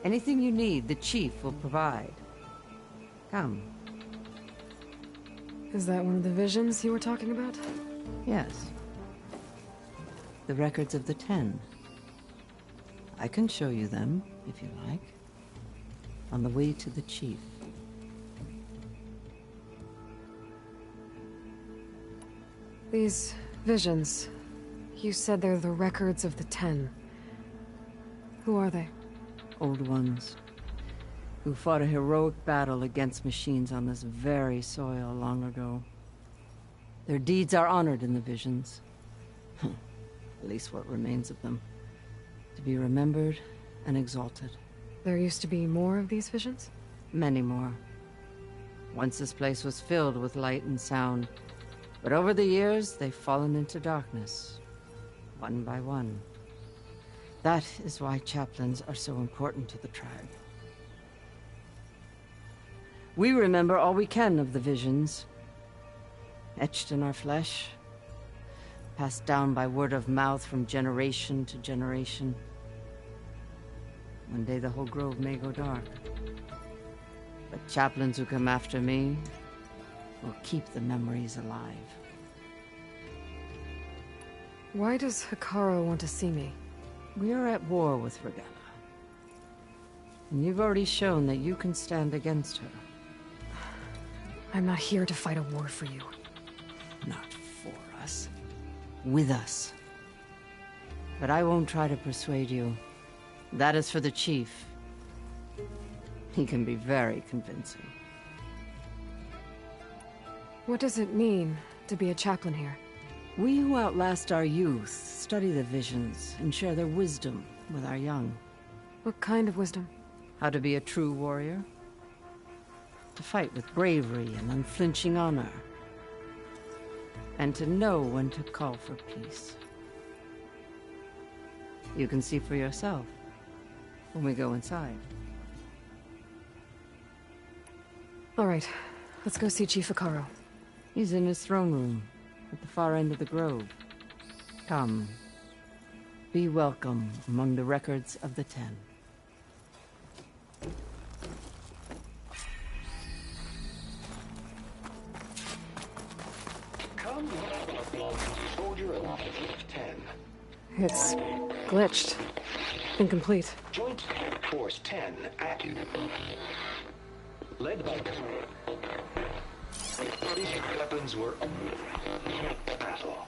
Anything you need, the chief will provide. Come. Is that one of the visions you were talking about? Yes. The records of the Ten. I can show you them, if you like. On the way to the chief. These visions, you said they're the records of the Ten. Who are they? Old ones. Who fought a heroic battle against machines on this very soil long ago. Their deeds are honored in the visions. At least what remains of them. To be remembered and exalted. There used to be more of these visions? Many more. Once this place was filled with light and sound. But over the years, they've fallen into darkness, one by one. That is why chaplains are so important to the tribe. We remember all we can of the visions, etched in our flesh, passed down by word of mouth from generation to generation. One day the whole grove may go dark. But chaplains who come after me will keep the memories alive. Why does Hekarro want to see me? We are at war with Regalla. And you've already shown that you can stand against her. I'm not here to fight a war for you. Not for us. With us. But I won't try to persuade you. That is for the chief. He can be very convincing. What does it mean to be a chaplain here? We who outlast our youth study the visions and share their wisdom with our young. What kind of wisdom? How to be a true warrior. To fight with bravery and unflinching honor. And to know when to call for peace. You can see for yourself when we go inside. All right, let's go see Chief Hekarro. He's in his throne room, at the far end of the grove. Come. Be welcome among the records of the Ten. Come, soldier of 10. It's glitched. Incomplete. Joint Force 10 active. Led by these weapons were battle.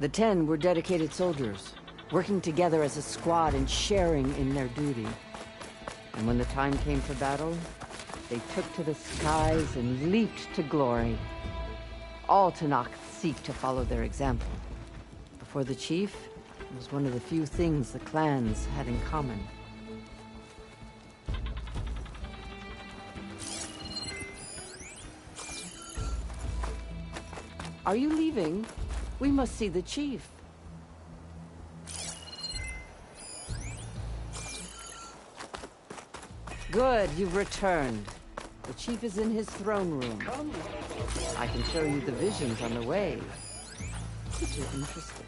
The 10 were dedicated soldiers, working together as a squad and sharing in their duty. And when the time came for battle, they took to the skies and leaped to glory. All Tenakth seek to follow their example. Before the chief, it was one of the few things the clans had in common. Are you leaving? We must see the chief. Good, you've returned. The chief is in his throne room. I can show you the visions on the way, if you're interested.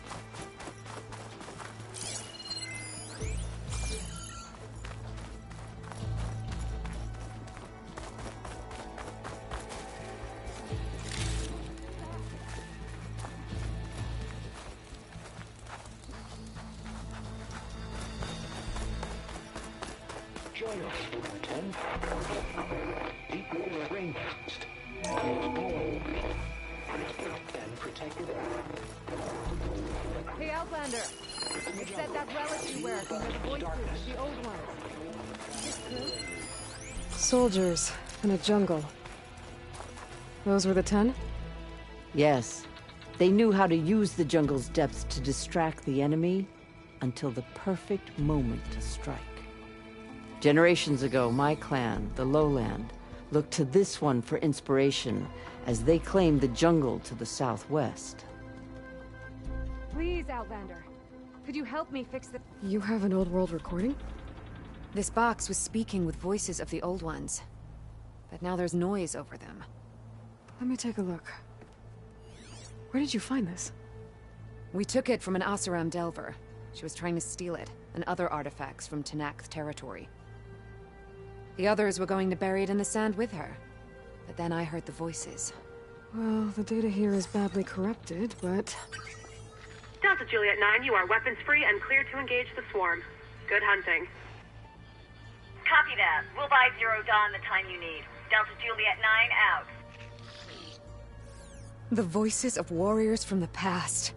Join us, 10. Deep water rainforest. And protected. Hey, Outlander! You said that relic you wear from the voices of the old ones. Soldiers in a jungle. Those were the 10? Yes. They knew how to use the jungle's depths to distract the enemy until the perfect moment to strike. Generations ago, my clan, the Lowland, looked to this one for inspiration as they claimed the jungle to the southwest. Please, Outlander. Could you help me fix the... You have an old world recording? This box was speaking with voices of the old ones. But now there's noise over them. Let me take a look. Where did you find this? We took it from an Oseram Delver. She was trying to steal it, and other artifacts from Tenakth territory. The others were going to bury it in the sand with her. But then I heard the voices. Well, the data here is badly corrupted, but... Delta Juliet 9, you are weapons free and clear to engage the swarm. Good hunting. Copy that. We'll buy Zero Dawn the time you need. Delta Juliet 9 out. The voices of warriors from the past.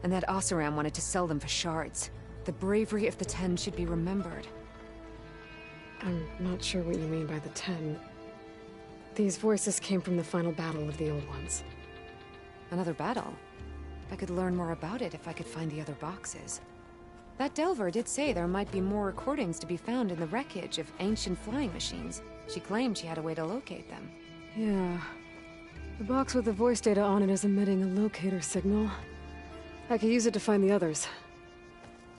And that Oseram wanted to sell them for shards. The bravery of the 10 should be remembered. I'm not sure what you mean by the 10. These voices came from the final battle of the Old Ones. Another battle? I could learn more about it if I could find the other boxes. That Delver did say there might be more recordings to be found in the wreckage of ancient flying machines. She claimed she had a way to locate them. Yeah. The box with the voice data on it is emitting a locator signal. I could use it to find the others.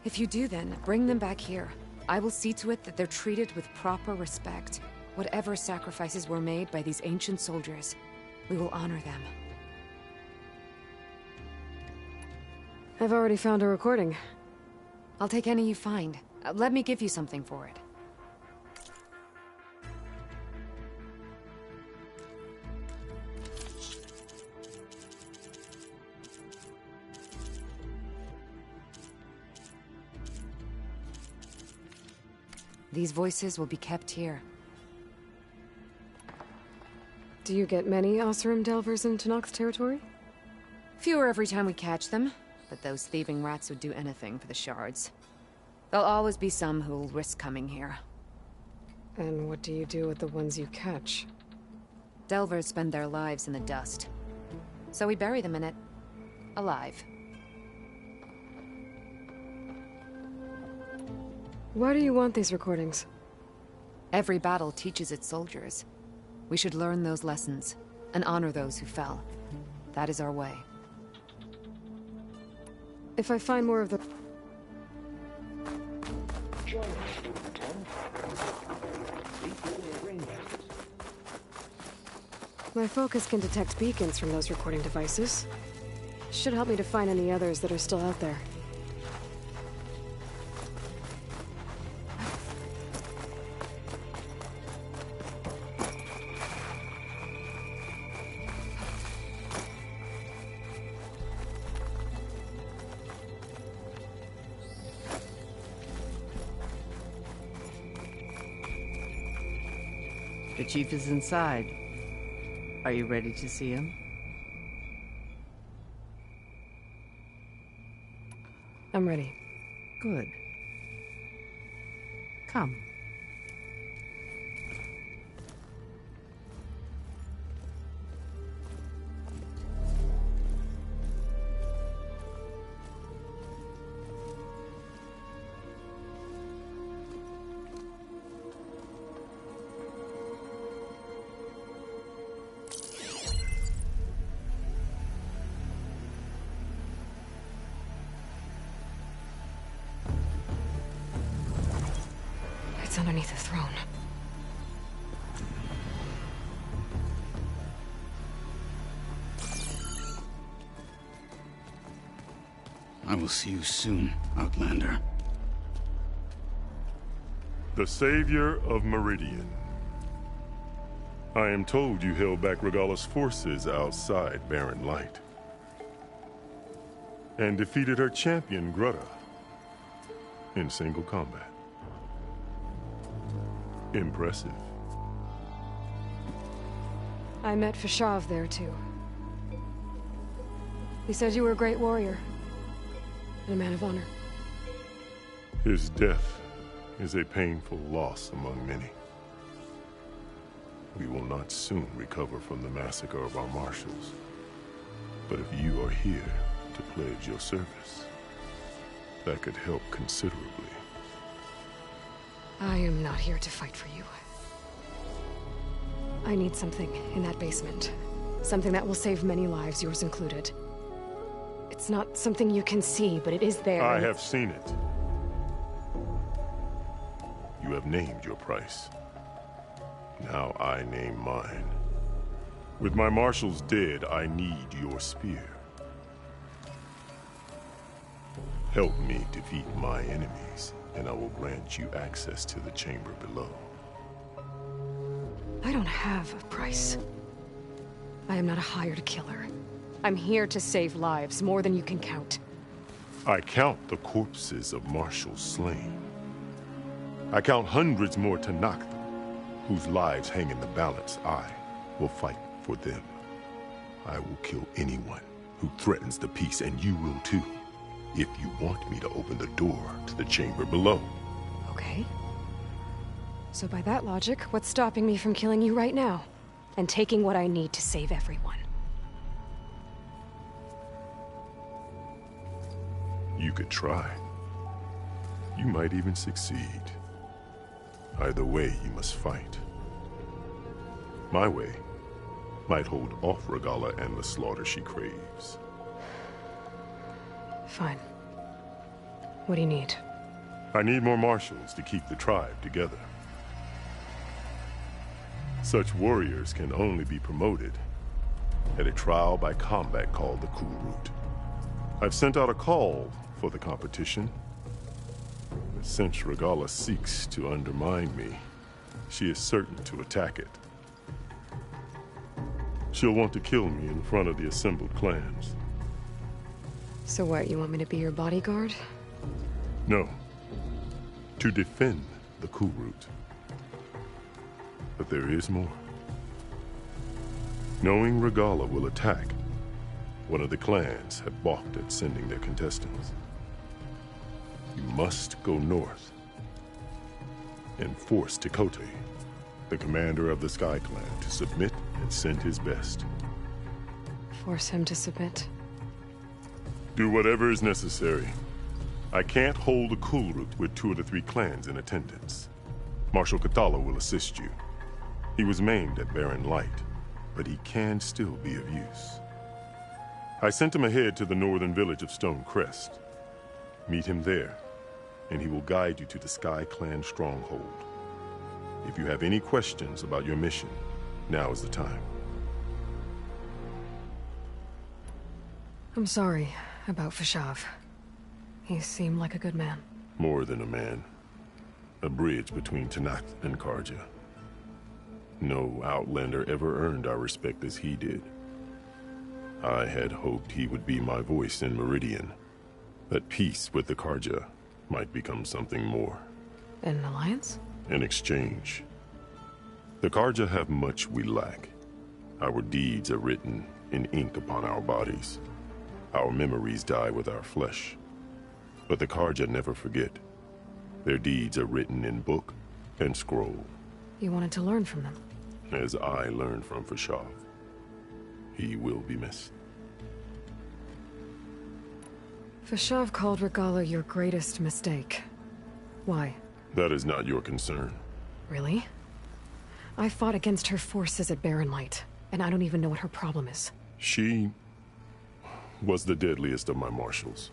If you do then, bring them back here. I will see to it that they're treated with proper respect. Whatever sacrifices were made by these ancient soldiers, we will honor them. I've already found a recording. I'll take any you find. Let me give you something for it. These voices will be kept here. Do you get many Oseram Delvers in Tenakth's territory? Fewer every time we catch them, but those thieving rats would do anything for the shards. There'll always be some who'll risk coming here. And what do you do with the ones you catch? Delvers spend their lives in the dust. So we bury them in it, alive. Why do you want these recordings? Every battle teaches its soldiers. We should learn those lessons, and honor those who fell. That is our way. If I find more of the... Join us, Group 10. Equal ring. My focus can detect beacons from those recording devices. Should help me to find any others that are still out there. The chief is inside. Are you ready to see him? I'm ready. Good. Come. It's underneath the throne. I will see you soon, Outlander. The Savior of Meridian. I am told you held back Regalla's forces outside Barren Light. And defeated her champion, Grudda, in single combat. Impressive. I met Fashav there, too. He said you were a great warrior. And a man of honor. His death is a painful loss among many. We will not soon recover from the massacre of our marshals. But if you are here to pledge your service, that could help considerably. I am not here to fight for you. I need something in that basement. Something that will save many lives, yours included. It's not something you can see, but it is there. I have seen it. You have named your price. Now I name mine. With my marshals dead, I need your spear. Help me defeat my enemies, and I will grant you access to the chamber below. I don't have a price. I am not a hired killer. I'm here to save lives, more than you can count. I count the corpses of marshals slain. I count hundreds more Tenakth, whose lives hang in the balance. I will fight for them. I will kill anyone who threatens the peace, and you will too, if you want me to open the door to the chamber below. Okay. So by that logic, what's stopping me from killing you right now? And taking what I need to save everyone? You could try. You might even succeed. Either way, you must fight. My way might hold off Regalla and the slaughter she craves. Fine. What do you need? I need more marshals to keep the tribe together. Such warriors can only be promoted at a trial by combat called the Kulrut. I've sent out a call for the competition. But since Regalla seeks to undermine me, she is certain to attack it. She'll want to kill me in front of the assembled clans. So what, you want me to be your bodyguard? No. To defend the Kulrut. But there is more. Knowing Regalla will attack, one of the clans have balked at sending their contestants. You must go north and force Tekote, the commander of the Sky Clan, to submit and send his best. Force him to submit? Do whatever is necessary. I can't hold the Kulrut with 2 of the 3 clans in attendance. Marshal Kotallo will assist you. He was maimed at Barren Light, but he can still be of use. I sent him ahead to the northern village of Stone Crest. Meet him there, and he will guide you to the Sky Clan stronghold. If you have any questions about your mission, now is the time. I'm sorry about Fashav. He seemed like a good man. More than a man. A bridge between Tenakth and Carja. No Outlander ever earned our respect as he did. I had hoped he would be my voice in Meridian. That peace with the Carja might become something more. An alliance? In exchange. The Carja have much we lack. Our deeds are written in ink upon our bodies. Our memories die with our flesh. But the Carja never forget. Their deeds are written in book and scroll. You wanted to learn from them? As I learned from Fashav. He will be missed. Fashav called Regalla your greatest mistake. Why? That is not your concern. Really? I fought against her forces at Barren Light, and I don't even know what her problem is. She was the deadliest of my marshals.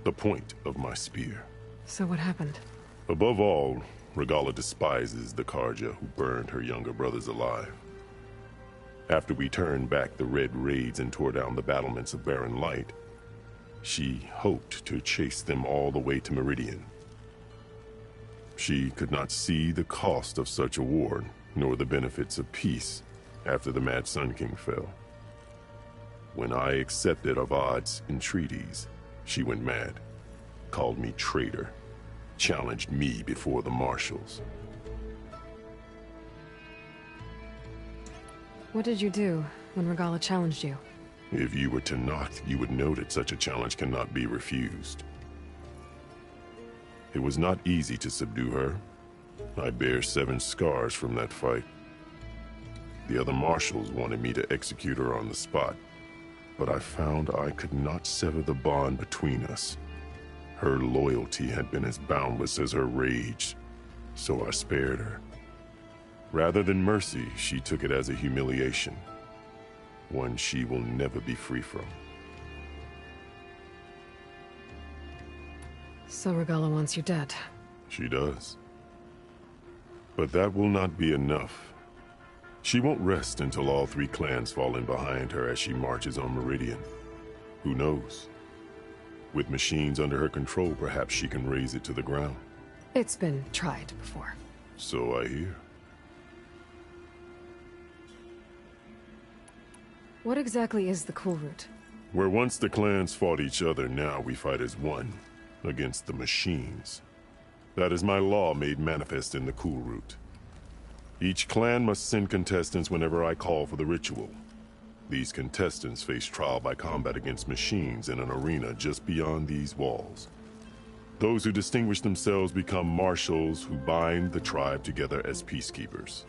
The point of my spear. So what happened? Above all, Regalla despises the Carja who burned her younger brothers alive. After we turned back the Red Raids and tore down the battlements of Barren Light, she hoped to chase them all the way to Meridian. She could not see the cost of such a war, nor the benefits of peace after the Mad Sun King fell. When I accepted Avad's entreaties, she went mad, called me traitor, challenged me before the marshals. What did you do when Regalla challenged you? If you were Tenakth, you would know that such a challenge cannot be refused. It was not easy to subdue her. I bear 7 scars from that fight. The other marshals wanted me to execute her on the spot, but I found I could not sever the bond between us. Her loyalty had been as boundless as her rage, so I spared her. Rather than mercy, she took it as a humiliation, one she will never be free from. So Regalla wants you dead? She does. But that will not be enough. She won't rest until all 3 clans fall in behind her as she marches on Meridian. Who knows? With machines under her control, perhaps she can raze it to the ground. It's been tried before. So I hear. What exactly is the Kulrut? Where once the clans fought each other, now we fight as one, against the machines. That is my law made manifest in the Kulrut. Each clan must send contestants whenever I call for the ritual. These contestants face trial by combat against machines in an arena just beyond these walls. Those who distinguish themselves become marshals who bind the tribe together as peacekeepers.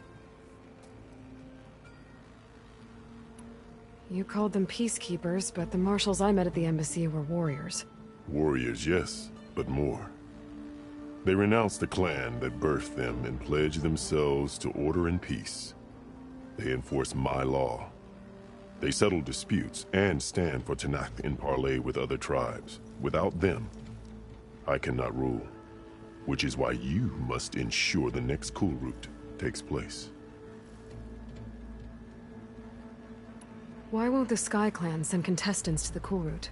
You called them peacekeepers, but the marshals I met at the embassy were warriors. Warriors, yes, but more. They renounce the clan that birthed them and pledge themselves to order and peace. They enforce my law. They settle disputes and stand for Tenakth in parley with other tribes. Without them, I cannot rule. Which is why you must ensure the next Kulrut takes place. Why won't the Sky Clan send contestants to the Kulrut?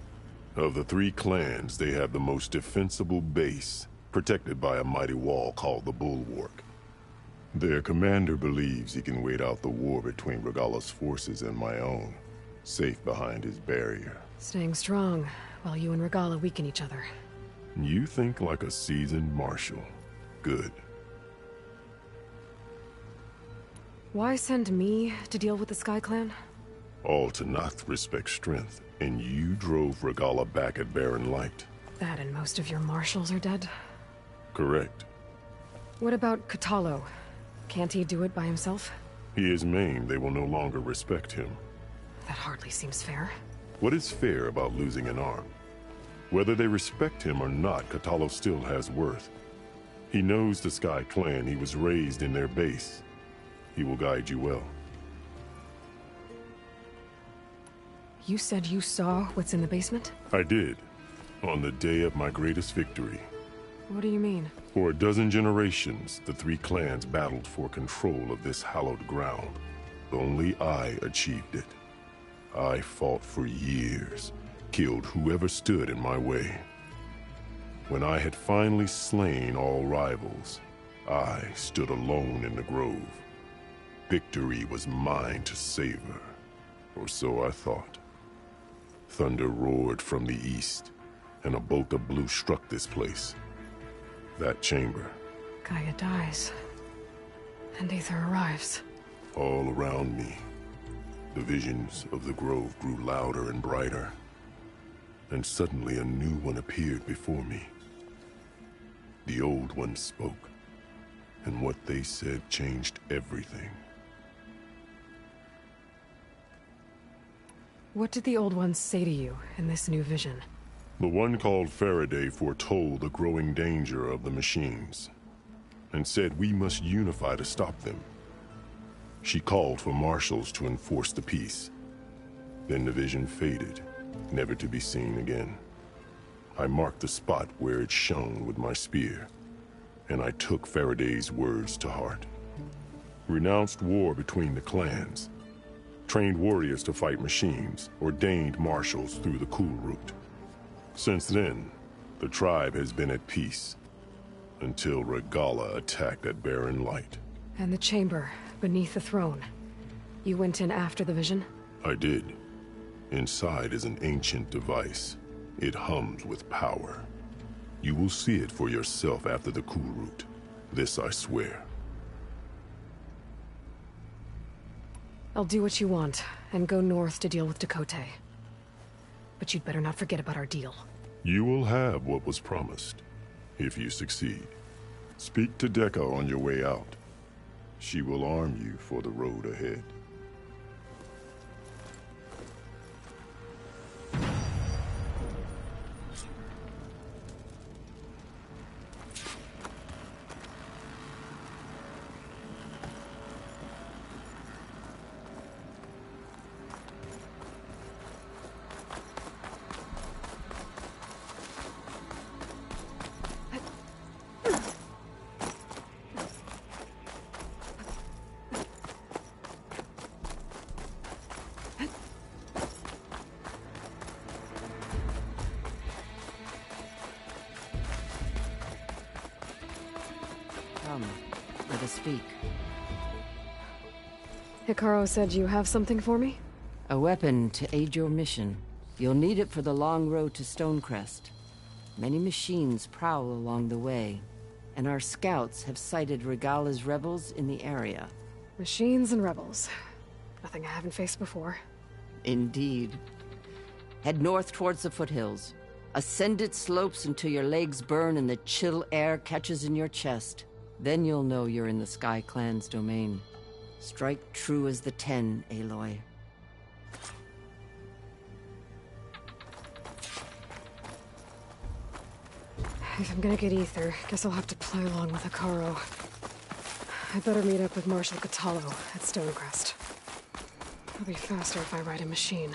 Of the 3 clans, they have the most defensible base, protected by a mighty wall called the Bulwark. Their commander believes he can wait out the war between Regalla's forces and my own, safe behind his barrier. Staying strong, while you and Regalla weaken each other. You think like a seasoned marshal. Good. Why send me to deal with the Sky Clan? All Tenakth respect strength, and you drove Regalla back at Barren Light. That and most of your marshals are dead? Correct. What about Kotallo? Can't he do it by himself? He is maimed, they will no longer respect him. That hardly seems fair. What is fair about losing an arm? Whether they respect him or not, Kotallo still has worth. He knows the Sky Clan, he was raised in their base. He will guide you well. You said you saw what's in the basement? I did, on the day of my greatest victory. What do you mean? For a dozen generations, the 3 clans battled for control of this hallowed ground. Only I achieved it. I fought for years, killed whoever stood in my way. When I had finally slain all rivals, I stood alone in the grove. Victory was mine to savor, or so I thought. Thunder roared from the east, and a bolt of blue struck this place. That chamber. Gaia dies, and Aether arrives. All around me, the visions of the grove grew louder and brighter, and suddenly a new one appeared before me. The old one spoke, and what they said changed everything. What did the old ones say to you in this new vision? The one called Faraday foretold the growing danger of the machines, and said we must unify to stop them. She called for marshals to enforce the peace. Then the vision faded, never to be seen again. I marked the spot where it shone with my spear, and I took Faraday's words to heart. Renounced war between the clans, trained warriors to fight machines, ordained marshals through the Kulrut. Since then, the tribe has been at peace, until Regalla attacked at Barren Light. And the chamber, beneath the throne. You went in after the vision? I did. Inside is an ancient device. It hums with power. You will see it for yourself after the Kulrut. This I swear. I'll do what you want, and go north to deal with Tekotteh. But you'd better not forget about our deal. You will have what was promised, if you succeed. Speak to Dekka on your way out. She will arm you for the road ahead. Come, let us speak. Hekarro said you have something for me? A weapon to aid your mission. You'll need it for the long road to Stonecrest. Many machines prowl along the way, and our scouts have sighted Regalla's rebels in the area. Machines and rebels. Nothing I haven't faced before. Indeed. Head north towards the foothills. Ascend its slopes until your legs burn and the chill air catches in your chest. Then you'll know you're in the Sky Clan's domain. Strike true as the 10, Aloy. If I'm gonna get Aether, guess I'll have to play along with Hekarro. I better meet up with Marshal Kotallo at Stonecrest. It'll be faster if I ride a machine.